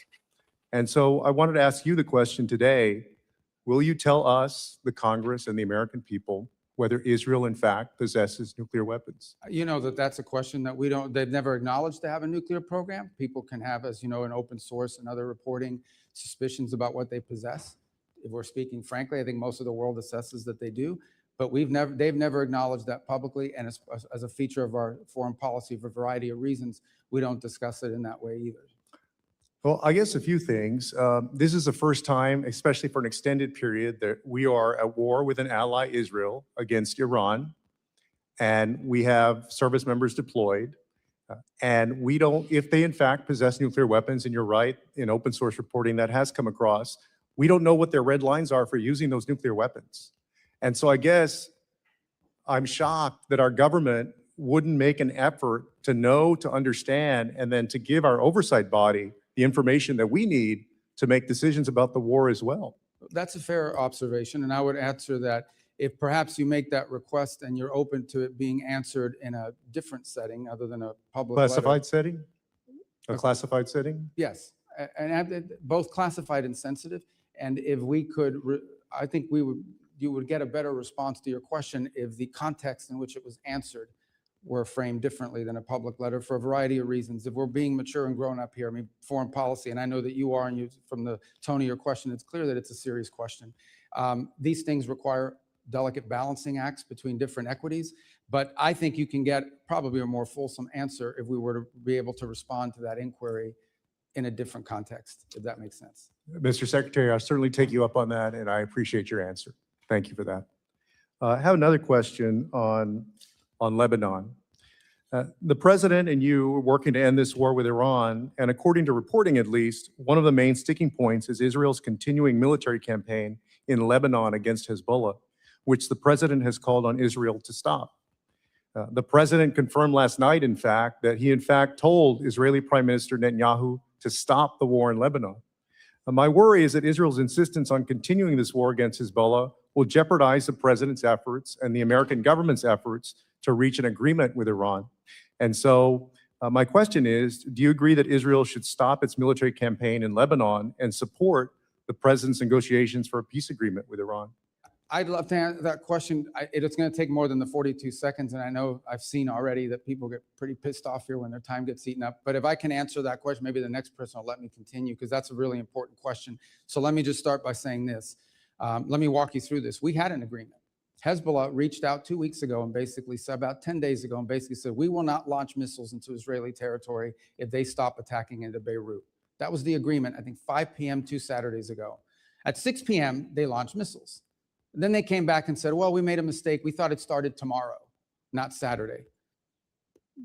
And so I wanted to ask you the question today, will you tell us, the Congress and the American people, whether Israel in fact possesses nuclear weapons? You know that that's a question that they've never acknowledged to have a nuclear program. People can have, as you know, an open source and other reporting suspicions about what they possess. If we're speaking frankly, I think most of the world assesses that they do, but they've never acknowledged that publicly, and as a feature of our foreign policy for a variety of reasons, we don't discuss it in that way either. Well, I guess a few things. This is the first time, especially for an extended period, that we are at war with an ally, Israel, against Iran, and we have service members deployed. And we don't, if they in fact possess nuclear weapons, and you're right, in open source reporting that has come across, we don't know what their red lines are for using those nuclear weapons. And so I guess I'm shocked that our government wouldn't make an effort to know, to understand, and then to give our oversight body the information that we need to make decisions about the war as well. That's a fair observation, and I would answer that if perhaps you make that request and you're open to it being answered in a different setting other than a public Classified letter. setting? A classified setting? Yes, and both classified and sensitive. And if we could, I think you would get a better response to your question if the context in which it was answered were framed differently than a public letter for a variety of reasons. If we're being mature and grown up here, I mean, foreign policy, and I know that you are, and from the tone of your question, it's clear that it's a serious question. These things require delicate balancing acts between different equities, but I think you can get probably a more fulsome answer if we were to be able to respond to that inquiry in a different context, if that makes sense. Mr. Secretary, I'll certainly take you up on that, and I appreciate your answer. Thank you for that. I have another question on Lebanon. The president and you are working to end this war with Iran, and according to reporting at least, one of the main sticking points is Israel's continuing military campaign in Lebanon against Hezbollah, which the president has called on Israel to stop. The president confirmed last night, in fact, that he in fact told Israeli Prime Minister Netanyahu to stop the war in Lebanon. My worry is that Israel's insistence on continuing this war against Hezbollah will jeopardize the president's efforts and the American government's efforts to reach an agreement with Iran. And so my question is, do you agree that Israel should stop its military campaign in Lebanon and support the president's negotiations for a peace agreement with Iran? I'd love to answer that question. It's going to take more than the 42 seconds, and I know I've seen already that people get pretty pissed off here when their time gets eaten up. But if I can answer that question, maybe the next person will let me continue, because that's a really important question. So let me just start by saying this. Let me walk you through this. We had an agreement. Hezbollah reached out 2 weeks ago and basically said, about 10 days ago, and basically said, we will not launch missiles into Israeli territory if they stop attacking into Beirut. That was the agreement, I think 5 p.m. 2 Saturdays ago. At 6 p.m., they launched missiles. Then they came back and said, well, we made a mistake. We thought it started tomorrow, not Saturday.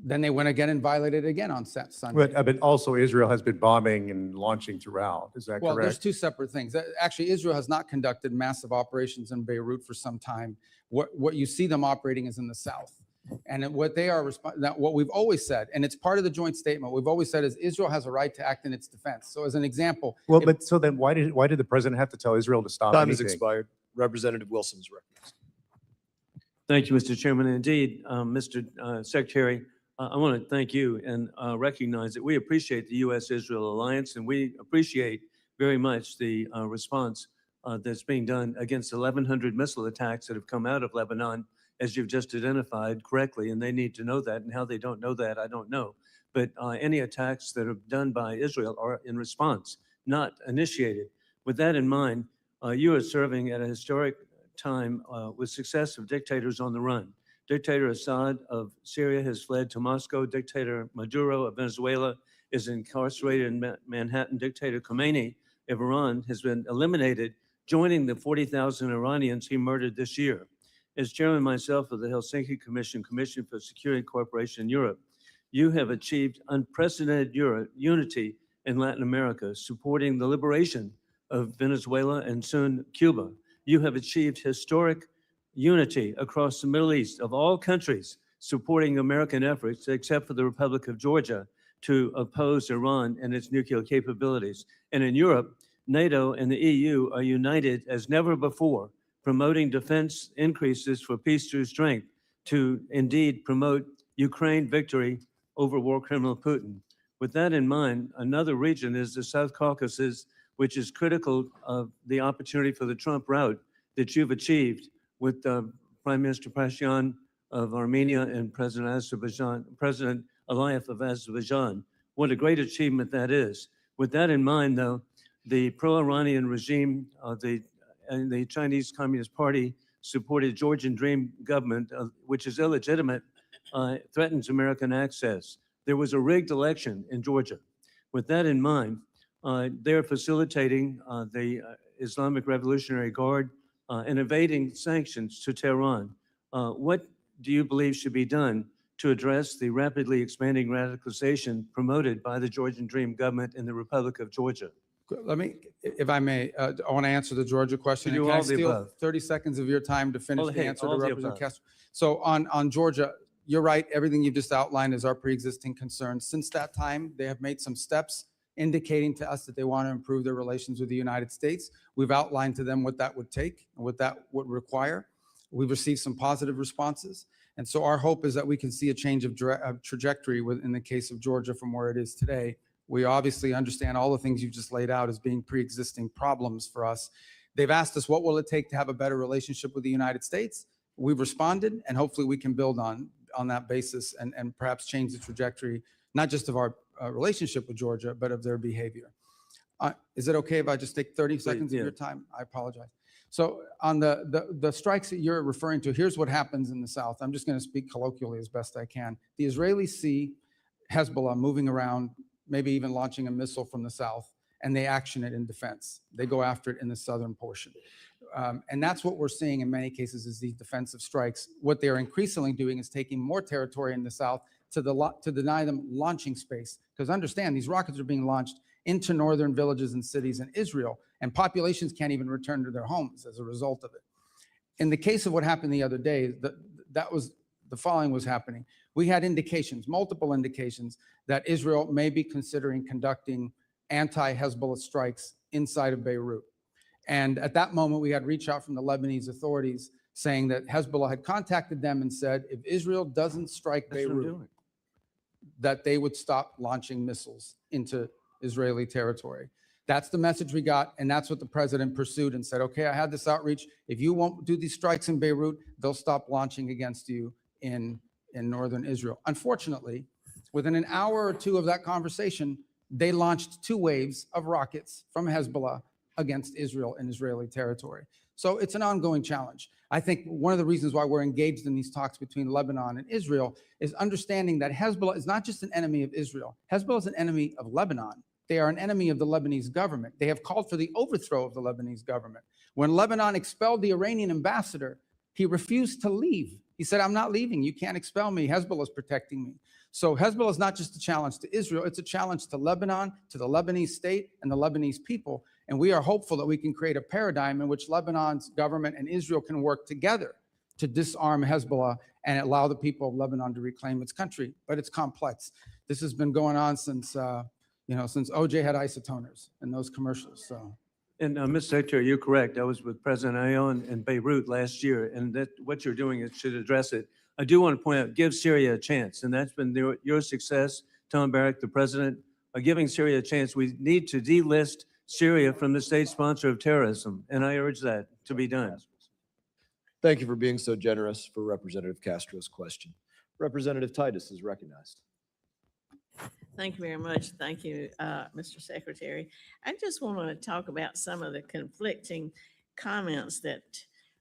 Then they went again and violated it again on Sunday. But also Israel has been bombing and launching throughout. Is that Well, correct? there's two separate things. Actually, Israel has not conducted massive operations in Beirut for some time. What you see them operating is in the south. And what they are, what we've always said, and it's part of the joint statement, we've always said is Israel has a right to act in its defense. So as an example. Well, but so then why did the president have to tell Israel to stop Time has anything? expired. Representative Wilson is recognized. Thank you, Mr. Chairman. Indeed, Mr. Secretary, I want to thank you and recognize that we appreciate the U.S.-Israel alliance, and we appreciate very much the response that's being done against 1,100 missile attacks that have come out of Lebanon, as you've just identified correctly, and they need to know that, and how they don't know that, I don't know. But any attacks that are done by Israel are in response, not initiated. With that in mind, you are serving at a historic time with successive dictators on the run. Dictator Assad of Syria has fled to Moscow. Dictator Maduro of Venezuela is incarcerated in Manhattan. Dictator Khomeini of Iran has been eliminated, joining the 40,000 Iranians he murdered this year. As chairman myself of the Helsinki Commission for Security Cooperation in Europe, you have achieved unprecedented unity in Latin America, supporting the liberation of Venezuela and soon Cuba. You have achieved historic unity across the Middle East of all countries, supporting American efforts, except for the Republic of Georgia, to oppose Iran and its nuclear capabilities. And in Europe, NATO and the EU are united as never before, promoting defense increases for peace through strength to indeed promote Ukraine victory over war criminal Putin. With that in mind, another region is the South Caucasus, which is critical of the opportunity for the Trump route that you've achieved with Prime Minister Pashinyan of Armenia and President Aliyev of Azerbaijan. What a great achievement that is. With that in mind, though, the pro-Iranian regime and the Chinese Communist Party supported Georgian Dream government, which is illegitimate, threatens American access. There was a rigged election in Georgia. With that in mind, they're facilitating the Islamic Revolutionary Guard and evading sanctions to Tehran. What do you believe should be done to address the rapidly expanding radicalization promoted by the Georgian Dream government in the Republic of Georgia? Let me, if I may, I want to answer the Georgia question. You Can I all the steal above. 30 seconds of your time to finish the answer to all the Representative above. Castro? So on Georgia, you're right. Everything you've just outlined is our pre-existing concerns. Since that time, they have made some steps indicating to us that they want to improve their relations with the United States. We've outlined to them what that would take and what that would require. We've received some positive responses. And so our hope is that we can see a change of trajectory in the case of Georgia from where it is today. We obviously understand all the things you've just laid out as being pre-existing problems for us. They've asked us, what will it take to have a better relationship with the United States? We've responded, and hopefully we can build on that basis and perhaps change the trajectory, not just of our relationship with Georgia, but of their behavior. Is it okay if I just take 30 seconds of your time? I apologize. So on the strikes that you're referring to, here's what happens in the South. I'm just going to speak colloquially as best I can. The Israelis see Hezbollah moving around, maybe even launching a missile from the south, and they action it in defense. They go after it in the southern portion. And that's what we're seeing in many cases is these defensive strikes. What they're increasingly doing is taking more territory in the south to deny them launching space. Because understand, these rockets are being launched into northern villages and cities in Israel, and populations can't even return to their homes as a result of it. In the case of what happened the other day, the following was happening. We had indications, multiple indications, that Israel may be considering conducting anti-Hezbollah strikes inside of Beirut. And at that moment, we had reach out from the Lebanese authorities saying that Hezbollah had contacted them and said, if Israel doesn't strike Beirut, that they would stop launching missiles into Israeli territory. That's the message we got, and that's what the president pursued and said, okay, I had this outreach. If you won't do these strikes in Beirut, they'll stop launching against you in northern Israel. Unfortunately, within an hour or two of that conversation, they launched 2 waves of rockets from Hezbollah against Israel and Israeli territory. So it's an ongoing challenge. I think one of the reasons why we're engaged in these talks between Lebanon and Israel is understanding that Hezbollah is not just an enemy of Israel. Hezbollah is an enemy of Lebanon. They are an enemy of the Lebanese government. They have called for the overthrow of the Lebanese government. When Lebanon expelled the Iranian ambassador, he refused to leave. He said, I'm not leaving. You can't expel me. Hezbollah is protecting me. So Hezbollah is not just a challenge to Israel, it's a challenge to Lebanon, to the Lebanese state and the Lebanese people. And we are hopeful that we can create a paradigm in which Lebanon's government and Israel can work together to disarm Hezbollah and allow the people of Lebanon to reclaim its country. But it's complex. This has been going on since, since OJ had isotoners and those commercials. So. And Mr. Secretary, you're correct. I was with President Aoun in Beirut last year, and that what you're doing is should address it. I do want to point out, give Syria a chance, and that's been your success, Tom Barrack, the president, giving Syria a chance. We need to delist Syria from the state sponsor of terrorism, and I urge that to be done. Thank you for being so generous for Representative Castro's question. Representative Titus is recognized. Thank you very much. Thank you, Mr. Secretary. I just want to talk about some of the conflicting comments that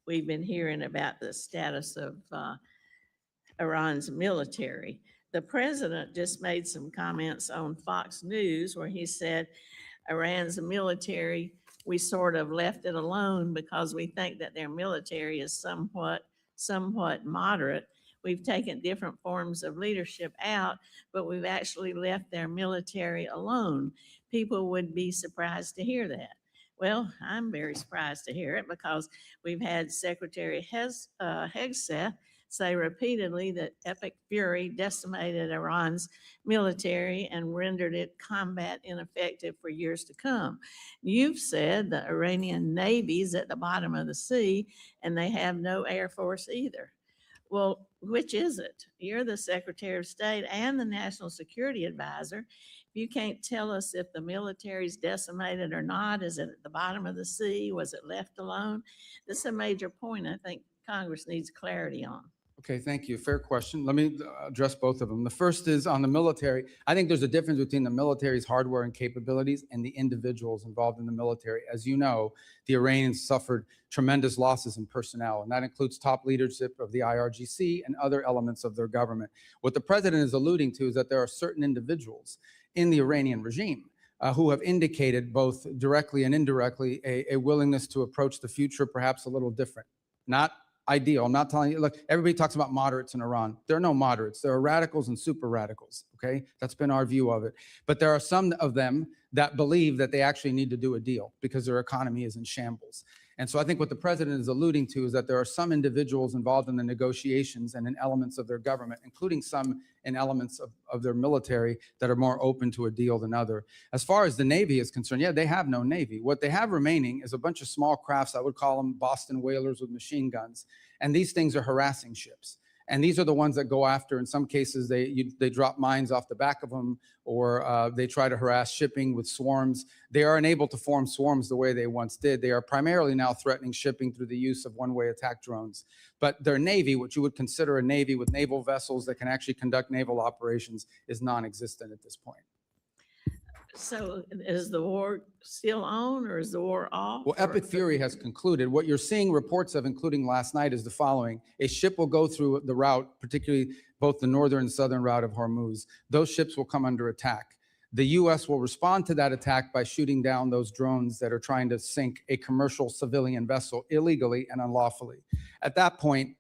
we've been hearing about the status of Iran's military. The president just made some comments on Fox News where he said Iran's military, we sort of left it alone because we think that their military is somewhat moderate. We've taken different forms of leadership out, but we've actually left their military alone. People would be surprised to hear that. Well, I'm very surprised to hear it because we've had Secretary Hegseth say repeatedly that epic fury decimated Iran's military and rendered it combat ineffective for years to come. You've said the Iranian Navy is at the bottom of the sea and they have no air force either. Well, which is it? You're the Secretary of State and the National Security Advisor. If you can't tell us if the military's decimated or not, is it at the bottom of the sea? Was it left alone? This is a major point I think Congress needs clarity on. Okay, thank you. Fair question. Let me address both of them. The first is on the military. I think there's a difference between the military's hardware and capabilities and the individuals involved in the military. As you know, the Iranians suffered tremendous losses in personnel, and that includes top leadership of the IRGC and other elements of their government. What the president is alluding to is that there are certain individuals in the Iranian regime who have indicated both directly and indirectly a willingness to approach the future perhaps a little different. Not ideal. I'm not telling you, look, everybody talks about moderates in Iran. There are no moderates. There are radicals and super radicals, okay? That's been our view of it. But there are some of them that believe that they actually need to do a deal because their economy is in shambles. And so I think what the president is alluding to is that there are some individuals involved in the negotiations and in elements of their government, including some in elements of their military that are more open to a deal than other. As far as the Navy is concerned, yeah, they have no Navy. What they have remaining is a bunch of small crafts, I would call them Boston whalers with machine guns. And these things are harassing ships. And these are the ones that go after, in some cases, they drop mines off the back of them, or they try to harass shipping with swarms. They are unable to form swarms the way they once did. They are primarily now threatening shipping through the use of one-way attack drones. But their Navy, what you would consider a Navy with naval vessels that can actually conduct naval operations, is non-existent at this point. So is the war still on or is the war off? Well, epic fury has concluded. What you're seeing reports of, including last night, is the following. A ship will go through the route, particularly both the northern and southern route of Hormuz. Those ships will come under attack. The U.S. will respond to that attack by shooting down those drones that are trying to sink a commercial civilian vessel illegally and unlawfully. At that point,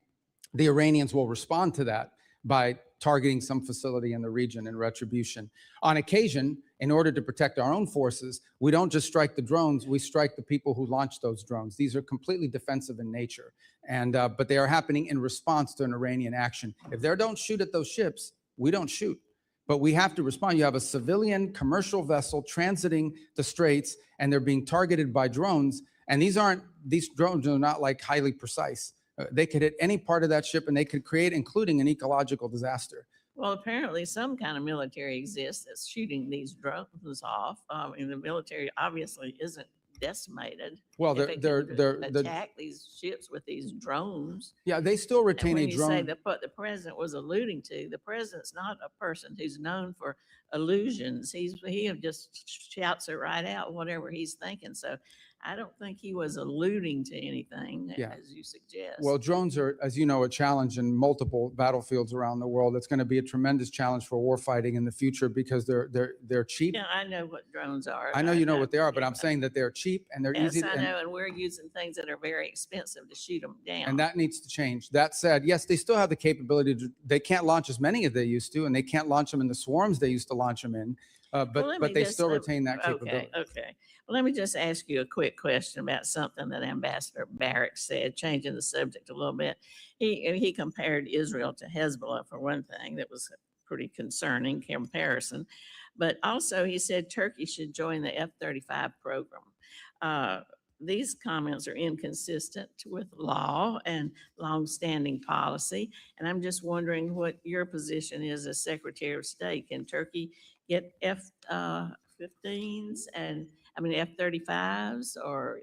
the Iranians will respond to that by targeting some facility in the region in retribution. On occasion, in order to protect our own forces, we don't just strike the drones, we strike the people who launch those drones. These are completely defensive in nature, but they are happening in response to an Iranian action. If they don't shoot at those ships, we don't shoot. But we have to respond. You have a civilian commercial vessel transiting the straits, and they're being targeted by drones, and these drones are not like highly precise. They could hit any part of that ship and they could create, including an ecological disaster. Well, apparently some kind of military exists that's shooting these drones off. And the military obviously isn't decimated. Well, they're attack these ships with these drones. Yeah, they still retain a drone. When you say what the president was alluding to, the president's not a person who's known for illusions. He just shouts it right out, whatever he's thinking. So I don't think he was alluding to anything, Yeah. as you suggest. Well, drones are, as you know, a challenge in multiple battlefields around the world. It's going to be a tremendous challenge for warfighting in the future because they're cheap. Yeah, I know what drones are. I know you know what they are, but I'm saying that they're cheap and they're Yes, easy. I know, and we're using things that are very expensive to shoot them down. And that needs to change. That said, yes, they still have the capability to, they can't launch as many as they used to, and they can't launch them in the swarms they used to launch them in, Well, let me but they just- still retain that capability. Okay. Well, let me just ask you a quick question about something that Ambassador Barrack said, changing the subject a little bit. He compared Israel to Hezbollah for one thing. That was a pretty concerning comparison. But also he said Turkey should join the F-35 program. These comments are inconsistent with law and longstanding policy. And I'm just wondering what your position is as Secretary of State. Can Turkey get F-15s and F-35s or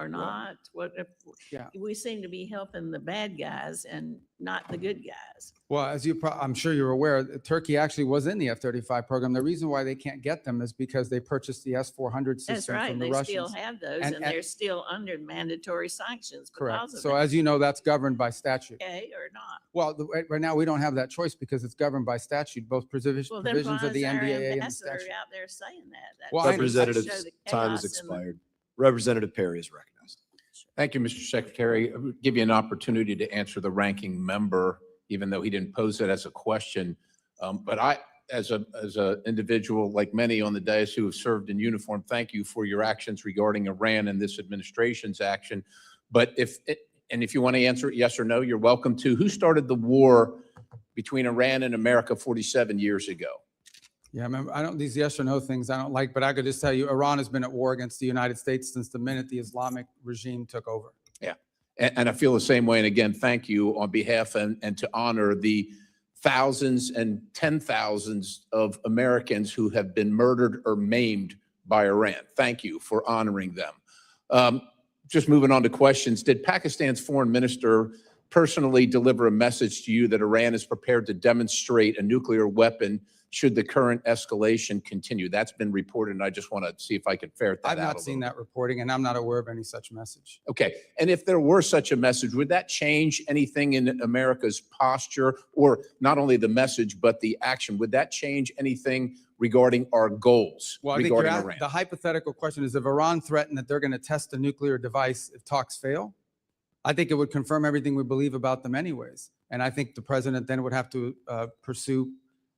not? What if Yeah. we seem to be helping the bad guys and not the good guys? Well, as I'm sure you're aware, Turkey actually was in the F-35 program. The reason why they can't get them is because they purchased the S-400 system That's right. from the They Russians. still have those, and they're still under mandatory sanctions Correct. because of So that. as you know, that's governed by statute. Okay, or not? Well, right now we don't have that choice because it's governed by statute, both provisions Well, then of why the is our NDAA and the ambassador statute. out there saying that? Well, I understand. Representative's Show the time has chaos in the- expired. Representative Perry is recognized. Thank you, Mr. Secretary. I would give you an opportunity to answer the ranking member, even though he didn't pose it as a question. But I, as a individual like many on the dais who have served in uniform, thank you for your actions regarding Iran and this administration's action. But if you want to answer it yes or no, you're welcome to. Who started the war between Iran and America 47 years ago? Yeah, I these yes or no things I don't like, but I could just tell you, Iran has been at war against the United States since the minute the Islamic regime took over. Yeah, and I feel the same way. And again, thank you on behalf and to honor the thousands and 10,000s of Americans who have been murdered or maimed by Iran. Thank you for honoring them. Just moving on to questions. Did Pakistan's foreign minister personally deliver a message to you that Iran is prepared to demonstrate a nuclear weapon should the current escalation continue? That's been reported, and I just want to see if I can ferret that out. I've not seen that reporting, and I'm not aware of any such message. Okay, and if there were such a message, would that change anything in America's posture, or not only the message, but the action? Would that change anything regarding our goals Well, I think regarding Iran? the hypothetical question is if Iran threatened that they're going to test a nuclear device if talks fail, I think it would confirm everything we believe about them anyways. And I think the president then would have to pursue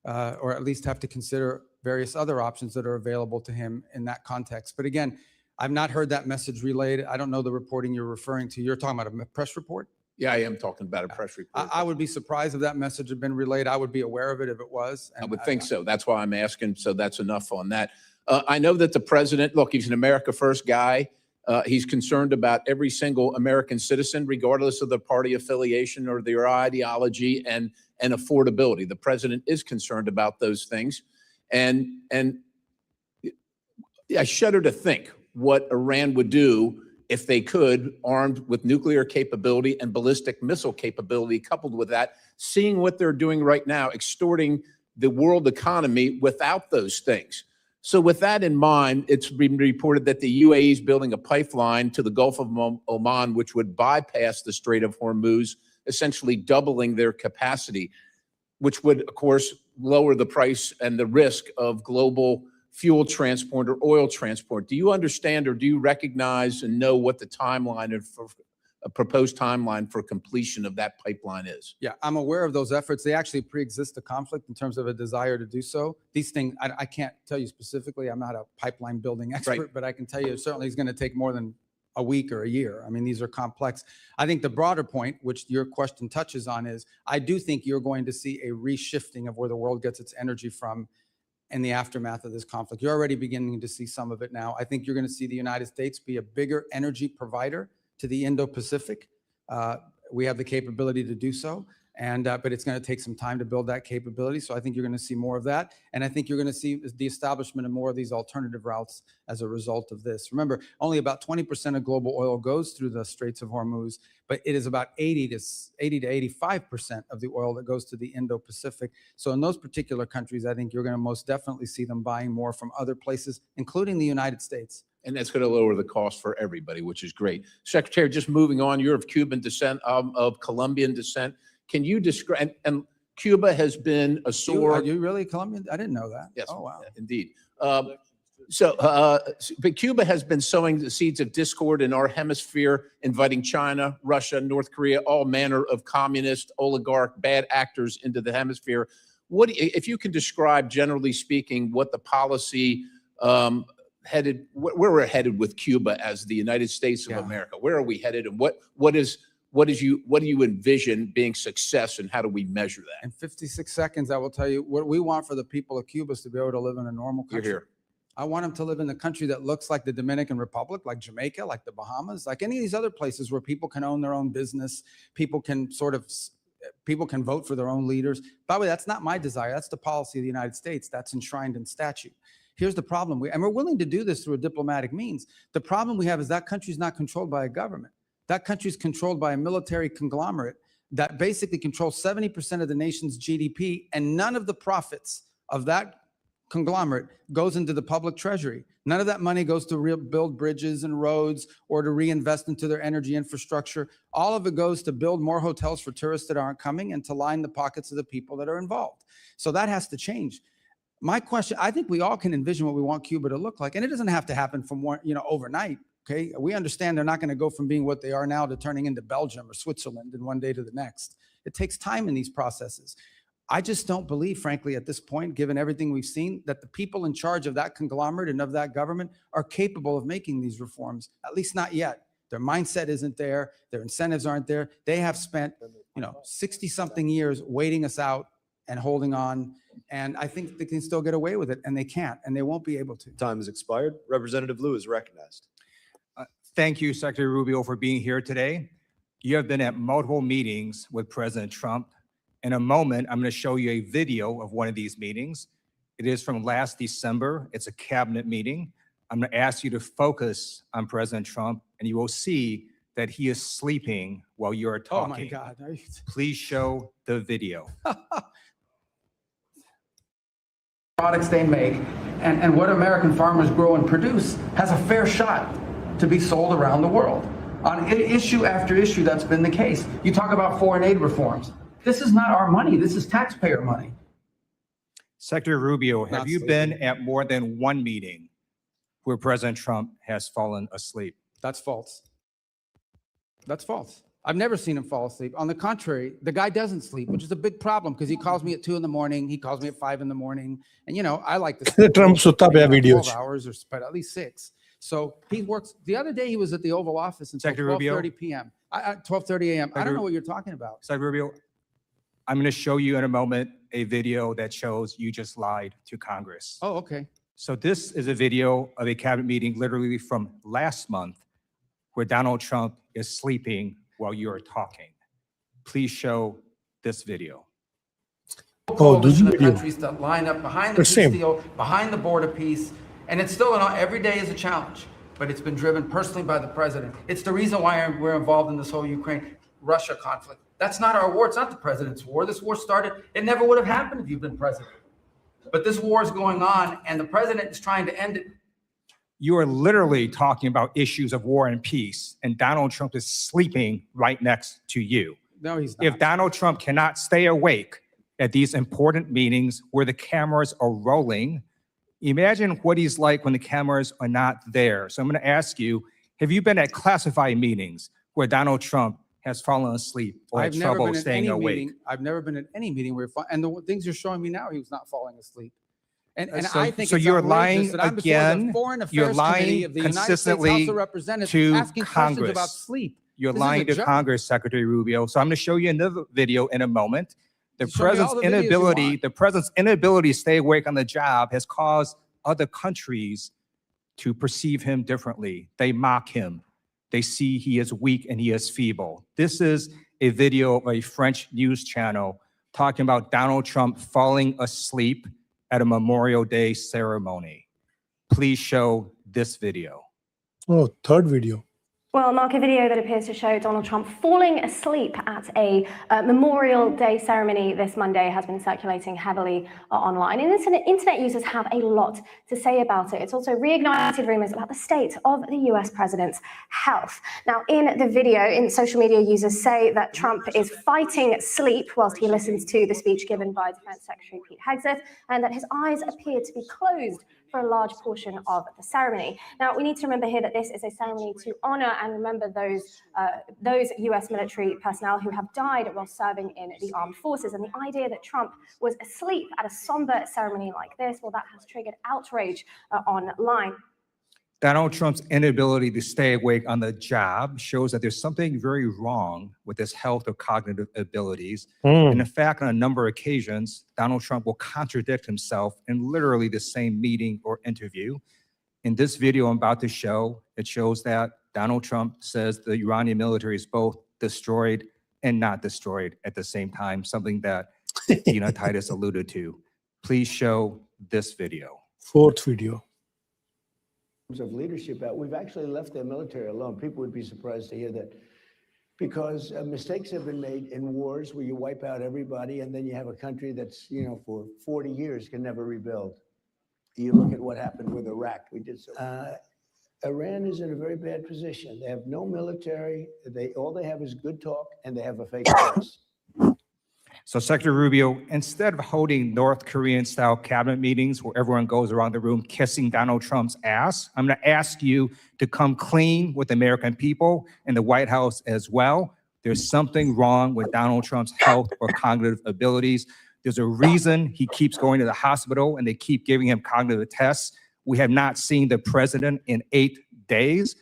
or at least have to consider various other options that are available to him in that context. But again, I've not heard that message relayed. I don't know the reporting you're referring to. You're talking about a press report? Yeah, I am talking about a press report. I would be surprised if that message had been relayed. I would be aware of it if it was. I would think so. That's why I'm asking. So that's enough on that. I know that the president, look, he's an America First guy. He's concerned about every single American citizen, regardless of their party affiliation or their ideology and affordability. The president is concerned about those things. And I shudder to think what Iran would do if they could, armed with nuclear capability and ballistic missile capability, coupled with that, seeing what they're doing right now, extorting the world economy without those things. So with that in mind, it's been reported that the UAE is building a pipeline to the Gulf of Oman, which would bypass the Strait of Hormuz, essentially doubling their capacity, which would, of course, lower the price and the risk of global fuel transport or oil transport. Do you understand or do you recognize and know what the timeline for a proposed timeline for completion of that pipeline is? Yeah, I'm aware of those efforts. They actually pre-exist the conflict in terms of a desire to do so. These things, I can't tell you specifically. I'm not a pipeline building expert, Right. but I can tell you certainly it's going to take more than a week or a year. I mean, these are complex. I think the broader point, which your question touches on, is I do think you're going to see a reshifting of where the world gets its energy from in the aftermath of this conflict. You're already beginning to see some of it now. I think you're going to see the United States be a bigger energy provider to the Indo-Pacific. We have the capability to do so. And, but it's going to take some time to build that capability. So I think you're going to see more of that. And I think you're going to see the establishment of more of these alternative routes as a result of this. Remember, only about 20% of global oil goes through the Straits of Hormuz, but it is about 80 to 85% of the oil that goes to the Indo-Pacific. So in those particular countries, I think you're going to most definitely see them buying more from other places, including the United States. And that's going to lower the cost for everybody, which is great. Secretary, just moving on, you're of Cuban descent, of Colombian descent. Can you describe, and Cuba has been a sore. Are you really Colombian? I didn't know that. Yes, oh, wow. Indeed. But Cuba has been sowing the seeds of discord in our hemisphere, inviting China, Russia, North Korea, all manner of communist, oligarch, bad actors into the hemisphere. If you can describe, generally speaking, what the policy where we're headed with Cuba as the United States of America? Where are we headed, and what do you envision being success, and how do we measure that? In 56 seconds, I will tell you what we want for the people of Cuba is to be able to live in a normal country. You're here. I want them to live in a country that looks like the Dominican Republic, like Jamaica, like the Bahamas, like any of these other places where people can own their own business, people can vote for their own leaders. By the way, that's not my desire. That's the policy of the United States. That's enshrined in statute. Here's the problem. And we're willing to do this through a diplomatic means. The problem we have is that country is not controlled by a government. That country is controlled by a military conglomerate that basically controls 70% of the nation's GDP, and none of the profits of that conglomerate goes into the public treasury. None of that money goes to build bridges and roads or to reinvest into their energy infrastructure. All of it goes to build more hotels for tourists that aren't coming and to line the pockets of the people that are involved. So that has to change. My question, I think we all can envision what we want Cuba to look like, and it doesn't have to happen from overnight. Okay, we understand they're not going to go from being what they are now to turning into Belgium or Switzerland in one day to the next. It takes time in these processes. I just don't believe, frankly, at this point, given everything we've seen, that the people in charge of that conglomerate and of that government are capable of making these reforms, at least not yet. Their mindset isn't there. Their incentives aren't there. They have spent, 60-something years waiting us out and holding on. And I think they can still get away with it, and they can't, and they won't be able to. Time has expired. Representative Louise is recognized. Thank you, Secretary Rubio, for being here today. You have been at multiple meetings with President Trump. In a moment, I'm going to show you a video of one of these meetings. It is from last December. It's a cabinet meeting. I'm going to ask you to focus on President Trump, and you will see that he is sleeping while you are talking. Oh my God. Please show the video. Products they make and what American farmers grow and produce has a fair shot to be sold around the world. On issue after issue, that's been the case. You talk about foreign aid reforms. This is not our money. This is taxpayer money. Secretary Rubio, have you been at more than one meeting where President Trump has fallen asleep? That's false. That's false. I've never seen him fall asleep. On the contrary, the guy doesn't sleep, which is a big problem because he calls me at 2 a.m. He calls me at 5 a.m. And, I like to sleep Trump sutta piya video 12 hours or but at least 6. So he works. The other day he was at the Oval Office until Secretary Rubio? 12:30 p.m. 12:30 a.m. I don't know what you're talking about. Secretary Rubio, I'm going to show you in a moment a video that shows you just lied to Congress. Oh, okay. So this is a video of a cabinet meeting literally from last month where Donald Trump is sleeping while you are talking. Please show this video. Coalition of countries that line up behind the peace deal, behind the border peace, and it's still every day is a challenge, but it's been driven personally by the president. It's the reason why we're involved in this whole Ukraine-Russia conflict. That's not our war. It's not the president's war. This war started. It never would have happened if you've been president. But this war is going on, and the president is trying to end it. You are literally talking about issues of war and peace, and Donald Trump is sleeping right next to you. No, he's not. If Donald Trump cannot stay awake at these important meetings where the cameras are rolling, imagine what he's like when the cameras are not there. So I'm going to ask you, have you been at classified meetings where Donald Trump has fallen asleep or had trouble staying awake? I've never been at any meeting where, and the things you're showing me now, he was not falling asleep. And So- I think so it's you're outrageous lying that I'm before again. the Foreign You're Affairs lying Committee of the United States consistently House of Representatives to asking questions about Congress. sleep. You're This is a lying to joke. Congress, Secretary Rubio. So I'm going to show you another video in a moment. The Show me all president's the videos you inability, want. the president's inability to stay awake on the job has caused other countries to perceive him differently. They mock him. They see he is weak and he is feeble. This is a video of a French news channel talking about Donald Trump falling asleep at a Memorial Day ceremony. Please show this video. Oh, third video. Well, Mark, a video that appears to show Donald Trump falling asleep at a Memorial Day ceremony this Monday has been circulating heavily online. And internet users have a lot to say about it. It's also reignited rumors about the state of the US president's health. Now, in the video, social media users say that Trump is fighting sleep whilst he listens to the speech given by Defense Secretary Pete Hegseth, and that his eyes appear to be closed for a large portion of the ceremony. Now, we need to remember here that this is a ceremony to honor and remember those US military personnel who have died while serving in the armed forces. And the idea that Trump was asleep at a somber ceremony like this, well, that has triggered outrage online. Donald Trump's inability to stay awake on the job shows that there's something very wrong with his health or cognitive abilities. And in fact, on a number of occasions, Donald Trump will contradict himself in literally the same meeting or interview. In this video I'm about to show, it shows that Donald Trump says the Iranian military is both destroyed and not destroyed at the same time, something that Dina Titus alluded to. Please show this video. Fourth video. Of leadership out, we've actually left their military alone. People would be surprised to hear that, because mistakes have been made in wars where you wipe out everybody and then you have a country that's, for 40 years can never rebuild. You look at what happened with Iraq. We did so. Iran is in a very bad position. They have no military. All they have is good talk, and they have a fake press. So Secretary Rubio, instead of holding North Korean-style cabinet meetings where everyone goes around the room kissing Donald Trump's ass, I'm going to ask you to come clean with the American people and the White House as well. There's something wrong with Donald Trump's health or cognitive abilities. There's a reason he keeps going to the hospital and they keep giving him cognitive tests. We have not seen the president in 8 days.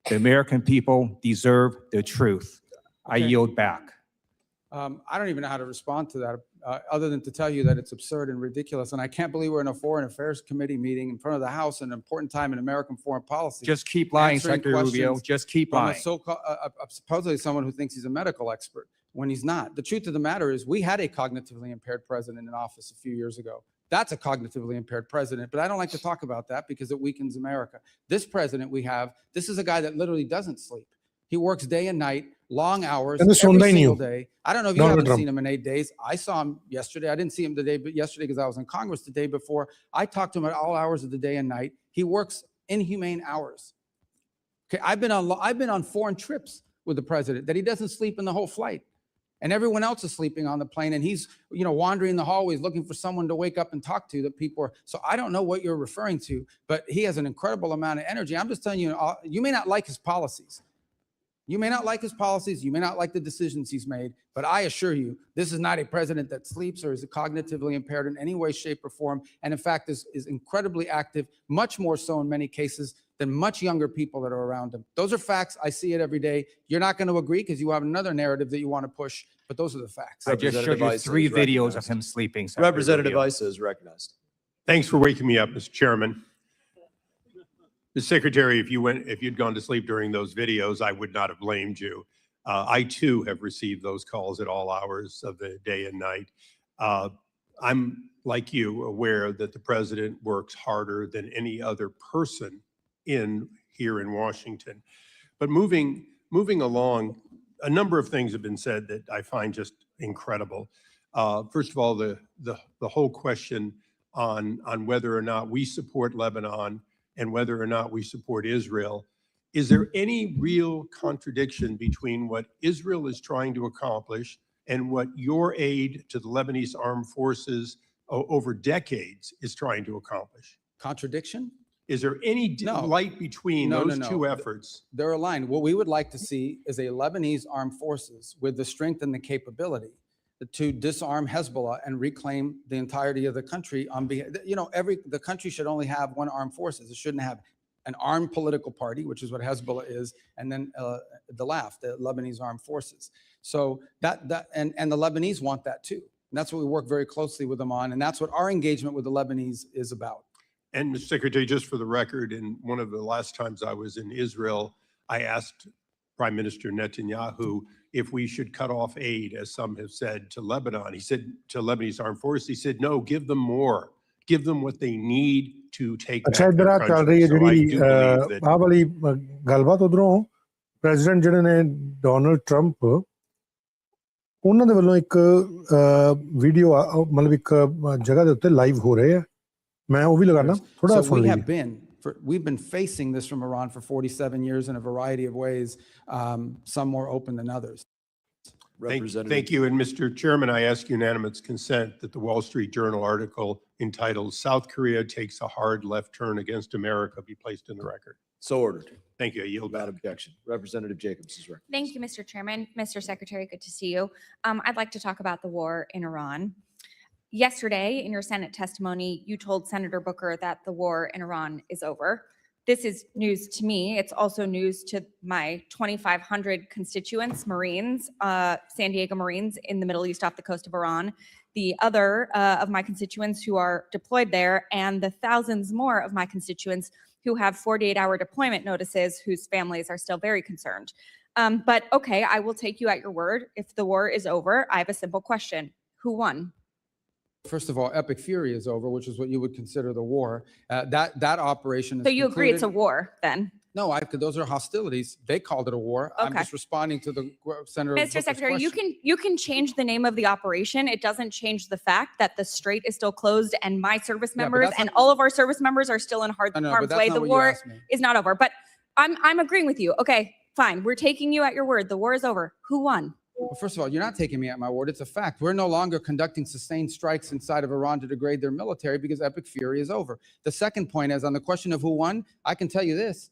The American people deserve the truth. I yield back. I don't even know how to respond to that, other than to tell you that it's absurd and ridiculous. And I can't believe we're in a Foreign Affairs Committee meeting in front of the House, an important time in American foreign policy. Just keep lying, Secretary Rubio. Just keep lying. Supposedly someone who thinks he's a medical expert when he's not. The truth of the matter is we had a cognitively impaired president in office a few years ago. That's a cognitively impaired president, but I don't like to talk about that because it weakens America. This president we have, this is a guy that literally doesn't sleep. He works day and night, long hours, every single day. I don't know if you haven't seen him in 8 days. I saw him yesterday. I didn't see him today, but yesterday because I was in Congress the day before. I talked to him at all hours of the day and night. He works inhumane hours. Okay, I've been on foreign trips with the president that he doesn't sleep in the whole flight. And everyone else is sleeping on the plane, and he's, wandering the hallways looking for someone to wake up and talk to that people are. So I don't know what you're referring to, but he has an incredible amount of energy. I'm just telling you, you may not like his policies. You may not like his policies, you may not like the decisions he's made, but I assure you, this is not a president that sleeps or is cognitively impaired in any way, shape, or form, and in fact is incredibly active, much more so in many cases than much younger people that are around him. Those are facts. I see it every day. You're not going to agree because you have another narrative that you want to push, but those are the facts. I just showed you 3 videos of him sleeping. Representative Issa is recognized. Thanks for waking me up, Mr. Chairman. Mr. Secretary, if you'd gone to sleep during those videos, I would not have blamed you. I too have received those calls at all hours of the day and night. I'm, like you, aware that the president works harder than any other person here in Washington. But moving along, a number of things have been said that I find just incredible. First of all, the whole question on whether or not we support Lebanon and whether or not we support Israel. Is there any real contradiction between what Israel is trying to accomplish and what your aid to the Lebanese armed forces over decades is trying to accomplish? Contradiction? Is there any light between those two efforts? They're aligned. What we would like to see is a Lebanese armed forces with the strength and the capability to disarm Hezbollah and reclaim the entirety of the country on behalf. The country should only have one armed forces. It shouldn't have an armed political party, which is what Hezbollah is, and then the Lebanese armed forces. So and the Lebanese want that too. And that's what we work very closely with them on, and that's what our engagement with the Lebanese is about. And Mr. Secretary, just for the record, in one of the last times I was in Israel, I asked Prime Minister Netanyahu if we should cut off aid, as some have said, to Lebanon. He said to Lebanese armed forces, he said, no, give them more. Give them what they need to take ਅੱਛਾ back ਇੱਧਰ their ਆ ਚੱਲ ਰਹੀ country. ਹੈ So I ਜਿਹੜੀ do believe that ਆਹ ਵਾਲੀ ਗੱਲਬਾਤ ਉਧਰੋਂ ਪ੍ਰੈਜ਼ੀਡੈਂਟ ਜਿਹੜੇ ਨੇ ਡੋਨਲਡ ਟਰੰਪ ਉਹਨਾਂ ਦੇ ਵੱਲੋਂ ਇੱਕ ਵੀਡੀਓ ਮਤਲਬ ਇੱਕ ਜਗ੍ਹਾ ਦੇ ਉੱਤੇ ਲਾਈਵ ਹੋ ਰਹੇ ਆ ਮੈਂ ਉਹ ਵੀ ਲਗਾਣਾ ਥੋੜਾ So ਸੁਣ we ਲਈਏ have been, we've been facing this from Iran for 47 years in a variety of ways, some more open than others. Thank you. And Mr. Chairman, I ask unanimous consent that the Wall Street Journal article entitled "South Korea Takes a Hard Left Turn Against America" be placed in the record. So ordered. Thank you. I yield back. Without objection. Representative Jacobs is recognized. Thank you, Mr. Chairman. Mr. Secretary, good to see you. I'd like to talk about the war in Iran. Yesterday, in your Senate testimony, you told Senator Booker that the war in Iran is over. This is news to me. It's also news to my 2,500 constituents, Marines, San Diego Marines in the Middle East off the coast of Iran, the other of my constituents who are deployed there, and the thousands more of my constituents who have 48-hour deployment notices whose families are still very concerned. But okay, I will take you at your word. If the war is over, I have a simple question. Who won? First of all, epic fury is over, which is what you would consider the war. That operation is So you agree it's a concluded. war then? No, those are hostilities. They called it a war. I'm Okay. just responding to the Senator Mr. Booker's Secretary, question. you can change the name of the operation. It doesn't change the fact that the strait is still closed and my service Yeah, but members that's and not- all of our service members are still in No, but harm's that's way. not The what you war asked me. is not over. But I'm agreeing with you. Okay, fine. We're taking you at your word. The war is over. Who won? Well, first of all, you're not taking me at my word. It's a fact. We're no longer conducting sustained strikes inside of Iran to degrade their military because epic fury is over. The second point is on the question of who won, I can tell you this.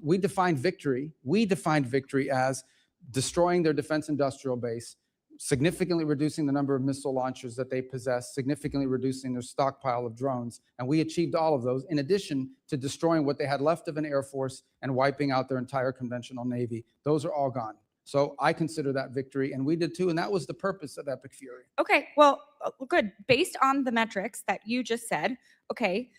We defined victory as destroying their defense industrial base, significantly reducing the number of missile launchers that they possess, significantly reducing their stockpile of drones. And we achieved all of those in addition to destroying what they had left of an air force and wiping out their entire conventional Navy. Those are all gone. So I consider that victory, and we did too, and that was the purpose of Epic Fury. Okay, well, good. Based on the metrics that you just said, okay,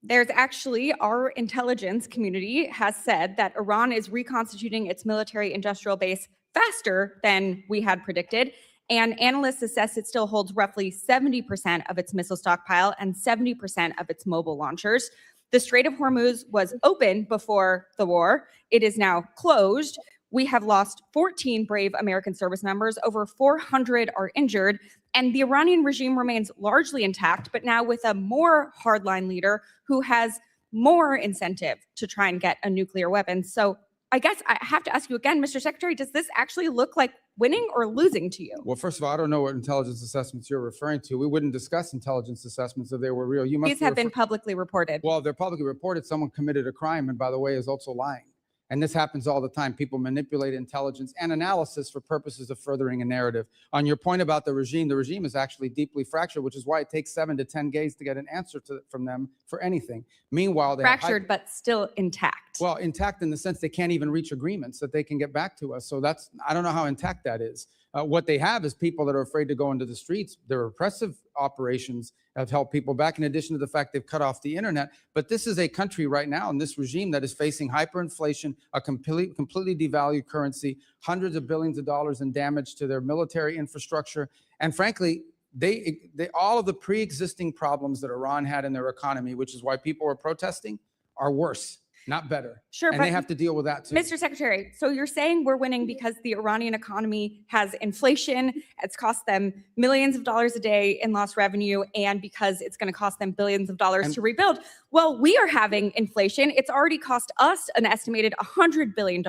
there's actually our intelligence community has said that Iran is reconstituting its military industrial base faster than we had predicted. And analysts assess it still holds roughly 70% of its missile stockpile and 70% of its mobile launchers. The Strait of Hormuz was open before the war. It is now closed. We have lost 14 brave American service members. Over 400 are injured. And the Iranian regime remains largely intact, but now with a more hardline leader who has more incentive to try and get a nuclear weapon. So I guess I have to ask you again, Mr. Secretary, does this actually look like winning or losing to you? Well, first of all, I don't know what intelligence assessments you're referring to. We wouldn't discuss intelligence assessments if they were real. You must These be have been refer- publicly reported. Well, they're publicly reported. Someone committed a crime, and by the way, is also lying. And this happens all the time. People manipulate intelligence and analysis for purposes of furthering a narrative. On your point about the regime is actually deeply fractured, which is why it takes 7 to 10 days to get an answer from them for anything. Meanwhile, they Fractured, but still intact. well, intact in the sense they can't even reach agreements that they can get back to us. So I don't know how intact that is. What they have is people that are afraid to go into the streets. Their repressive operations have held people back, in addition to the fact they've cut off the internet. But this is a country right now, and this regime that is facing hyperinflation, a completely devalued currency, hundreds of billions of dollars in damage to their military infrastructure. And frankly, they all of the pre-existing problems that Iran had in their economy, which is why people were protesting, are worse, not better. Sure, and but they have to deal with that too. Mr. Secretary, so you're saying we're winning because the Iranian economy has inflation, it's cost them millions of dollars a day in lost revenue, and because it's going to cost them billions of dollars to rebuild. Well, we are having inflation. It's already cost us an estimated $100 billion.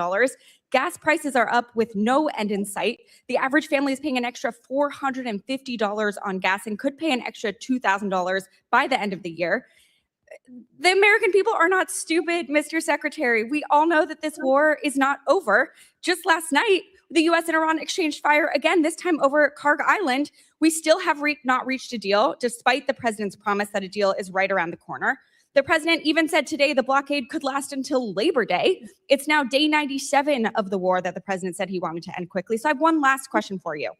Gas prices are up with no end in sight. The average family is paying an extra $450 on gas and could pay an extra $2,000 by the end of the year. The American people are not stupid, Mr. Secretary. We all know that this war is not over. Just last night, the U.S. and Iran exchanged fire again, this time over Karg Island. We still have not reached a deal, despite the president's promise that a deal is right around the corner. The president even said today the blockade could last until Labor Day. It's now day 97 of the war that the president said he wanted to end quickly. So I have one last question for you.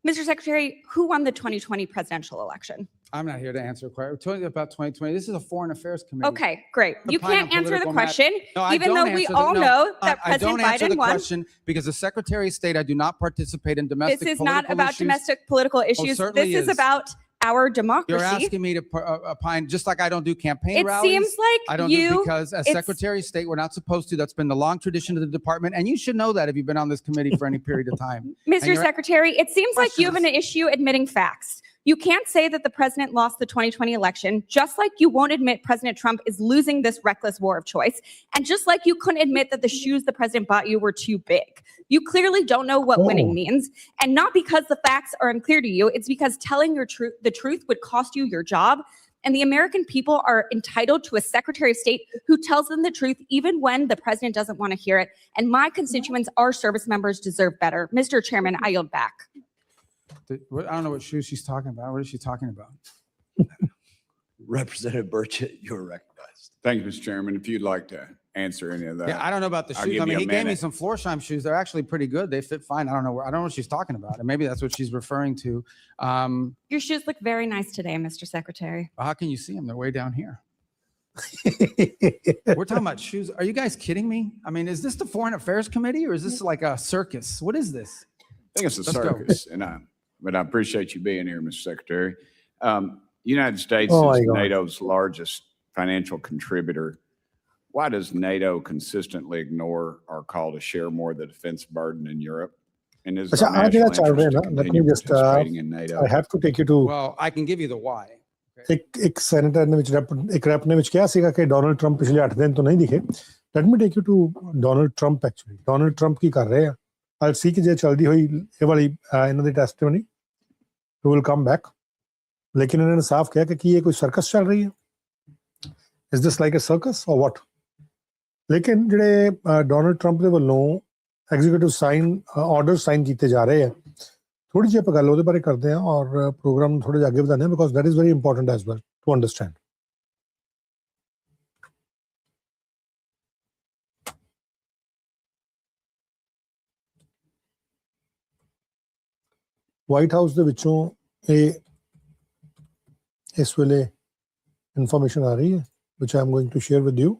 Mr. Secretary, who won the 2020 presidential election? I'm not here to answer a question. We're talking about 2020. This is a foreign affairs committee. Okay, great. You Opine on can't answer the political matters. question, No, I even don't though we answer the- all no, know that I don't President answer the Biden won. question because the Secretary of State, I do not participate in domestic This is not political about issues. domestic political issues. certainly This is is. about our democracy. You're asking me to opine, just like I don't do campaign It rallies. seems like I don't do you- because as it's- Secretary of State, we're not supposed to. That's been the long tradition of the department. And you should know that if you've been on this committee for any period of time. And Mr. you're- Secretary, it seems like you have an issue admitting facts. You can't say that the president lost the 2020 election, just like you won't admit President Trump is losing this reckless war of choice, and just like you couldn't admit that the shoes the president bought you were too big. You clearly don't know what winning means, and not because the facts are unclear to you, it's because telling the truth would cost you your job, and the American people are entitled to a Secretary of State who tells them the truth even when the president doesn't want to hear it, and my constituents, our service members, deserve better. Mr. Chairman, I yield back. I don't know what shoes she's talking about. What is she talking about? Representative Burchett, you're recognized. Thank you, Mr. Chairman. If you'd like to answer any of that. Yeah, I don't know about the I'll shoes. give I mean, you a he gave me minute. some Florsheim shoes. They're actually pretty good. They fit fine. I don't know what she's talking about. And maybe that's what she's referring to. Your shoes look very nice today, Mr. Secretary. How can you see them? They're way down here. We're talking about shoes. Are you guys kidding me? I mean, is this the Foreign Affairs Committee or is this like a circus? What is this? I think it's a Let's go. circus, but I appreciate you being here, Mr. Secretary. United States Oh, is my God. NATO's largest financial contributor. Why does NATO consistently ignore our call to share more of the defense burden in Europe? And is अच्छा our आज national का चल रहा है interest ना to let me continue just participating in NATO? I have to take you to Well, I can give you the why. एक senator ने एक रैप ने किया ਸੀਗਾ ਕਿ ਡੋਨਲਡ ਟਰੰਪ ਪਿਛਲੇ 8 ਦਿਨ ਤੋਂ ਨਹੀਂ ਦਿਖੇ let me take you to Donald Trump actually Donald Trump ਕੀ ਕਰ ਰਹੇ ਆ ਆਲ ਸੀ ਕਿ ਜੇ ਚਲਦੀ ਹੋਈ ਇਹ ਵਾਲੀ ਇਹਨਾਂ ਦੀ ਟੈਸਟਿਮਨੀ ਟੂ ਵਿਲ ਕਮ ਬੈਕ ਲੇਕਿਨ ਇਹਨਾਂ ਨੇ ਸਾਫ਼ ਕਿਹਾ ਕਿ ਕੀ ਇਹ ਕੋਈ ਸਰਕਸ ਚੱਲ ਰਹੀ ਹੈ is this like a circus or what ਲੇਕਿਨ ਜਿਹੜੇ ਡੋਨਲਡ ਟਰੰਪ ਦੇ ਵੱਲੋਂ ਐਗਜ਼ੀਕਿਊਟਿਵ ਸਾਈਨ ਆਰਡਰ ਸਾਈਨ ਕੀਤੇ ਜਾ ਰਹੇ ਆ ਥੋੜੀ ਜਿਹੀ ਆਪਾਂ ਗੱਲ ਉਹਦੇ ਬਾਰੇ ਕਰਦੇ ਹਾਂ ਔਰ ਪ੍ਰੋਗਰਾਮ ਨੂੰ ਥੋੜਾ ਜਿਹਾ ਅੱਗੇ ਵਧਾਉਂਦੇ ਹਾਂ because that is very important as well to understand White House ਦੇ ਵਿੱਚੋਂ ਇਹ ਇਸ ਵੇਲੇ ਇਨਫੋਰਮੇਸ਼ਨ ਆ ਰਹੀ ਹੈ which I'm going to share with you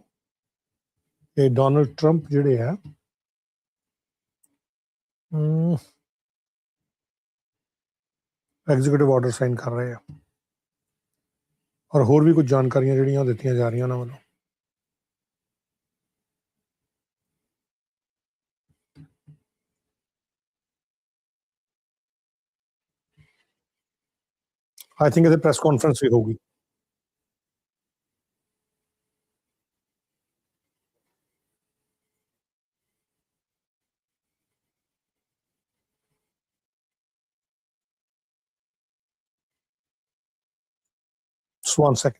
ਇਹ ਡੋਨਲਡ ਟਰੰਪ ਜਿਹੜੇ ਆ ਐਗਜ਼ੀਕਿਊਟਿਵ ਆਰਡਰ ਸਾਈਨ ਕਰ ਰਹੇ ਆ ਔਰ ਹੋਰ ਵੀ ਕੁਝ ਜਾਣਕਾਰੀਆਂ ਜਿਹੜੀਆਂ ਦਿੱਤੀਆਂ ਜਾ ਰਹੀਆਂ ਉਹਨਾਂ ਵੱਲੋਂ I think ਇਹਦੇ ਪ੍ਰੈਸ ਕਾਨਫਰੰਸ ਵੀ ਹੋਊਗੀ Just 1 second.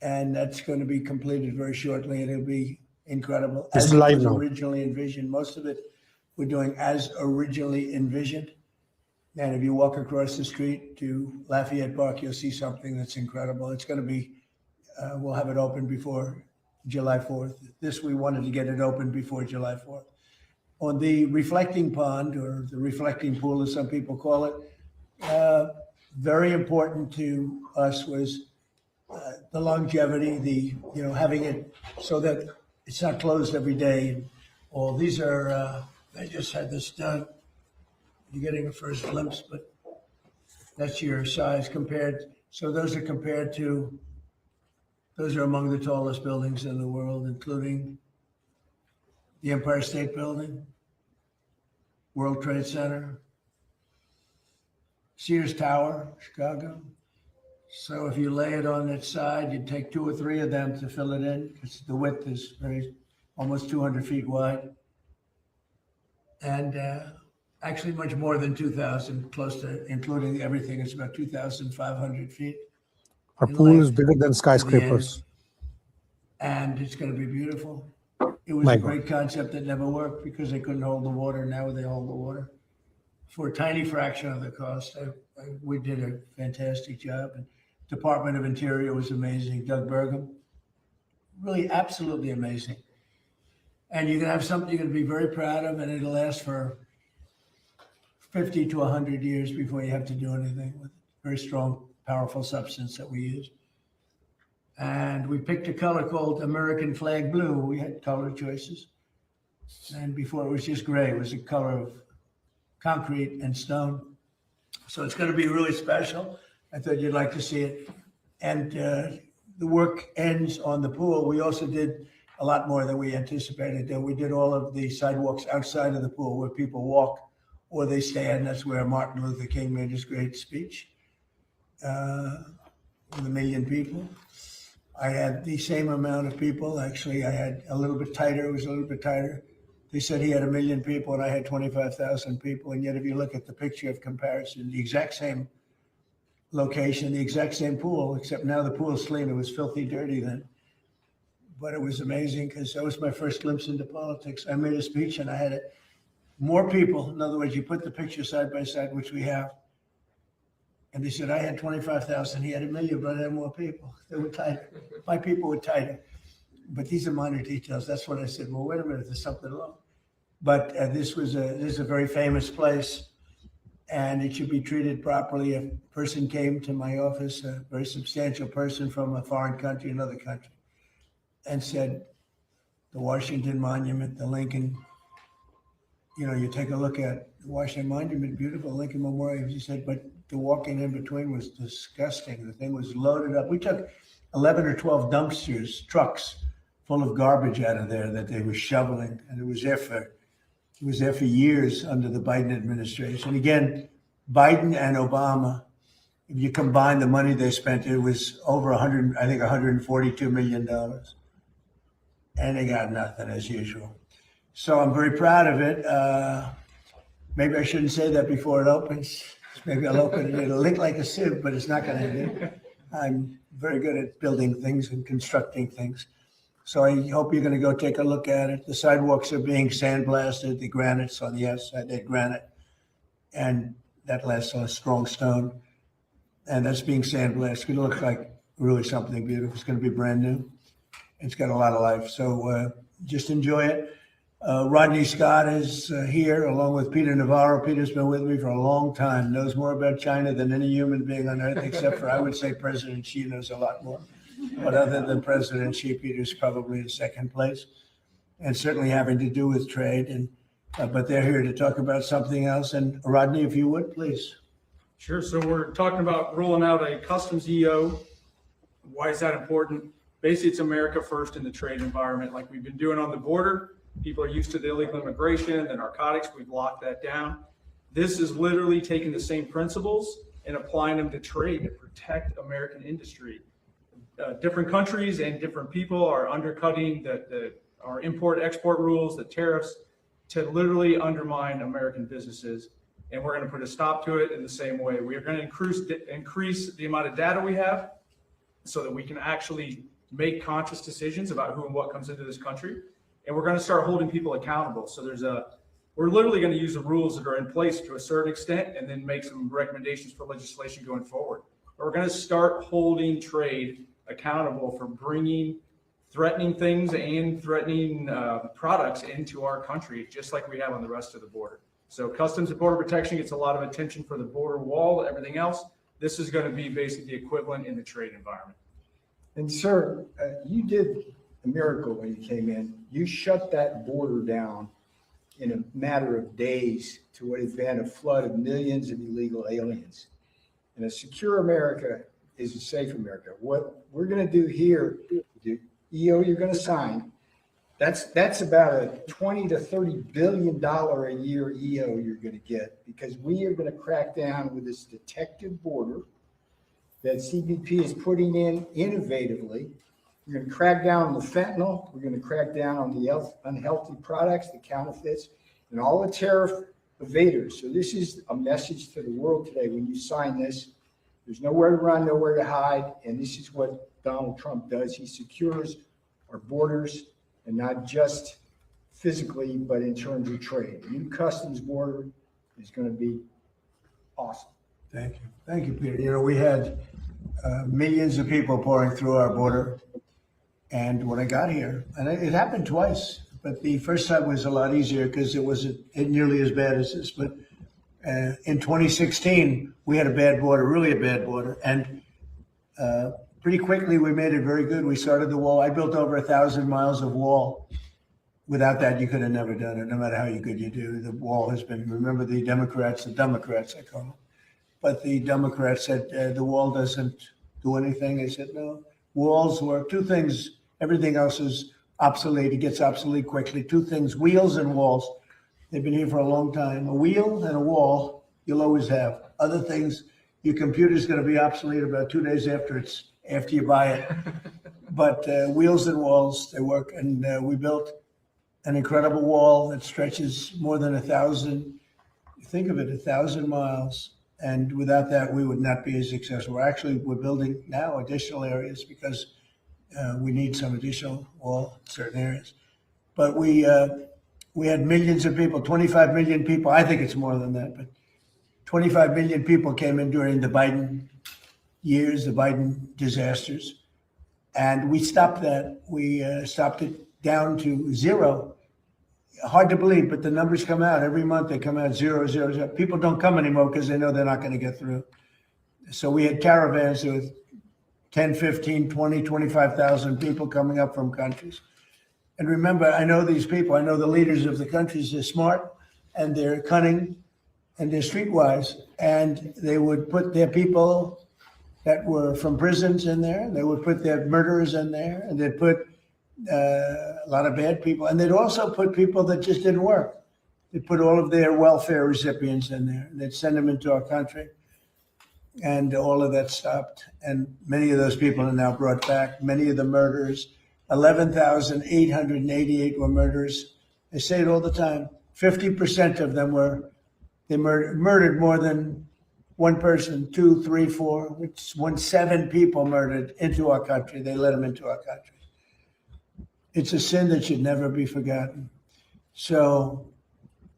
And that's going to be completed very shortly, and it'll be incredible. It's As it live was now. originally envisioned, most of it we're doing as originally envisioned. And if you walk across the street to Lafayette Park, you'll see something that's incredible. It's going to be, we'll have it open before July 4th. This, we wanted to get it open before July 4th. On the reflecting pond, or the reflecting pool, as some people call it, very important to us was the longevity, having it so that it's not closed every day. All these are, I just had this done. You're getting a first glimpse, but that's your size compared. So those are compared to, those are among the tallest buildings in the world, including the Empire State Building, World Trade Center, Sears Tower, Chicago. So if you lay it on its side, you'd take 2 or 3 of them to fill it in, because the width is almost 200 feet wide. And actually much more than 2,000, close to, including everything, it's about 2,500 feet. Our in pool length is bigger than to the end. skyscrapers. And it's going to be beautiful. It was My a God. great concept that never worked because they couldn't hold the water. Now they hold the water for a tiny fraction of the cost. We did a fantastic job. And Department of Interior was amazing. Doug Burgum, really absolutely amazing. And you're gonna have something you're gonna be very proud of, and it'll last for 50 to 100 years before you have to do anything with it. Very strong, powerful substance that we use. And we picked a color called American Flag Blue. We had color choices. And before it was just gray, it was a color of concrete and stone. So it's gonna be really special. I thought you'd like to see it. And the work ends on the pool. We also did a lot more than we anticipated. We did all of the sidewalks outside of the pool where people walk or they stand. That's where Martin Luther King made his great speech with 1 million people. I had the same amount of people. Actually, I had a little bit tighter. It was a little bit tighter. They said he had 1 million people and I had 25,000 people. And yet, if you look at the picture of comparison, the exact same location, the exact same pool, except now the pool is clean. It was filthy dirty then. But it was amazing because that was my first glimpse into politics. I made a speech and I had it. More people. In other words, you put the picture side by side, which we have. And they said, I had 25,000, he had 1 million, but I had more people. They were tighter. My people were tighter. But these are minor details. That's what I said. Well, wait a minute, there's something wrong. But this is a very famous place. And it should be treated properly. A person came to my office, a very substantial person from a foreign country, another country, and said, the Washington Monument, the Lincoln, you take a look at the Washington Monument, beautiful, Lincoln Memorial. He said, but the walking in between was disgusting. The thing was loaded up. We took 11 or 12 dumpsters, trucks full of garbage out of there that they were shoveling. And it was there for years under the Biden administration. Again, Biden and Obama, if you combine the money they spent, it was over $142 million. And they got nothing as usual. So I'm very proud of it. Maybe I shouldn't say that before it opens. Maybe I'll open it. It'll look like a sieve, but it's not going to be. I'm very good at building things and constructing things. So I hope you're going to go take a look at it. The sidewalks are being sandblasted. The granite's on the outside, that granite. And that lasts on a strong stone. And that's being sandblasted. It's going to look like really something beautiful. It's going to be brand new. It's got a lot of life. So just enjoy it. Rodney Scott is here along with Peter Navarro. Peter's been with me for a long time, knows more about China than any human being on earth, except for, I would say, President Xi knows a lot more. But other than President Xi, Peter's probably in second place, and certainly having to do with trade. And but they're here to talk about something else. And Rodney, if you would, please. Sure. So we're talking about rolling out a customs EO. Why is that important? Basically, it's America first in the trade environment, like we've been doing on the border. People are used to the illegal immigration, the narcotics. We've locked that down. This is literally taking the same principles and applying them to trade to protect American industry. Different countries and different people are undercutting our import-export rules, the tariffs, to literally undermine American businesses. And we're going to put a stop to it in the same way. We are going to increase the amount of data we have so that we can actually make conscious decisions about who and what comes into this country. And we're going to start holding people accountable. So we're literally going to use the rules that are in place to a certain extent and then make some recommendations for legislation going forward. But we're going to start holding trade accountable for bringing threatening things and threatening products into our country, just like we have on the rest of the border. So Customs and Border Protection gets a lot of attention for the border wall, everything else. This is going to be basically the equivalent in the trade environment. And sir, you did a miracle when you came in. You shut that border down in a matter of days to what has been a flood of millions of illegal aliens. And a secure America is a safe America. What we're going to do here, the EO you're going to sign, That's about a 20 to 30 billion dollar a year EO you're going to get, because we are going to crack down with this detective border that CBP is putting in innovatively. We're going to crack down on the fentanyl. We're going to crack down on the unhealthy products, the counterfeits, and all the tariff evaders. So this is a message to the world today. When you sign this, there's nowhere to run, nowhere to hide. And this is what Donald Trump does. He secures our borders, and not just physically, but in terms of trade. The new customs border is going to be awesome. Thank you. Thank you, Peter. You know, we had millions of people pouring through our border. And when I got here, and it happened twice, but the first time was a lot easier because it wasn't nearly as bad as this. But in 2016, we had a bad border, really a bad border. And pretty quickly, we made it very good. We started the wall. I built over 1,000 miles of wall. Without that, you could have never done it, no matter how good you do. The wall has been, remember the Democrats, I call them. But the Democrats said the wall doesn't do anything. They said, no, walls work. Two things, everything else is obsolete. It gets obsolete quickly. Two things, wheels and walls. They've been here for a long time. A wheel and a wall, you'll always have. Other things, your computer's going to be obsolete about 2 days after you buy it. But wheels and walls, they work. And we built an incredible wall that stretches more than 1,000. Think of it, 1,000 miles. And without that, we would not be as successful. We're building now additional areas because we need some additional wall in certain areas. But we had millions of people, 25 million people. I think it's more than that, but 25 million people came in during the Biden years, the Biden disasters. And we stopped that. We stopped it down to zero. Hard to believe, but the numbers come out. Every month they come out 0, 0, 0. People don't come anymore because they know they're not going to get through. So we had caravans with 10, 15, 20, 25,000 people coming up from countries. And remember, I know these people. I know the leaders of the countries. They're smart and they're cunning and they're streetwise. And they would put their people that were from prisons in there. They would put their murderers in there. And they'd put a lot of bad people. And they'd also put people that just didn't work. They'd put all of their welfare recipients in there. They'd send them into our country. And all of that stopped. And many of those people are now brought back. Many of the murderers, 11,888 were murderers. I say it all the time. 50% of them murdered more than one person, 2, 3, 4, which 7 people murdered into our country. They let them into our country. It's a sin that should never be forgotten. So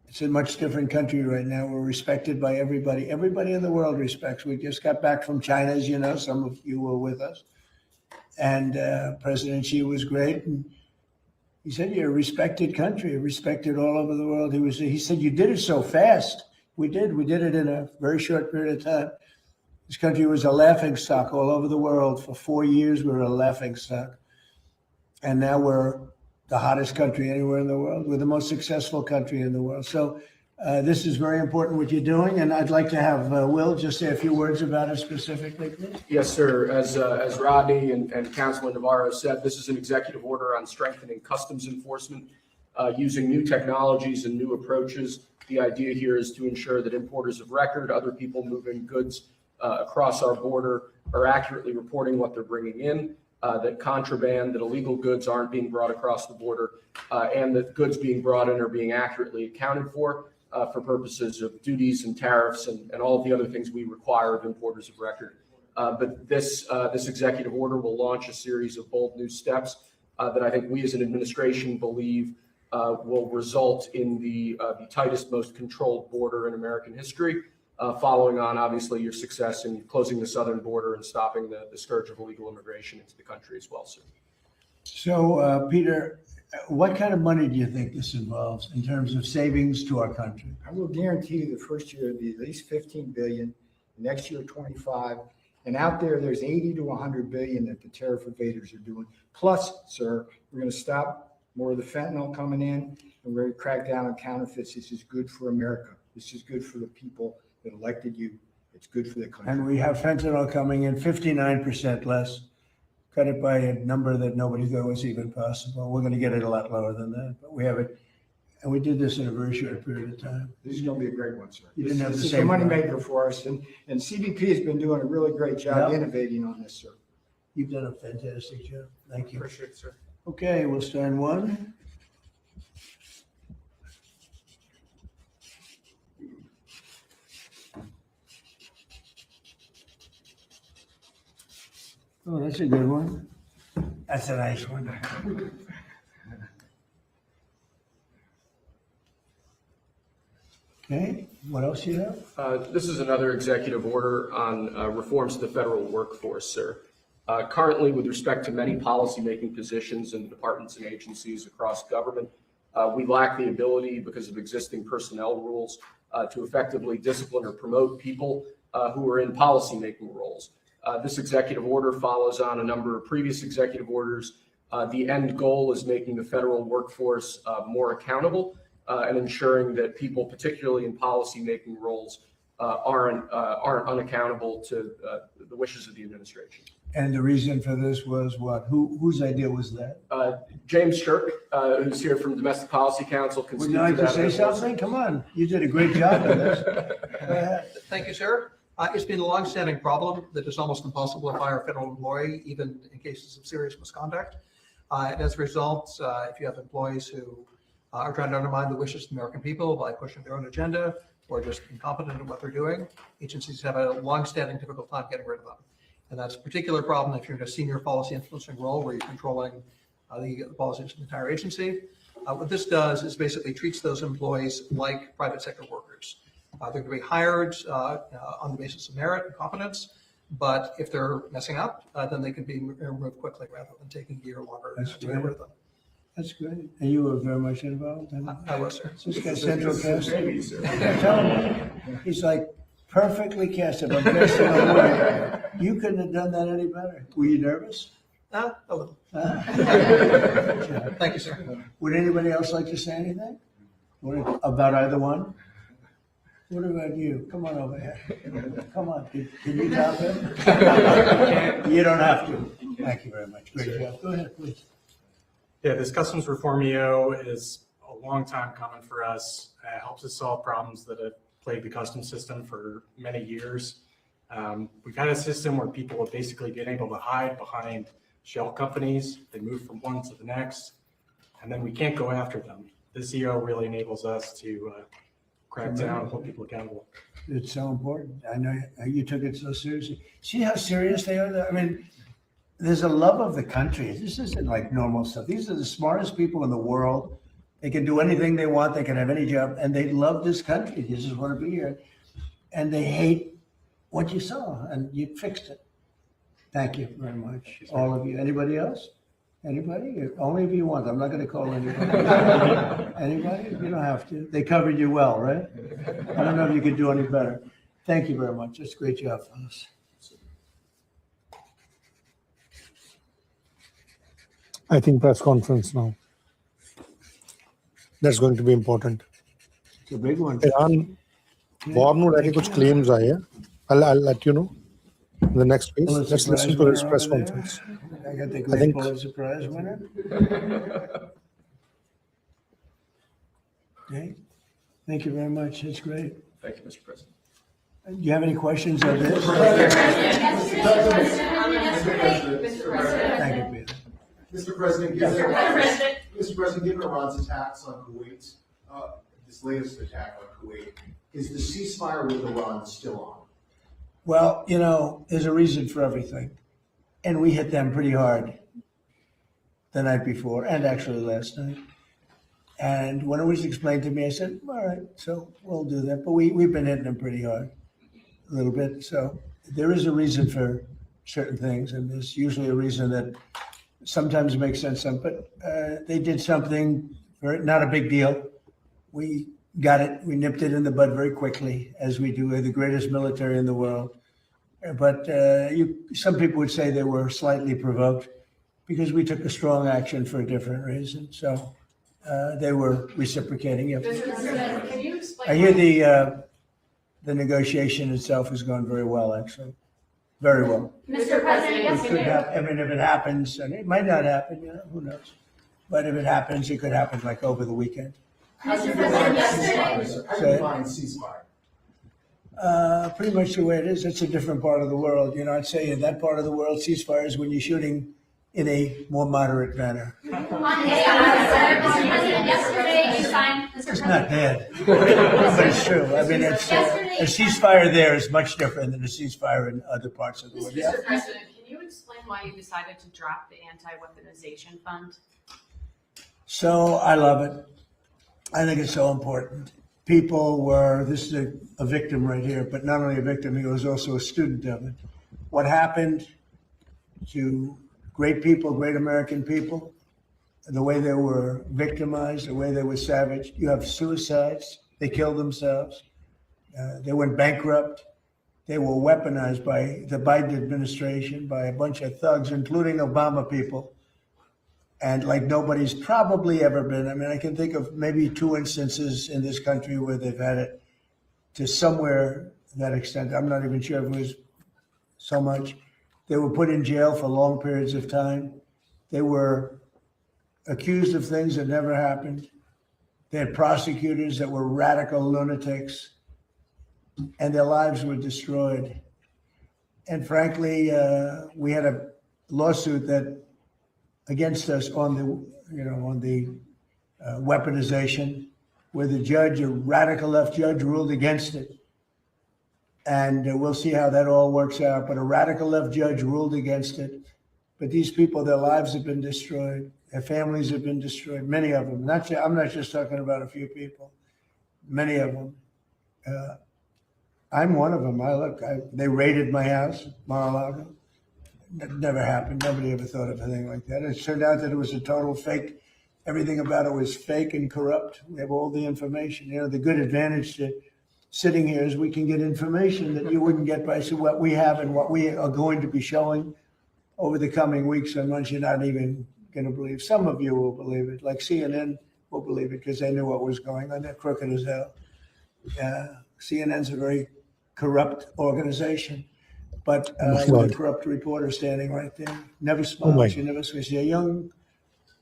it's a much different country right now. We're respected by everybody. Everybody in the world respects. We just got back from China, as you know. Some of you were with us. And President Xi was great. And he said, you're a respected country, respected all over the world. He said, you did it so fast. We did. We did it in a very short period of time. This country was a laughingstock all over the world. For 4 years, we were a laughingstock. And now we're the hottest country anywhere in the world. We're the most successful country in the world. So this is very important what you're doing. And I'd like to have Will just say a few words about it specifically, please. Yes, sir. As Rodney and Councilman Navarro said, this is an executive order on strengthening customs enforcement using new technologies and new approaches. The idea here is to ensure that importers of record, other people moving goods across our border, are accurately reporting what they're bringing in. That contraband, that illegal goods aren't being brought across the border, and that goods being brought in are being accurately accounted for purposes of duties and tariffs and all of the other things we require of importers of record. But this executive order will launch a series of bold new steps that I think we as an administration believe will result in the tightest, most controlled border in American history. Following on, obviously, your success in closing the southern border and stopping the scourge of illegal immigration into the country as well, sir. So, Peter, what kind of money do you think this involves in terms of savings to our country? I will guarantee you the first year it'll be at least 15 billion, the next year 25, and out there's 80 to 100 billion that the tariff evaders are doing. Plus, sir, we're going to stop more of the fentanyl coming in, and we're going to crack down on counterfeits. This is good for America. This is good for the people that elected you. It's good for the country. And we have fentanyl coming in 59% less cut it by a number that nobody thought was even possible. We're going to get it a lot lower than that, but we have it. And we did this in a very short period of time. This is going to be a great one, sir. You didn't have This the is a same moneymaker for us, and CBP has been doing a really great job Yeah. innovating on this, sir. You've done a fantastic job. Thank you. Appreciate it, sir. Okay, we'll stand one. Oh, that's a good one. That's a nice one. Okay, what else you have? This is another executive order on reforms to the federal workforce, sir. Currently, with respect to many policymaking positions in departments and agencies across government, we lack the ability, because of existing personnel rules, to effectively discipline or promote people who are in policymaking roles. This executive order follows on a number of previous executive orders. The end goal is making the federal workforce more accountable and ensuring that people, particularly in policymaking roles, aren't unaccountable to the wishes of the administration. And the reason for this was what? Whose idea was that? James Shirk, who's here from Domestic Policy Council, can Would speak you like to to that. say something? Come on, you did a great job on this. Go ahead. Thank you, sir. It's been a longstanding problem that it's almost impossible to fire a federal employee, even in cases of serious misconduct. And as a result, if you have employees who are trying to undermine the wishes of the American people by pushing their own agenda or just incompetent in what they're doing, agencies have a longstanding difficult time getting rid of them. And that's a particular problem if you're in a senior policy influencing role where you're controlling the policies of the entire agency. What this does is basically treats those employees like private sector workers. They're going to be hired on the basis of merit and competence, but if they're messing up, then they can be removed quickly rather than taking a year or longer to get rid of them. That's great. And you were very much involved in it? I was, sir. This guy central casting. Tell him, he's like perfectly cast. If I'm casting a word, you couldn't have done that any better. Were you nervous? A little. Thank you, sir. Would anybody else like to say anything? About either one? What about you? Come on over here. Come on. Can you top him? You don't have to. Thank you very much. Great job. Go ahead, please. Yeah, this customs reform EO is a long time coming for us. It helps us solve problems that have plagued the customs system for many years. We've had a system where people have basically been able to hide behind shell companies. They move from one to the next, and then we can't go after them. This EO really enables us to crack down and hold people accountable. It's so important. I know you took it so seriously. See how serious they are? I mean, there's a love of the country. This isn't like normal stuff. These are the smartest people in the world. They can do anything they want. They can have any job, and they love this country. They just want to be here, and they hate what you saw, and you fixed it. Thank you very much, all of you. Anybody else? Anybody? Only if you want. I'm not going to call anybody. Anybody? You don't have to. They covered you well, right? I don't know if you could do any better. Thank you very much. That's a great job, fellas. I think press conference now. That's going to be important. It's a big one. Iran war ਨੂੰ ਲੈ ਕੇ ਕੁਝ claims ਆਏ ਆ. I'll let you know in the next phase. Pulitzer Let's listen Prize to his winner press over there. conference. I got the I great think- Pulitzer Prize winner. Okay. Thank you very much. That's great. Thank you, Mr. President. Do you have any questions of this? Thank you, Peter. Mr. President, given Iran's attacks on Kuwait, this latest attack on Kuwait, is the ceasefire with Iran still on? Well, you know, there's a reason for everything. And we hit them pretty hard the night before and actually last night. And when it was explained to me, I said, all right, so we'll do that. But we've been hitting them pretty hard a little bit. So there is a reason for certain things. And there's usually a reason that sometimes makes sense. But they did something, not a big deal. We got it. We nipped it in the bud very quickly, as we do. We're the greatest military in the world. But some people would say they were slightly provoked because we took a strong action for a different reason. So they were reciprocating. Yep. Can you explain? I hear the negotiation itself has gone very well, actually. very well. Mr. President, yes, It we could do. happen, I mean, if it happens, and it might not happen, who knows? But if it happens, it could happen like over the weekend. How do you Mr. President, define yesterday. ceasefire? How do you define ceasefire? Pretty much the way it is. It's a different part of the world. I'd say in that part of the world, ceasefire is when you're shooting in a more moderate manner. Mr. President, yesterday you signed, Mr. It's President. not bad, but it's true. I mean, it's, a ceasefire there is much different than a ceasefire in other parts of the world. Yeah. Mr. President, can you explain why you decided to drop the anti-weaponization fund? So I love it. I think it's so important. People were, this is a victim right here, but not only a victim, he was also a student of it. What happened to great people, great American people, the way they were victimized, the way they were savaged. You have suicides, they killed themselves, they went bankrupt, they were weaponized by the Biden administration, by a bunch of thugs, including Obama people. And like nobody's probably ever been. I mean, I can think of maybe 2 instances in this country where they've had it to somewhere that extent. I'm not even sure if it was so much. They were put in jail for long periods of time. They were accused of things that never happened. They had prosecutors that were radical lunatics, and their lives were destroyed. And frankly, we had a lawsuit that against us on the weaponization, where the judge, a radical left judge, ruled against it. And we'll see how that all works out. But a radical left judge ruled against it. But these people, their lives have been destroyed. Their families have been destroyed. Many of them. I'm not just talking about a few people. Many of them. I'm one of them. They raided my house, Mar-a-Lago. That never happened. Nobody ever thought of anything like that. It turned out that it was a total fake. Everything about it was fake and corrupt. We have all the information. The good advantage to sitting here is we can get information that you wouldn't get by what we have and what we are going to be showing over the coming weeks and months. You're not even going to believe. Some of you will believe it, like CNN will believe it because they knew what was going on. They're crooked as hell. CNN's a very corrupt organization. But with a corrupt reporter standing right there, never smiles. You never see a young,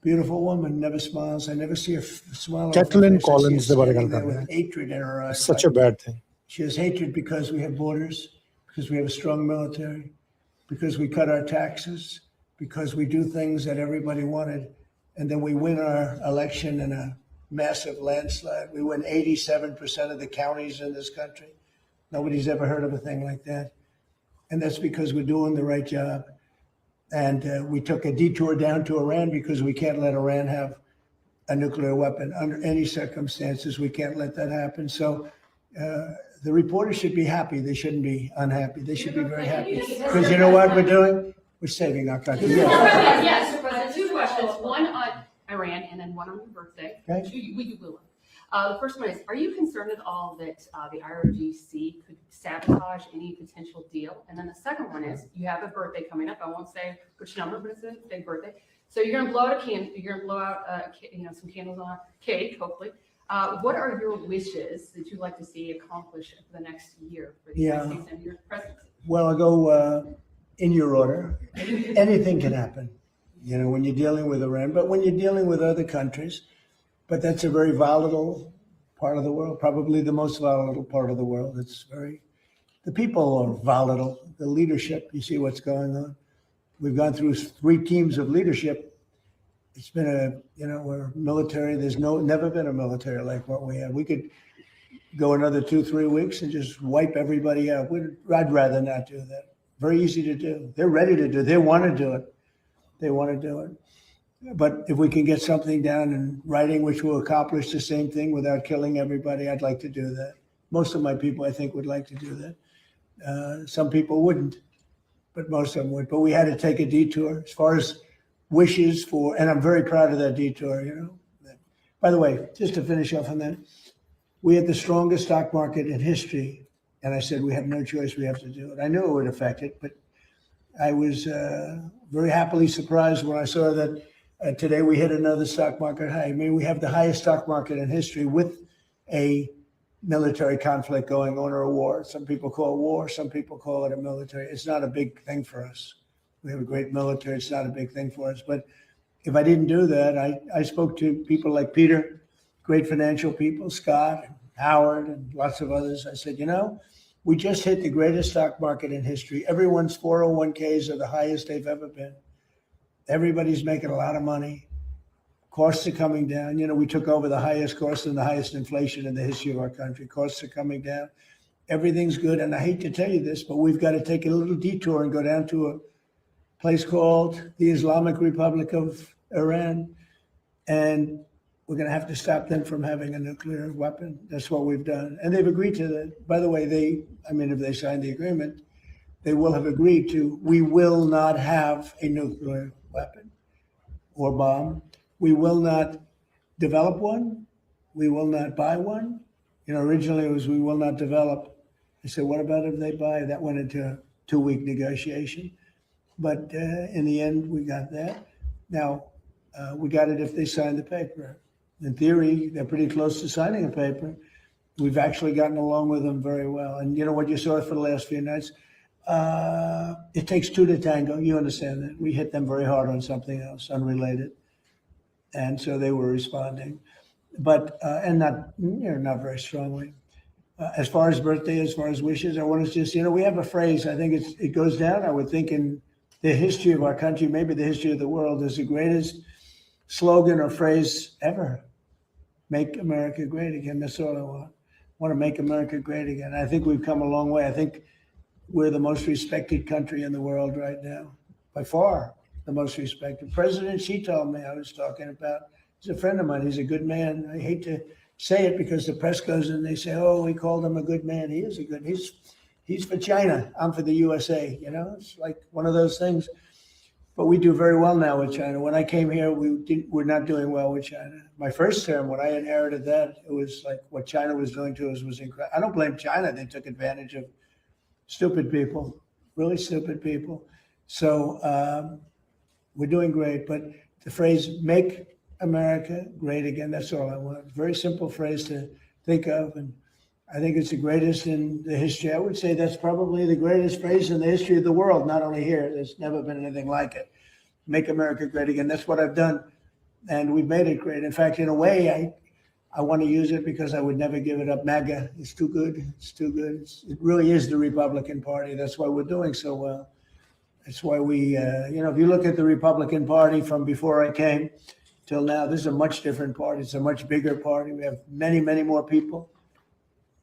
beautiful woman, never smiles. I never see a smile. on her Kathleen face. I see her Collins ਦੇ ਬਾਰੇ ਗੱਲ standing there ਕਰਦੇ with hatred in her eyes. Such a bad thing. She has hatred because we have borders, because we have a strong military, because we cut our taxes, because we do things that everybody wanted, and then we win our election in a massive landslide. We win 87% of the counties in this country. Nobody's ever heard of a thing like that. And that's because we're doing the right job. And we took a detour down to Iran because we can't let Iran have a nuclear weapon under any circumstances. We can't let that happen. So the reporters should be happy. They shouldn't be unhappy. They should be very happy. Because you know what we're doing? We're saving our country. Yes. Yes, President, 2 questions, one on Iran and then one on your birthday. Okay. We will. The first one is, are you concerned at all that the IRGC could sabotage any potential deal? And then the second one is, you have a birthday coming up. I won't say which number, but it's a big birthday. So you're going to blow out you're going to blow out some candles on a cake, hopefully. What are your wishes that you'd like to see accomplished for the next year for the United States and your presidency? Well, I'll go in your order. Anything can happen, when you're dealing with Iran, but when you're dealing with other countries. But that's a very volatile part of the world, probably the most volatile part of the world. The people are volatile, the leadership, you see what's going on. We've gone through 3 teams of leadership. It's been we're military. There's never been a military like what we have. We could go another 2-3 weeks and just wipe everybody out. I'd rather not do that. Very easy to do. They're ready to do it. They want to do it. But if we can get something down in writing, which will accomplish the same thing without killing everybody, I'd like to do that. Most of my people, I think, would like to do that. Some people wouldn't, but most of them would. But we had to take a detour as far as wishes for, and I'm very proud of that detour, By the way, just to finish off on that, we had the strongest stock market in history. And I said, we have no choice, we have to do it. I knew it would affect it, but I was very happily surprised when I saw that today we hit another stock market high. I mean, we have the highest stock market in history with a military conflict going on or a war. Some people call it war, some people call it a military. It's not a big thing for us. We have a great military. It's not a big thing for us. But if I didn't do that, I spoke to people like Peter, great financial people, Scott, and Howard, and lots of others. I said, we just hit the greatest stock market in history. Everyone's 401ks are the highest they've ever been. Everybody's making a lot of money. Costs are coming down. We took over the highest cost and the highest inflation in the history of our country. Costs are coming down. Everything's good. And I hate to tell you this, but we've got to take a little detour and go down to a place called the Islamic Republic of Iran. And we're going to have to stop them from having a nuclear weapon. That's what we've done. And they've agreed to that. By the way, if they sign the agreement, they will have agreed to, we will not have a nuclear weapon or bomb. We will not develop one. We will not buy one. Originally it was, we will not develop. I said, what about if they buy? That went into a 2-week negotiation. But in the end, we got that. Now, we got it if they sign the paper. In theory, they're pretty close to signing a paper. We've actually gotten along with them very well. And what you saw for the last few nights, it takes two to tango. You understand that. We hit them very hard on something else, unrelated. And so they were responding, but, and not very strongly. As far as birthday, as far as wishes, I want to just, we have a phrase, I think it goes down, I would think, in the history of our country, maybe the history of the world, is the greatest slogan or phrase ever. Make America great again. That's all I want. I want to make America great again. I think we've come a long way. I think we're the most respected country in the world right now, by far the most respected. President Xi told me, I was talking about, he's a friend of mine. He's a good man. I hate to say it because the press goes and they say, oh, we called him a good man. He is a good, he's for China. I'm for the USA. It's like one of those things. But we do very well now with China. When I came here, we're not doing well with China. My first term, when I inherited that, it was like what China was doing to us was incredible. I don't blame China. They took advantage of stupid people, really stupid people. So we're doing great. But the phrase, make America great again, that's all I want. Very simple phrase to think of. And I think it's the greatest in the history. I would say that's probably the greatest phrase in the history of the world, not only here. There's never been anything like it. Make America great again. That's what I've done. And we've made it great. In fact, in a way, I want to use it because I would never give it up. MAGA, it's too good. It's too good. It really is the Republican Party. That's why we're doing so well. That's why we, if you look at the Republican Party from before I came till now, this is a much different party. It's a much bigger party. We have many, many more people.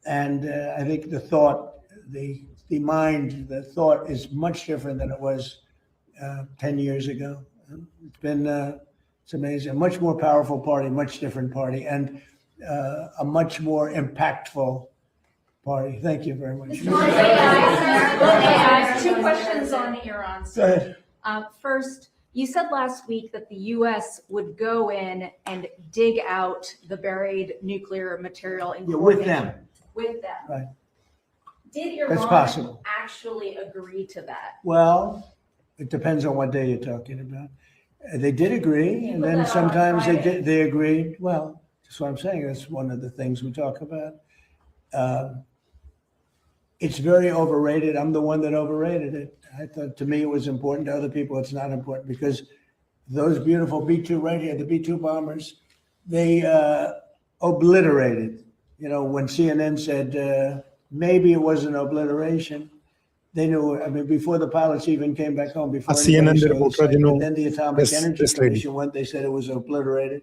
And I think the thought, the mind, the thought is much different than it was 10 years ago. It's been, it's amazing. A much more powerful party, much different party, and a much more impactful party. Thank you very much. Two questions on Iran. Go ahead. First, you said last week that the U.S. would go in and dig out the buried nuclear material in with them. With them. Right. Did That's Iran possible. actually agree to that? Well, it depends on what day you're talking about. They did agree, and then sometimes they agreed. Well, that's what I'm saying. That's one of the things we talk about. It's very overrated. I'm the one that overrated it. I thought, to me, it was important. To other people, it's not important, because those beautiful B-2 right here, the B-2 bombers, they obliterated. When CNN said maybe it was an obliteration, they knew. I mean, before the pilots even came back home, before CNN anybody report, said, then the Atomic Energy Commission went. They said it was obliterated.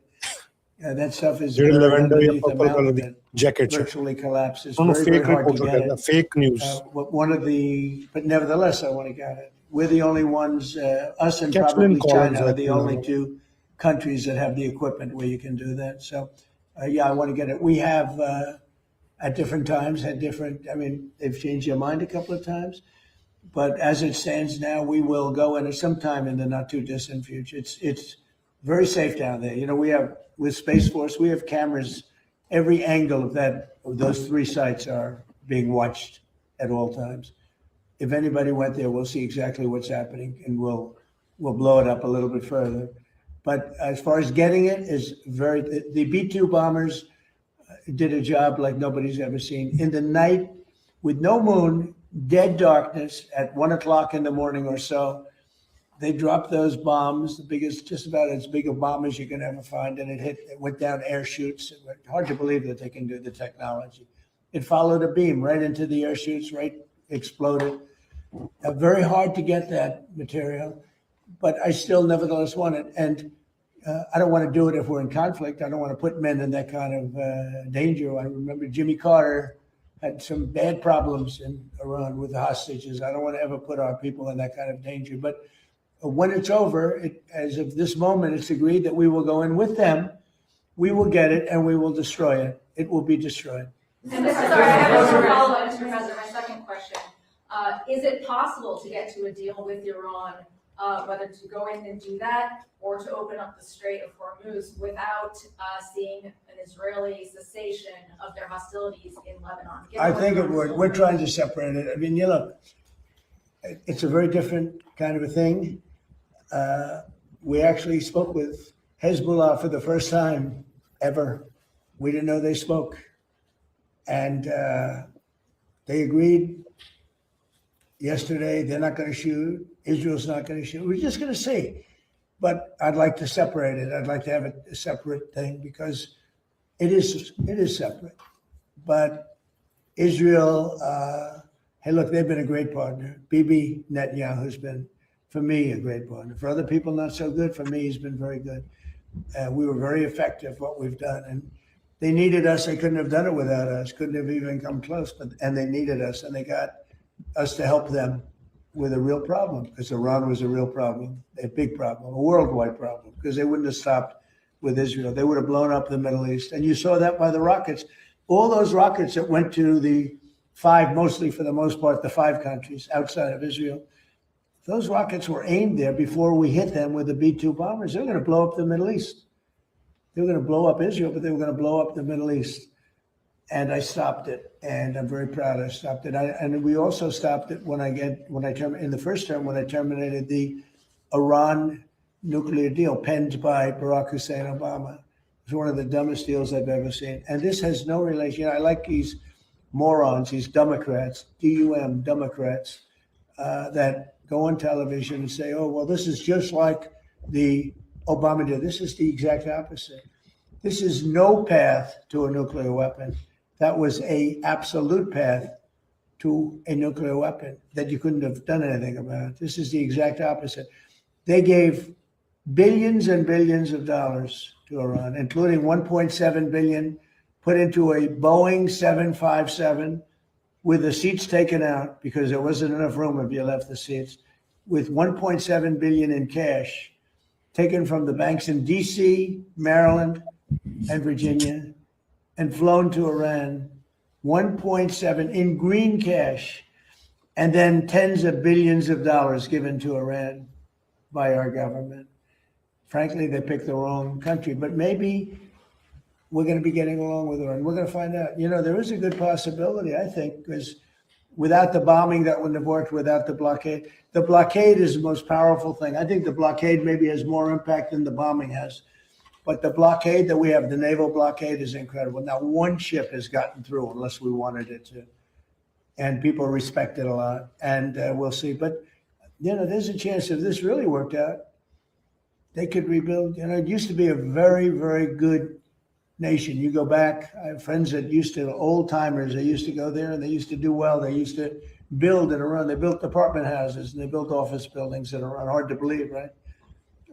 That stuff is ਜਿਹੜੇ buried lavender ਜਾਂ underneath the purple color mountain the that jacket ਚ virtually collapses. ਉਹਨੂੰ Very, very fake hard to report get ਕਹਿੰਦਾ it. fake news One of the, but nevertheless, I want to get it. We're the only ones, us and Kaplan probably Collins, China I are the think, only two countries that have the equipment where you can do that. So, yeah, I want to get it. We have, at different times, had different, I mean, they've changed their mind a couple of times. But as it stands now, we will go in at some time in the not too distant future. It's very safe down there. We have, with Space Force, we have cameras. Every angle of those three sites are being watched at all times. If anybody went there, we'll see exactly what's happening, and we'll blow it up a little bit further. But as far as getting it, is the B-2 bombers, did a job like nobody's ever seen. In the night, with no moon, dead darkness, at 1 o'clock in the morning or so, they dropped those bombs, the biggest, just about as big a bomb as you can ever find, and it went down air chutes. It was hard to believe that they can do the technology. It followed a beam right into the air chutes, right, exploded. Very hard to get that material, but I still nevertheless want it. And I don't want to do it if we're in conflict. I don't want to put men in that kind of danger. I remember Jimmy Carter had some bad problems in Iran with the hostages. I don't want to ever put our people in that kind of danger. But when it's over, as of this moment, it's agreed that we will go in with them. We will get it and we will destroy it. It will be destroyed. And Mr. Sorry, I have one follow-up, Mr. President. My second question. Is it possible to get to a deal with Iran, whether to go in and do that or to open up the Strait of Hormuz without seeing an Israeli cessation of their hostilities in Lebanon? I think it would. We're trying to separate it. I mean, you look, it's a very different kind of a thing. We actually spoke with Hezbollah for the first time ever. We didn't know they spoke. And they agreed yesterday they're not going to shoot. Israel's not going to shoot. We're just going to see. But I'd like to separate it. I'd like to have a separate thing because it is separate. But Israel, hey, look, they've been a great partner. Bibi Netanyahu's been, for me, a great partner. For other people, not so good. For me, he's been very good. We were very effective, what we've done. And they needed us. They couldn't have done it without us. Couldn't have even come close. And they needed us. And they got us to help them with a real problem, because Iran was a real problem, a big problem, a worldwide problem, because they wouldn't have stopped with Israel. They would have blown up the Middle East. And you saw that by the rockets. All those rockets that went to the five, mostly for the most part, the 5 countries outside of Israel, those rockets were aimed there before we hit them with the B-2 bombers. They were going to blow up the Middle East. They were going to blow up Israel, but they were going to blow up the Middle East. And I stopped it, and I'm very proud I stopped it. And we also stopped it in the first term when I terminated the Iran nuclear deal penned by Barack Hussein Obama. It was one of the dumbest deals I've ever seen. And this has no relation. I like these morons, these Democrats, D-U-M, Democrats, that go on television and say, oh, well, this is just like the Obama deal. This is the exact opposite. This is no path to a nuclear weapon. That was an absolute path to a nuclear weapon that you couldn't have done anything about. This is the exact opposite. They gave billions and billions of dollars to Iran, including 1.7 billion put into a Boeing 757 with the seats taken out because there wasn't enough room if you left the seats, with 1.7 billion in cash taken from the banks in DC, Maryland, and Virginia, and flown to Iran, 1.7 in green cash, and then tens of billions of dollars given to Iran by our government. Frankly, they picked the wrong country, but maybe we're going to be getting along with Iran. We're going to find out. You know, there is a good possibility, I think, because without the bombing, that wouldn't have worked, without the blockade. The blockade is the most powerful thing. I think the blockade maybe has more impact than the bombing has. But the blockade that we have, the naval blockade, is incredible. Now, one ship has gotten through unless we wanted it to. And people respect it a lot. And we'll see. But, you know, there's a chance if this really worked out, they could rebuild. You know, it used to be a very, very good nation. You go back, I have friends that used to, old timers, they used to go there and they used to do well. They used to build in Iran. They built apartment houses and they built office buildings in Iran. Hard to believe, right?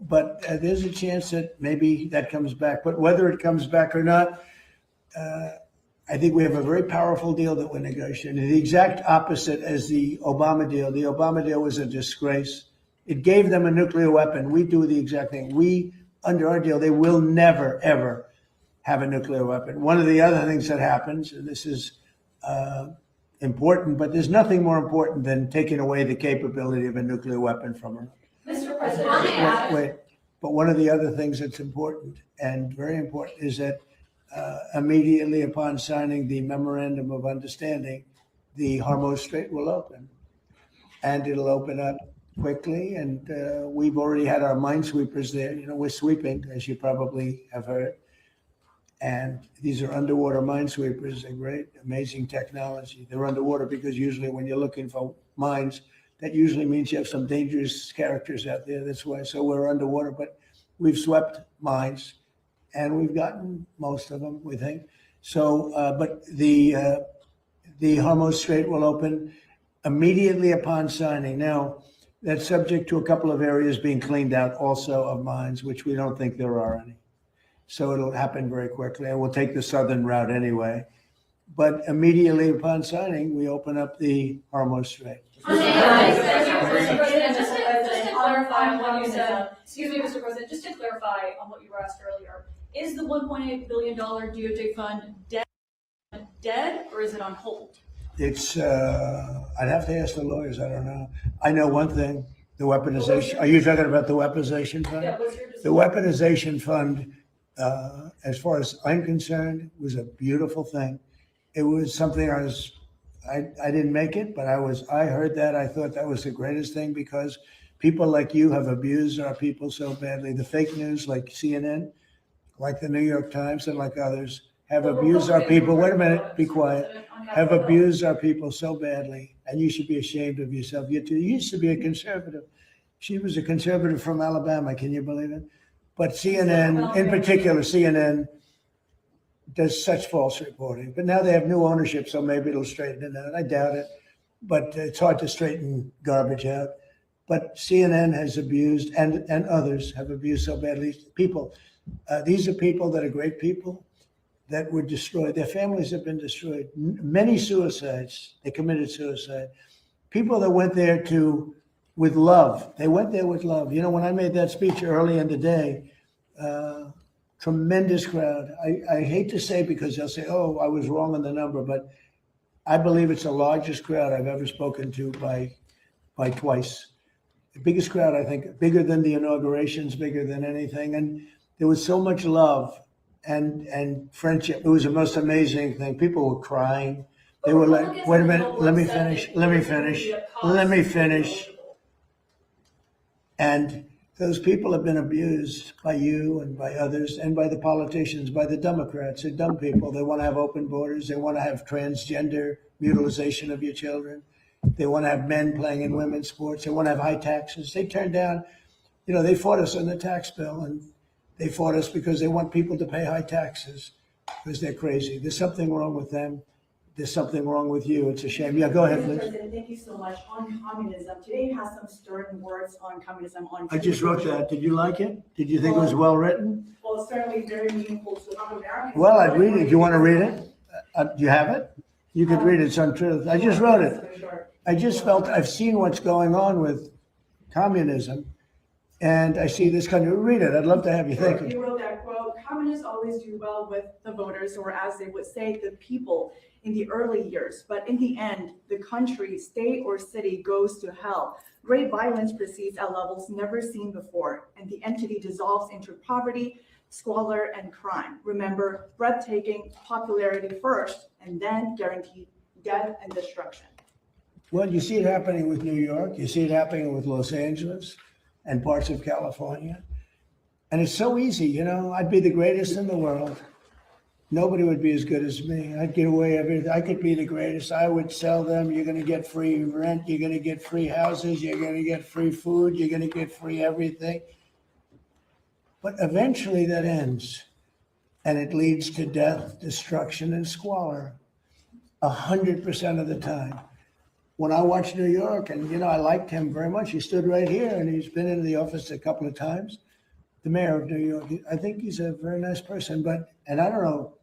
But there's a chance that maybe that comes back. But whether it comes back or not, I think we have a very powerful deal that we're negotiating. The exact opposite as the Obama deal. The Obama deal was a disgrace. It gave them a nuclear weapon. We do the exact thing. We, under our deal, they will never, ever have a nuclear weapon. One of the other things that happens, and this is important, but there's nothing more important than taking away the capability of a nuclear weapon from Iran. Mr. President, Wait, but one of the other things that's important and very important is that immediately upon signing the memorandum of understanding, the Hormuz Strait will open, and it'll open up quickly. And we've already had our minesweepers there. You know, we're sweeping, as you probably have heard. And these are underwater minesweepers. They're great, amazing technology. They're underwater because usually when you're looking for mines, that usually means you have some dangerous characters out there. That's why. So we're underwater, but we've swept mines and we've gotten most of them, we think. So, but the Hormuz Strait will open immediately upon signing. Now, that's subject to a couple of areas being cleaned out also of mines, which we don't think there are any. So it'll happen very quickly. And we'll take the southern route anyway. But immediately upon signing, we open up the Hormuz Strait. Just to clarify on what you said, excuse me, Mr. President, just to clarify on what you were asked earlier, is the $1.8 billion DOJ fund dead or is it on hold? It's, I'd have to ask the lawyers, I don't know. I know one thing, the weaponization, are you talking about the weaponization fund? Yeah, what's your The weaponization fund, as far as I'm concerned, was a beautiful thing. It was something I didn't make it, but I heard that, I thought that was the greatest thing because people like you have abused our people so badly. The fake news like CNN, like the New York Times and like others have abused our people. Wait a minute, be quiet. Have abused our people so badly, and you should be ashamed of yourself. You used to be a conservative. She was a conservative from Alabama, can you believe it? But CNN, in particular, CNN does such false reporting. But now they have new ownership, so maybe it'll straighten it out. I doubt it, but it's hard to straighten garbage out. But CNN has abused, and others have abused so badly people. These are people that are great people that were destroyed. Their families have been destroyed. Many suicides. They committed suicide. People that went there with love. They went there with love. You know, when I made that speech early in the day, tremendous crowd. I hate to say because they'll say, oh, I was wrong on the number, but I believe it's the largest crowd I've ever spoken to by twice. The biggest crowd, I think, bigger than the inaugurations, bigger than anything. And there was so much love and friendship. It was the most amazing thing. People were crying. They were like, wait a minute, let me finish. And those people have been abused by you and by others and by the politicians, by the Democrats. They're dumb people. They want to have open borders. They want to have transgender mutilization of your children. They want to have men playing in women's sports. They want to have high taxes. They turned down, you know, they fought us on the tax bill, and they fought us because they want people to pay high taxes because they're crazy. There's something wrong with them. There's something wrong with you. It's a shame. Yeah, go ahead, Mr. Liz. President, thank you so much. On communism, today has some stirring words on communism. I just wrote that. Did you like it? Did you think it was well written? Well, it's certainly very meaningful to Americans. Well, I'd read it. Do you want to read it? Do you have it? You could read it. It's on Truth. I just wrote it. I just felt I've seen what's going on with communism, and I see this country. Read it. I'd love to have you think it. You wrote that quote, communists always do well with the voters, or as they would say, the people in the early years. But in the end, the country, state, or city goes to hell. Great violence proceeds at levels never seen before, and the entity dissolves into poverty, squalor, and crime. Remember, breathtaking popularity first, and then guaranteed death and destruction. Well, you see it happening with New York. You see it happening with Los Angeles and parts of California. And it's so easy, you know, I'd be the greatest in the world. Nobody would be as good as me. I'd get away everything. I could be the greatest. I would sell them. You're going to get free rent. You're going to get free houses. You're going to get free food. You're going to get free everything. But eventually that ends. And it leads to death, destruction, and squalor 100% of the time. When I watched New York, and, you know, I liked him very much. He stood right here, and he's been into the office a couple of times. The mayor of New York, I think he's a very nice person, and I don't know,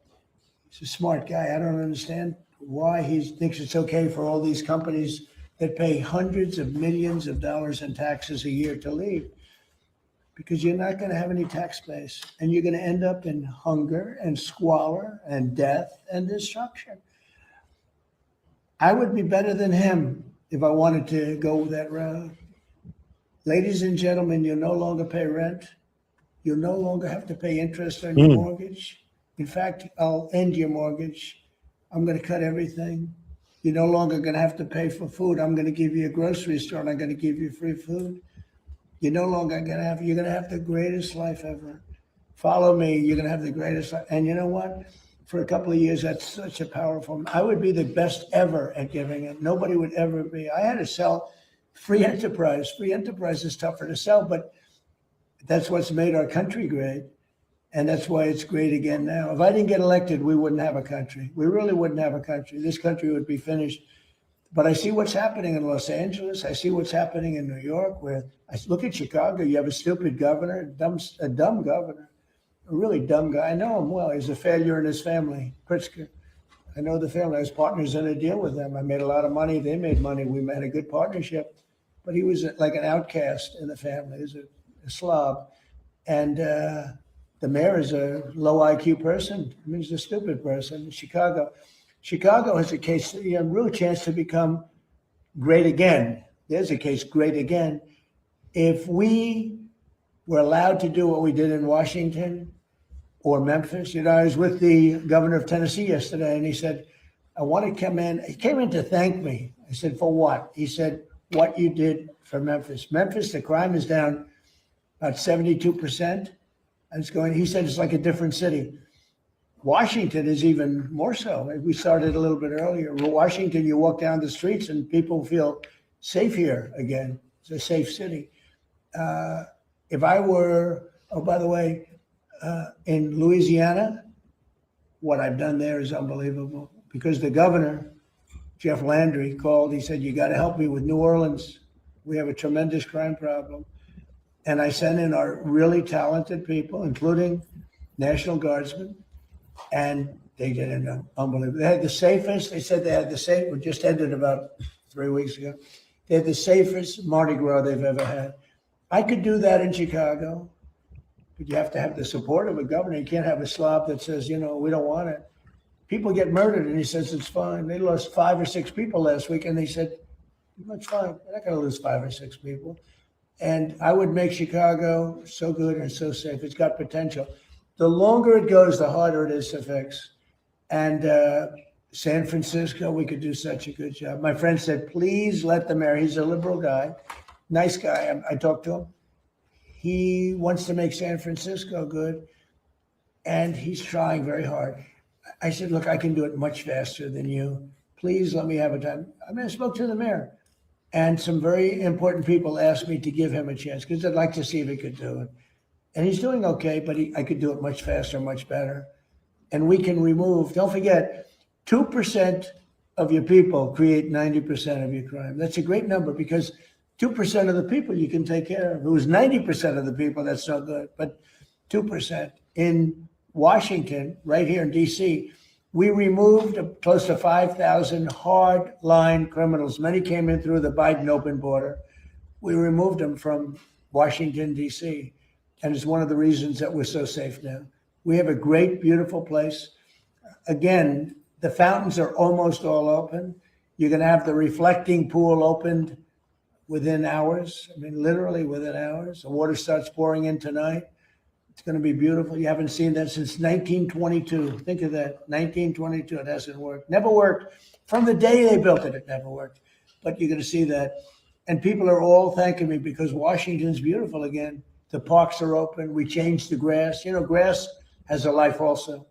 he's a smart guy. I don't understand why he thinks it's okay for all these companies that pay hundreds of millions of dollars in taxes a year to leave. Because you're not going to have any tax base, and you're going to end up in hunger and squalor and death and destruction. I would be better than him if I wanted to go that route. Ladies and gentlemen, you'll no longer pay rent. You'll no longer have to pay interest on your mortgage. In fact, I'll end your mortgage. I'm going to cut everything. You're no longer going to have to pay for food. I'm going to give you a grocery store, and I'm going to give you free food. You're no longer going to have, you're going to have the greatest life ever. follow me, you're going to have the greatest. And you know what? For a couple of years, that's such a powerful, I would be the best ever at giving it. Nobody would ever be. I had to sell free enterprise. Free enterprise is tougher to sell, but that's what's made our country great. And that's why it's great again now. If I didn't get elected, we wouldn't have a country. We really wouldn't have a country. This country would be finished. But I see what's happening in Los Angeles. I see what's happening in New York, where I look at Chicago. You have a stupid governor, a dumb governor, a really dumb guy. I know him well. He's a failure in his family, Pritzker. I know the family. I was partners in a deal with them. I made a lot of money. They made money. We had a good partnership. But he was like an outcast in the family. He was a slob. And the mayor is a low IQ person. I mean, he's a stupid person. Chicago has a case, a real chance to become great again. There's a case, great again. If we were allowed to do what we did in Washington or Memphis, I was with the governor of Tennessee yesterday, and he said, I want to come in. He came in to thank me. I said, for what? He said, what you did for Memphis. Memphis, the crime is down about 72%. And it's going, he said, it's like a different city. Washington is even more so. We started a little bit earlier. Washington, you walk down the streets and people feel safe here again. It's a safe city. If I were, oh, by the way, in Louisiana, what I've done there is unbelievable because the governor, Jeff Landry, called. He said, you got to help me with New Orleans. We have a tremendous crime problem. And I sent in our really talented people, including National Guardsmen, and they did an unbelievable. They had the safest, they said they had the safe, it just ended about 3 weeks ago. They had the safest Mardi Gras they've ever had. I could do that in Chicago, but you have to have the support of a governor. You can't have a slob that says, we don't want it. People get murdered, and he says it's fine. They lost 5 or 6 people last week, and they said, it's fine. They're not going to lose 5 or 6 people. And I would make Chicago so good and so safe. It's got potential. The longer it goes, the harder it is to fix. And San Francisco, we could do such a good job. My friend said, please let the mayor, he's a liberal guy, nice guy. I talked to him. He wants to make San Francisco good, and he's trying very hard. I said, look, I can do it much faster than you. Please let me have a time. I spoke to the mayor. And some very important people asked me to give him a chance because I'd like to see if he could do it. And he's doing okay, but I could do it much faster, much better. And we can remove, don't forget, 2% of your people create 90% of your crime. That's a great number because 2% of the people you can take care of. If it was 90% of the people, that's not good. But 2%. In Washington, right here in DC, we removed close to 5,000 hard-line criminals. Many came in through the Biden open border. We removed them from Washington, D.C., and it's one of the reasons that we're so safe now. We have a great, beautiful place. Again, the fountains are almost all open. You're going to have the reflecting pool opened within hours. I mean, literally within hours. The water starts pouring in tonight. It's going to be beautiful. You haven't seen that since 1922. Think of that, 1922. It hasn't worked. Never worked. From the day they built it, it never worked. But you're going to see that. And people are all thanking me because Washington's beautiful again. The parks are open. We changed the grass. Grass has a life also.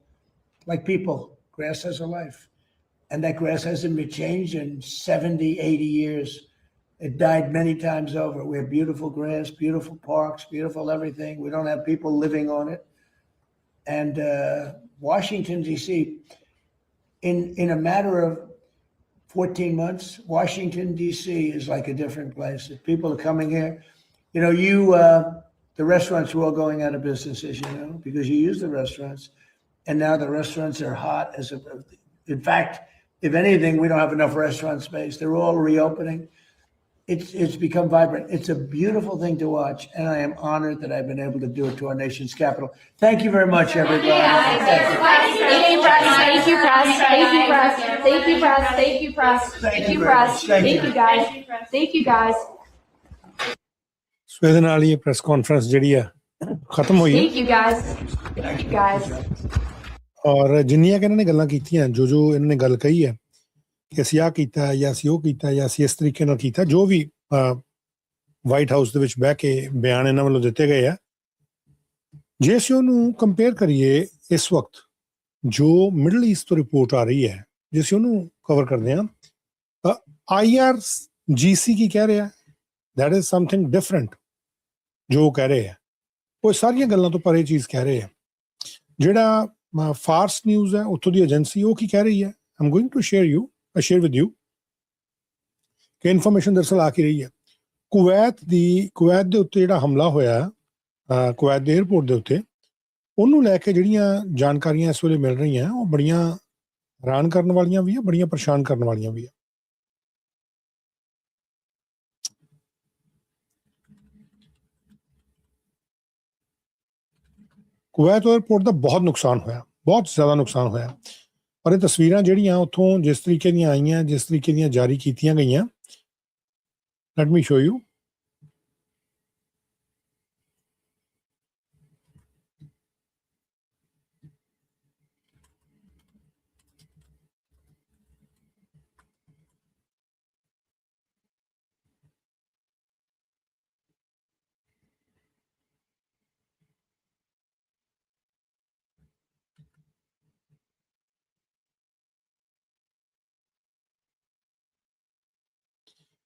Like people, grass has a life. And that grass hasn't been changed in 70, 80 years. It died many times over. We have beautiful grass, beautiful parks, beautiful everything. We don't have people living on it. And Washington, D.C., in a matter of 14 months, Washington, D.C. is like a different place. If people are coming here, the restaurants are all going out of business, as you know, because you use the restaurants. And now the restaurants are hot. In fact, if anything, we don't have enough restaurant space. They're all reopening. It's become vibrant. It's a beautiful thing to watch, and I am honored that I've been able to do it to our nation's capital. Thank you very much, everybody. Thank you, press. Thank you, press. Thank you, press. Thank you, press. Thank you, press. Thank you, press. Thank you, guys. Thank you, guys. ਸੋ ਇਹਦੇ ਨਾਲ ਹੀ ਇਹ press conference ਜਿਹੜੀ ਆ ਖਤਮ ਹੋਈ ਹੈ। Thank you, guys. Thank you, guys. ਔਰ ਜਿੰਨੀਆਂ ਕਿ ਇਹਨਾਂ ਨੇ ਗੱਲਾਂ ਕੀਤੀਆਂ ਜੋ ਇਹਨਾਂ ਨੇ ਗੱਲ ਕਹੀ ਹੈ ਕਿ ਅਸੀਂ ਆਹ ਕੀਤਾ ਜਾਂ ਅਸੀਂ ਉਹ ਕੀਤਾ ਜਾਂ ਅਸੀਂ ਇਸ ਤਰੀਕੇ ਨਾਲ ਕੀਤਾ, ਜੋ ਵੀ ਵਾਈਟ ਹਾਊਸ ਦੇ ਵਿੱਚ ਬਹਿ ਕੇ ਬਿਆਨ ਇਹਨਾਂ ਵੱਲੋਂ ਦਿੱਤੇ ਗਏ ਆ, ਜੇ ਅਸੀਂ ਉਹਨੂੰ ਕੰਪੇਅਰ ਕਰੀਏ ਇਸ ਵਕਤ ਜੋ ਮਿਡਲ ਈਸਟ ਤੋਂ ਰਿਪੋਰਟ ਆ ਰਹੀ ਹੈ, ਜੇ ਅਸੀਂ ਉਹਨੂੰ ਕਵਰ ਕਰਦੇ ਹਾਂ, IRGC ਕੀ ਕਹਿ ਰਿਹਾ, ਦੈਟ ਇਜ਼ ਸਮਥਿੰਗ ਡਿਫਰੈਂਟ ਜੋ ਕਹਿ ਰਹੇ ਹੈ। ਉਹ ਸਾਰੀਆਂ ਗੱਲਾਂ ਤੋਂ ਪਰੇ ਚੀਜ਼ ਕਹਿ ਰਹੇ ਹੈ। ਜਿਹੜਾ ਫਾਰਸ ਨਿਊਜ਼ ਹੈ ਉੱਥੋਂ ਦੀ ਏਜੰਸੀ, ਉਹ ਕੀ ਕਹਿ ਰਹੀ ਹੈ, I'm going to share with you ਕਿ ਇਨਫੋਰਮੇਸ਼ਨ ਦਰਅਸਲ ਆ ਕੀ ਰਹੀ ਹੈ। ਕੁਵੈਤ ਦੇ ਉੱਤੇ ਜਿਹੜਾ ਹਮਲਾ ਹੋਇਆ, ਕੁਵੈਤ ਦੇ 에ਅਰਪੋਰਟ ਦੇ ਉੱਤੇ, ਉਹਨੂੰ ਲੈ ਕੇ ਜਿਹੜੀਆਂ ਜਾਣਕਾਰੀਆਂ ਇਸ ਵੇਲੇ ਮਿਲ ਰਹੀਆਂ ਉਹ ਬੜੀਆਂ ਹੈਰਾਨ ਕਰਨ ਵਾਲੀਆਂ ਵੀ ਆ, ਬੜੀਆਂ ਪਰੇਸ਼ਾਨ ਕਰਨ ਵਾਲੀਆਂ ਵੀ ਆ। ਕੁਵੈਤ 에ਅਰਪੋਰਟ ਦਾ ਬਹੁਤ ਨੁਕਸਾਨ ਹੋਇਆ, ਬਹੁਤ ਜ਼ਿਆਦਾ ਨੁਕਸਾਨ ਹੋਇਆ। ਔਰ ਇਹ ਤਸਵੀਰਾਂ ਜਿਹੜੀਆਂ ਉੱਥੋਂ ਜਿਸ ਤਰੀਕੇ ਦੀਆਂ ਆਈਆਂ, ਜਿਸ ਤਰੀਕੇ ਦੀਆਂ ਜਾਰੀ ਕੀਤੀਆਂ ਗਈਆਂ, light me show you.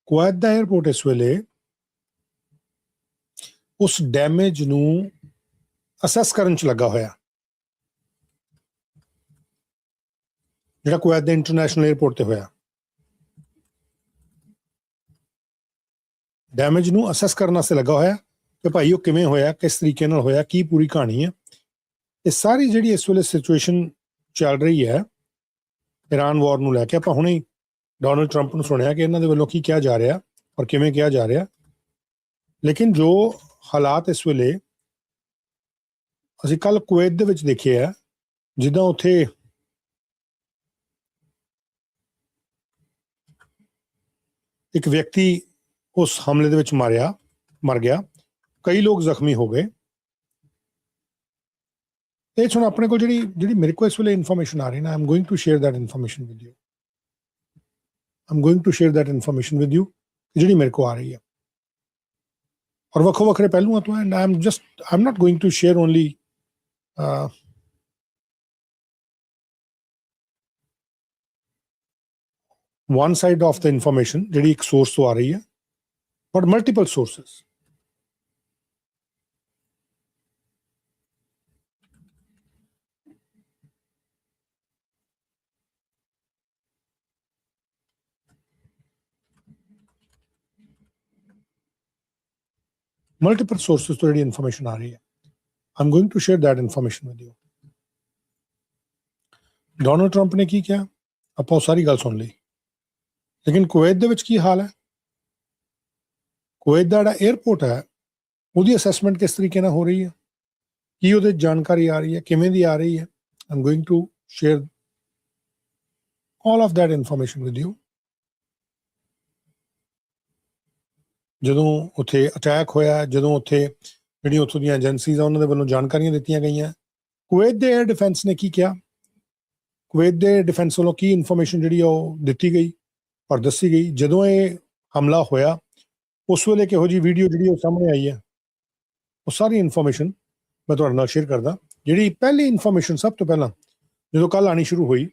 Kuwait the airport ਇਸ ਵੇਲੇ ਉਸ ਡੈਮੇਜ ਨੂੰ ਅਸੈਸ ਕਰਨ 'ਚ ਲੱਗਾ ਹੋਇਆ, ਜਿਹੜਾ ਕੁਵੈਤ ਦੇ ਇੰਟਰਨੈਸ਼ਨਲ 에ਅਰਪੋਰਟ ਤੇ ਹੋਇਆ। ਡੈਮੇਜ ਨੂੰ ਅਸੈਸ ਕਰਨ ਵਾਸਤੇ ਲੱਗਾ ਹੋਇਆ ਕਿ ਭਾਈ ਉਹ ਕਿਵੇਂ ਹੋਇਆ, ਕਿਸ ਤਰੀਕੇ ਨਾਲ ਹੋਇਆ, ਕੀ ਪੂਰੀ ਕਹਾਣੀ ਹੈ। ਇਹ ਸਾਰੀ ਜਿਹੜੀ ਇਸ ਵੇਲੇ ਸਿਚੁਏਸ਼ਨ ਚੱਲ ਰਹੀ ਹੈ ਇਰਾਨ ਵਾਰ ਨੂੰ ਲੈ ਕੇ, ਆਪਾਂ ਹੁਣੇ ਹੀ ਡੋਨਲਡ ਟਰੰਪ ਨੂੰ ਸੁਣਿਆ ਕਿ ਇਹਨਾਂ ਦੇ ਵੱਲੋਂ ਕੀ ਕਿਹਾ ਜਾ ਰਿਹਾ ਔਰ ਕਿਵੇਂ ਕਿਹਾ ਜਾ ਰਿਹਾ। ਲੇਕਿਨ ਜੋ ਹਾਲਾਤ ਇਸ ਵੇਲੇ ਅਸੀਂ ਕੱਲ ਕੁਵੈਤ ਦੇ ਵਿੱਚ ਦੇਖੇ ਆ, ਜਿੱਦਾਂ ਉੱਥੇ ਇੱਕ ਵਿਅਕਤੀ ਉਸ ਹਮਲੇ ਦੇ ਵਿੱਚ ਮਰ ਗਿਆ, ਕਈ ਲੋਕ ਜ਼ਖਮੀ ਹੋ ਗਏ। ਇਹ ਹੁਣ ਆਪਣੇ ਕੋਲ ਜਿਹੜੀ ਮੇਰੇ ਕੋਲ ਇਸ ਵੇਲੇ ਇਨਫੋਰਮੇਸ਼ਨ ਆ ਰਹੀ ਨਾ, I am going to share that information with you. ਜਿਹੜੀ ਮੇਰੇ ਕੋਲ ਆ ਰਹੀ ਹੈ ਔਰ ਵੱਖੋ ਵੱਖਰੇ ਪਹਿਲੂਆਂ ਤੋਂ ਹੈ। And I am not going to share only one side of the information ਜਿਹੜੀ ਇੱਕ ਸੋਰਸ ਤੋਂ ਆ ਰਹੀ ਹੈ, but multiple sources. Multiple sources ਤੋਂ ਜਿਹੜੀ ਇਨਫੋਰਮੇਸ਼ਨ ਆ ਰਹੀ ਹੈ, I'm going to share that information with you. Donald Trump ਨੇ ਕੀ ਕਿਹਾ, ਆਪਾਂ ਉਹ ਸਾਰੀ ਗੱਲ ਸੁਣ ਲਈ। ਲੇਕਿਨ ਕੁਵੈਤ ਦੇ ਵਿੱਚ ਕੀ ਹਾਲ ਹੈ, ਕੁਵੈਤ ਦਾ ਜਿਹੜਾ 에ਅਰਪੋਰਟ ਹੈ ਉਹਦੀ ਅਸੈਸਮੈਂਟ ਕਿਸ ਤਰੀਕੇ ਨਾਲ ਹੋ ਰਹੀ ਹੈ, ਕੀ ਉਹਦੇ ਜਾਣਕਾਰੀ ਆ ਰਹੀ ਹੈ, ਕਿਵੇਂ ਦੀ ਆ ਰਹੀ ਹੈ। I'm going to share all of that information with you. ਜਦੋਂ ਉੱਥੇ ਅਟੈਕ ਹੋਇਆ, ਜਦੋਂ ਉੱਥੇ ਜਿਹੜੀਆਂ ਉੱਥੋਂ ਦੀਆਂ ਏਜੰਸੀਜ਼ ਆ ਉਹਨਾਂ ਦੇ ਵੱਲੋਂ ਜਾਣਕਾਰੀਆਂ ਦਿੱਤੀਆਂ ਗਈਆਂ। ਕੁਵੈਤ ਦੇ 에ਅਰ ਡਿਫੈਂਸ ਨੇ ਕੀ ਕਿਹਾ, ਕੁਵੈਤ ਦੇ ਡਿਫੈਂਸ ਵੱਲੋਂ ਕੀ ਇਨਫੋਰਮੇਸ਼ਨ ਜਿਹੜੀ ਉਹ ਦਿੱਤੀ ਗਈ ਔਰ ਦੱਸੀ ਗਈ। ਜਦੋਂ ਇਹ ਹਮਲਾ ਹੋਇਆ ਉਸ ਵੇਲੇ ਕਿਹੋ ਜਿਹੀ ਵੀਡੀਓ ਜਿਹੜੀ ਉਹ ਸਾਹਮਣੇ ਆਈ ਹੈ, ਉਹ ਸਾਰੀ ਇਨਫੋਰਮੇਸ਼ਨ ਮੈਂ ਤੁਹਾਡੇ ਨਾਲ ਸ਼ੇਅਰ ਕਰਦਾ। ਜਿਹੜੀ ਪਹਿਲੀ ਇਨਫੋਰਮੇਸ਼ਨ ਸਭ ਤੋਂ ਪਹਿਲਾਂ ਜਦੋਂ ਕੱਲ ਆਣੀ ਸ਼ੁਰੂ ਹੋਈ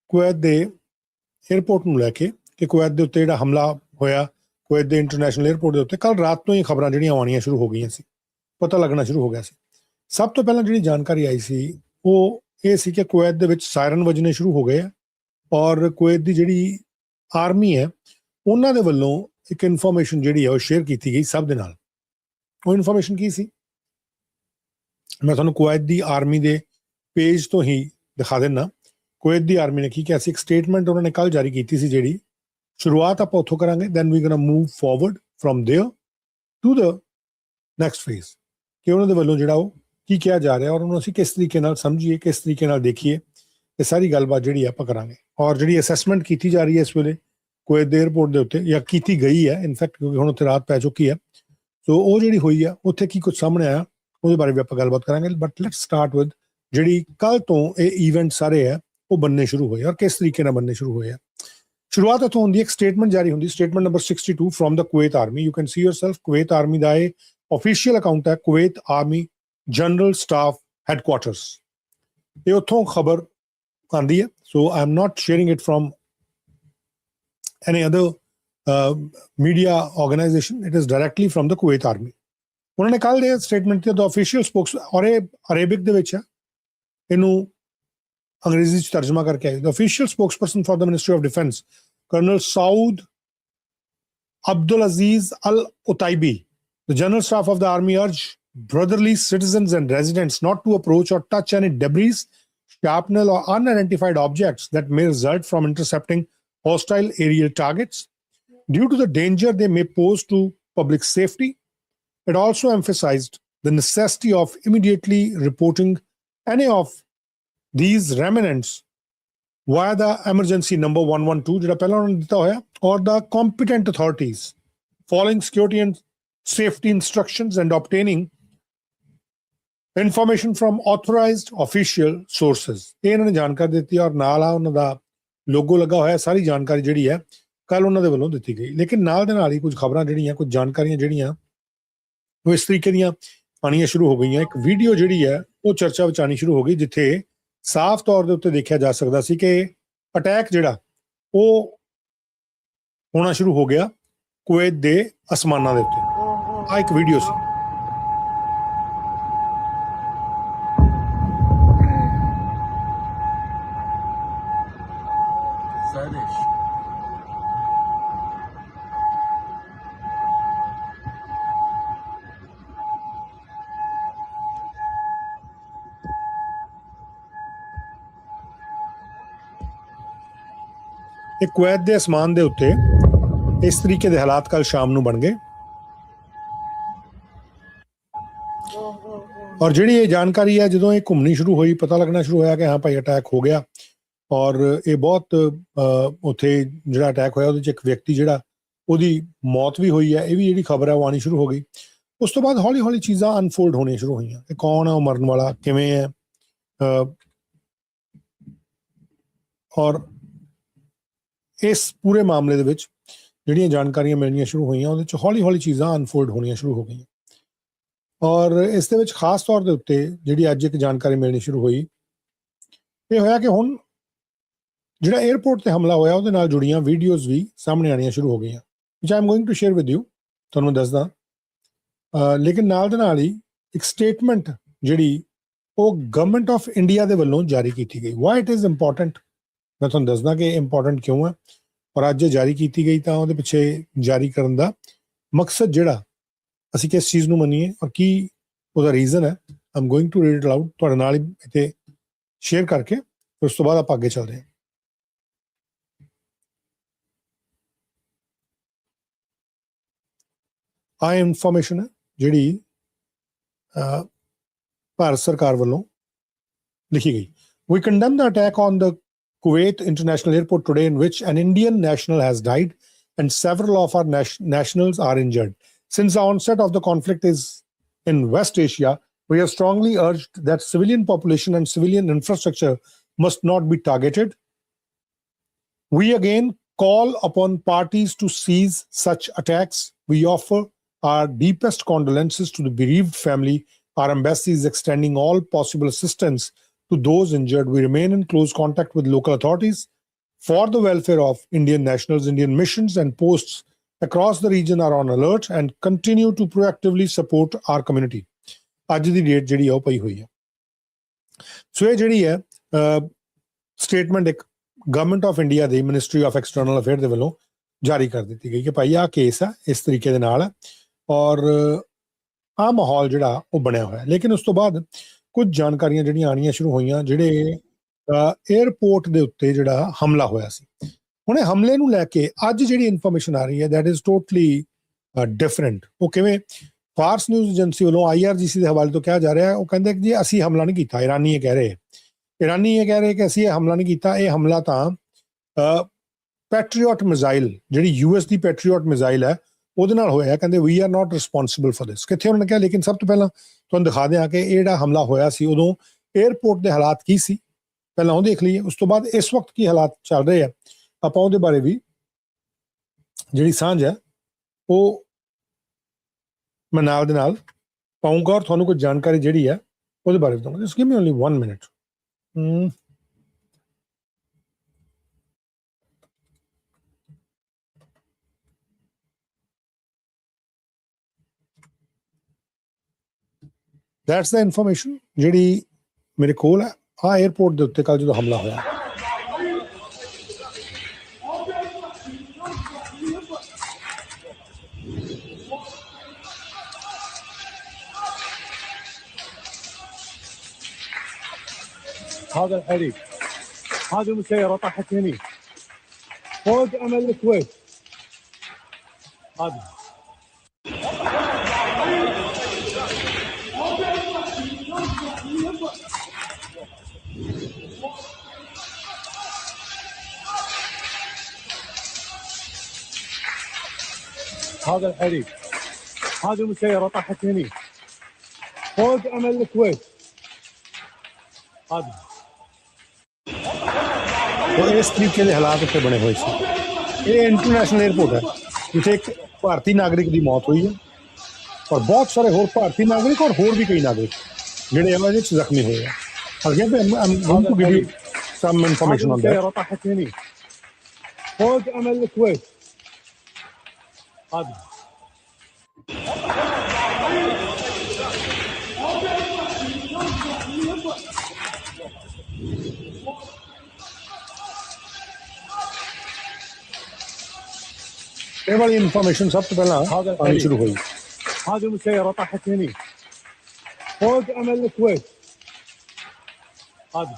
ਕੁਵੈਤ ਦੇ 에ਅਰਪੋਰਟ ਨੂੰ ਲੈ ਕੇ ਕਿ ਕੁਵੈਤ ਦੇ ਉੱਤੇ ਜਿਹੜਾ ਹਮਲਾ ਹੋਇਆ ਕੁਵੈਤ ਦੇ ਇੰਟਰਨੈਸ਼ਨਲ 에ਅਰਪੋਰਟ ਦੇ ਉੱਤੇ, ਕੱਲ ਰਾਤ ਤੋਂ ਹੀ ਖਬਰਾਂ ਜਿਹੜੀਆਂ ਆਉਣੀਆਂ ਸ਼ੁਰੂ ਹੋ ਗਈਆਂ ਸੀ, ਪਤਾ ਲੱਗਣਾ ਸ਼ੁਰੂ ਹੋ ਗਿਆ ਸੀ। ਸਭ ਤੋਂ ਪਹਿਲਾਂ ਜਿਹੜੀ ਜਾਣਕਾਰੀ ਆਈ ਸੀ ਉਹ ਇਹ ਸੀ ਕਿ ਕੁਵੈਤ ਦੇ ਵਿੱਚ ਸਾਇਰਨ ਵੱਜਣੇ ਸ਼ੁਰੂ ਹੋ ਗਏ ਆ ਔਰ ਕੁਵੈਤ ਦੀ ਜਿਹੜੀ ਆਰਮੀ ਹੈ ਉਹਨਾਂ ਦੇ ਵੱਲੋਂ ਇੱਕ ਇਨਫੋਰਮੇਸ਼ਨ ਜਿਹੜੀ ਹੈ ਉਹ ਸ਼ੇਅਰ ਕੀਤੀ ਗਈ ਸਭ ਦੇ ਨਾਲ। ਉਹ ਇਨਫੋਰਮੇਸ਼ਨ ਕੀ ਸੀ, ਮੈਂ ਤੁਹਾਨੂੰ ਕੁਵੈਤ ਦੀ ਆਰਮੀ ਦੇ ਪੇਜ ਤੋਂ ਹੀ ਦਿਖਾ ਦਿੰਦਾ। ਕੁਵੈਤ ਦੀ ਆਰਮੀ ਨੇ ਕੀ ਕਿਹਾ ਸੀ, ਇੱਕ ਸਟੇਟਮੈਂਟ ਉਹਨਾਂ ਨੇ ਕੱਲ ਜਾਰੀ ਕੀਤੀ ਸੀ, ਜਿਹੜੀ ਸ਼ੁਰੂਆਤ ਆਪਾਂ ਉੱਥੋਂ ਕਰਾਂਗੇ, then we gonna move forward from there to the next phase, ਕਿ ਉਹਨਾਂ ਦੇ ਵੱਲੋਂ ਜਿਹੜਾ ਉਹ ਕੀ ਕਿਹਾ ਜਾ ਰਿਹਾ ਔਰ ਉਹਨੂੰ ਅਸੀਂ ਕਿਸ ਤਰੀਕੇ ਨਾਲ ਸਮਝੀਏ, ਕਿਸ ਤਰੀਕੇ ਨਾਲ ਦੇਖੀਏ। ਇਹ ਸਾਰੀ ਗੱਲਬਾਤ ਜਿਹੜੀ ਆਪਾਂ ਕਰਾਂਗੇ। ਔਰ ਜਿਹੜੀ ਅਸੈਸਮੈਂਟ ਕੀਤੀ ਜਾ ਰਹੀ ਹੈ ਇਸ ਵੇਲੇ ਕੁਵੈਤ ਦੇ 에ਅਰਪੋਰਟ ਦੇ ਉੱਤੇ, ਜਾਂ ਕੀਤੀ ਗਈ ਹੈ ਇਨਫੈਕਟ, ਕਿਉਂਕਿ ਹੁਣ ਉੱਥੇ ਰਾਤ ਪੈ ਚੁੱਕੀ ਹੈ, ਸੋ ਉਹ ਜਿਹੜੀ ਹੋਈ ਆ ਉੱਥੇ ਕੀ ਕੁਝ ਸਾਹਮਣੇ ਆਇਆ ਉਹਦੇ ਬਾਰੇ ਵੀ ਆਪਾਂ ਗੱਲਬਾਤ ਕਰਾਂਗੇ। ਬਟ ਲੈਟਸ ਸਟਾਰਟ ਵਿਦ ਜਿਹੜੀ ਕੱਲ ਤੋਂ ਇਹ ਈਵੈਂਟ ਸਾਰੇ ਹੈ ਉਹ ਬਣਨੇ ਸ਼ੁਰੂ ਹੋਏ ਔਰ ਕਿਸ ਤਰੀਕੇ ਨਾਲ ਬਣਨੇ ਸ਼ੁਰੂ ਹੋਏ ਆ। ਸ਼ੁਰੂਆਤ ਇੱਥੋਂ ਹੁੰਦੀ ਹੈ, ਇੱਕ ਸਟੇਟਮੈਂਟ ਜਾਰੀ ਹੁੰਦੀ, statement number 62 from the Kuwait army. You can see yourself, Kuwait army ਦਾ ਇਹ ਆਫੀਸ਼ੀਅਲ ਅਕਾਊਂਟ ਹੈ, Kuwait army general staff headquarters. ਇਹ ਉੱਥੋਂ ਖਬਰ ਆਉਂਦੀ ਹੈ। So I am not sharing it from any other media organization. It is directly from the Kuwait Army. ਉਹਨਾਂ ਨੇ ਕੱਲ੍ਹ ਦੇ ਸਟੇਟਮੈਂਟ ਤੇ ਆਫੀਸ਼ੀਅਲ ਸਪੋਕਸ, ਔਰ ਇਹ ਅਰੇਬਿਕ ਦੇ ਵਿੱਚ ਹੈ, ਇਹਨੂੰ ਅੰਗਰੇਜ਼ੀ 'ਚ ਤਰਜਮਾ ਕਰਕੇ ਆਏ। The official spokesperson for the Ministry of Defence, Colonel Saud Abdulaziz Al Utaibi, the General Staff of the Army, urged brotherly citizens and residents not to approach or touch any debris, shrapnel or unidentified objects that may result from intercepting hostile aerial targets due to the danger they may pose to public safety. It also emphasized the necessity of immediately reporting any of these remnants via the emergency number 112 ਜਿਹੜਾ ਪਹਿਲਾਂ ਉਹਨਾਂ ਨੇ ਦਿੱਤਾ ਹੋਇਆ, or the competent authorities, following security and safety instructions and obtaining information from authorized official sources. ਇਹ ਇਹਨਾਂ ਨੇ ਜਾਣਕਾਰੀ ਦਿੱਤੀ, ਔਰ ਨਾਲ ਆ ਉਹਨਾਂ ਦਾ ਲੋਗੋ ਲੱਗਾ ਹੋਇਆ। ਸਾਰੀ ਜਾਣਕਾਰੀ ਜਿਹੜੀ ਹੈ ਕੱਲ ਉਹਨਾਂ ਦੇ ਵੱਲੋਂ ਦਿੱਤੀ ਗਈ। ਲੇਕਿਨ ਨਾਲ ਦੇ ਨਾਲ ਹੀ ਕੁਝ ਖਬਰਾਂ ਜਿਹੜੀਆਂ, ਕੁਝ ਜਾਣਕਾਰੀਆਂ ਜਿਹੜੀਆਂ ਉਹ ਇਸ ਤਰੀਕੇ ਦੀਆਂ ਆਉਣੀਆਂ ਸ਼ੁਰੂ ਹੋ ਗਈਆਂ। ਇੱਕ ਵੀਡੀਓ ਜਿਹੜੀ ਹੈ ਉਹ ਚਰਚਾ ਵਿੱਚ ਆਉਣੀ ਸ਼ੁਰੂ ਹੋ ਗਈ, ਜਿੱਥੇ ਸਾਫ਼ ਤੌਰ ਦੇ ਉੱਤੇ ਦੇਖਿਆ ਜਾ ਸਕਦਾ ਸੀ ਕਿ ਅਟੈਕ ਜਿਹੜਾ ਉਹ ਹੋਣਾ ਸ਼ੁਰੂ ਹੋ ਗਿਆ ਕੁਵੈਤ ਦੇ ਅਸਮਾਨਾਂ ਦੇ ਉੱਤੇ। ਆ ਇੱਕ ਵੀਡੀਓ ਸੀ। ਇਹ ਕੁਵੈਤ ਦੇ ਅਸਮਾਨ ਦੇ ਉੱਤੇ ਇਸ ਤਰੀਕੇ ਦੇ ਹਾਲਾਤ ਕੱਲ ਸ਼ਾਮ ਨੂੰ ਬਣ ਗਏ, ਔਰ ਜਿਹੜੀ ਇਹ ਜਾਣਕਾਰੀ ਹੈ ਜਦੋਂ ਇਹ ਘੁੰਮਣੀ ਸ਼ੁਰੂ ਹੋਈ, ਪਤਾ ਲੱਗਣਾ ਸ਼ੁਰੂ ਹੋਇਆ ਕਿ ਹਾਂ ਭਾਈ ਅਟੈਕ ਹੋ ਗਿਆ, ਔਰ ਇਹ ਬਹੁਤ ਉੱਥੇ ਜਿਹੜਾ ਅਟੈਕ ਹੋਇਆ ਉਹਦੇ 'ਚ ਇੱਕ ਵਿਅਕਤੀ ਜਿਹੜਾ ਉਹਦੀ ਮੌਤ ਵੀ ਹੋਈ ਹੈ, ਇਹ ਵੀ ਜਿਹੜੀ ਖਬਰ ਹੈ ਉਹ ਆਉਣੀ ਸ਼ੁਰੂ ਹੋ ਗਈ। ਉਸ ਤੋਂ ਬਾਅਦ ਹੌਲੀ ਹੌਲੀ ਚੀਜ਼ਾਂ ਅਨਫੋਲਡ ਹੋਣੀਆਂ ਸ਼ੁਰੂ ਹੋਈਆਂ ਕਿ ਕੌਣ ਹੈ ਉਹ ਮਰਨ ਵਾਲਾ, ਕਿਵੇਂ ਹੈ, ਔਰ ਇਸ ਪੂਰੇ ਮਾਮਲੇ ਦੇ ਵਿੱਚ ਜਿਹੜੀਆਂ ਜਾਣਕਾਰੀਆਂ ਮਿਲਣੀਆਂ ਸ਼ੁਰੂ ਹੋਈਆਂ ਉਹਦੇ 'ਚ ਹੌਲੀ ਹੌਲੀ ਚੀਜ਼ਾਂ ਅਨਫੋਲਡ ਹੋਣੀਆਂ ਸ਼ੁਰੂ ਹੋ ਗਈਆਂ। ਔਰ ਇਸ ਦੇ ਵਿੱਚ ਖਾਸ ਤੌਰ ਦੇ ਉੱਤੇ ਜਿਹੜੀ ਅੱਜ ਇੱਕ ਜਾਣਕਾਰੀ ਮਿਲਣੀ ਸ਼ੁਰੂ ਹੋਈ, ਇਹ ਹੋਇਆ ਕਿ ਹੁਣ ਜਿਹੜਾ 에ਅਰਪੋਰਟ ਤੇ ਹਮਲਾ ਹੋਇਆ ਉਹਦੇ ਨਾਲ ਜੁੜੀਆਂ ਵੀਡੀਓਜ਼ ਵੀ ਸਾਹਮਣੇ ਆਉਣੀਆਂ ਸ਼ੁਰੂ ਹੋ ਗਈਆਂ, which I am going to share with you, ਤੁਹਾਨੂੰ ਦੱਸਦਾ। ਲੇਕਿਨ ਨਾਲ ਦੇ ਨਾਲ ਹੀ ਇੱਕ ਸਟੇਟਮੈਂਟ ਜਿਹੜੀ ਉਹ ਗਵਰਨਮੈਂਟ ਆਫ ਇੰਡੀਆ ਦੇ ਵੱਲੋਂ ਜਾਰੀ ਕੀਤੀ ਗਈ। ਵਾਈ ਇਟ ਇਜ਼ ਇੰਪੋਰਟੈਂਟ, ਮੈਂ ਤੁਹਾਨੂੰ ਦੱਸਦਾ ਕਿ ਇੰਪੋਰਟੈਂਟ ਕਿਉਂ ਹੈ, ਔਰ ਅੱਜ ਜਾਰੀ ਕੀਤੀ ਗਈ ਤਾਂ ਉਹਦੇ ਪਿੱਛੇ ਜਾਰੀ ਕਰਨ ਦਾ ਮਕਸਦ ਜਿਹੜਾ ਅਸੀਂ ਕਿਸ ਚੀਜ਼ ਨੂੰ ਮੰਨੀਏ ਔਰ ਕੀ ਉਹਦਾ ਰੀਜ਼ਨ ਹੈ, I am going to read it out ਤੁਹਾਡੇ ਨਾਲ ਹੀ ਇੱਥੇ ਸ਼ੇਅਰ ਕਰਕੇ, ਉਸ ਤੋਂ ਬਾਅਦ ਆਪਾਂ ਅੱਗੇ ਚੱਲਦੇ ਹਾਂ। ਆਹ ਇਨਫੋਰਮੇਸ਼ਨ ਹੈ ਜਿਹੜੀ ਭਾਰਤ ਸਰਕਾਰ ਵੱਲੋਂ ਲਿਖੀ ਗਈ। We condemn the attack on the Kuwait International Airport today, in which an Indian national has died and several of our nationals are injured. Since the onset of the conflict is in West Asia, we have strongly urged that civilian population and civilian infrastructure must not be targeted. We again call upon parties to cease such attacks. We offer our deepest condolences to the bereaved family. Our embassy is extending all possible assistance to those injured. We remain in close contact with local authorities for the welfare of Indian nationals. Indian missions and posts across the region are on alert and continue to proactively support our community. ਅੱਜ ਦੀ date ਜਿਹੜੀ ਉਹ ਪਈ ਹੋਈ ਹੈ। ਸੋ ਇਹ ਜਿਹੜੀ ਹੈ statement ਇੱਕ government of India the ministry of external affair ਦੇ ਵੱਲੋਂ ਜਾਰੀ ਕਰ ਦਿੱਤੀ ਗਈ ਕਿ ਭਾਈ ਆਹ ਕੇਸ ਆ ਇਸ ਤਰੀਕੇ ਦੇ ਨਾਲ, ਔਰ ਆਹ ਮਾਹੌਲ ਜਿਹੜਾ ਉਹ ਬਣਿਆ ਹੋਇਆ। ਲੇਕਿਨ ਉਸ ਤੋਂ ਬਾਅਦ ਕੁਝ ਜਾਣਕਾਰੀਆਂ ਜਿਹੜੀਆਂ ਆਉਣੀਆਂ ਸ਼ੁਰੂ ਹੋਈਆਂ, ਜਿਹੜੇ 에ਅਰਪੋਰਟ ਦੇ ਉੱਤੇ ਜਿਹੜਾ ਹਮਲਾ ਹੋਇਆ ਸੀ, ਹੁਣ ਇਹ ਹਮਲੇ ਨੂੰ ਲੈ ਕੇ ਅੱਜ ਜਿਹੜੀ ਇਨਫੋਰਮੇਸ਼ਨ ਆ ਰਹੀ ਹੈ ਦੈਟ ਇਜ਼ ਟੋਟਲੀ ਡਿਫਰੈਂਟ। ਉਹ ਕਿਵੇਂ? ਫਾਰਸ ਨਿਊਜ਼ ਏਜੰਸੀ ਵੱਲੋਂ IRGC ਦੇ ਹਵਾਲੇ ਤੋਂ ਕਿਹਾ ਜਾ ਰਿਹਾ ਹੈ, ਉਹ ਕਹਿੰਦੇ ਕਿ ਜੀ ਅਸੀਂ ਹਮਲਾ ਨਹੀਂ ਕੀਤਾ। ਇਰਾਨੀ ਇਹ ਕਹਿ ਰਹੇ ਕਿ ਅਸੀਂ ਇਹ ਹਮਲਾ ਨਹੀਂ ਕੀਤਾ, ਇਹ ਹਮਲਾ ਤਾਂ ਪੈਟਰੀਓਟ ਮਿਜ਼ਾਈਲ ਜਿਹੜੀ US ਦੀ ਪੈਟਰੀਓਟ ਮਿਜ਼ਾਈਲ ਹੈ ਉਹਦੇ ਨਾਲ ਹੋਇਆ। ਕਹਿੰਦੇ we are not responsible for this. ਕਿੱਥੇ ਉਹਨਾਂ ਨੇ ਕਿਹਾ, ਲੇਕਿਨ ਸਭ ਤੋਂ ਪਹਿਲਾਂ ਤੁਹਾਨੂੰ ਦਿਖਾ ਦਿਆਂ ਕਿ ਇਹ ਜਿਹੜਾ ਹਮਲਾ ਹੋਇਆ ਸੀ ਉਦੋਂ 에ਅਰਪੋਰਟ ਦੇ ਹਾਲਾਤ ਕੀ ਸੀ, ਪਹਿਲਾਂ ਉਹ ਦੇਖ ਲਈਏ। ਉਸ ਤੋਂ ਬਾਅਦ ਇਸ ਵਕਤ ਕੀ ਹਾਲਾਤ ਚੱਲ ਰਹੇ ਆ ਆਪਾਂ ਉਹਦੇ ਬਾਰੇ ਵੀ ਜਿਹੜੀ ਸਾਂਝ ਹੈ ਉਹ ਮੈਂ ਨਾਲ ਦੇ ਨਾਲ ਪਾਊਂਗਾ ਔਰ ਤੁਹਾਨੂੰ ਕੁਝ ਜਾਣਕਾਰੀ ਜਿਹੜੀ ਹੈ ਉਹਦੇ ਬਾਰੇ ਦਊਂਗਾ। Just give me only 1 minute. That's the information ਜਿਹੜੀ ਮੇਰੇ ਕੋਲ ਹੈ। ਆ 에ਅਰਪੋਰਟ ਦੇ ਉੱਤੇ ਕੱਲ ਜਦੋਂ ਹਮਲਾ ਹੋਇਆ, هذا الحريق، هذه مسيرة طاحت هني فوق أمل الكويت. هذه هذا الحريق، هذه مسيرة طاحت هني فوق أمل الكويت. هذه ਇਸ ਤਰੀਕੇ ਦੇ ਹਾਲਾਤ ਉੱਤੇ ਬਣੇ ਹੋਏ ਸੀ। ਇਹ ਇੰਟਰਨੈਸ਼ਨਲ 에ਅਰਪੋਰਟ ਹੈ ਜਿੱਥੇ ਇੱਕ ਭਾਰਤੀ ਨਾਗਰਿਕ ਦੀ ਮੌਤ ਹੋਈ ਹੈ ਔਰ ਬਹੁਤ ਸਾਰੇ ਹੋਰ ਭਾਰਤੀ ਨਾਗਰਿਕ ਔਰ ਹੋਰ ਵੀ ਕਈ ਨਾਗਰਿਕ ਜਿਹੜੇ ਇਹਨਾਂ ਵਿੱਚ ਜ਼ਖਮੀ ਹੋਏ ਆ। Again, I'm going to give you some information on that. طاحت هني فوق أمل الكويت. هذه ਇਹ ਵਾਲੀ ਇਨਫੋਰਮੇਸ਼ਨ ਸਭ ਤੋਂ ਪਹਿਲਾਂ ਆਉਣੀ ਸ਼ੁਰੂ ਹੋਈ। هذه مسيرة طاحت هني فوق أمل الكويت. هذه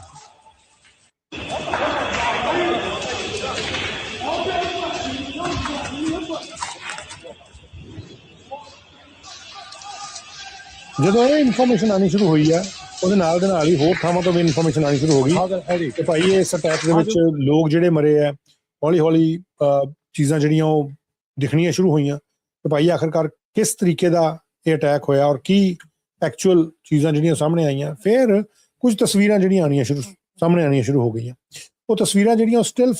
ਜਦੋਂ ਇਹ ਇਨਫੋਰਮੇਸ਼ਨ ਆਉਣੀ ਸ਼ੁਰੂ ਹੋਈ ਹੈ ਉਹਦੇ ਨਾਲ ਦੇ ਨਾਲ ਹੀ ਹੋਰ ਥਾਵਾਂ ਤੋਂ ਵੀ ਇਨਫੋਰਮੇਸ਼ਨ ਆਉਣੀ ਸ਼ੁਰੂ ਹੋ ਗਈ ਕਿ ਭਾਈ ਇਸ ਅਟੈਕ ਦੇ ਵਿੱਚ ਲੋਕ ਜਿਹੜੇ ਮਰੇ ਆ, ਹੌਲੀ ਹੌਲੀ ਚੀਜ਼ਾਂ ਜਿਹੜੀਆਂ ਉਹ ਦਿਖਣੀਆਂ ਸ਼ੁਰੂ ਹੋਈਆਂ ਕਿ ਭਾਈ ਆਖਰਕਾਰ ਕਿਸ ਤਰੀਕੇ ਦਾ ਇਹ ਅਟੈਕ ਹੋਇਆ ਔਰ ਕੀ ਐਕਚੁਅਲ ਚੀਜ਼ਾਂ ਜਿਹੜੀਆਂ ਸਾਹਮਣੇ ਆਈਆਂ। ਫਿਰ ਕੁਝ ਤਸਵੀਰਾਂ ਜਿਹੜੀਆਂ ਸਾਹਮਣੇ ਆਉਣੀਆਂ ਸ਼ੁਰੂ ਹੋ ਗਈਆਂ। ਉਹ ਤਸਵੀਰਾਂ ਜਿਹੜੀਆਂ ਸਟਿਲ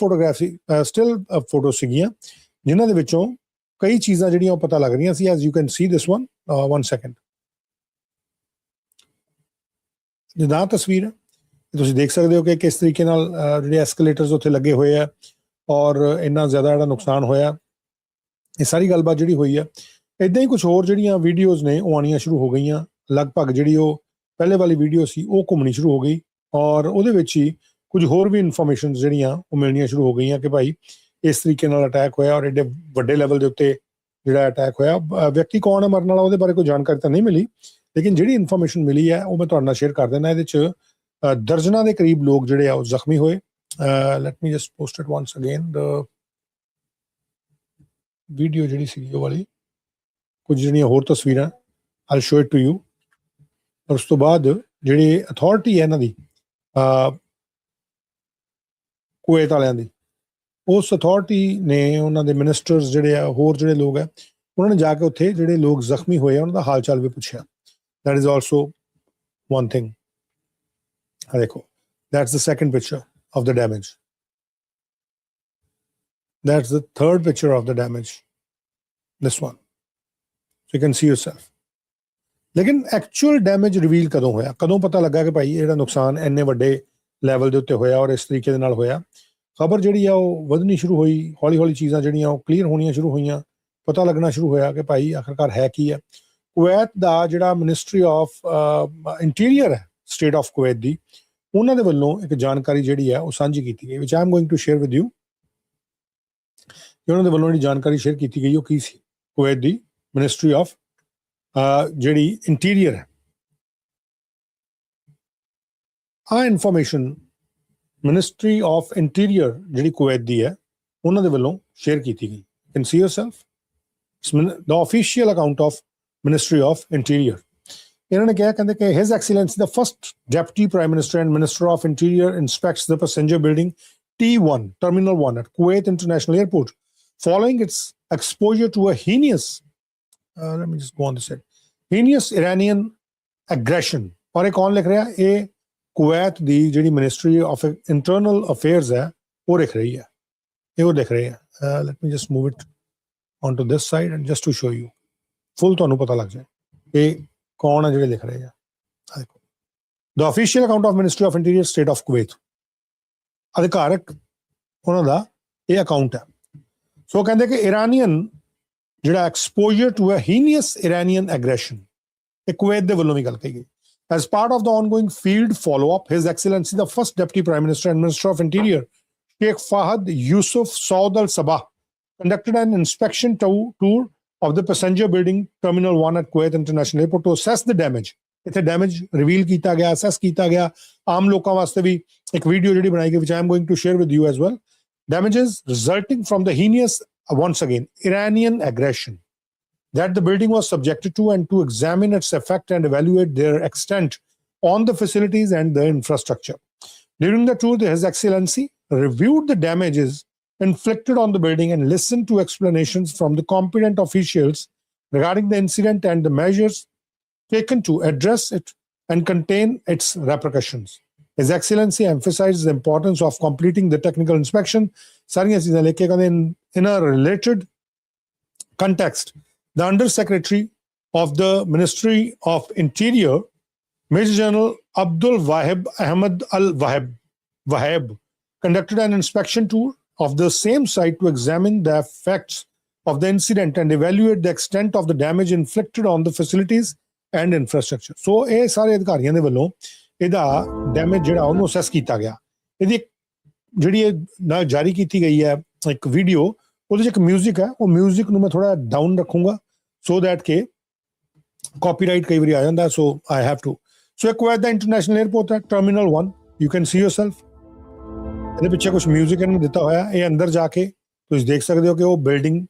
ਫੋਟੋ ਸੀਗੀਆਂ ਜਿਨ੍ਹਾਂ ਦੇ ਵਿੱਚੋਂ ਕਈ ਚੀਜ਼ਾਂ ਜਿਹੜੀਆਂ ਉਹ ਪਤਾ ਲੱਗ ਰਹੀਆਂ ਸੀ। As you can see this one second। ਜਿੱਦਾਂ ਤਸਵੀਰ ਹੈ ਤੁਸੀਂ ਦੇਖ ਸਕਦੇ ਹੋ ਕਿ ਕਿਸ ਤਰੀਕੇ ਨਾਲ ਜਿਹੜੇ ਐਸਕੇਲੇਟਰਸ ਉੱਥੇ ਲੱਗੇ ਹੋਏ ਆ ਔਰ ਇੰਨਾ ਜ਼ਿਆਦਾ ਜਿਹੜਾ ਨੁਕਸਾਨ ਹੋਇਆ। ਇਹ ਸਾਰੀ ਗੱਲਬਾਤ ਜਿਹੜੀ ਹੋਈ ਆ, ਇੱਦਾਂ ਹੀ ਕੁਝ ਹੋਰ ਜਿਹੜੀਆਂ ਵੀਡੀਓਜ਼ ਨੇ ਉਹ ਆਉਣੀਆਂ ਸ਼ੁਰੂ ਹੋ ਗਈਆਂ। ਲਗਭਗ ਜਿਹੜੀ ਉਹ ਪਹਿਲੇ ਵਾਲੀ ਵੀਡੀਓ ਸੀ ਉਹ ਘੁੰਮਣੀ ਸ਼ੁਰੂ ਹੋ ਗਈ ਔਰ ਉਹਦੇ ਵਿੱਚ ਹੀ ਕੁਝ ਹੋਰ ਵੀ ਇਨਫੋਰਮੇਸ਼ਨ ਜਿਹੜੀਆਂ ਉਹ ਮਿਲਣੀਆਂ ਸ਼ੁਰੂ ਹੋ ਗਈਆਂ ਕਿ ਭਾਈ ਇਸ ਤਰੀਕੇ ਨਾਲ ਅਟੈਕ ਹੋਇਆ ਔਰ ਐਡੇ ਵੱਡੇ ਲੈਵਲ ਦੇ ਉੱਤੇ ਜਿਹੜਾ ਅਟੈਕ ਹੋਇਆ। ਵਿਅਕਤੀ ਕੌਣ ਹੈ ਮਰਨ ਵਾਲਾ ਉਹਦੇ ਬਾਰੇ ਕੋਈ ਜਾਣਕਾਰੀ ਤਾਂ ਨਹੀਂ ਮਿਲੀ, ਲੇਕਿਨ ਜਿਹੜੀ ਇਨਫੋਰਮੇਸ਼ਨ ਮਿਲੀ ਹੈ ਉਹ ਮੈਂ ਤੁਹਾਡੇ ਨਾਲ ਸ਼ੇਅਰ ਕਰ ਦੇਣਾ। ਇਹਦੇ 'ਚ ਦਰਜਨਾਂ ਦੇ ਕਰੀਬ ਲੋਕ ਜਿਹੜੇ ਆ ਉਹ ਜ਼ਖਮੀ ਹੋਏ। Light me just post it once again the video ਜਿਹੜੀ ਸੀ ਉਹ ਵਾਲੀ, ਕੁਝ ਜਿਹੜੀਆਂ ਹੋਰ ਤਸਵੀਰਾਂ ਆਈ ਸ਼ੋ ਇਟ ਟੂ ਯੂ। ਔਰ ਉਸ ਤੋਂ ਬਾਅਦ ਜਿਹੜੀ ਅਥਾਰਟੀ ਹੈ ਇਹਨਾਂ ਦੀ ਕੁਵੈਤ ਵਾਲਿਆਂ ਦੀ, ਉਸ ਅਥਾਰਟੀ ਨੇ ਉਹਨਾਂ ਦੇ ਮਿਨਿਸਟਰਸ ਜਿਹੜੇ ਆ ਹੋਰ ਜਿਹੜੇ ਲੋਕ ਆ ਉਹਨਾਂ ਨੇ ਜਾ ਕੇ ਉੱਥੇ ਜਿਹੜੇ ਲੋਕ ਜ਼ਖਮੀ ਹੋਏ ਆ ਉਹਨਾਂ ਦਾ ਹਾਲ ਚਾਲ ਵੀ ਪੁੱਛਿਆ। That is also one thing. ਦੇਖੋ, that's the second picture of the damage. That's the third picture of the damage. This one. So you can see yourself. ਲੇਕਿਨ ਐਕਚੁਅਲ ਡੈਮੇਜ ਰਿਵੀਲ ਕਦੋਂ ਹੋਇਆ, ਕਦੋਂ ਪਤਾ ਲੱਗਾ ਕਿ ਭਾਈ ਇਹਦਾ ਨੁਕਸਾਨ ਇੰਨੇ ਵੱਡੇ ਲੈਵਲ ਦੇ ਉੱਤੇ ਹੋਇਆ ਔਰ ਇਸ ਤਰੀਕੇ ਦੇ ਨਾਲ ਹੋਇਆ। ਖਬਰ ਜਿਹੜੀ ਆ ਉਹ ਵਧਣੀ ਸ਼ੁਰੂ ਹੋਈ, ਹੌਲੀ ਹੌਲੀ ਚੀਜ਼ਾਂ ਜਿਹੜੀਆਂ ਉਹ ਕਲੀਅਰ ਹੋਣੀਆਂ ਸ਼ੁਰੂ ਹੋਈਆਂ, ਪਤਾ ਲੱਗਣਾ ਸ਼ੁਰੂ ਹੋਇਆ ਕਿ ਭਾਈ ਆਖਰਕਾਰ ਹੈ ਕੀ ਹੈ। ਕੁਵੈਤ ਦਾ ਜਿਹੜਾ ਮਿਨਿਸਟਰੀ ਆਫ ਇੰਟੀਰੀਅਰ ਹੈ ਸਟੇਟ ਆਫ ਕੁਵੈਤ ਦੀ, ਉਹਨਾਂ ਦੇ ਵੱਲੋਂ ਇੱਕ ਜਾਣਕਾਰੀ ਜਿਹੜੀ ਹੈ ਉਹ ਸਾਂਝੀ ਕੀਤੀ ਗਈ, which I am going to share with you. ਉਹਨਾਂ ਦੇ ਵੱਲੋਂ ਜਿਹੜੀ ਜਾਣਕਾਰੀ ਸ਼ੇਅਰ ਕੀਤੀ ਗਈ ਉਹ ਕੀ ਸੀ। ਕੁਵੈਤ ਦੀ ਮਿਨਿਸਟਰੀ ਆਫ ਜਿਹੜੀ ਇੰਟੀਰੀਅਰ ਹੈ, ਆਹ ਇਨਫੋਰਮੇਸ਼ਨ ਮਿਨਿਸਟਰੀ ਆਫ ਇੰਟੀਰੀਅਰ ਜਿਹੜੀ ਕੁਵੈਤ ਦੀ ਹੈ ਉਹਨਾਂ ਦੇ ਵੱਲੋਂ ਸ਼ੇਅਰ ਕੀਤੀ ਗਈ। You can see yourself the official account of Ministry of Interior. ਇਹਨਾਂ ਨੇ ਕਿਹਾ, ਕਹਿੰਦੇ ਕਿ His Excellency the first Deputy Prime Minister and Minister of Interior inspects the passenger building T1, Terminal 1 at Kuwait International Airport following its exposure to a heinous, let me just go on this side, heinous Iranian aggression. ਔਰ ਇਹ ਕੌਣ ਲਿਖ ਰਿਹਾ? ਇਹ Kuwait ਦੀ ਜਿਹੜੀ Ministry of Internal Affairs ਹੈ ਉਹ ਲਿਖ ਰਹੀ ਹੈ। ਇਹ ਉਹ ਲਿਖ ਰਹੇ ਆ। Let me just move it on to this side and just to show you full ਤੁਹਾਨੂੰ ਪਤਾ ਲੱਗ ਜਾਏ ਕਿ ਕੌਣ ਆ ਜਿਹੜੇ ਲਿਖ ਰਹੇ ਆ। ਦੇਖੋ the official account of ministry of interior state of Kuwait, ਅਧਿਕਾਰਕ ਉਹਨਾਂ ਦਾ ਇਹ ਅਕਾਊਂਟ ਹੈ। ਸੋ ਕਹਿੰਦੇ ਕਿ ਇਰਾਨੀਅਨ ਜਿਹੜਾ exposure to a heinous Iranian aggression, ਇਹ ਕੁਵੈਤ ਦੇ ਵੱਲੋਂ ਵੀ ਗੱਲ ਕਹੀ ਗਈ। As part of the ongoing field follow-up, His Excellency the First Deputy Prime Minister and Minister of Interior, Sheikh Fahad Yusuf Saud Al Sabah, conducted an inspection tour of the passenger building Terminal 1 at Kuwait International Airport to assess the damage. ਇੱਥੇ damage reveal ਕੀਤਾ ਗਿਆ, assess ਕੀਤਾ ਗਿਆ। ਆਮ ਲੋਕਾਂ ਵਾਸਤੇ ਵੀ ਇੱਕ video ਜਿਹੜੀ ਬਣਾਈ ਗਈ which I am going to share with you as well. Damages resulting from the heinous, once again, Iranian aggression that the building was subjected to, and to examine its effect and evaluate their extent on the facilities and the infrastructure. During the tour, His Excellency reviewed the damages inflicted on the building and listened to explanations from the competent officials regarding the incident and the measures taken to address it and contain its repercussions. His Excellency emphasized the importance of completing the technical inspection. In a related context, the Under Secretary of the Ministry of Interior, Major General Abdul Wahab Ahmed Al Wahab, conducted an inspection tour of the same site to examine the effects of the incident and evaluate the extent of the damage inflicted on the facilities and infrastructure. So, ਇਹ ਸਾਰੇ ਅਧਿਕਾਰੀਆਂ ਦੇ ਵੱਲੋਂ ਇਹਦਾ damage ਜਿਹੜਾ ਉਹਨੂੰ assess ਕੀਤਾ ਗਿਆ। ਇਹਦੀ ਜਿਹੜੀ ਨਾਲ ਜਾਰੀ ਕੀਤੀ ਗਈ ਹੈ ਇੱਕ ਵੀਡੀਓ, ਉਹਦੇ 'ਚ ਇੱਕ ਮਿਊਜ਼ਿਕ ਹੈ। ਉਹ ਮਿਊਜ਼ਿਕ ਨੂੰ ਮੈਂ ਥੋੜਾ ਡਾਊਨ ਰੱਖੂੰਗਾ so that ਕਿ ਕਾਪੀਰਾਈਟ ਕਈ ਵਾਰੀ ਆ ਜਾਂਦਾ। ਸੋ ਆਈ ਹੈਵ ਟੂ। ਸੋ ਇਹ ਕੁਵੈਤ ਦਾ ਇੰਟਰਨੈਸ਼ਨਲ 에ਅਰਪੋਰਟ ਹੈ, terminal 1, you can see yourself. ਇਹਦੇ ਪਿੱਛੇ ਕੁਝ ਮਿਊਜ਼ਿਕ ਇਹਨੂੰ ਦਿੱਤਾ ਹੋਇਆ। ਇਹ ਅੰਦਰ ਜਾ ਕੇ ਤੁਸੀਂ ਦੇਖ ਸਕਦੇ ਹੋ ਕਿ ਉਹ ਬਿਲਡਿੰਗ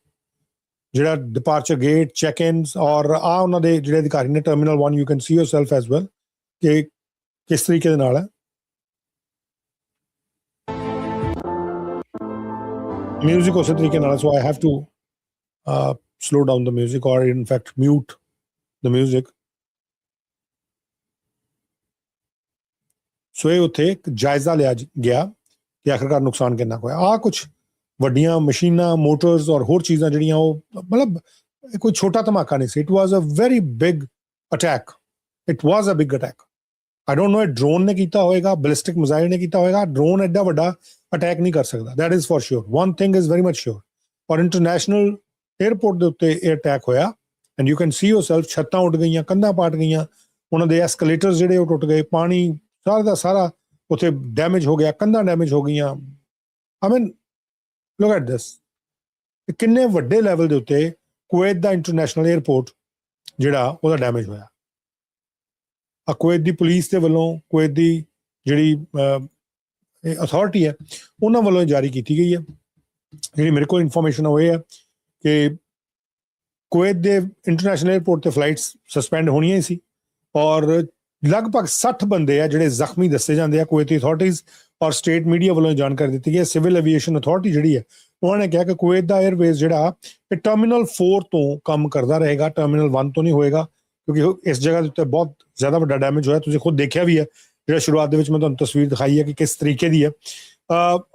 ਜਿਹੜਾ ਡਿਪਾਰਚਰ ਗੇਟ, ਚੈੱਕ ਇਨਸ ਔਰ ਆ ਉਹਨਾਂ ਦੇ ਜਿਹੜੇ ਅਧਿਕਾਰੀ ਨੇ terminal 1, you can see yourself as well ਕਿ ਕਿਸ ਤਰੀਕੇ ਦੇ ਨਾਲ ਹੈ। ਮਿਊਜ਼ਿਕ ਉਸੇ ਤਰੀਕੇ ਨਾਲ। So I have to slow down the music or in fact mute the music. ਸੋ ਇਹ ਉੱਥੇ ਇੱਕ ਜਾਇਜ਼ਾ ਲਿਆ ਗਿਆ ਕਿ ਆਖਰਕਾਰ ਨੁਕਸਾਨ ਕਿੰਨਾ ਕੁ ਹੋਇਆ। ਆਹ ਕੁਛ ਵੱਡੀਆਂ ਮਸ਼ੀਨਾਂ, ਮੋਟਰਸ ਔਰ ਹੋਰ ਚੀਜ਼ਾਂ ਜਿਹੜੀਆਂ ਉਹ ਮਤਲਬ ਕੋਈ ਛੋਟਾ ਧਮਾਕਾ ਨਹੀਂ ਸੀ। It was a very big attack. It was a big attack. I don't know ਇਹ ਡਰੋਨ ਨੇ ਕੀਤਾ ਹੋਏਗਾ, ਬੈਲਿਸਟਿਕ ਮਿਜ਼ਾਈਲ ਨੇ ਕੀਤਾ ਹੋਏਗਾ। ਡਰੋਨ ਐਡਾ ਵੱਡਾ ਅਟੈਕ ਨਹੀਂ ਕਰ ਸਕਦਾ। That is for sure. One thing is very much sure. ਔਰ ਇੰਟਰਨੈਸ਼ਨਲ 에ਅਰਪੋਰਟ ਦੇ ਉੱਤੇ ਇਹ ਅਟੈਕ ਹੋਇਆ and you can see yourself. ਛੱਤਾਂ ਉੱਡ ਗਈਆਂ, ਕੰਧਾਂ ਪਾਟ ਗਈਆਂ, ਉਹਨਾਂ ਦੇ ਐਸਕੇਲੇਟਰਸ ਜਿਹੜੇ ਉਹ ਟੁੱਟ ਗਏ, ਪਾਣੀ ਸਾਰਾ ਦਾ ਸਾਰਾ ਉੱਥੇ ਡੈਮੇਜ ਹੋ ਗਿਆ, ਕੰਧਾਂ ਡੈਮੇਜ ਹੋ ਗਈਆਂ। ਆਈ ਮੀਨ ਲੁੱਕ ਐਟ ਦਿਸ। ਕਿੰਨੇ ਵੱਡੇ ਲੈਵਲ ਦੇ ਉੱਤੇ ਕੁਵੈਤ ਦਾ ਇੰਟਰਨੈਸ਼ਨਲ 에ਅਰਪੋਰਟ ਜਿਹੜਾ ਉਹਦਾ ਡੈਮੇਜ ਹੋਇਆ। ਆ ਕੁਵੈਤ ਦੀ ਪੁਲਿਸ ਦੇ ਵੱਲੋਂ, ਕੁਵੈਤ ਦੀ ਜਿਹੜੀ ਅਥਾਰਟੀ ਹੈ ਉਹਨਾਂ ਵੱਲੋਂ ਜਾਰੀ ਕੀਤੀ ਗਈ ਹੈ। ਜਿਹੜੀ ਮੇਰੇ ਕੋਲ ਇਨਫੋਰਮੇਸ਼ਨ ਉਹ ਇਹ ਹੈ ਕਿ ਕੁਵੈਤ ਦੇ ਇੰਟਰਨੈਸ਼ਨਲ 에ਅਰਪੋਰਟ ਤੇ ਫਲਾਈਟਸ ਸਸਪੈਂਡ ਹੋਣੀਆਂ ਹੀ ਸੀ ਔਰ ਲਗਭਗ 60 ਬੰਦੇ ਆ ਜਿਹੜੇ ਜ਼ਖਮੀ ਦੱਸੇ ਜਾਂਦੇ ਆ। ਕੁਵੈਤੀ ਅਥਾਰਟੀਜ਼ ਔਰ ਸਟੇਟ ਮੀਡੀਆ ਵੱਲੋਂ ਜਾਣਕਾਰੀ ਦਿੱਤੀ ਗਈ। ਸਿਵਲ ਐਵੀਏਸ਼ਨ ਅਥਾਰਟੀ ਜਿਹੜੀ ਹੈ ਉਹਨਾਂ ਨੇ ਕਿਹਾ ਕਿ ਕੁਵੈਤ ਦਾ 에ਅਰਵੇਜ਼ ਜਿਹੜਾ ਇਹ ਟਰਮੀਨਲ 4 ਤੋਂ ਕੰਮ ਕਰਦਾ ਰਹੇਗਾ, ਟਰਮੀਨਲ 1 ਤੋਂ ਨਹੀਂ ਹੋਏਗਾ, ਕਿਉਂਕਿ ਇਸ ਜਗ੍ਹਾ ਦੇ ਉੱਤੇ ਬਹੁਤ ਜ਼ਿਆਦਾ ਵੱਡਾ ਡੈਮੇਜ ਹੋਇਆ। ਤੁਸੀਂ ਖੁਦ ਦੇਖਿਆ ਵੀ ਹੈ, ਜਿਹੜਾ ਸ਼ੁਰੂਆਤ ਦੇ ਵਿੱਚ ਮੈਂ ਤੁਹਾਨੂੰ ਤਸਵੀਰ ਦਿਖਾਈ ਹੈ ਕਿ ਕਿਸ ਤਰੀਕੇ ਦੀ ਹੈ।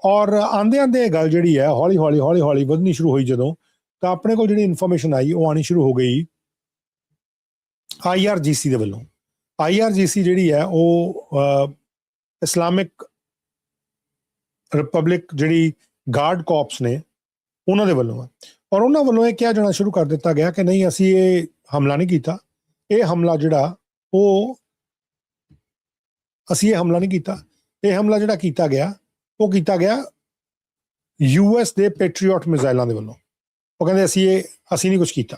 ਔਰ ਆਂਦੇ ਆਂਦੇ ਇਹ ਗੱਲ ਜਿਹੜੀ ਹੈ ਹੌਲੀ ਹੌਲੀ ਵਧਣੀ ਸ਼ੁਰੂ ਹੋਈ ਜਦੋਂ, ਤਾਂ ਆਪਣੇ ਕੋਲ ਜਿਹੜੀ ਇਨਫੋਰਮੇਸ਼ਨ ਆਈ ਉਹ ਆਣੀ ਸ਼ੁਰੂ ਹੋ ਗਈ IRGC ਦੇ ਵੱਲੋਂ। IRGC ਜਿਹੜੀ ਹੈ ਉਹ ਇਸਲਾਮਿਕ ਰਿਪਬਲਿਕ ਜਿਹੜੀ ਗਾਰਡ ਕਾਰਪਸ ਨੇ ਉਹਨਾਂ ਦੇ ਵੱਲੋਂ ਹੈ। ਔਰ ਉਹਨਾਂ ਵੱਲੋਂ ਇਹ ਕਿਹਾ ਜਾਣਾ ਸ਼ੁਰੂ ਕਰ ਦਿੱਤਾ ਗਿਆ ਕਿ ਨਹੀਂ, ਅਸੀਂ ਇਹ ਹਮਲਾ ਨਹੀਂ ਕੀਤਾ। ਇਹ ਹਮਲਾ ਜਿਹੜਾ ਜਿਹੜਾ ਕੀਤਾ ਗਿਆ ਉਹ ਕੀਤਾ ਗਿਆ US ਦੇ ਪੈਟਰੀਅਟ ਮਿਜ਼ਾਈਲਾਂ ਦੇ ਵੱਲੋਂ। ਉਹ ਕਹਿੰਦੇ ਅਸੀਂ ਨਹੀਂ ਕੁਝ ਕੀਤਾ,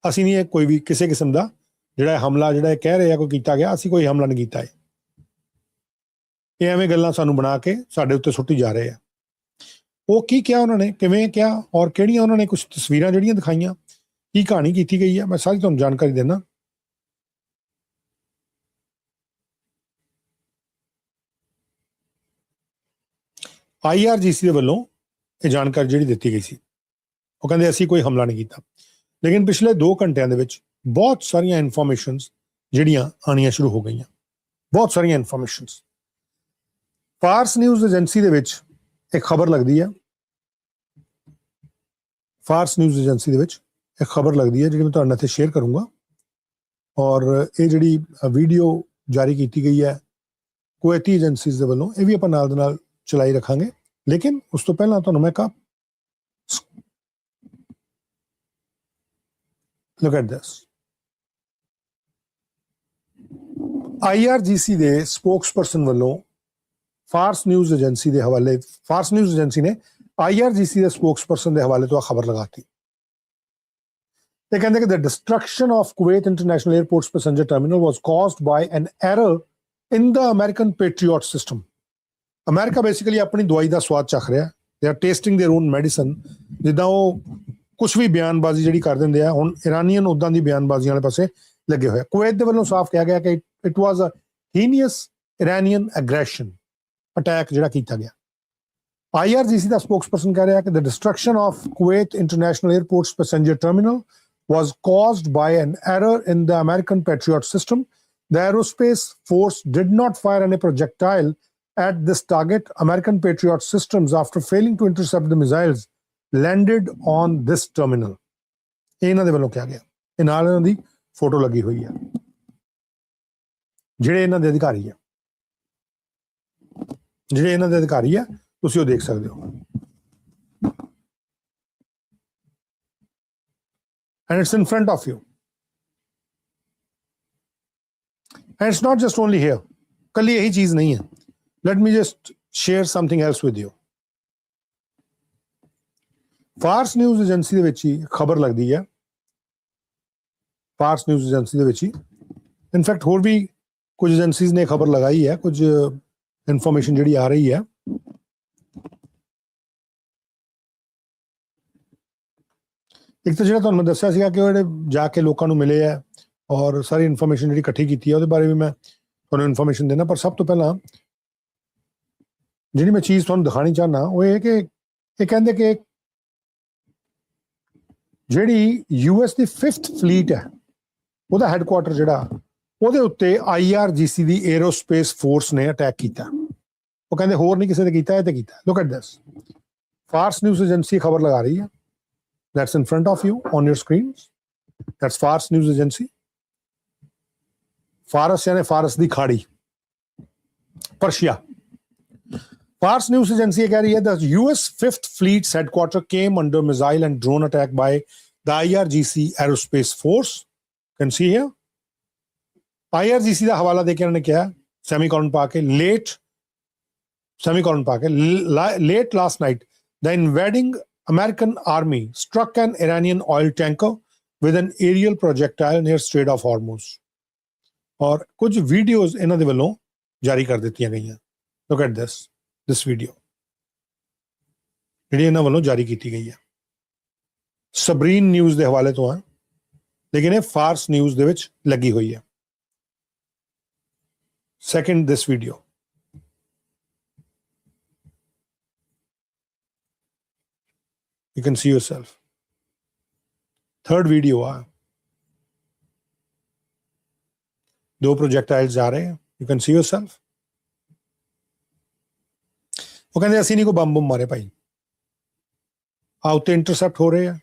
ਅਸੀਂ ਨਹੀਂ ਕੋਈ ਵੀ ਕਿਸੇ ਕਿਸਮ ਦਾ ਜਿਹੜਾ ਹਮਲਾ ਜਿਹੜਾ ਇਹ ਕਹਿ ਰਹੇ ਆ ਕੋਈ ਕੀਤਾ ਗਿਆ, ਅਸੀਂ ਕੋਈ ਹਮਲਾ ਨਹੀਂ ਕੀਤਾ। ਇਹ ਐਵੇਂ ਗੱਲਾਂ ਸਾਨੂੰ ਬਣਾ ਕੇ ਸਾਡੇ ਉੱਤੇ ਸੁੱਟੀ ਜਾ ਰਹੇ ਆ। ਉਹ ਕੀ ਕਿਹਾ ਉਹਨਾਂ ਨੇ, ਕਿਵੇਂ ਕਿਹਾ ਔਰ ਕਿਹੜੀਆਂ ਉਹਨਾਂ ਨੇ ਕੁਝ ਤਸਵੀਰਾਂ ਜਿਹੜੀਆਂ ਦਿਖਾਈਆਂ, ਕੀ ਕਹਾਣੀ ਕੀਤੀ ਗਈ ਹੈ, ਮੈਂ ਸਾਰੀ ਤੁਹਾਨੂੰ ਜਾਣਕਾਰੀ ਦੇਣਾ। IRGC ਦੇ ਵੱਲੋਂ ਇਹ ਜਾਣਕਾਰੀ ਜਿਹੜੀ ਦਿੱਤੀ ਗਈ ਸੀ, ਉਹ ਕਹਿੰਦੇ ਅਸੀਂ ਕੋਈ ਹਮਲਾ ਨਹੀਂ ਕੀਤਾ। ਲੇਕਿਨ ਪਿਛਲੇ 2 ਘੰਟਿਆਂ ਦੇ ਵਿੱਚ ਬਹੁਤ ਸਾਰੀਆਂ ਇਨਫੋਰਮੇਸ਼ਨਸ ਜਿਹੜੀਆਂ ਆਉਣੀਆਂ ਸ਼ੁਰੂ ਹੋ ਗਈਆਂ, ਬਹੁਤ ਸਾਰੀਆਂ ਇਨਫੋਰਮੇਸ਼ਨਸ। ਫਾਰਸ ਨਿਊਜ਼ ਏਜੰਸੀ ਦੇ ਵਿੱਚ ਇੱਕ ਖਬਰ ਲੱਗਦੀ ਹੈ ਫਾਰਸ ਨਿਊਜ਼ ਏਜੰਸੀ ਦੇ ਵਿੱਚ ਇੱਕ ਖਬਰ ਲੱਗਦੀ ਹੈ ਜਿਹੜੀ ਮੈਂ ਤੁਹਾਡੇ ਨਾਲ ਇੱਥੇ ਸ਼ੇਅਰ ਕਰੂੰਗਾ ਔਰ ਇਹ ਜਿਹੜੀ ਵੀਡੀਓ ਜਾਰੀ ਕੀਤੀ ਗਈ ਹੈ ਕੁਵੈਤੀ ਏਜੰਸੀਜ਼ ਦੇ ਵੱਲੋਂ ਇਹ ਵੀ ਆਪਾਂ ਨਾਲ ਦੇ ਨਾਲ ਚਲਾਈ ਰੱਖਾਂਗੇ ਲੇਕਿਨ ਉਸ ਤੋਂ ਪਹਿਲਾਂ ਤੁਹਾਨੂੰ ਮੈਂ ਕਹਾਂ look at this IRGC ਦੇ ਸਪੋਕਸਪਰਸਨ ਵੱਲੋਂ ਫਾਰਸ ਨਿਊਜ਼ ਏਜੰਸੀ ਦੇ ਹਵਾਲੇ ਫਾਰਸ ਨਿਊਜ਼ ਏਜੰਸੀ ਨੇ IRGC ਦੇ ਸਪੋਕਸਪਰਸਨ ਦੇ ਹਵਾਲੇ ਤੋਂ ਖਬਰ ਲਗਾਤੀ ਇਹ ਕਹਿੰਦੇ ਕਿ the destruction of Kuwait International Airport's passenger terminal was caused by an error in the American Patriot system. America basically ਆਪਣੀ ਦਵਾਈ ਦਾ ਸਵਾਦ ਚੱਖ ਰਿਹਾ they are tasting their own medicine ਜਿੱਦਾਂ ਉਹ ਕੁਛ ਵੀ ਬਿਆਨਬਾਜ਼ੀ ਜਿਹੜੀ ਕਰ ਦਿੰਦੇ ਆ ਹੁਣ ਇਰਾਨੀਅਨ ਉਦਾਂ ਦੀ ਬਿਆਨਬਾਜ਼ੀਆਂ ਵਾਲੇ ਪਾਸੇ ਲੱਗੇ ਹੋਏ ਕੁਵੈਤ ਦੇ ਵੱਲੋਂ ਸਾਫ਼ ਕਿਹਾ ਗਿਆ ਕਿ it was a heinous Iranian aggression attack ਜਿਹੜਾ ਕੀਤਾ ਗਿਆ IRGC ਦਾ ਸਪੋਕਸਪਰਸਨ ਕਹਿ ਰਿਹਾ ਕਿ the destruction of Kuwait International Airport's passenger terminal was caused by an error in the American Patriot system. The aerospace force did not fire any projectile at this target. American Patriot systems, after failing to intercept the missiles, landed on this terminal. ਇਹ ਇਹਨਾਂ ਦੇ ਵੱਲੋਂ ਕਿਹਾ ਗਿਆ ਇਹ ਨਾਲ ਇਹਨਾਂ ਦੀ photo ਲੱਗੀ ਹੋਈ ਹੈ ਜਿਹੜੇ ਇਹਨਾਂ ਦੇ ਅਧਿਕਾਰੀ ਆ ਤੁਸੀਂ ਉਹ ਦੇਖ ਸਕਦੇ ਹੋ and it's in front of you and it's not just only here ਕੱਲੀ ਇਹੀ ਚੀਜ਼ ਨਹੀਂ ਹੈ let me just share something else with you Fars news agency ਦੇ ਵਿੱਚ ਹੀ ਖਬਰ ਲੱਗਦੀ ਹੈ ਫਾਰਸ ਨਿਊਜ਼ ਏਜੰਸੀ ਦੇ ਵਿੱਚ ਹੀ ਇਨਫੈਕਟ ਹੋਰ ਵੀ ਕੁਝ ਏਜੰਸੀਜ਼ ਨੇ ਖਬਰ ਲਗਾਈ ਹੈ ਕੁਝ ਇਨਫੋਰਮੇਸ਼ਨ ਜਿਹੜੀ ਆ ਰਹੀ ਹੈ ਇੱਕ ਤਾਂ ਜਿਹੜਾ ਤੁਹਾਨੂੰ ਮੈਂ ਦੱਸਿਆ ਸੀਗਾ ਕਿ ਉਹ ਜਿਹੜੇ ਜਾ ਕੇ ਲੋਕਾਂ ਨੂੰ ਮਿਲੇ ਆ ਔਰ ਸਾਰੀ ਇਨਫੋਰਮੇਸ਼ਨ ਜਿਹੜੀ ਇਕੱਠੀ ਕੀਤੀ ਹੈ ਉਹਦੇ ਬਾਰੇ ਵੀ ਮੈਂ ਤੁਹਾਨੂੰ ਇਨਫੋਰਮੇਸ਼ਨ ਦੇਣਾ ਪਰ ਸਭ ਤੋਂ ਪਹਿਲਾਂ ਜਿਹੜੀ ਮੈਂ ਚੀਜ਼ ਤੁਹਾਨੂੰ ਦਿਖਾਣੀ ਚਾਹਨਾ ਉਹ ਇਹ ਕਿ ਇਹ ਕਹਿੰਦੇ ਕਿ ਜਿਹੜੀ US ਦੀ 5th ਫਲੀਟ ਹੈ ਉਹਦਾ ਹੈੱਡਕੁਆਟਰ ਜਿਹੜਾ ਉਹਦੇ ਉੱਤੇ IRGC ਦੀ 에ਅਰੋਸਪੇਸ ਫੋਰਸ ਨੇ ਅਟੈਕ ਕੀਤਾ ਉਹ ਕਹਿੰਦੇ ਹੋਰ ਨਹੀਂ ਕਿਸੇ ਨੇ ਕੀਤਾ ਇਹ ਤੇ ਕੀਤਾ look at this Fars news agency ਖਬਰ ਲਗਾ ਰਹੀ ਹੈ that's in front of you on your screens that's Fars News Agency ਫਾਰਸ ਯਾਨੀ ਫਾਰਸ ਦੀ ਖਾੜੀ ਪਰਸ਼ੀਆ Fars News Agency ਕਹਿ ਰਹੀ ਹੈ the US 5th Fleet's headquarters came under missile and drone attack by the IRGC Aerospace Force. Can see here. IRGC ਦਾ ਹਵਾਲਾ ਦੇ ਕੇ ਉਹਨਾਂ ਨੇ ਕਿਹਾ semicolon ਪਾ ਕੇ late last night the invading American army struck an Iranian oil tanker with an aerial projectile near Strait of Hormuz. ਔਰ ਕੁਝ videos ਇਹਨਾਂ ਦੇ ਵੱਲੋਂ ਜਾਰੀ ਕਰ ਦਿੱਤੀਆਂ ਗਈਆਂ look at this video ਜਿਹੜੀ ਇਹਨਾਂ ਵੱਲੋਂ ਜਾਰੀ ਕੀਤੀ ਗਈ ਹੈ ਸਬਰੀਨ ਨਿਊਜ਼ ਦੇ ਹਵਾਲੇ ਤੋਂ ਹੈ ਲੇਕਿਨ ਇਹ ਫਾਰਸ ਨਿਊਜ਼ ਦੇ ਵਿੱਚ ਲੱਗੀ ਹੋਈ ਹੈ second this video you can see yourself third video ਆ ਦੋ projectiles ਜਾ ਰਹੇ हैं you can see yourself ਉਹ ਕਹਿੰਦੇ ਅਸੀਂ ਨਹੀਂ ਕੋਈ ਬੰਬ ਮਾਰੇ ਭਾਈ ਆ ਉੱਤੇ ਇੰਟਰਸੈਪਟ ਹੋ ਰਹੇ ਆ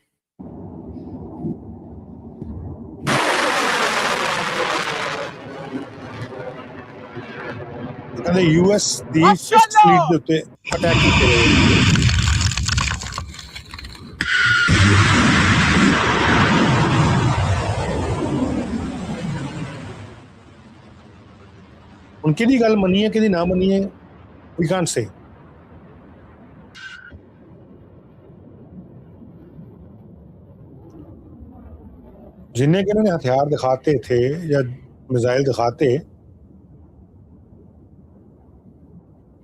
ਕਹਿੰਦੇ US ਦੀ 5th ਫਲੀਟ ਦੇ ਉੱਤੇ ਅਟੈਕ ਕੀਤੇ ਗਏ ਹੁਣ ਕਿਹਦੀ ਗੱਲ ਮੰਨੀਏ ਕਿਹਦੀ ਨਾ ਮੰਨੀਏ we can't say जिन्हें कि इन्होंने हथियार दिखाते थे या मिसाइल दिखाते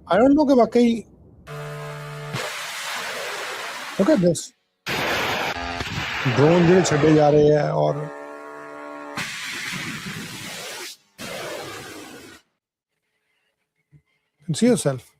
आई डोंट नो कि वाकई look at this ड्रोन जो छड़े जा रहे हैं और see yourself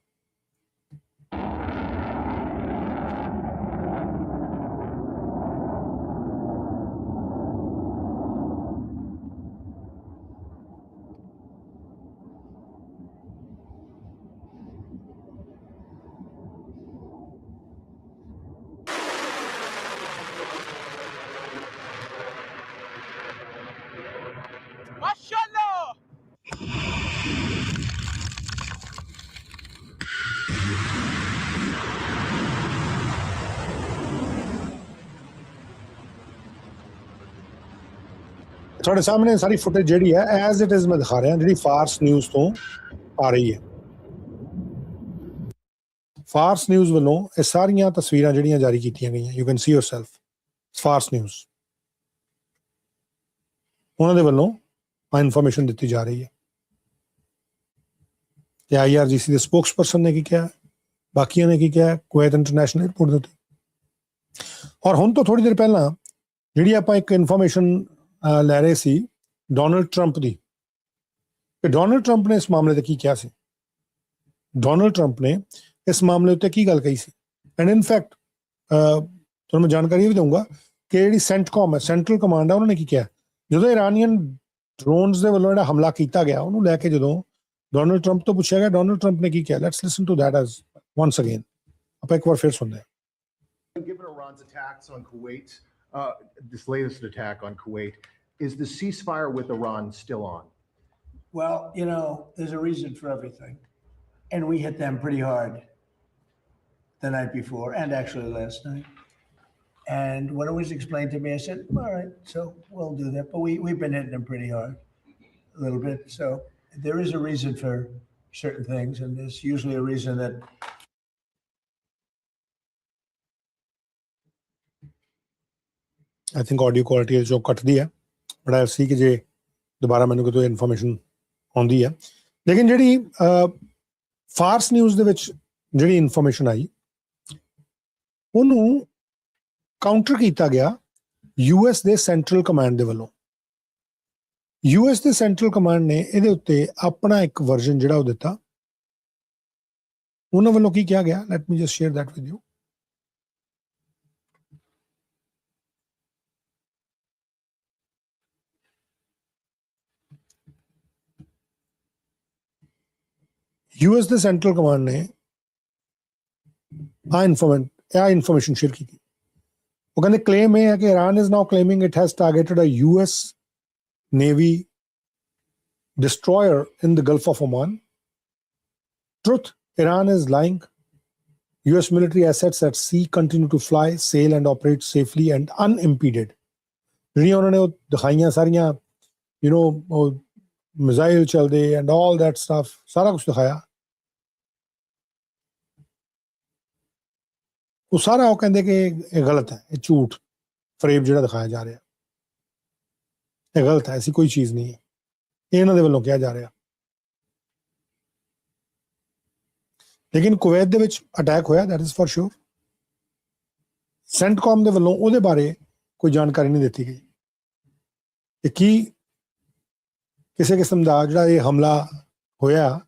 ਤੁਹਾਡੇ ਸਾਹਮਣੇ ਸਾਰੀ ਫੁਟੇਜ ਜਿਹੜੀ ਹੈ ਐਜ਼ ਇਟ ਇਜ਼ ਮੈਂ ਦਿਖਾ ਰਿਹਾ ਜਿਹੜੀ ਫਾਰਸ ਨਿਊਜ਼ ਤੋਂ ਆ ਰਹੀ ਹੈ। ਫਾਰਸ ਨਿਊਜ਼ ਵੱਲੋਂ ਇਹ ਸਾਰੀਆਂ ਤਸਵੀਰਾਂ ਜਿਹੜੀਆਂ ਜਾਰੀ ਕੀਤੀਆਂ ਗਈਆਂ, you can see yourself, Fars news, ਉਹਨਾਂ ਦੇ ਵੱਲੋਂ ਆ ਇਨਫੋਰਮੇਸ਼ਨ ਦਿੱਤੀ ਜਾ ਰਹੀ ਹੈ। ਤੇ IRGC ਦੇ ਸਪੋਕਸਪਰਸਨ ਨੇ ਕੀ ਕਿਹਾ, ਬਾਕੀਆਂ ਨੇ ਕੀ ਕਿਹਾ ਕੁਵੈਤ ਇੰਟਰਨੈਸ਼ਨਲ ਏਅਰਪੋਰਟ ਦੇ ਉੱਤੇ। ਔਰ ਹੁਣ ਤੋਂ ਥੋੜੀ ਦੇਰ ਪਹਿਲਾਂ ਜਿਹੜੀ ਆਪਾਂ ਇੱਕ ਇਨਫੋਰਮੇਸ਼ਨ ਲੈ ਰਹੇ ਸੀ ਡੋਨਲਡ ਟਰੰਪ ਦੀ, ਕਿ ਡੋਨਲਡ ਟਰੰਪ ਨੇ ਇਸ ਮਾਮਲੇ ਤੇ ਕੀ ਕਿਹਾ ਸੀ। ਡੋਨਲਡ ਟਰੰਪ ਨੇ ਇਸ ਮਾਮਲੇ ਉੱਤੇ ਕੀ ਗੱਲ ਕਹੀ ਸੀ, ਐਂਡ ਇਨਫੈਕਟ ਤੁਹਾਨੂੰ ਮੈਂ ਜਾਣਕਾਰੀ ਵੀ ਦਊਂਗਾ ਕਿ ਜਿਹੜੀ ਸੈਂਟਕੌਮ ਹੈ, ਸੈਂਟਰਲ ਕਮਾਂਡ ਹੈ, ਉਹਨਾਂ ਨੇ ਕੀ ਕਿਹਾ ਜਦੋਂ ਇਰਾਨੀਅਨ ਡਰੋਨਸ ਦੇ ਵੱਲੋਂ ਜਿਹੜਾ ਹਮਲਾ ਕੀਤਾ ਗਿਆ ਉਹਨੂੰ ਲੈ ਕੇ ਜਦੋਂ ਡੋਨਲਡ ਟਰੰਪ ਤੋਂ ਪੁੱਛਿਆ ਗਿਆ, ਡੋਨਲਡ ਟਰੰਪ ਨੇ ਕੀ ਕਿਹਾ। Let's listen to that as once again. ਆਪਾਂ ਇੱਕ ਵਾਰ ਫਿਰ ਸੁਣਦੇ ਹਾਂ। Given Iran's attacks on Kuwait, this latest attack on Kuwait, is the ceasefire with Iran still on? Well, you know, there's a reason for everything. And we hit them pretty hard the night before and actually last night. And when it was explained to me, I said, all right, so we'll do that. But we've been hitting them pretty hard, a little bit. So there is a reason for certain things, and there's usually a reason that I think audio quality is ਜੋ ਕੱਟਦੀ ਹੈ, but I ਸੀ ਕਿ ਜੇ ਦੁਬਾਰਾ ਮੈਨੂੰ ਕਿਤੋਂ information ਆਉਂਦੀ ਹੈ। ਲੇਕਿਨ ਜਿਹੜੀ ਫਾਰਸ ਨਿਊਜ਼ ਦੇ ਵਿੱਚ ਜਿਹੜੀ ਇਨਫੋਰਮੇਸ਼ਨ ਆਈ ਉਹਨੂੰ ਕਾਊਂਟਰ ਕੀਤਾ ਗਿਆ US ਦੇ ਸੈਂਟਰਲ ਕਮਾਂਡ ਦੇ ਵੱਲੋਂ। US ਦੇ ਸੈਂਟਰਲ ਕਮਾਂਡ ਨੇ ਇਹਦੇ ਉੱਤੇ ਆਪਣਾ ਇੱਕ ਵਰਜ਼ਨ ਜਿਹੜਾ ਉਹ ਦਿੱਤਾ। ਉਹਨਾਂ ਵੱਲੋਂ ਕੀ ਕਿਹਾ ਗਿਆ, light me just share that with you. US ਦੇ ਸੈਂਟਰਲ ਕਮਾਂਡ ਨੇ ਆ ਇਨਫੋਰਮੇਸ਼ਨ ਸ਼ੇਅਰ ਕੀਤੀ। ਉਹ ਕਹਿੰਦੇ ਕਲੇਮ ਇਹ ਹੈ ਕਿ Iran is now claiming it has targeted a US Navy destroyer in the Gulf of Oman. Truth, Iran is lying. US military assets at sea continue to fly, sail and operate safely and unimpeded. ਜਿਹੜੀਆਂ ਉਹਨਾਂ ਨੇ ਉਹ ਦਿਖਾਈਆਂ ਸਾਰੀਆਂ, you know, missile ਚੱਲਦੇ and all that stuff, ਸਾਰਾ ਕੁਛ ਦਿਖਾਇਆ। ਉਹ ਸਾਰਾ ਉਹ ਕਹਿੰਦੇ ਕਿ ਇਹ ਗਲਤ ਹੈ, ਇਹ ਝੂਠ ਫਰੇਬ ਜਿਹੜਾ ਦਿਖਾਇਆ ਜਾ ਰਿਹਾ ਇਹ ਗਲਤ ਹੈ, ਐਸੀ ਕੋਈ ਚੀਜ਼ ਨਹੀਂ ਹੈ, ਇਹ ਇਹਨਾਂ ਦੇ ਵੱਲੋਂ ਕਿਹਾ ਜਾ ਰਿਹਾ। ਲੇਕਿਨ ਕੁਵੈਤ ਦੇ ਵਿੱਚ ਅਟੈਕ ਹੋਇਆ, ਦੈਟ ਇਜ਼ ਫॉर ਸ਼ੋਰ। ਸੈਂਟਕੌਮ ਦੇ ਵੱਲੋਂ ਉਹਦੇ ਬਾਰੇ ਕੋਈ ਜਾਣਕਾਰੀ ਨਹੀਂ ਦਿੱਤੀ ਗਈ ਕਿ ਕੀ ਕਿਸੇ ਕਿਸਮ ਦਾ ਜਿਹੜਾ ਇਹ ਹਮਲਾ ਹੋਇਆ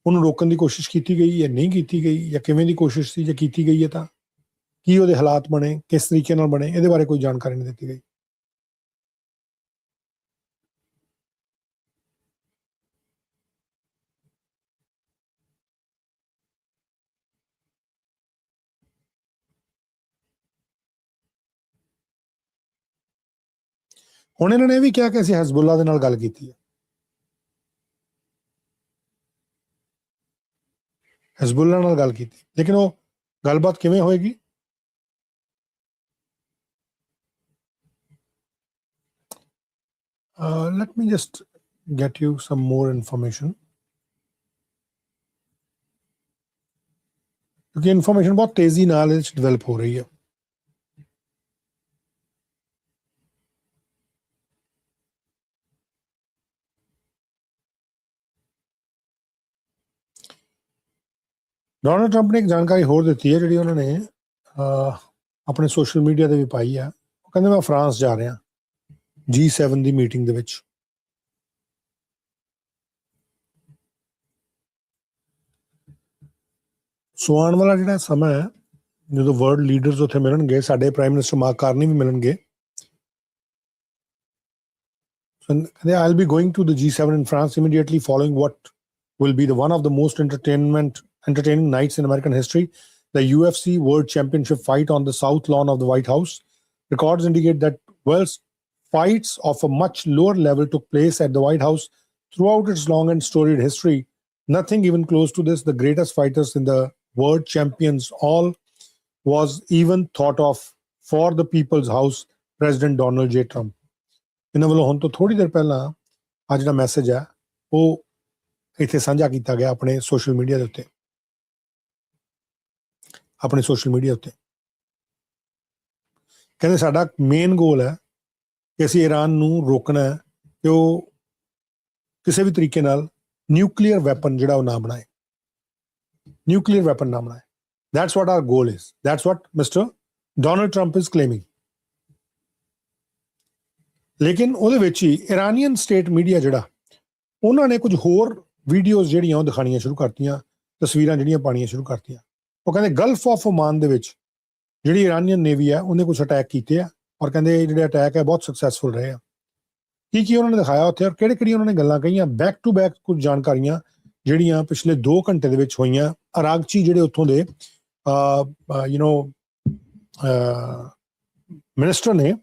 ਉਹਨੂੰ ਰੋਕਣ ਦੀ ਕੋਸ਼ਿਸ਼ ਕੀਤੀ ਗਈ ਜਾਂ ਨਹੀਂ ਕੀਤੀ ਗਈ, ਜਾਂ ਕਿਵੇਂ ਦੀ ਕੋਸ਼ਿਸ਼ ਸੀ, ਜੇ ਕੀਤੀ ਗਈ ਹੈ ਤਾਂ ਕੀ ਉਹਦੇ ਹਾਲਾਤ ਬਣੇ, ਕਿਸ ਤਰੀਕੇ ਨਾਲ ਬਣੇ, ਇਹਦੇ ਬਾਰੇ ਕੋਈ ਜਾਣਕਾਰੀ ਨਹੀਂ ਦਿੱਤੀ ਗਈ। ਹੁਣ ਇਹਨਾਂ ਨੇ ਇਹ ਵੀ ਕਿਹਾ ਕਿ ਅਸੀਂ ਹਿਜ਼ਬੁੱਲਾ ਦੇ ਨਾਲ ਗੱਲ ਕੀਤੀ ਹੈ। ਹਿਜ਼ਬੁੱਲਾ ਨਾਲ ਗੱਲ ਕੀਤੀ, ਲੇਕਿਨ ਉਹ ਗੱਲਬਾਤ ਕਿਵੇਂ ਹੋਏਗੀ, let me just get you some more information, ਕਿਉਂਕਿ ਇਨਫੋਰਮੇਸ਼ਨ ਬਹੁਤ ਤੇਜ਼ੀ ਨਾਲ ਇਹਦੇ ਵਿੱਚ ਡਿਵੈਲਪ ਹੋ ਰਹੀ ਹੈ। ਡੋਨਲਡ ਟਰੰਪ ਨੇ ਇੱਕ ਜਾਣਕਾਰੀ ਹੋਰ ਦਿੱਤੀ ਹੈ ਜਿਹੜੀ ਉਹਨਾਂ ਨੇ ਆਪਣੇ ਸੋਸ਼ਲ ਮੀਡੀਆ ਤੇ ਵੀ ਪਾਈ ਹੈ। ਉਹ ਕਹਿੰਦੇ ਮੈਂ ਫਰਾਂਸ ਜਾ ਰਿਹਾ G7 ਦੀ ਮੀਟਿੰਗ ਦੇ ਵਿੱਚ। ਸੋ ਆਉਣ ਵਾਲਾ ਜਿਹੜਾ ਸਮਾਂ ਹੈ ਜਦੋਂ ਵਰਲਡ ਲੀਡਰਸ ਉੱਥੇ ਮਿਲਣਗੇ, ਸਾਡੇ ਪ੍ਰਾਈਮ ਮਿਨਿਸਟਰ ਮਾਰਕ ਕਾਰਨੀ ਵੀ ਮਿਲਣਗੇ। ਕਹਿੰਦੇ I'll be going to the G7 in France immediately following what will be the one of the most entertaining nights in American history, the UFC World Championship fight on the south lawn of the White House. Records indicate that whilst fights of a much lower level took place at the White House throughout its long and storied history, nothing even close to this, the greatest fighters in the world, champions all, was even thought of for the People's House, President Donald J. Trump. ਇਹਨਾਂ ਵੱਲੋਂ ਹੁਣ ਤੋਂ ਥੋੜ੍ਹੀ ਦੇਰ ਪਹਿਲਾਂ ਆ ਜਿਹੜਾ message ਹੈ ਉਹ ਇੱਥੇ ਸਾਂਝਾ ਕੀਤਾ ਗਿਆ ਆਪਣੇ ਸੋਸ਼ਲ ਮੀਡੀਆ ਦੇ ਉੱਤੇ, ਆਪਣੇ ਸੋਸ਼ਲ ਮੀਡੀਆ ਉੱਤੇ। ਕਹਿੰਦੇ ਸਾਡਾ ਮੇਨ ਗੋਲ ਹੈ ਕਿ ਅਸੀਂ ਈਰਾਨ ਨੂੰ ਰੋਕਣਾ ਹੈ ਕਿ ਉਹ ਕਿਸੇ ਵੀ ਤਰੀਕੇ ਨਾਲ ਨਿਊਕਲੀਅਰ ਵੈਪਨ ਜਿਹੜਾ ਉਹ ਨਾ ਬਣਾਏ, ਨਿਊਕਲੀਅਰ ਵੈਪਨ ਨਾ ਬਣਾਏ। That's what our goal is. That's what Mr. Donald Trump is claiming. ਲੇਕਿਨ ਉਹਦੇ ਵਿੱਚ ਹੀ ਇਰਾਨੀਅਨ ਸਟੇਟ ਮੀਡੀਆ ਜਿਹੜਾ, ਉਹਨਾਂ ਨੇ ਕੁਝ ਹੋਰ ਵੀਡੀਓਜ਼ ਜਿਹੜੀਆਂ ਉਹ ਦਿਖਾਣੀਆਂ ਸ਼ੁਰੂ ਕਰਤੀਆਂ, ਤਸਵੀਰਾਂ ਜਿਹੜੀਆਂ ਪਾਣੀਆਂ ਸ਼ੁਰੂ ਕਰਤੀਆਂ। ਉਹ ਕਹਿੰਦੇ ਗਲਫ ਆਫ ਓਮਾਨ ਦੇ ਵਿੱਚ ਜਿਹੜੀ ਇਰਾਨੀਅਨ ਨੇਵੀ ਹੈ ਉਹਨੇ ਕੁਝ ਅਟੈਕ ਕੀਤੇ ਆ, ਔਰ ਕਹਿੰਦੇ ਜਿਹੜੇ ਅਟੈਕ ਹੈ ਬਹੁਤ ਸਕਸੈਸਫੁਲ ਰਹੇ ਆ। ਕੀ ਉਹਨਾਂ ਨੇ ਦਿਖਾਇਆ ਉੱਥੇ, ਔਰ ਕਿਹੜੀ ਉਹਨਾਂ ਨੇ ਗੱਲਾਂ ਕਹੀਆਂ, ਬੈਕ ਟੂ ਬੈਕ ਕੁਝ ਜਾਣਕਾਰੀਆਂ ਜਿਹੜੀਆਂ ਪਿਛਲੇ 2 ਘੰਟੇ ਦੇ ਵਿੱਚ ਹੋਈਆਂ। ਅਰਾਗਚੀ ਜਿਹੜੇ ਉੱਥੋਂ ਦੇ ਮਿਨਿਸਟਰ ਨੇ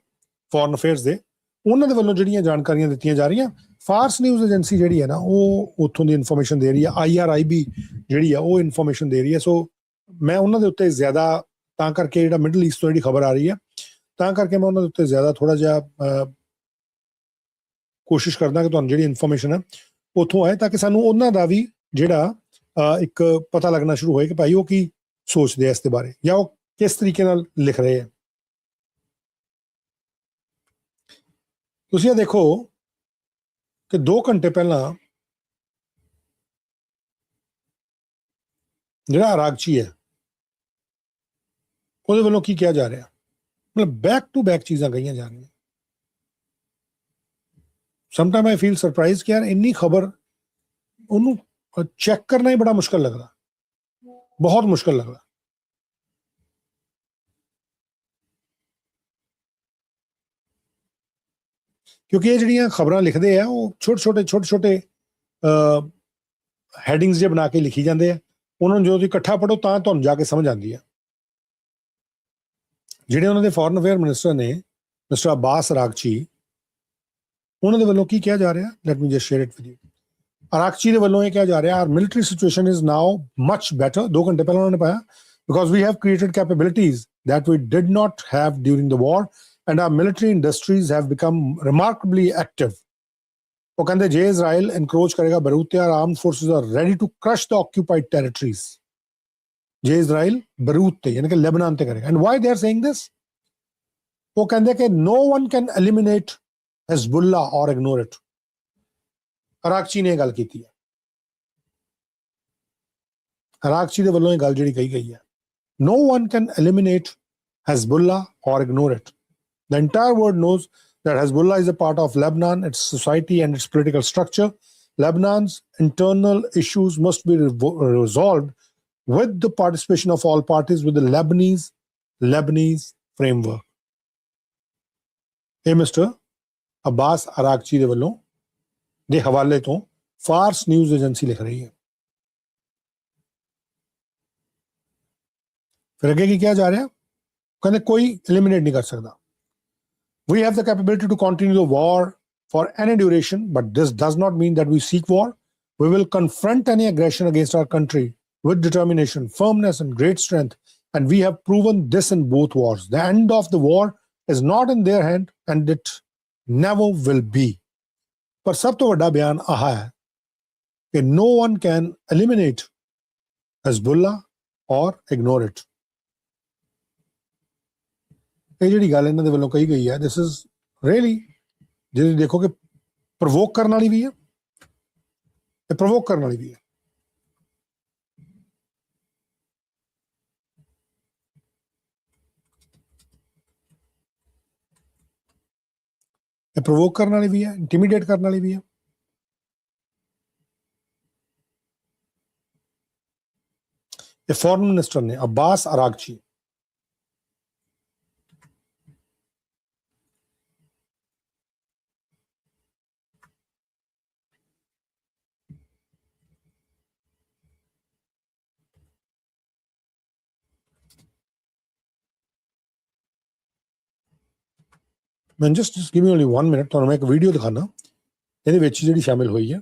ਫੋਰਨ ਅਫੇਅਰਸ ਦੇ, ਉਹਨਾਂ ਦੇ ਵੱਲੋਂ ਜਿਹੜੀਆਂ ਜਾਣਕਾਰੀਆਂ ਦਿੱਤੀਆਂ ਜਾ ਰਹੀਆਂ। ਫਾਰਸ ਨਿਊਜ਼ ਏਜੰਸੀ ਜਿਹੜੀ ਹੈ ਨਾ ਉਹ ਉੱਥੋਂ ਦੀ ਇਨਫੋਰਮੇਸ਼ਨ ਦੇ ਰਹੀ ਹੈ, IRIB ਜਿਹੜੀ ਆ ਉਹ ਇਨਫੋਰਮੇਸ਼ਨ ਦੇ ਰਹੀ ਹੈ। ਸੋ ਮੈਂ ਉਹਨਾਂ ਦੇ ਉੱਤੇ ਜ਼ਿਆਦਾ, ਤਾਂ ਕਰਕੇ ਜਿਹੜਾ ਮਿਡਲ ਈਸਟ ਤੋਂ ਜਿਹੜੀ ਖਬਰ ਆ ਰਹੀ ਹੈ, ਤਾਂ ਕਰਕੇ ਮੈਂ ਉਹਨਾਂ ਦੇ ਉੱਤੇ ਜ਼ਿਆਦਾ ਥੋੜ੍ਹਾ ਜਿਹਾ ਕੋਸ਼ਿਸ਼ ਕਰਦਾ ਕਿ ਤੁਹਾਨੂੰ ਜਿਹੜੀ ਇਨਫੋਰਮੇਸ਼ਨ ਹੈ ਉੱਥੋਂ ਆਏ, ਤਾਂ ਕਿ ਸਾਨੂੰ ਉਹਨਾਂ ਦਾ ਵੀ ਜਿਹੜਾ ਇੱਕ ਪਤਾ ਲੱਗਣਾ ਸ਼ੁਰੂ ਹੋਏ ਕਿ ਭਾਈ ਉਹ ਕੀ ਸੋਚਦੇ ਆ ਇਸ ਦੇ ਬਾਰੇ, ਜਾਂ ਉਹ ਕਿਸ ਤਰੀਕੇ ਨਾਲ ਲਿਖ ਰਹੇ ਆ। ਤੁਸੀਂ ਇਹ ਦੇਖੋ ਕਿ 2 ਘੰਟੇ ਪਹਿਲਾਂ ਜਿਹੜਾ ਅਰਾਗਚੀ ਹੈ ਉਹਦੇ ਵੱਲੋਂ ਕੀ ਕਿਹਾ ਜਾ ਰਿਹਾ, ਮਤਲਬ ਬੈਕ ਟੂ ਬੈਕ ਚੀਜ਼ਾਂ ਕਹੀਆਂ ਜਾ ਰਹੀਆਂ। ਸਮਟਾਈਮ ਆਈ ਫੀਲ ਸਰਪ੍ਰਾਈਜ਼ ਕਿ ਯਾਰ ਇੰਨੀ ਖਬਰ ਉਹਨੂੰ ਚੈੱਕ ਕਰਨਾ ਹੀ ਬੜਾ ਮੁਸ਼ਕਲ ਲੱਗਦਾ, ਬਹੁਤ ਮੁਸ਼ਕਲ ਲੱਗਦਾ। ਕਿਉਂਕਿ ਇਹ ਜਿਹੜੀਆਂ ਖਬਰਾਂ ਲਿਖਦੇ ਆ ਉਹ ਛੋਟੇ ਹੈਡਿੰਗਸ ਜੇ ਬਣਾ ਕੇ ਲਿਖੀ ਜਾਂਦੇ ਆ। ਉਹਨਾਂ ਨੂੰ ਜਦੋਂ ਤੁਸੀਂ ਇਕੱਠਾ ਪੜ੍ਹੋ ਤਾਂ ਤੁਹਾਨੂੰ ਜਾ ਕੇ ਸਮਝ ਆਉਂਦੀ ਆ। ਜਿਹੜੇ ਉਹਨਾਂ ਦੇ ਫੋਰਨ ਅਫੇਅਰ ਮਿਨਿਸਟਰ ਨੇ ਮਿਸਟਰ ਅਬਾਸ ਅਰਾਗਚੀ, ਉਹਨਾਂ ਦੇ ਵੱਲੋਂ ਕੀ ਕਿਹਾ ਜਾ ਰਿਹਾ, let me just share it with you. Araghchi ਦੇ ਵੱਲੋਂ ਇਹ ਕਿਹਾ ਜਾ ਰਿਹਾ, our military situation is now much better. 2 ਘੰਟੇ ਪਹਿਲਾਂ ਉਹਨਾਂ ਨੇ ਪਾਇਆ, because we have created capabilities that we did not have during the war and our military industries have become remarkably active. ਉਹ ਕਹਿੰਦੇ ਜੇ ਇਜ਼ਰਾਈਲ ਇਨਕਰੋਚ ਕਰੇਗਾ ਬੈਰੂਤ ਤੇ, our armed forces are ready to crush the occupied territories. ਜੇ Israel ਬੈਰੂਤ ਤੇ ਯਾਨੀ ਕਿ Lebanon ਤੇ ਕਰੇਗਾ। and why they are saying this? ਉਹ ਕਹਿੰਦੇ ਕਿ no one can eliminate Hezbollah or ignore it. ਅਰਾਗਚੀ ਨੇ ਇਹ ਗੱਲ ਕੀਤੀ ਹੈ। ਅਰਾਗਚੀ ਦੇ ਵੱਲੋਂ ਇਹ ਗੱਲ ਜਿਹੜੀ ਕਹੀ ਗਈ ਹੈ, no one can eliminate Hezbollah or ignore it. The entire world knows that Hezbollah is a part of Lebanon, its society and its political structure. Lebanon's internal issues must be resolved with the participation of all parties with the Lebanese framework. ਇਹ mister Abbas Araghchi ਦੇ ਵੱਲੋਂ ਦੇ ਹਵਾਲੇ ਤੋਂ ਫਾਰਸ news agency ਲਿਖ ਰਹੀ ਹੈ। ਫਿਰ ਅੱਗੇ ਕੀ ਕਿਹਾ ਜਾ ਰਿਹਾ, ਕਹਿੰਦੇ ਕੋਈ ਐਲੀਮੀਨੇਟ ਨਹੀਂ ਕਰ ਸਕਦਾ। We have the capability to continue the war for any duration, but this does not mean that we seek war. We will confront any aggression against our country with determination, firmness, and great strength, and we have proven this in both wars. The end of the war is not in their hand, and it never will be. ਪਰ ਸਭ ਤੋਂ ਵੱਡਾ ਬਿਆਨ ਆਹ ਹੈ ਕਿ no one can eliminate Hezbollah or ignore it. ਇਹ ਜਿਹੜੀ ਗੱਲ ਇਹਨਾਂ ਦੇ ਵੱਲੋਂ ਕਹੀ ਗਈ ਹੈ, ਦਿਸ ਇਜ਼ ਰੀਅਲੀ, ਜੇ ਦੇਖੋ ਕਿ ਪ੍ਰਵੋਕ ਕਰਨ ਵਾਲੀ ਵੀ ਹੈ, ਇਹ ਪ੍ਰਵੋਕ ਕਰਨ ਵਾਲੀ ਵੀ ਹੈ। ਇਹ ਪ੍ਰਵੋਕ ਕਰਨ ਵਾਲੀ ਵੀ ਹੈ, ਇੰਟੀਮੀਡੇਟ ਕਰਨ ਵਾਲੀ ਵੀ ਹੈ। ਇਹ ਫੋਰਨ ਮਿਨਿਸਟਰ ਨੇ ਅਬਾਸ ਅਰਾਗਚੀ। ਮੈਂ just give me only 1 minute, ਤੁਹਾਨੂੰ ਮੈਂ ਇੱਕ ਵੀਡੀਓ ਦਿਖਾਣਾ ਇਹਦੇ ਵਿੱਚ ਜਿਹੜੀ ਸ਼ਾਮਿਲ ਹੋਈ ਹੈ।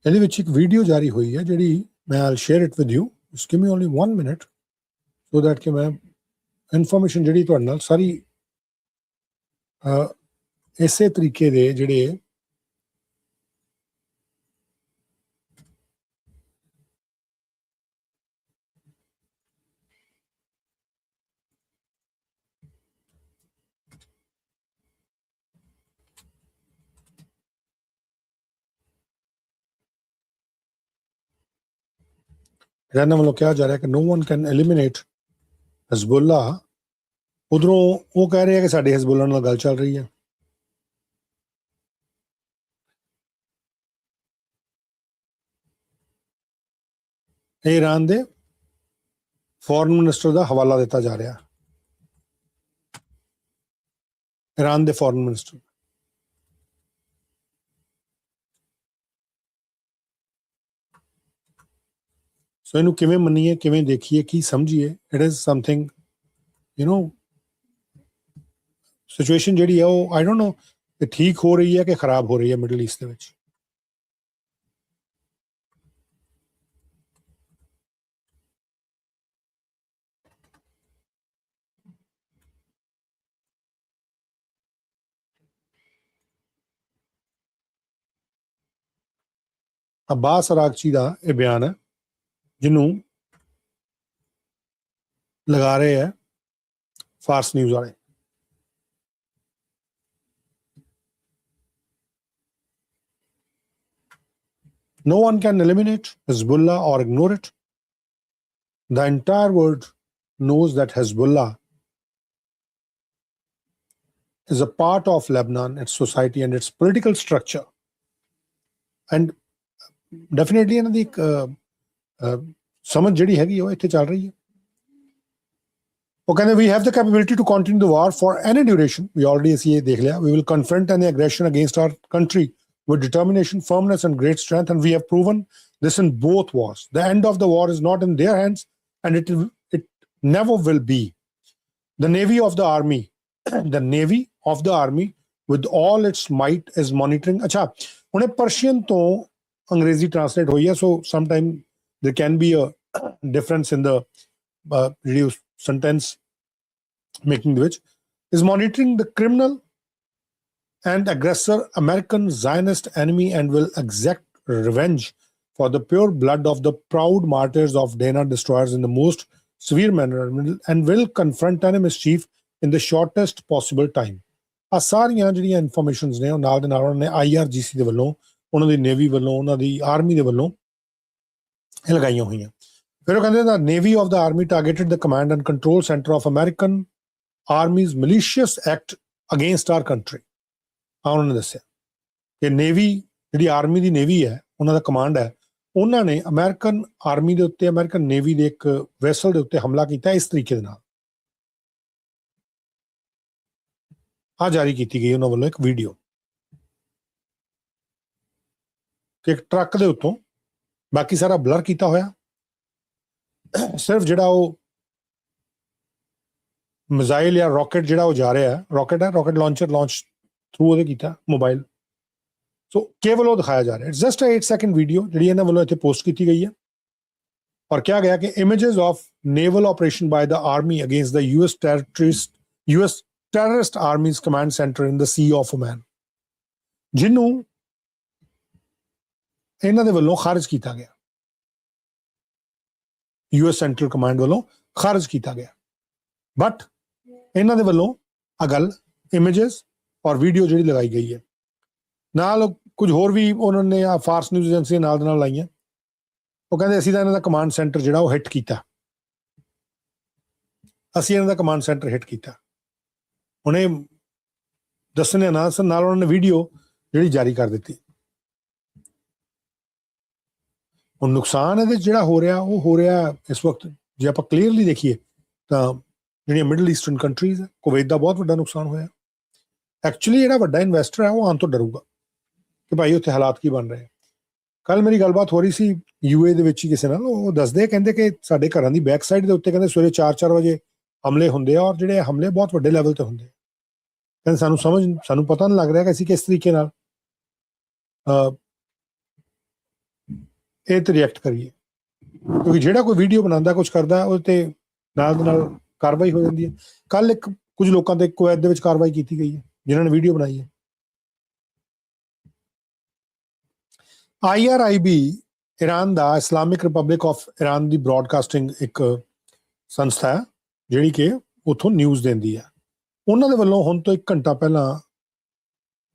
ਇਹਦੇ ਵਿੱਚ ਇੱਕ ਵੀਡੀਓ ਜਾਰੀ ਹੋਈ ਹੈ ਜਿਹੜੀ ਮੈਂ all share it with you, just give me only 1 minute so that ਕਿ ਮੈਂ ਇਨਫੋਰਮੇਸ਼ਨ ਜਿਹੜੀ ਤੁਹਾਡੇ ਨਾਲ ਸਾਰੀ ਇਸੇ ਤਰੀਕੇ ਦੇ ਜਿਹੜੇ ਇਰਾਨ ਵੱਲੋਂ ਕਿਹਾ ਜਾ ਰਿਹਾ ਕਿ no one can eliminate ਹਿਜ਼ਬੁੱਲਾ, ਉਧਰੋਂ ਉਹ ਕਹਿ ਰਹੇ ਆ ਕਿ ਸਾਡੀ ਹਿਜ਼ਬੁੱਲਾ ਨਾਲ ਗੱਲ ਚੱਲ ਰਹੀ ਹੈ। ਇਹ ਇਰਾਨ ਦੇ ਫੋਰਨ ਮਿਨਿਸਟਰ ਦਾ ਹਵਾਲਾ ਦਿੱਤਾ ਜਾ ਰਿਹਾ, ਇਰਾਨ ਦੇ ਫੋਰਨ ਮਿਨਿਸਟਰ। ਸੋ ਇਹਨੂੰ ਕਿਵੇਂ ਮੰਨੀਏ, ਕਿਵੇਂ ਦੇਖੀਏ, ਕੀ ਸਮਝੀਏ, ਇਟ ਇਜ਼ ਸਮਥਿੰਗ ਸਿਚੁਏਸ਼ਨ ਜਿਹੜੀ ਹੈ ਉਹ ਆਈ ਡੋਂਟ ਨੋ ਕਿ ਠੀਕ ਹੋ ਰਹੀ ਹੈ ਕਿ ਖਰਾਬ ਹੋ ਰਹੀ ਹੈ ਮਿਡਲ ਈਸਟ ਦੇ ਵਿੱਚ। ਅਬਾਸ ਅਰਾਗਚੀ ਦਾ ਇਹ ਬਿਆਨ ਹੈ ਜਿਹਨੂੰ ਲਗਾ ਰਹੇ ਹੈ ਫਾਰਸ ਨਿਊਜ਼ ਵਾਲੇ। No one can eliminate Hezbollah or ignore it. The entire world knows that Hezbollah is a part of Lebanon, its society and its political structure. And definitely ਇਹਨਾਂ ਦੀ ਸਮਝ ਜਿਹੜੀ ਹੈਗੀ ਉਹ ਇੱਥੇ ਚੱਲ ਰਹੀ ਹੈ। ਉਹ ਕਹਿੰਦੇ we have the capability to continue the war for any duration. We already ਅਸੀਂ ਇਹ ਦੇਖ ਲਿਆ। We will confront any aggression against our country with determination, firmness and great strength, and we have proven this in both wars. The end of the war is not in their hands, and it never will be. The Navy of the Army, the Navy of the Army with all its might is monitoring. अच्छा, उन्हें Persian तो अंग्रेजी translate हुई है, so sometime there can be a difference in the sentence making, which is monitoring the criminal and aggressor American Zionist enemy and will exact revenge for the pure blood of the proud martyrs of Dana destroyers in the most severe manner and will confront any mischief in the shortest possible time. ਆ ਸਾਰੀਆਂ ਜਿਹੜੀਆਂ informations ਨੇ ਉਹ ਨਾਲ ਦੇ ਨਾਲ ਉਹਨਾਂ ਨੇ IRGC ਦੇ ਵੱਲੋਂ, ਉਹਨਾਂ ਦੀ ਨੇਵੀ ਵੱਲੋਂ, ਉਹਨਾਂ ਦੀ ਆਰਮੀ ਦੇ ਵੱਲੋਂ ਇਹ ਲਗਾਈਆਂ ਹੋਈਆਂ। ਫਿਰ ਉਹ ਕਹਿੰਦੇ the navy of the army targeted the command and control centre of American armies malicious act against our country. ਉਹਨਾਂ ਨੇ ਦੱਸਿਆ ਕਿ ਨੇਵੀ ਜਿਹੜੀ ਆਰਮੀ ਦੀ ਨੇਵੀ ਹੈ, ਉਹਨਾਂ ਦਾ ਕਮਾਂਡ ਹੈ, ਉਹਨਾਂ ਨੇ ਅਮਰੀਕਨ ਆਰਮੀ ਦੇ ਉੱਤੇ, ਅਮਰੀਕਨ ਨੇਵੀ ਦੇ ਇੱਕ ਵੈਸਲ ਦੇ ਉੱਤੇ ਹਮਲਾ ਕੀਤਾ ਇਸ ਤਰੀਕੇ ਦੇ ਨਾਲ। ਆ ਜਾਰੀ ਕੀਤੀ ਗਈ ਉਹਨਾਂ ਵੱਲੋਂ ਇੱਕ ਵੀਡੀਓ ਕਿ ਇੱਕ ਟਰੱਕ ਦੇ ਉੱਤੋਂ, ਬਾਕੀ ਸਾਰਾ ਬਲਰ ਕੀਤਾ ਹੋਇਆ, ਸਿਰਫ ਜਿਹੜਾ ਉਹ ਮਿਜ਼ਾਈਲ ਜਾਂ ਰੌਕਟ ਜਿਹੜਾ ਉਹ ਜਾ ਰਿਹਾ ਹੈ, ਰੌਕਟ ਹੈ, ਰੌਕਟ ਲਾਂਚਰ ਲਾਂਚ ਥਰੂ ਉਹਦੇ ਕੀਤਾ ਮੋਬਾਈਲ। ਸੋ ਕੇਵਲ ਉਹ ਦਿਖਾਇਆ ਜਾ ਰਿਹਾ। ਇਟਸ ਜਸਟ 8 ਸੈਕਿੰਡ ਵੀਡੀਓ ਜਿਹੜੀ ਇਹਨਾਂ ਵੱਲੋਂ ਇੱਥੇ ਪੋਸਟ ਕੀਤੀ ਗਈ ਹੈ ਔਰ ਕਿਹਾ ਗਿਆ ਕਿ images of naval operation ਬਾय the army against the US terrorist army's command center in the Sea of Oman, ਜਿਹਨੂੰ ਇਹਨਾਂ ਦੇ ਵੱਲੋਂ ਖਾਰਜ ਕੀਤਾ ਗਿਆ, US ਸੈਂਟਰਲ ਕਮਾਂਡ ਵੱਲੋਂ ਖਾਰਜ ਕੀਤਾ ਗਿਆ। ਬਟ ਇਹਨਾਂ ਦੇ ਵੱਲੋਂ ਆ ਗੱਲ ਇਮੇजेस ਔਰ ਵੀਡੀਓ ਜਿਹੜੀ ਲਗਾਈ ਗਈ ਹੈ, ਨਾਲ ਕੁਝ ਹੋਰ ਵੀ ਉਹਨਾਂ ਨੇ ਆ ਫਾਰਸ ਨਿਊਜ਼ ਏਜੰਸੀ ਨਾਲ ਦੇ ਨਾਲ ਲਾਈਆਂ। ਉਹ ਕਹਿੰਦੇ ਅਸੀਂ ਤਾਂ ਇਹਨਾਂ ਦਾ ਕਮਾਂਡ ਸੈਂਟਰ ਜਿਹੜਾ ਉਹ ਹਿੱਟ ਕੀਤਾ, ਅਸੀਂ ਇਹਨਾਂ ਦਾ ਕਮਾਂਡ ਸੈਂਟਰ ਹਿੱਟ ਕੀਤਾ। ਹੁਣ ਇਹ ਦੱਸਣੇ ਨਾਲ ਉਹਨਾਂ ਨੇ ਵੀਡੀਓ ਜਿਹੜੀ ਜਾਰੀ ਕਰ ਦਿੱਤੀ। ਹੁਣ ਨੁਕਸਾਨ ਇਹਦੇ ਜਿਹੜਾ ਹੋ ਰਿਹਾ ਉਹ ਹੋ ਰਿਹਾ ਇਸ ਵਕਤ, ਜੇ ਆਪਾਂ ਕਲੀਅਰਲੀ ਦੇਖੀਏ ਤਾਂ ਜਿਹੜੀਆਂ ਮਿਡਲ ਈਸਟਰਨ ਕੰਟਰੀਜ਼ ਹੈ, ਕੁਵੈਤ ਦਾ ਬਹੁਤ ਵੱਡਾ ਨੁਕਸਾਨ ਹੋਇਆ। ਐਕਚੁਅਲੀ ਜਿਹੜਾ ਵੱਡਾ ਇਨਵੈਸਟਰ ਹੈ ਉਹ ਆਉਣ ਤੋਂ ਡਰੂਗਾ ਕਿ ਭਾਈ ਉੱਥੇ ਹਾਲਾਤ ਕੀ ਬਣ ਰਹੇ। ਕੱਲ ਮੇਰੀ ਗੱਲਬਾਤ ਹੋ ਰਹੀ ਸੀ UAE ਦੇ ਵਿੱਚ ਹੀ ਕਿਸੇ ਨਾਲ, ਉਹ ਦੱਸਦੇ ਕਹਿੰਦੇ ਕਿ ਸਾਡੇ ਘਰਾਂ ਦੀ ਬੈਕ ਸਾਈਡ ਦੇ ਉੱਤੇ ਕਹਿੰਦੇ ਸਵੇਰੇ 4-4 ਵਜੇ ਹਮਲੇ ਹੁੰਦੇ ਆ ਔਰ ਜਿਹੜੇ ਹਮਲੇ ਬਹੁਤ ਵੱਡੇ ਲੈਵਲ ਤੇ ਹੁੰਦੇ ਆ। ਕਹਿੰਦੇ ਸਾਨੂੰ ਪਤਾ ਨਹੀਂ ਲੱਗ ਰਿਹਾ ਕਿ ਅਸੀਂ ਕਿਸ ਤਰੀਕੇ ਨਾਲ ਇਹ ਤੇ ਰਿਐਕਟ ਕਰੀਏ, ਕਿਉਂਕਿ ਜਿਹੜਾ ਕੋਈ ਵੀਡੀਓ ਬਣਾਉਂਦਾ ਕੁਝ ਕਰਦਾ ਉਹਦੇ ਤੇ ਨਾਲ ਦੇ ਨਾਲ ਕਾਰਵਾਈ ਹੋ ਜਾਂਦੀ ਹੈ। ਕੱਲ ਕੁਝ ਲੋਕਾਂ ਤੇ ਕੁਵੈਤ ਦੇ ਵਿੱਚ ਕਾਰਵਾਈ ਕੀਤੀ ਗਈ ਹੈ ਜਿਨ੍ਹਾਂ ਨੇ ਵੀਡੀਓ ਬਣਾਈ ਹੈ। IRIB Iran the Islamic Republic of Iran the broadcasting ਇੱਕ ਸੰਸਥਾ ਹੈ ਜਿਹੜੀ ਕਿ ਉੱਥੋਂ ਨਿਊਜ਼ ਦਿੰਦੀ ਹੈ। ਉਹਨਾਂ ਦੇ ਵੱਲੋਂ ਹੁਣ ਤੋਂ 1 ਘੰਟਾ ਪਹਿਲਾਂ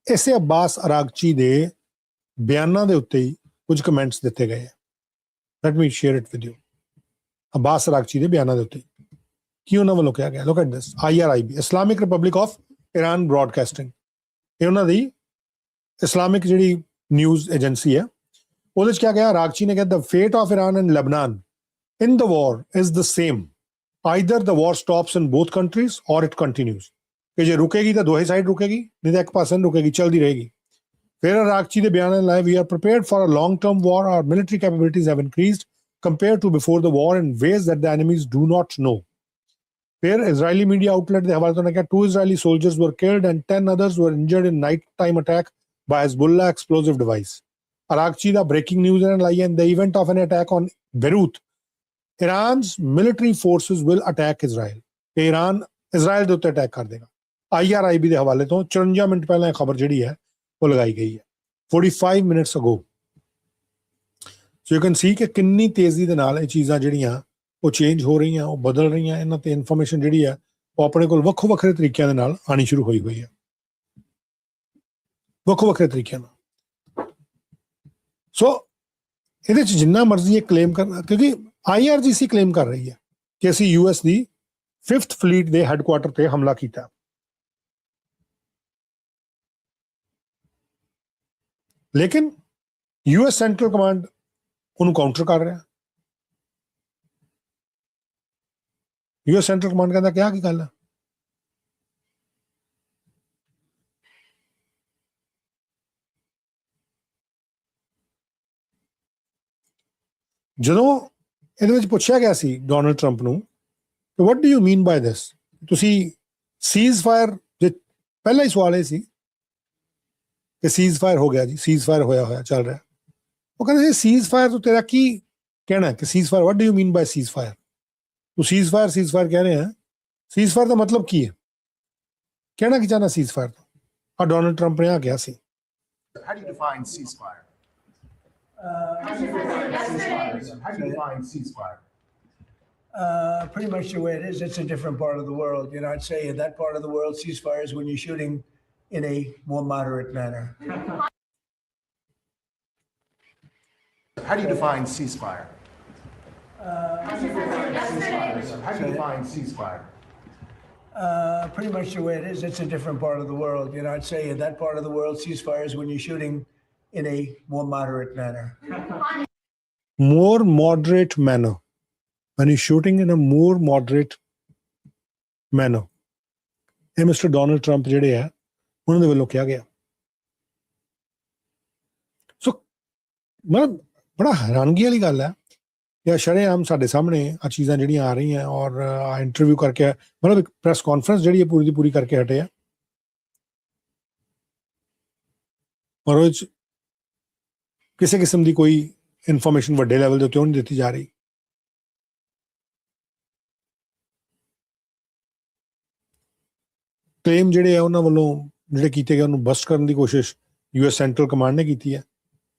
ਇਸੇ ਅਬਾਸ ਅਰਾਗਚੀ ਦੇ ਬਿਆਨਾਂ ਦੇ ਉੱਤੇ ਹੀ ਕੁਝ ਕਮੈਂਟਸ ਦਿੱਤੇ ਗਏ ਹੈ। Let me share it with you. Abbas Araghchi ਦੇ ਬਿਆਨਾਂ ਦੇ ਉੱਤੇ ਕੀ ਉਹਨਾਂ ਵੱਲੋਂ ਕਿਹਾ ਗਿਆ। Look at this. IRIB Islamic Republic of Iran broadcasting, ਇਹ ਉਹਨਾਂ ਦੀ ਇਸਲਾਮਿਕ ਜਿਹੜੀ ਨਿਊਜ਼ ਏਜੰਸੀ ਹੈ, ਉਹਦੇ 'ਚ ਕਿਹਾ ਗਿਆ, ਅਰਾਗਚੀ ਨੇ ਕਿਹਾ the fate of Iran and Lebanon in the war is the same, either the war stops in both countries or it continues, ਕਿ ਜੇ ਰੁਕੇਗੀ ਤਾਂ ਦੋਹੇ ਸਾਈਡ ਰੁਕੇਗੀ, ਨਹੀਂ ਤਾਂ ਇੱਕ ਪਾਸੇ ਨੂੰ ਰੁਕੇਗੀ, ਚੱਲਦੀ ਰਹੇਗੀ। ਫਿਰ ਅਰਾਗਚੀ ਦੇ ਬਿਆਨ ਲਾਏ, we are prepared for a long term war, our military capabilities have increased compared to before the war in ways that the enemies do not know. ਫਿਰ ਇਜ਼ਰਾਈਲੀ ਮੀਡੀਆ ਆਊਟਲੈਟ ਦੇ ਹਵਾਲੇ ਤੋਂ ਨੇ ਕਿਹਾ 2 Israeli soldiers were killed and 10 others were injured in night time attack by Hezbollah explosive device. Arakchi the breaking news ਇਹਨਾਂ ਲਾਈ ਹੈ, in the event of an attack on Beirut, Iran's military forces will attack Israel. ਕਿ Iran Israel ਦੇ ਉੱਤੇ attack ਕਰ ਦੇਗਾ। IRIB ਦੇ ਹਵਾਲੇ ਤੋਂ 54 ਮਿੰਟ ਪਹਿਲਾਂ ਇਹ ਖਬਰ ਜਿਹੜੀ ਹੈ ਉਹ ਲਗਾਈ ਗਈ ਹੈ, 45 minutes ago. So you can see ਕਿ ਕਿੰਨੀ ਤੇਜ਼ੀ ਦੇ ਨਾਲ ਇਹ ਚੀਜ਼ਾਂ ਜਿਹੜੀਆਂ ਉਹ ਚੇਂਜ ਹੋ ਰਹੀਆਂ, ਉਹ ਬਦਲ ਰਹੀਆਂ। ਇਹਨਾਂ ਤੇ ਇਨਫੋਰਮੇਸ਼ਨ ਜਿਹੜੀ ਹੈ ਉਹ ਆਪਣੇ ਕੋਲ ਵੱਖੋ ਵੱਖਰੇ ਤਰੀਕਿਆਂ ਦੇ ਨਾਲ ਆਣੀ ਸ਼ੁਰੂ ਹੋਈ ਹੈ, ਵੱਖੋ ਵੱਖਰੇ ਤਰੀਕਿਆਂ ਨਾਲ। ਸੋ ਇਹਦੇ 'ਚ ਜਿੰਨਾ ਮਰਜ਼ੀ ਇਹ ਕਲੇਮ ਕਰਨਾ, ਕਿਉਂਕਿ IRGC ਕਲੇਮ ਕਰ ਰਹੀ ਹੈ ਕਿ ਅਸੀਂ US ਦੀ 5th ਫਲੀਟ ਦੇ ਹੈੱਡਕੁਆਟਰ ਤੇ ਹਮਲਾ ਕੀਤਾ। ਲੇਕਿਨ US ਸੈਂਟਰਲ ਕਮਾਂਡ ਉਹਨੂੰ ਕਾਊਂਟਰ ਕਰ ਰਿਹਾ। US ਸੈਂਟਰਲ ਕਮਾਂਡ ਕਹਿੰਦਾ ਕਿਹਾ ਕੀ ਗੱਲ ਹੈ। ਜਦੋਂ ਇਹਦੇ ਵਿੱਚ ਪੁੱਛਿਆ ਗਿਆ ਸੀ ਡੋਨਲਡ ਟਰੰਪ ਨੂੰ, ਵਾਟ ਡੂ ਯੂ ਮੀਨ ਬਾਈ ਦਿਸ, ਤੁਸੀਂ ਸੀਜ਼ ਫਾਇਰ, ਜੇ ਪਹਿਲਾ ਹੀ ਸਵਾਲ ਇਹ ਸੀ ਕਿ ਸੀਜ਼ ਫਾਇਰ ਹੋ ਗਿਆ ਜੀ, ਸੀਜ਼ ਫਾਇਰ ਹੋਇਆ ਚੱਲ ਰਿਹਾ। ਉਹ ਕਹਿੰਦੇ ਸੀ ਸੀਜ਼ ਫਾਇਰ ਤੋਂ ਤੇਰਾ ਕੀ ਕਹਿਣਾ ਕਿ ceasefire, what do you mean by ceasefire, ਤੂੰ ਸੀਜ਼ ਫਾਇਰ ਕਹਿ ਰਹੇ ਹੈ, ਸੀਜ਼ ਫਾਇਰ ਦਾ ਮਤਲਬ ਕੀ ਹੈ, ਕਹਿਣਾ ਕੀ ਚਾਹਨਾ ਸੀਜ਼ ਫਾਇਰ ਤੋਂ। ਆ ਡੋਨਲਡ ਟਰੰਪ ਨੇ ਆ ਕਿਹਾ ਸੀ। How do you define ceasefire? How do you define ceasefire? Pretty much the way it is. It's a different part of the world. You know, I'd say in that part of the world, ceasefire is when you're shooting in a more moderate manner. How do you define ceasefire? How do you define ceasefire? Pretty much the way it is. It's a different part of the world. You know, I'd say in that part of the world, ceasefire is when you're shooting in a more moderate manner. More moderate manner. When you're shooting in a more moderate manner. ਇਹ mister Donald Trump ਜਿਹੜੇ ਆ ਉਹਨਾਂ ਦੇ ਵੱਲੋਂ ਕਿਹਾ ਗਿਆ। ਸੋ ਮਤਲਬ ਬੜਾ ਹੈਰਾਨਗੀ ਵਾਲੀ ਗੱਲ ਹੈ ਕਿ ਸ਼ਰੇਆਮ ਸਾਡੇ ਸਾਹਮਣੇ ਆ ਚੀਜ਼ਾਂ ਜਿਹੜੀਆਂ ਆ ਰਹੀਆਂ, ਔਰ ਇੰਟਰਵਿਊ ਕਰਕੇ, ਮਤਲਬ ਇੱਕ ਪ੍ਰੈਸ ਕਾਨਫਰੰਸ ਜਿਹੜੀ ਹੈ ਪੂਰੀ ਦੀ ਪੂਰੀ ਕਰਕੇ ਹਟੇ ਆ, ਔਰ ਉਹ 'ਚ ਕਿਸੇ ਕਿਸਮ ਦੀ ਕੋਈ ਇਨਫੋਰਮੇਸ਼ਨ ਵੱਡੇ ਲੈਵਲ ਦੇ ਉੱਤੇ ਉਹ ਨਹੀਂ ਦਿੱਤੀ ਜਾ ਰਹੀ। ਕਲੇਮ ਜਿਹੜੇ ਆ ਉਹਨਾਂ ਵੱਲੋਂ ਜਿਹੜੇ ਕੀਤੇ ਗਏ ਉਹਨੂੰ ਬਸਟ ਕਰਨ ਦੀ ਕੋਸ਼ਿਸ਼ US ਸੈਂਟਰਲ ਕਮਾਂਡ ਨੇ ਕੀਤੀ ਹੈ,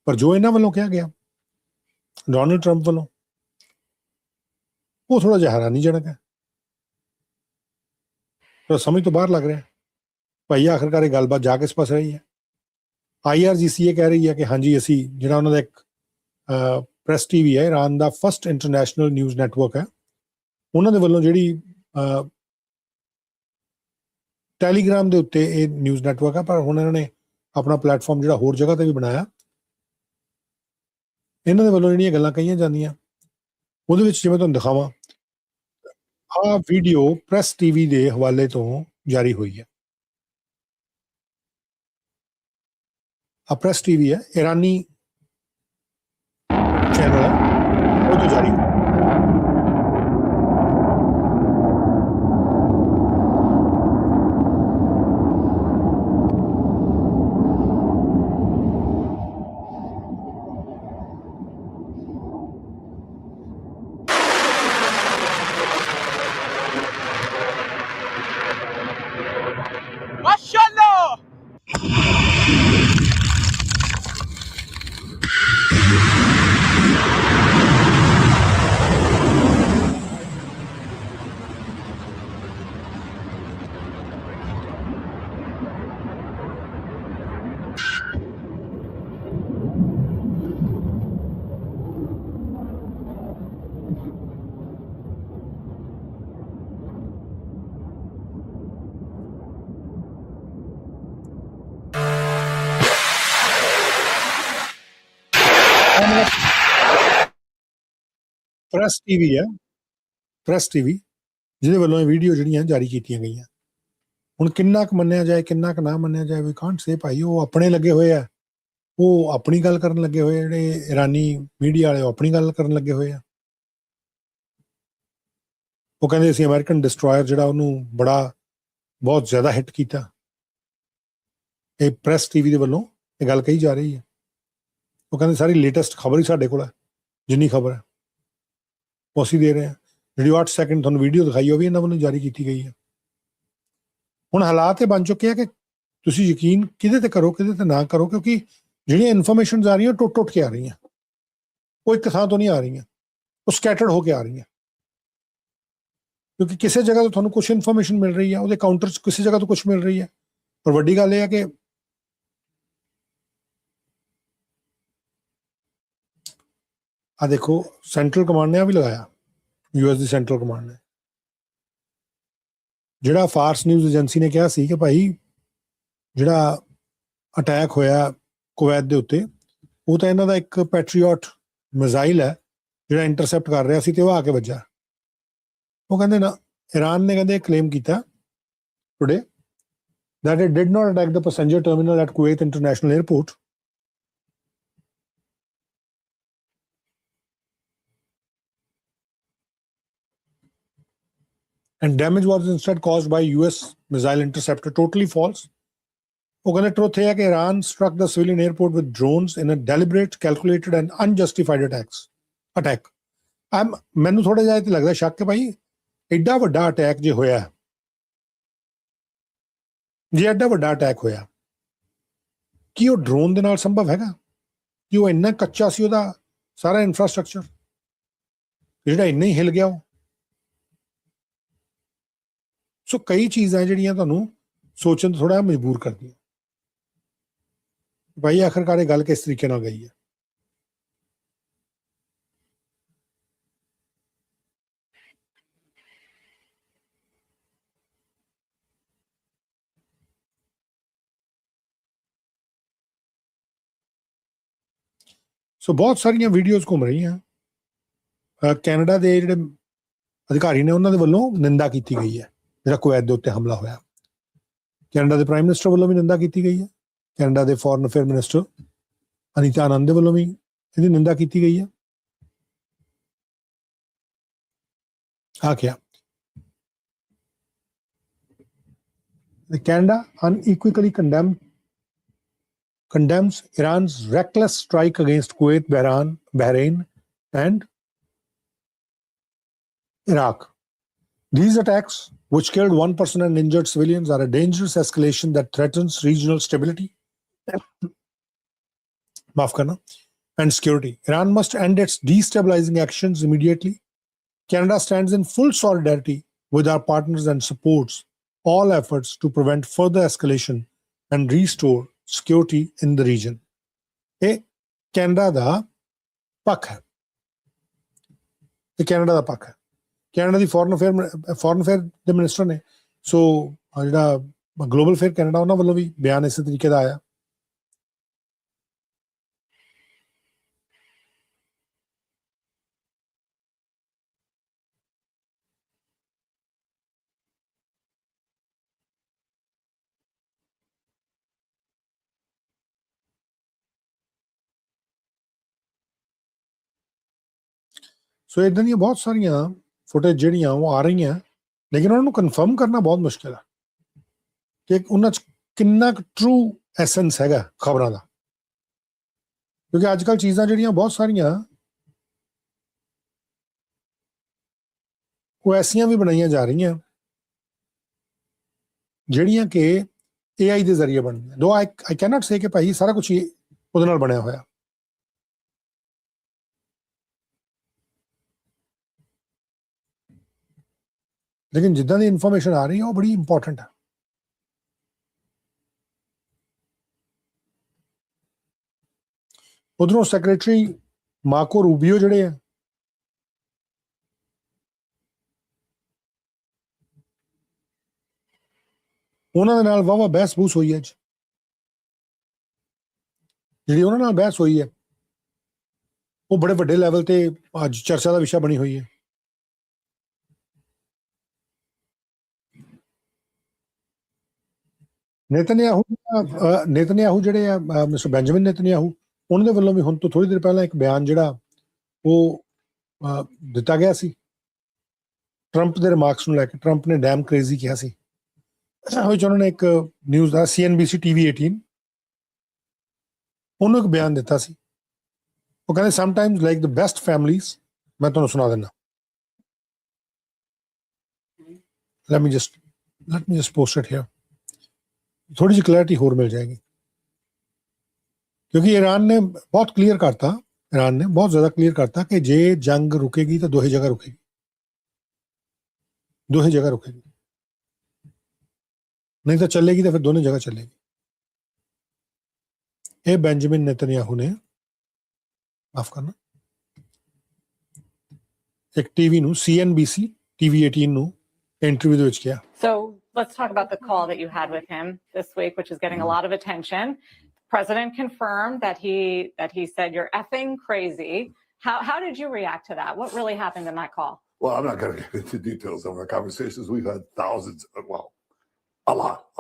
ਪਰ ਜੋ ਇਹਨਾਂ ਵੱਲੋਂ ਕਿਹਾ ਗਿਆ ਡੋਨਲਡ ਟਰੰਪ ਵੱਲੋਂ ਉਹ ਥੋੜਾ ਜਿਹਾ ਹੈਰਾਨੀਜਨਕ ਹੈ, ਤਾਂ ਸਮਝ ਤੋਂ ਬਾਹਰ ਲੱਗ ਰਿਹਾ। ਭਾਈ ਆਖਰਕਾਰ ਇਹ ਗੱਲਬਾਤ ਜਾ ਕਿਸ ਪਾਸੇ ਰਹੀ ਹੈ। IRGC ਇਹ ਕਹਿ ਰਹੀ ਹੈ ਕਿ ਹਾਂਜੀ ਅਸੀਂ, ਜਿਹੜਾ ਉਹਨਾਂ ਦਾ ਇੱਕ ਪ੍ਰੈਸ TV ਹੈ, ਈਰਾਨ ਦਾ ਫਸਟ ਇੰਟਰਨੈਸ਼ਨਲ ਨਿਊਜ਼ ਨੈਟਵਰਕ ਹੈ, ਉਹਨਾਂ ਦੇ ਵੱਲੋਂ ਜਿਹੜੀ ਟੈਲੀਗ੍ਰਾਮ ਦੇ ਉੱਤੇ ਇਹ ਨਿਊਜ਼ ਨੈਟਵਰਕ ਹੈ, ਪਰ ਹੁਣ ਇਹਨਾਂ ਨੇ ਆਪਣਾ ਪਲੇਟਫਾਰਮ ਜਿਹੜਾ ਹੋਰ ਜਗ੍ਹਾ ਤੇ ਵੀ ਬਣਾਇਆ। ਇਹਨਾਂ ਦੇ ਵੱਲੋਂ ਜਿਹੜੀਆਂ ਗੱਲਾਂ ਕਹੀਆਂ ਜਾਂਦੀਆਂ ਉਹਦੇ ਵਿੱਚ ਜਿਵੇਂ ਤੁਹਾਨੂੰ ਦਿਖਾਵਾਂ, ਆਹ ਵੀਡੀਓ ਪ੍ਰੈਸ TV ਦੇ ਹਵਾਲੇ ਤੋਂ ਜਾਰੀ ਹੋਈ ਹੈ। ਆ ਪ੍ਰੈਸ TV ਹੈ, ਈਰਾਨੀ ਚੈਨਲ ਹੈ, ਉਹ ਤੋਂ ਜਾਰੀ ਹੋਈ। ਪ੍ਰੈਸ ਟੀਵੀ ਹੈ, ਪ੍ਰੈਸ ਟੀਵੀ, ਜਿਹਦੇ ਵੱਲੋਂ ਇਹ ਵੀਡੀਓ ਜਿਹੜੀਆਂ ਜਾਰੀ ਕੀਤੀਆਂ ਗਈਆਂ। ਹੁਣ ਕਿੰਨਾ ਕੁ ਮੰਨਿਆ ਜਾਏ, ਕਿੰਨਾ ਕੁ ਨਾ ਮੰਨਿਆ ਜਾਏ, ਵੀ ਕਾਂਟ ਸੇ ਭਾਈ, ਉਹ ਆਪਣੇ ਲੱਗੇ ਹੋਏ ਆ, ਉਹ ਆਪਣੀ ਗੱਲ ਕਰਨ ਲੱਗੇ ਹੋਏ, ਜਿਹੜੇ ਇਰਾਨੀ ਮੀਡੀਆ ਵਾਲੇ ਉਹ ਆਪਣੀ ਗੱਲ ਕਰਨ ਲੱਗੇ ਹੋਏ ਆ। ਉਹ ਕਹਿੰਦੇ ਅਸੀਂ ਅਮਰੀਕਨ ਡਿਸਟਰੋਇਰ ਜਿਹੜਾ ਉਹਨੂੰ ਬਹੁਤ ਜ਼ਿਆਦਾ ਹਿੱਟ ਕੀਤਾ। ਇਹ ਪ੍ਰੈਸ ਟੀਵੀ ਦੇ ਵੱਲੋਂ ਇਹ ਗੱਲ ਕਹੀ ਜਾ ਰਹੀ ਹੈ। ਉਹ ਕਹਿੰਦੇ ਸਾਰੀ ਲੇਟੈਸਟ ਖਬਰ ਹੀ ਸਾਡੇ ਕੋਲ ਹੈ, ਜਿੰਨੀ ਖਬਰ ਹੈ ਉਹ ਅਸੀਂ ਦੇ ਰਹੇ ਹਾਂ। ਜਿਹੜੀ 8 ਸੈਕਿੰਡ ਤੁਹਾਨੂੰ ਵੀਡੀਓ ਦਿਖਾਈ ਉਹ ਵੀ ਇਹਨਾਂ ਵੱਲੋਂ ਜਾਰੀ ਕੀਤੀ ਗਈ ਹੈ। ਹੁਣ ਹਾਲਾਤ ਇਹ ਬਣ ਚੁੱਕੇ ਆ ਕਿ ਤੁਸੀਂ ਯਕੀਨ ਕਿਹਦੇ ਤੇ ਕਰੋ, ਕਿਹਦੇ ਤੇ ਨਾ ਕਰੋ, ਕਿਉਂਕਿ ਜਿਹੜੀਆਂ ਇਨਫੋਰਮੇਸ਼ਨ ਆ ਰਹੀਆਂ ਟੁੱਟ ਕੇ ਆ ਰਹੀਆਂ, ਉਹ ਇੱਕ ਥਾਂ ਤੋਂ ਨਹੀਂ ਆ ਰਹੀਆਂ, ਉਹ ਸਕੈਟਰਡ ਹੋ ਕੇ ਆ ਰਹੀਆਂ। ਕਿਉਂਕਿ ਕਿਸੇ ਜਗ੍ਹਾ ਤੋਂ ਤੁਹਾਨੂੰ ਕੁਝ ਇਨਫੋਰਮੇਸ਼ਨ ਮਿਲ ਰਹੀ ਹੈ, ਉਹਦੇ ਕਾਊਂਟਰ 'ਚ ਕਿਸੇ ਜਗ੍ਹਾ ਤੋਂ ਕੁਝ ਮਿਲ ਰਹੀ ਹੈ। ਪਰ ਵੱਡੀ ਗੱਲ ਇਹ ਹੈ ਕਿ ਆ ਦੇਖੋ, ਸੈਂਟਰਲ ਕਮਾਂਡ ਨੇ ਆ ਵੀ ਲਗਾਇਆ, US ਦੀ ਸੈਂਟਰਲ ਕਮਾਂਡ ਨੇ, ਜਿਹੜਾ ਫਾਰਸ ਨਿਊਜ਼ ਏਜੰਸੀ ਨੇ ਕਿਹਾ ਸੀ ਕਿ ਭਾਈ ਜਿਹੜਾ ਅਟੈਕ ਹੋਇਆ ਕੁਵੈਤ ਦੇ ਉੱਤੇ, ਉਹ ਤਾਂ ਇਹਨਾਂ ਦਾ ਇੱਕ ਪੈਟਰੀਓਟ ਮਿਜ਼ਾਈਲ ਹੈ ਜਿਹੜਾ ਇੰਟਰਸੈਪਟ ਕਰ ਰਿਹਾ ਸੀ ਤੇ ਉਹ ਆ ਕੇ ਵੱਜਾ। ਉਹ ਕਹਿੰਦੇ ਨਾ, ਈਰਾਨ ਨੇ ਕਹਿੰਦੇ ਕਲੇਮ ਕੀਤਾ today that it did not attack the passenger terminal at Kuwait International Airport. And damage was instead caused by US missile interceptor. Totally false. ਉਹ ਕਹਿੰਦੇ ਟਰੂਥ ਇਹ ਹੈ ਕਿ Iran struck the civilian airport with drones in a deliberate, calculated and unjustified attack. ਮੈਨੂੰ ਥੋੜਾ ਜਿਹਾ ਇਹ ਲੱਗਦਾ ਸ਼ੱਕ ਕਿ ਭਾਈ ਐਡਾ ਵੱਡਾ ਅਟੈਕ ਜੇ ਹੋਇਆ, ਜੇ ਐਡਾ ਵੱਡਾ ਅਟੈਕ ਹੋਇਆ, ਕੀ ਉਹ ਡਰੋਨ ਦੇ ਨਾਲ ਸੰਭਵ ਹੈਗਾ? ਕਿ ਉਹ ਇੰਨਾ ਕੱਚਾ ਸੀ ਉਹਦਾ ਸਾਰਾ ਇਨਫਰਾਸਟ੍ਰਕਚਰ, ਜਿਹੜਾ ਇੰਨਾ ਹੀ ਹਿਲ ਗਿਆ ਉਹ? ਸੋ ਕਈ ਚੀਜ਼ਾਂ ਜਿਹੜੀਆਂ ਤੁਹਾਨੂੰ ਸੋਚਣ ਤੋਂ ਥੋੜਾ ਮਜਬੂਰ ਕਰਦੀਆਂ। ਭਾਈ ਆਖਰਕਾਰ ਇਹ ਗੱਲ ਕਿਸ ਤਰੀਕੇ ਨਾਲ ਗਈ ਹੈ? ਸੋ ਬਹੁਤ ਸਾਰੀਆਂ ਵੀਡੀਓਜ਼ ਘੁੰਮ ਰਹੀਆਂ। ਕੈਨੇਡਾ ਦੇ ਜਿਹੜੇ ਅਧਿਕਾਰੀ ਨੇ ਉਹਨਾਂ ਦੇ ਵੱਲੋਂ ਨਿੰਦਾ ਕੀਤੀ ਗਈ ਹੈ ਜਿਹੜਾ ਕੁਵੈਤ ਦੇ ਉੱਤੇ ਹਮਲਾ ਹੋਇਆ। ਕੈਨੇਡਾ ਦੇ ਪ੍ਰਾਈਮ ਮਿਨਿਸਟਰ ਵੱਲੋਂ ਵੀ ਨਿੰਦਾ ਕੀਤੀ ਗਈ ਹੈ। ਕੈਨੇਡਾ ਦੇ ਫੋਰਨ ਅਫੇਅਰ ਮਿਨਿਸਟਰ ਅਨੀਤਾ ਆਨੰਦ ਦੇ ਵੱਲੋਂ ਵੀ ਇਹਦੀ ਨਿੰਦਾ ਕੀਤੀ ਗਈ ਹੈ। ਆ ਕਿਹਾ Canada unequivocally condemns Iran's reckless strike against Kuwait, Bahrain, and Iraq. These attacks, which killed one person and injured civilians, are a dangerous escalation that threatens regional stability and security. Iran must end its destabilizing actions immediately. Canada stands in full solidarity with our partners and supports all efforts to prevent further escalation and restore security in the region. ਇਹ Canada ਦਾ ਪੱਖ ਹੈ। ਇਹ Canada ਦਾ ਪੱਖ ਹੈ। Canada ਦੀ foreign affair ਦੇ minister ਨੇ। ਸੋ ਜਿਹੜਾ global affair Canada, ਉਹਨਾਂ ਵੱਲੋਂ ਵੀ ਬਿਆਨ ਇਸੇ ਤਰੀਕੇ ਦਾ ਆਇਆ। ਸੋ ਇੱਦਾਂ ਦੀਆਂ ਬਹੁਤ ਸਾਰੀਆਂ ਫੁਟੇਜ ਜਿਹੜੀਆਂ ਉਹ ਆ ਰਹੀਆਂ, ਲੇਕਿਨ ਉਹਨਾਂ ਨੂੰ ਕਨਫਰਮ ਕਰਨਾ ਬਹੁਤ ਮੁਸ਼ਕਿਲ ਹੈ ਕਿ ਉਹਨਾਂ 'ਚ ਕਿੰਨਾ ਕੁ ਟਰੂ ਐਸੈਂਸ ਹੈਗਾ ਖਬਰਾਂ ਦਾ। ਕਿਉਂਕਿ ਅੱਜ ਕੱਲ੍ਹ ਚੀਜ਼ਾਂ ਜਿਹੜੀਆਂ ਬਹੁਤ ਸਾਰੀਆਂ ਉਹ ਐਸੀਆਂ ਵੀ ਬਣਾਈਆਂ ਜਾ ਰਹੀਆਂ ਜਿਹੜੀਆਂ ਕਿ AI ਦੇ ਜ਼ਰੀਏ ਬਣਦੀਆਂ। ਦੋ ਆਈ ਕੈਨ ਨਾਟ ਸੇ ਕਿ ਭਾਈ ਸਾਰਾ ਕੁਛ ਹੀ ਉਹਦੇ ਨਾਲ ਬਣਿਆ ਹੋਇਆ। ਲੇਕਿਨ ਜਿੱਦਾਂ ਦੀ ਇਨਫੋਰਮੇਸ਼ਨ ਆ ਰਹੀ ਹੈ ਉਹ ਬੜੀ ਇੰਪੋਰਟੈਂਟ ਹੈ। ਉਧਰੋਂ ਸੈਕਟਰੀ ਮਾਰਕੋ ਰੂਬੀਓ ਜਿਹੜੇ ਆ, ਉਹਨਾਂ ਦੇ ਨਾਲ ਵਾਹਵਾ ਬਹਿਸ ਬੂਸ ਹੋਈ ਹੈ। ਅੱਜ ਜਿਹੜੀ ਉਹਨਾਂ ਨਾਲ ਬਹਿਸ ਹੋਈ ਹੈ ਉਹ ਬੜੇ ਵੱਡੇ ਲੈਵਲ ਤੇ ਅੱਜ ਚਰਚਾ ਦਾ ਵਿਸ਼ਾ ਬਣੀ ਹੋਈ ਹੈ। ਨੇਤਨਯਾਹੂ ਜਿਹੜੇ ਆ ਮਿਸਟਰ ਬੈਂਜਾਮਿਨ ਨੇਤਨਯਾਹੂ, ਉਹਨਾਂ ਦੇ ਵੱਲੋਂ ਵੀ ਹੁਣ ਤੋਂ ਥੋੜੀ ਦੇਰ ਪਹਿਲਾਂ ਇੱਕ ਬਿਆਨ ਜਿਹੜਾ ਉਹ ਦਿੱਤਾ ਗਿਆ ਸੀ ਟਰੰਪ ਦੇ ਰਿਮਾਰਕਸ ਨੂੰ ਲੈ ਕੇ। ਟਰੰਪ ਨੇ ਡੈਮ ਕ੍ਰੇਜ਼ੀ ਕਿਹਾ ਸੀ। ਉਹ ਉਹਨਾਂ ਨੇ ਇੱਕ ਨਿਊਜ਼ ਦਾ CNBC TV 18 ਉਹਨੂੰ ਇੱਕ ਬਿਆਨ ਦਿੱਤਾ ਸੀ। ਉਹ ਕਹਿੰਦੇ sometimes like the best families, ਮੈਂ ਤੁਹਾਨੂੰ ਸੁਣਾ ਦਿੰਦਾ। let me just post it here, ਥੋੜੀ ਜਿਹੀ ਕਲੈਰਿਟੀ ਹੋਰ ਮਿਲ ਜਾਏਗੀ, ਕਿਉਂਕਿ ईरान ने बहुत क्लियर करता, ईरान ने बहुत ज़्यादा क्लियर करता कि जे जंग रुकेगी तो दो ही जगह रुकेगी, दो ही जगह रुकेगी, नहीं तो चलेगी तो फिर दोनों जगह चलेगी। ये बेंजामिन नेतन्याहू ने, माफ करना, एक टीवी ਨੂੰ CNBC TV 18 ਨੂੰ ਇੰਟਰਵਿਊ ਦੇ ਵਿੱਚ ਕਿਹਾ। So let's talk about the call that you had with him this week, which is getting a lot of attention. The president confirmed that he said you're effing crazy. How did you react to that? What really happened in that call? Well, I'm not going to get into details of our conversations. We've had thousands, well, a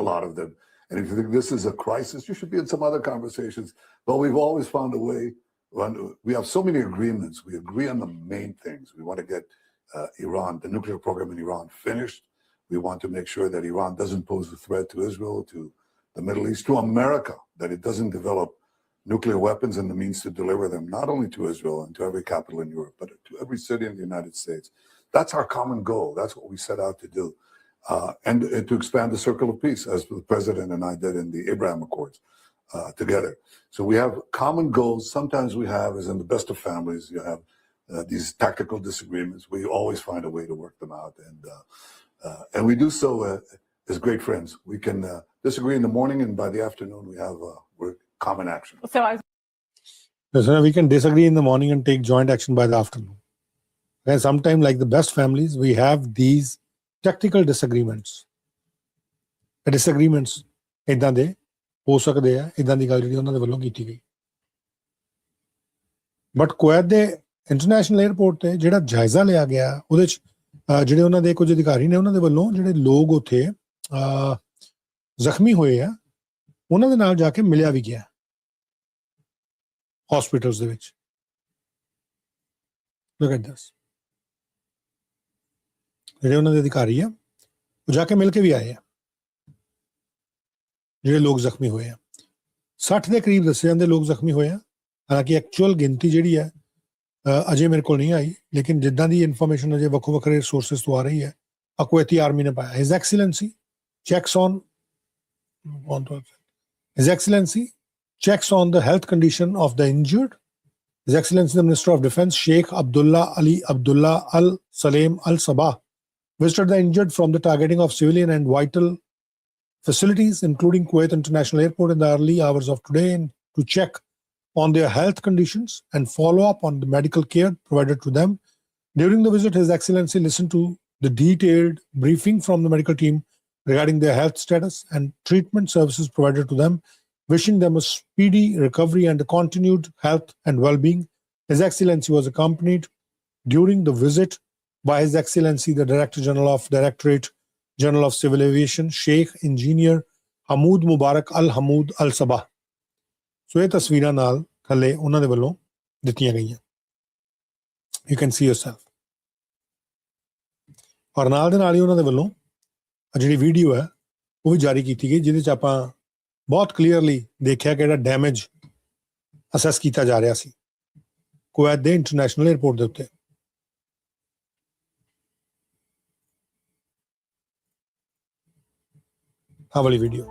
lot of them. And if you think this is a crisis, you should be in some other conversations. But we've always found a way. We have so many agreements. We agree on the main things. We want to get Iran, the nuclear program in Iran, finished. We want to make sure that Iran doesn't pose a threat to Israel, to the Middle East, to America, that it doesn't develop nuclear weapons and the means to deliver them, not only to Israel and to every capital in Europe, but to every city in the United States. That's our common goal. That's what we set out to do. And to expand the circle of peace, as the president and I did in the Abraham Accords together. So we have common goals. Sometimes we have, as in the best of families, you have these tactical disagreements. We always find a way to work them out. And we do so as great friends. We can disagree in the morning, and by the afternoon we have common action. So we can disagree in the morning and take joint action by the afternoon. And sometimes, like the best families, we have these tactical disagreements. The disagreements ਇਦਾਂ ਦੇ ਹੋ ਸਕਦੇ ਆ, ਇਦਾਂ ਦੀ ਗੱਲ ਜਿਹੜੀ ਉਹਨਾਂ ਦੇ ਵੱਲੋਂ ਕੀਤੀ ਗਈ। ਬਟ ਕੁਵੈਤ ਦੇ ਇੰਟਰਨੈਸ਼ਨਲ 에ਅਰਪੋਰਟ ਤੇ ਜਿਹੜਾ ਜਾਇਜ਼ਾ ਲਿਆ ਗਿਆ, ਉਹਦੇ 'ਚ ਜਿਹੜੇ ਉਹਨਾਂ ਦੇ ਕੁਝ ਅਧਿਕਾਰੀ ਨੇ, ਉਹਨਾਂ ਦੇ ਵੱਲੋਂ ਜਿਹੜੇ ਲੋਕ ਉੱਥੇ ਜ਼ਖਮੀ ਹੋਏ ਆ, ਉਹਨਾਂ ਦੇ ਨਾਲ ਜਾ ਕੇ ਮਿਲਿਆ ਵੀ ਗਿਆ ਹਸਪੀਟਲਸ ਦੇ ਵਿੱਚ। Look at this. ਜਿਹੜੇ ਉਹਨਾਂ ਦੇ ਅਧਿਕਾਰੀ ਆ, ਉਹ ਜਾ ਕੇ ਮਿਲ ਕੇ ਵੀ ਆਏ ਆ ਜਿਹੜੇ ਲੋਕ ਜ਼ਖਮੀ ਹੋਏ ਆ। 60 ਦੇ ਕਰੀਬ ਦੱਸੇ ਜਾਂਦੇ ਲੋਕ ਜ਼ਖਮੀ ਹੋਏ ਆ। ਹਾਲਾਂਕਿ ਐਕਚੁਅਲ ਗਿਣਤੀ ਜਿਹੜੀ ਹੈ ਅਜੇ ਮੇਰੇ ਕੋਲ ਨਹੀਂ ਆਈ, ਲੇਕਿਨ ਜਿੱਦਾਂ ਦੀ ਇਨਫੋਰਮੇਸ਼ਨ ਅਜੇ ਵੱਖੋ ਵੱਖਰੇ ਸੋਰਸਿਸ ਤੋਂ ਆ ਰਹੀ ਹੈ, ਕੁਵੈਤੀ ਆਰਮੀ ਨੇ ਪਾਇਆ। His Excellency checks on the health condition of the injured. His Excellency the Minister of Defense Sheikh Abdullah Ali Abdullah Al Salem Al Sabah visited the injured from the targeting of civilian and vital facilities, including Kuwait International Airport, in the early hours of today, and to check on their health conditions and follow up on the medical care provided to them. During the visit, His Excellency listened to the detailed briefing from the medical team regarding their health status and treatment services provided to them, wishing them a speedy recovery and continued health and well-being. His Excellency was accompanied during the visit by His Excellency the Director General of Civil Aviation, Sheikh Engineer Hamoud Mubarak Al Hamoud Al Sabah. ਸੋ ਇਹ ਤਸਵੀਰਾਂ ਨਾਲ ਥੱਲੇ ਉਹਨਾਂ ਦੇ ਵੱਲੋਂ ਦਿੱਤੀਆਂ ਗਈਆਂ। You can see yourself. ਔਰ ਨਾਲ ਦੇ ਨਾਲ ਹੀ ਉਹਨਾਂ ਦੇ ਵੱਲੋਂ ਜਿਹੜੀ ਵੀਡੀਓ ਹੈ ਉਹ ਵੀ ਜਾਰੀ ਕੀਤੀ ਗਈ, ਜਿਹਦੇ 'ਚ ਆਪਾਂ ਬਹੁਤ ਕਲੀਅਰਲੀ ਦੇਖਿਆ ਕਿ ਜਿਹੜਾ ਡੈਮੇਜ ਅਸੈਸ ਕੀਤਾ ਜਾ ਰਿਹਾ ਸੀ ਕੁਵੈਤ ਦੇ ਇੰਟਰਨੈਸ਼ਨਲ 에ਅਰਪੋਰਟ ਦੇ ਉੱਤੇ। ਆਹ ਵਾਲੀ ਵੀਡੀਓ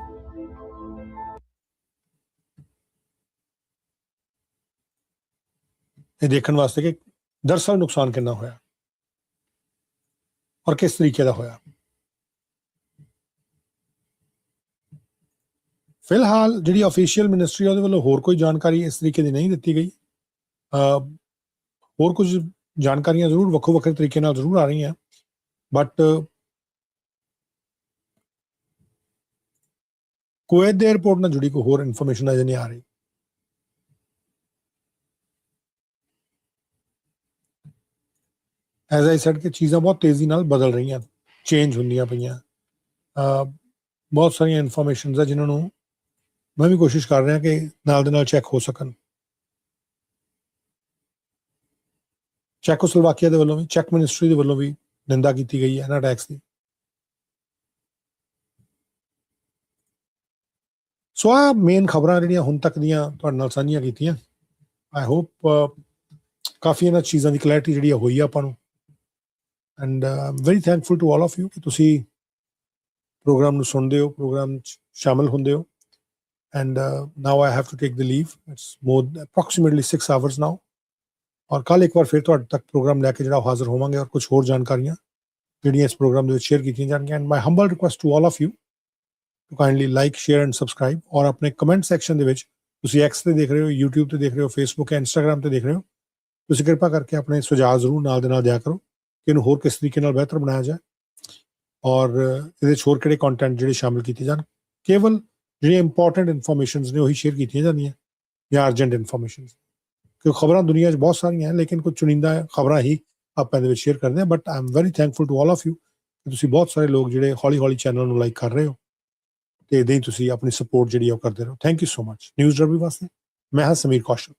ਇਹ ਦੇਖਣ ਵਾਸਤੇ ਕਿ ਦਰਅਸਲ ਨੁਕਸਾਨ ਕਿੰਨਾ ਹੋਇਆ ਔਰ ਕਿਸ ਤਰੀਕੇ ਦਾ ਹੋਇਆ। ਫਿਲਹਾਲ ਜਿਹੜੀ ਅਫੀਸ਼ੀਅਲ ਮਿਨਿਸਟਰੀ ਉਹਦੇ ਵੱਲੋਂ ਹੋਰ ਕੋਈ ਜਾਣਕਾਰੀ ਇਸ ਤਰੀਕੇ ਦੀ ਨਹੀਂ ਦਿੱਤੀ ਗਈ। ਹੋਰ ਕੁਝ ਜਾਣਕਾਰੀਆਂ ਜ਼ਰੂਰ ਵੱਖੋ ਵੱਖਰੇ ਤਰੀਕੇ ਨਾਲ ਜ਼ਰੂਰ ਆ ਰਹੀਆਂ, ਬਟ ਕੁਵੈਤ ਦੇ 에ਅਰਪੋਰਟ ਨਾਲ ਜੁੜੀ ਕੋਈ ਹੋਰ ਇਨਫੋਰਮੇਸ਼ਨ ਅਜੇ ਨਹੀਂ ਆ ਰਹੀ। ਐਜ਼ ਆਈ ਸੈਡ ਕਿ ਚੀਜ਼ਾਂ ਬਹੁਤ ਤੇਜ਼ੀ ਨਾਲ ਬਦਲ ਰਹੀਆਂ, ਚੇਂਜ ਹੁੰਦੀਆਂ ਪਈਆਂ। ਬਹੁਤ ਸਾਰੀਆਂ ਇਨਫੋਰਮੇਸ਼ਨਸ ਆ ਜਿਨ੍ਹਾਂ ਨੂੰ ਮੈਂ ਵੀ ਕੋਸ਼ਿਸ਼ ਕਰ ਰਿਹਾ ਕਿ ਨਾਲ ਦੇ ਨਾਲ ਚੈੱਕ ਹੋ ਸਕਣ। ਚੈਕੋਸਲੋਵਾਕੀਆ ਦੇ ਵੱਲੋਂ ਵੀ, ਚੈੱਕ ਮਿਨਿਸਟਰੀ ਦੇ ਵੱਲੋਂ ਵੀ ਨਿੰਦਾ ਕੀਤੀ ਗਈ ਹੈ ਇਹਨਾਂ ਟੈਕਸ ਦੀ। ਸੋ ਆ ਮੇਨ ਖਬਰਾਂ ਜਿਹੜੀਆਂ ਹੁਣ ਤੱਕ ਦੀਆਂ ਤੁਹਾਡੇ ਨਾਲ ਸਾਂਝੀਆਂ ਕੀਤੀਆਂ। ਆਈ ਹੋਪ ਕਾਫੀ ਇਹਨਾਂ ਚੀਜ਼ਾਂ ਦੀ ਕਲੈਰਿਟੀ ਜਿਹੜੀ ਹੋਈ ਆ ਆਪਾਂ ਨੂੰ। And very thankful to all of you ਕਿ ਤੁਸੀਂ ਪ੍ਰੋਗਰਾਮ ਨੂੰ ਸੁਣਦੇ ਹੋ, ਪ੍ਰੋਗਰਾਮ 'ਚ ਸ਼ਾਮਿਲ ਹੁੰਦੇ ਹੋ। And now I have to take the leave. It's more approximately 6 hours now. ਔਰ ਕੱਲ੍ਹ ਇੱਕ ਵਾਰ ਫਿਰ ਤੁਹਾਡੇ ਤੱਕ ਪ੍ਰੋਗਰਾਮ ਲੈ ਕੇ ਜਿਹੜਾ ਹਾਜ਼ਰ ਹੋਵਾਂਗੇ ਔਰ ਕੁਝ ਹੋਰ ਜਾਣਕਾਰੀਆਂ ਜਿਹੜੀਆਂ ਇਸ ਪ੍ਰੋਗਰਾਮ ਦੇ ਵਿੱਚ ਸ਼ੇਅਰ ਕੀਤੀਆਂ ਜਾਣਗੀਆਂ। And my humble request to all of you to kindly like, share and subscribe. ਔਰ ਆਪਣੇ ਕਮੈਂਟ ਸੈਕਸ਼ਨ ਦੇ ਵਿੱਚ ਤੁਸੀਂ ਐਕਸ ਤੇ ਦੇਖ ਰਹੇ ਹੋ, YouTube ਤੇ ਦੇਖ ਰਹੇ ਹੋ, ਫੇਸਬੁੱਕ, ਇੰਸਟਾਗ੍ਰਾਮ ਤੇ ਦੇਖ ਰਹੇ ਹੋ, ਤੁਸੀਂ ਕਿਰਪਾ ਕਰਕੇ ਆਪਣੇ ਸੁਝਾਅ ਜ਼ਰੂਰ ਨਾਲ ਦੇ ਨਾਲ ਦਿਆ ਕਰੋ ਕਿ ਇਹਨੂੰ ਹੋਰ ਕਿਸ ਤਰੀਕੇ ਨਾਲ ਬਿਹਤਰ ਬਣਾਇਆ ਜਾਏ ਔਰ ਇਹਦੇ 'ਚ ਹੋਰ ਕਿਹੜੇ ਕੰਟੈਂਟ ਜਿਹੜੇ ਸ਼ਾਮਿਲ ਕੀਤੇ ਜਾਣ। ਕੇਵਲ ਜਿਹੜੀਆਂ ਇੰਪੋਰਟੈਂਟ ਇਨਫੋਰਮੇਸ਼ਨਸ ਨੇ ਉਹੀ ਸ਼ੇਅਰ ਕੀਤੀਆਂ ਜਾਂਦੀਆਂ ਜਾਂ ਅਰਜੈਂਟ ਇਨਫੋਰਮੇਸ਼ਨ, ਕਿਉਂਕਿ ਖਬਰਾਂ ਦੁਨੀਆ 'ਚ ਬਹੁਤ ਸਾਰੀਆਂ ਹੈ ਲੇਕਿਨ ਕੁਝ ਚੁਣਿੰਦਾ ਖਬਰਾਂ ਹੀ ਆਪਾਂ ਇਹਦੇ ਵਿੱਚ ਸ਼ੇਅਰ ਕਰਦੇ ਹਾਂ। But I am very thankful to all of you ਕਿ ਤੁਸੀਂ ਬਹੁਤ ਸਾਰੇ ਲੋਕ ਜਿਹੜੇ ਹੌਲੀ ਹੌਲੀ ਚੈਨਲ ਨੂੰ ਲਾਈਕ ਕਰ ਰਹੇ ਹੋ ਤੇ ਇੱਦਾਂ ਹੀ ਤੁਸੀਂ ਆਪਣੀ ਸਪੋਰਟ ਜਿਹੜੀ ਉਹ ਕਰਦੇ ਰਹੋ। Thank you so much. News Derby ਵਾਸਤੇ ਮੈਂ ਹਾਂ ਸਮੀਰ ਕੌਸ਼ਲ।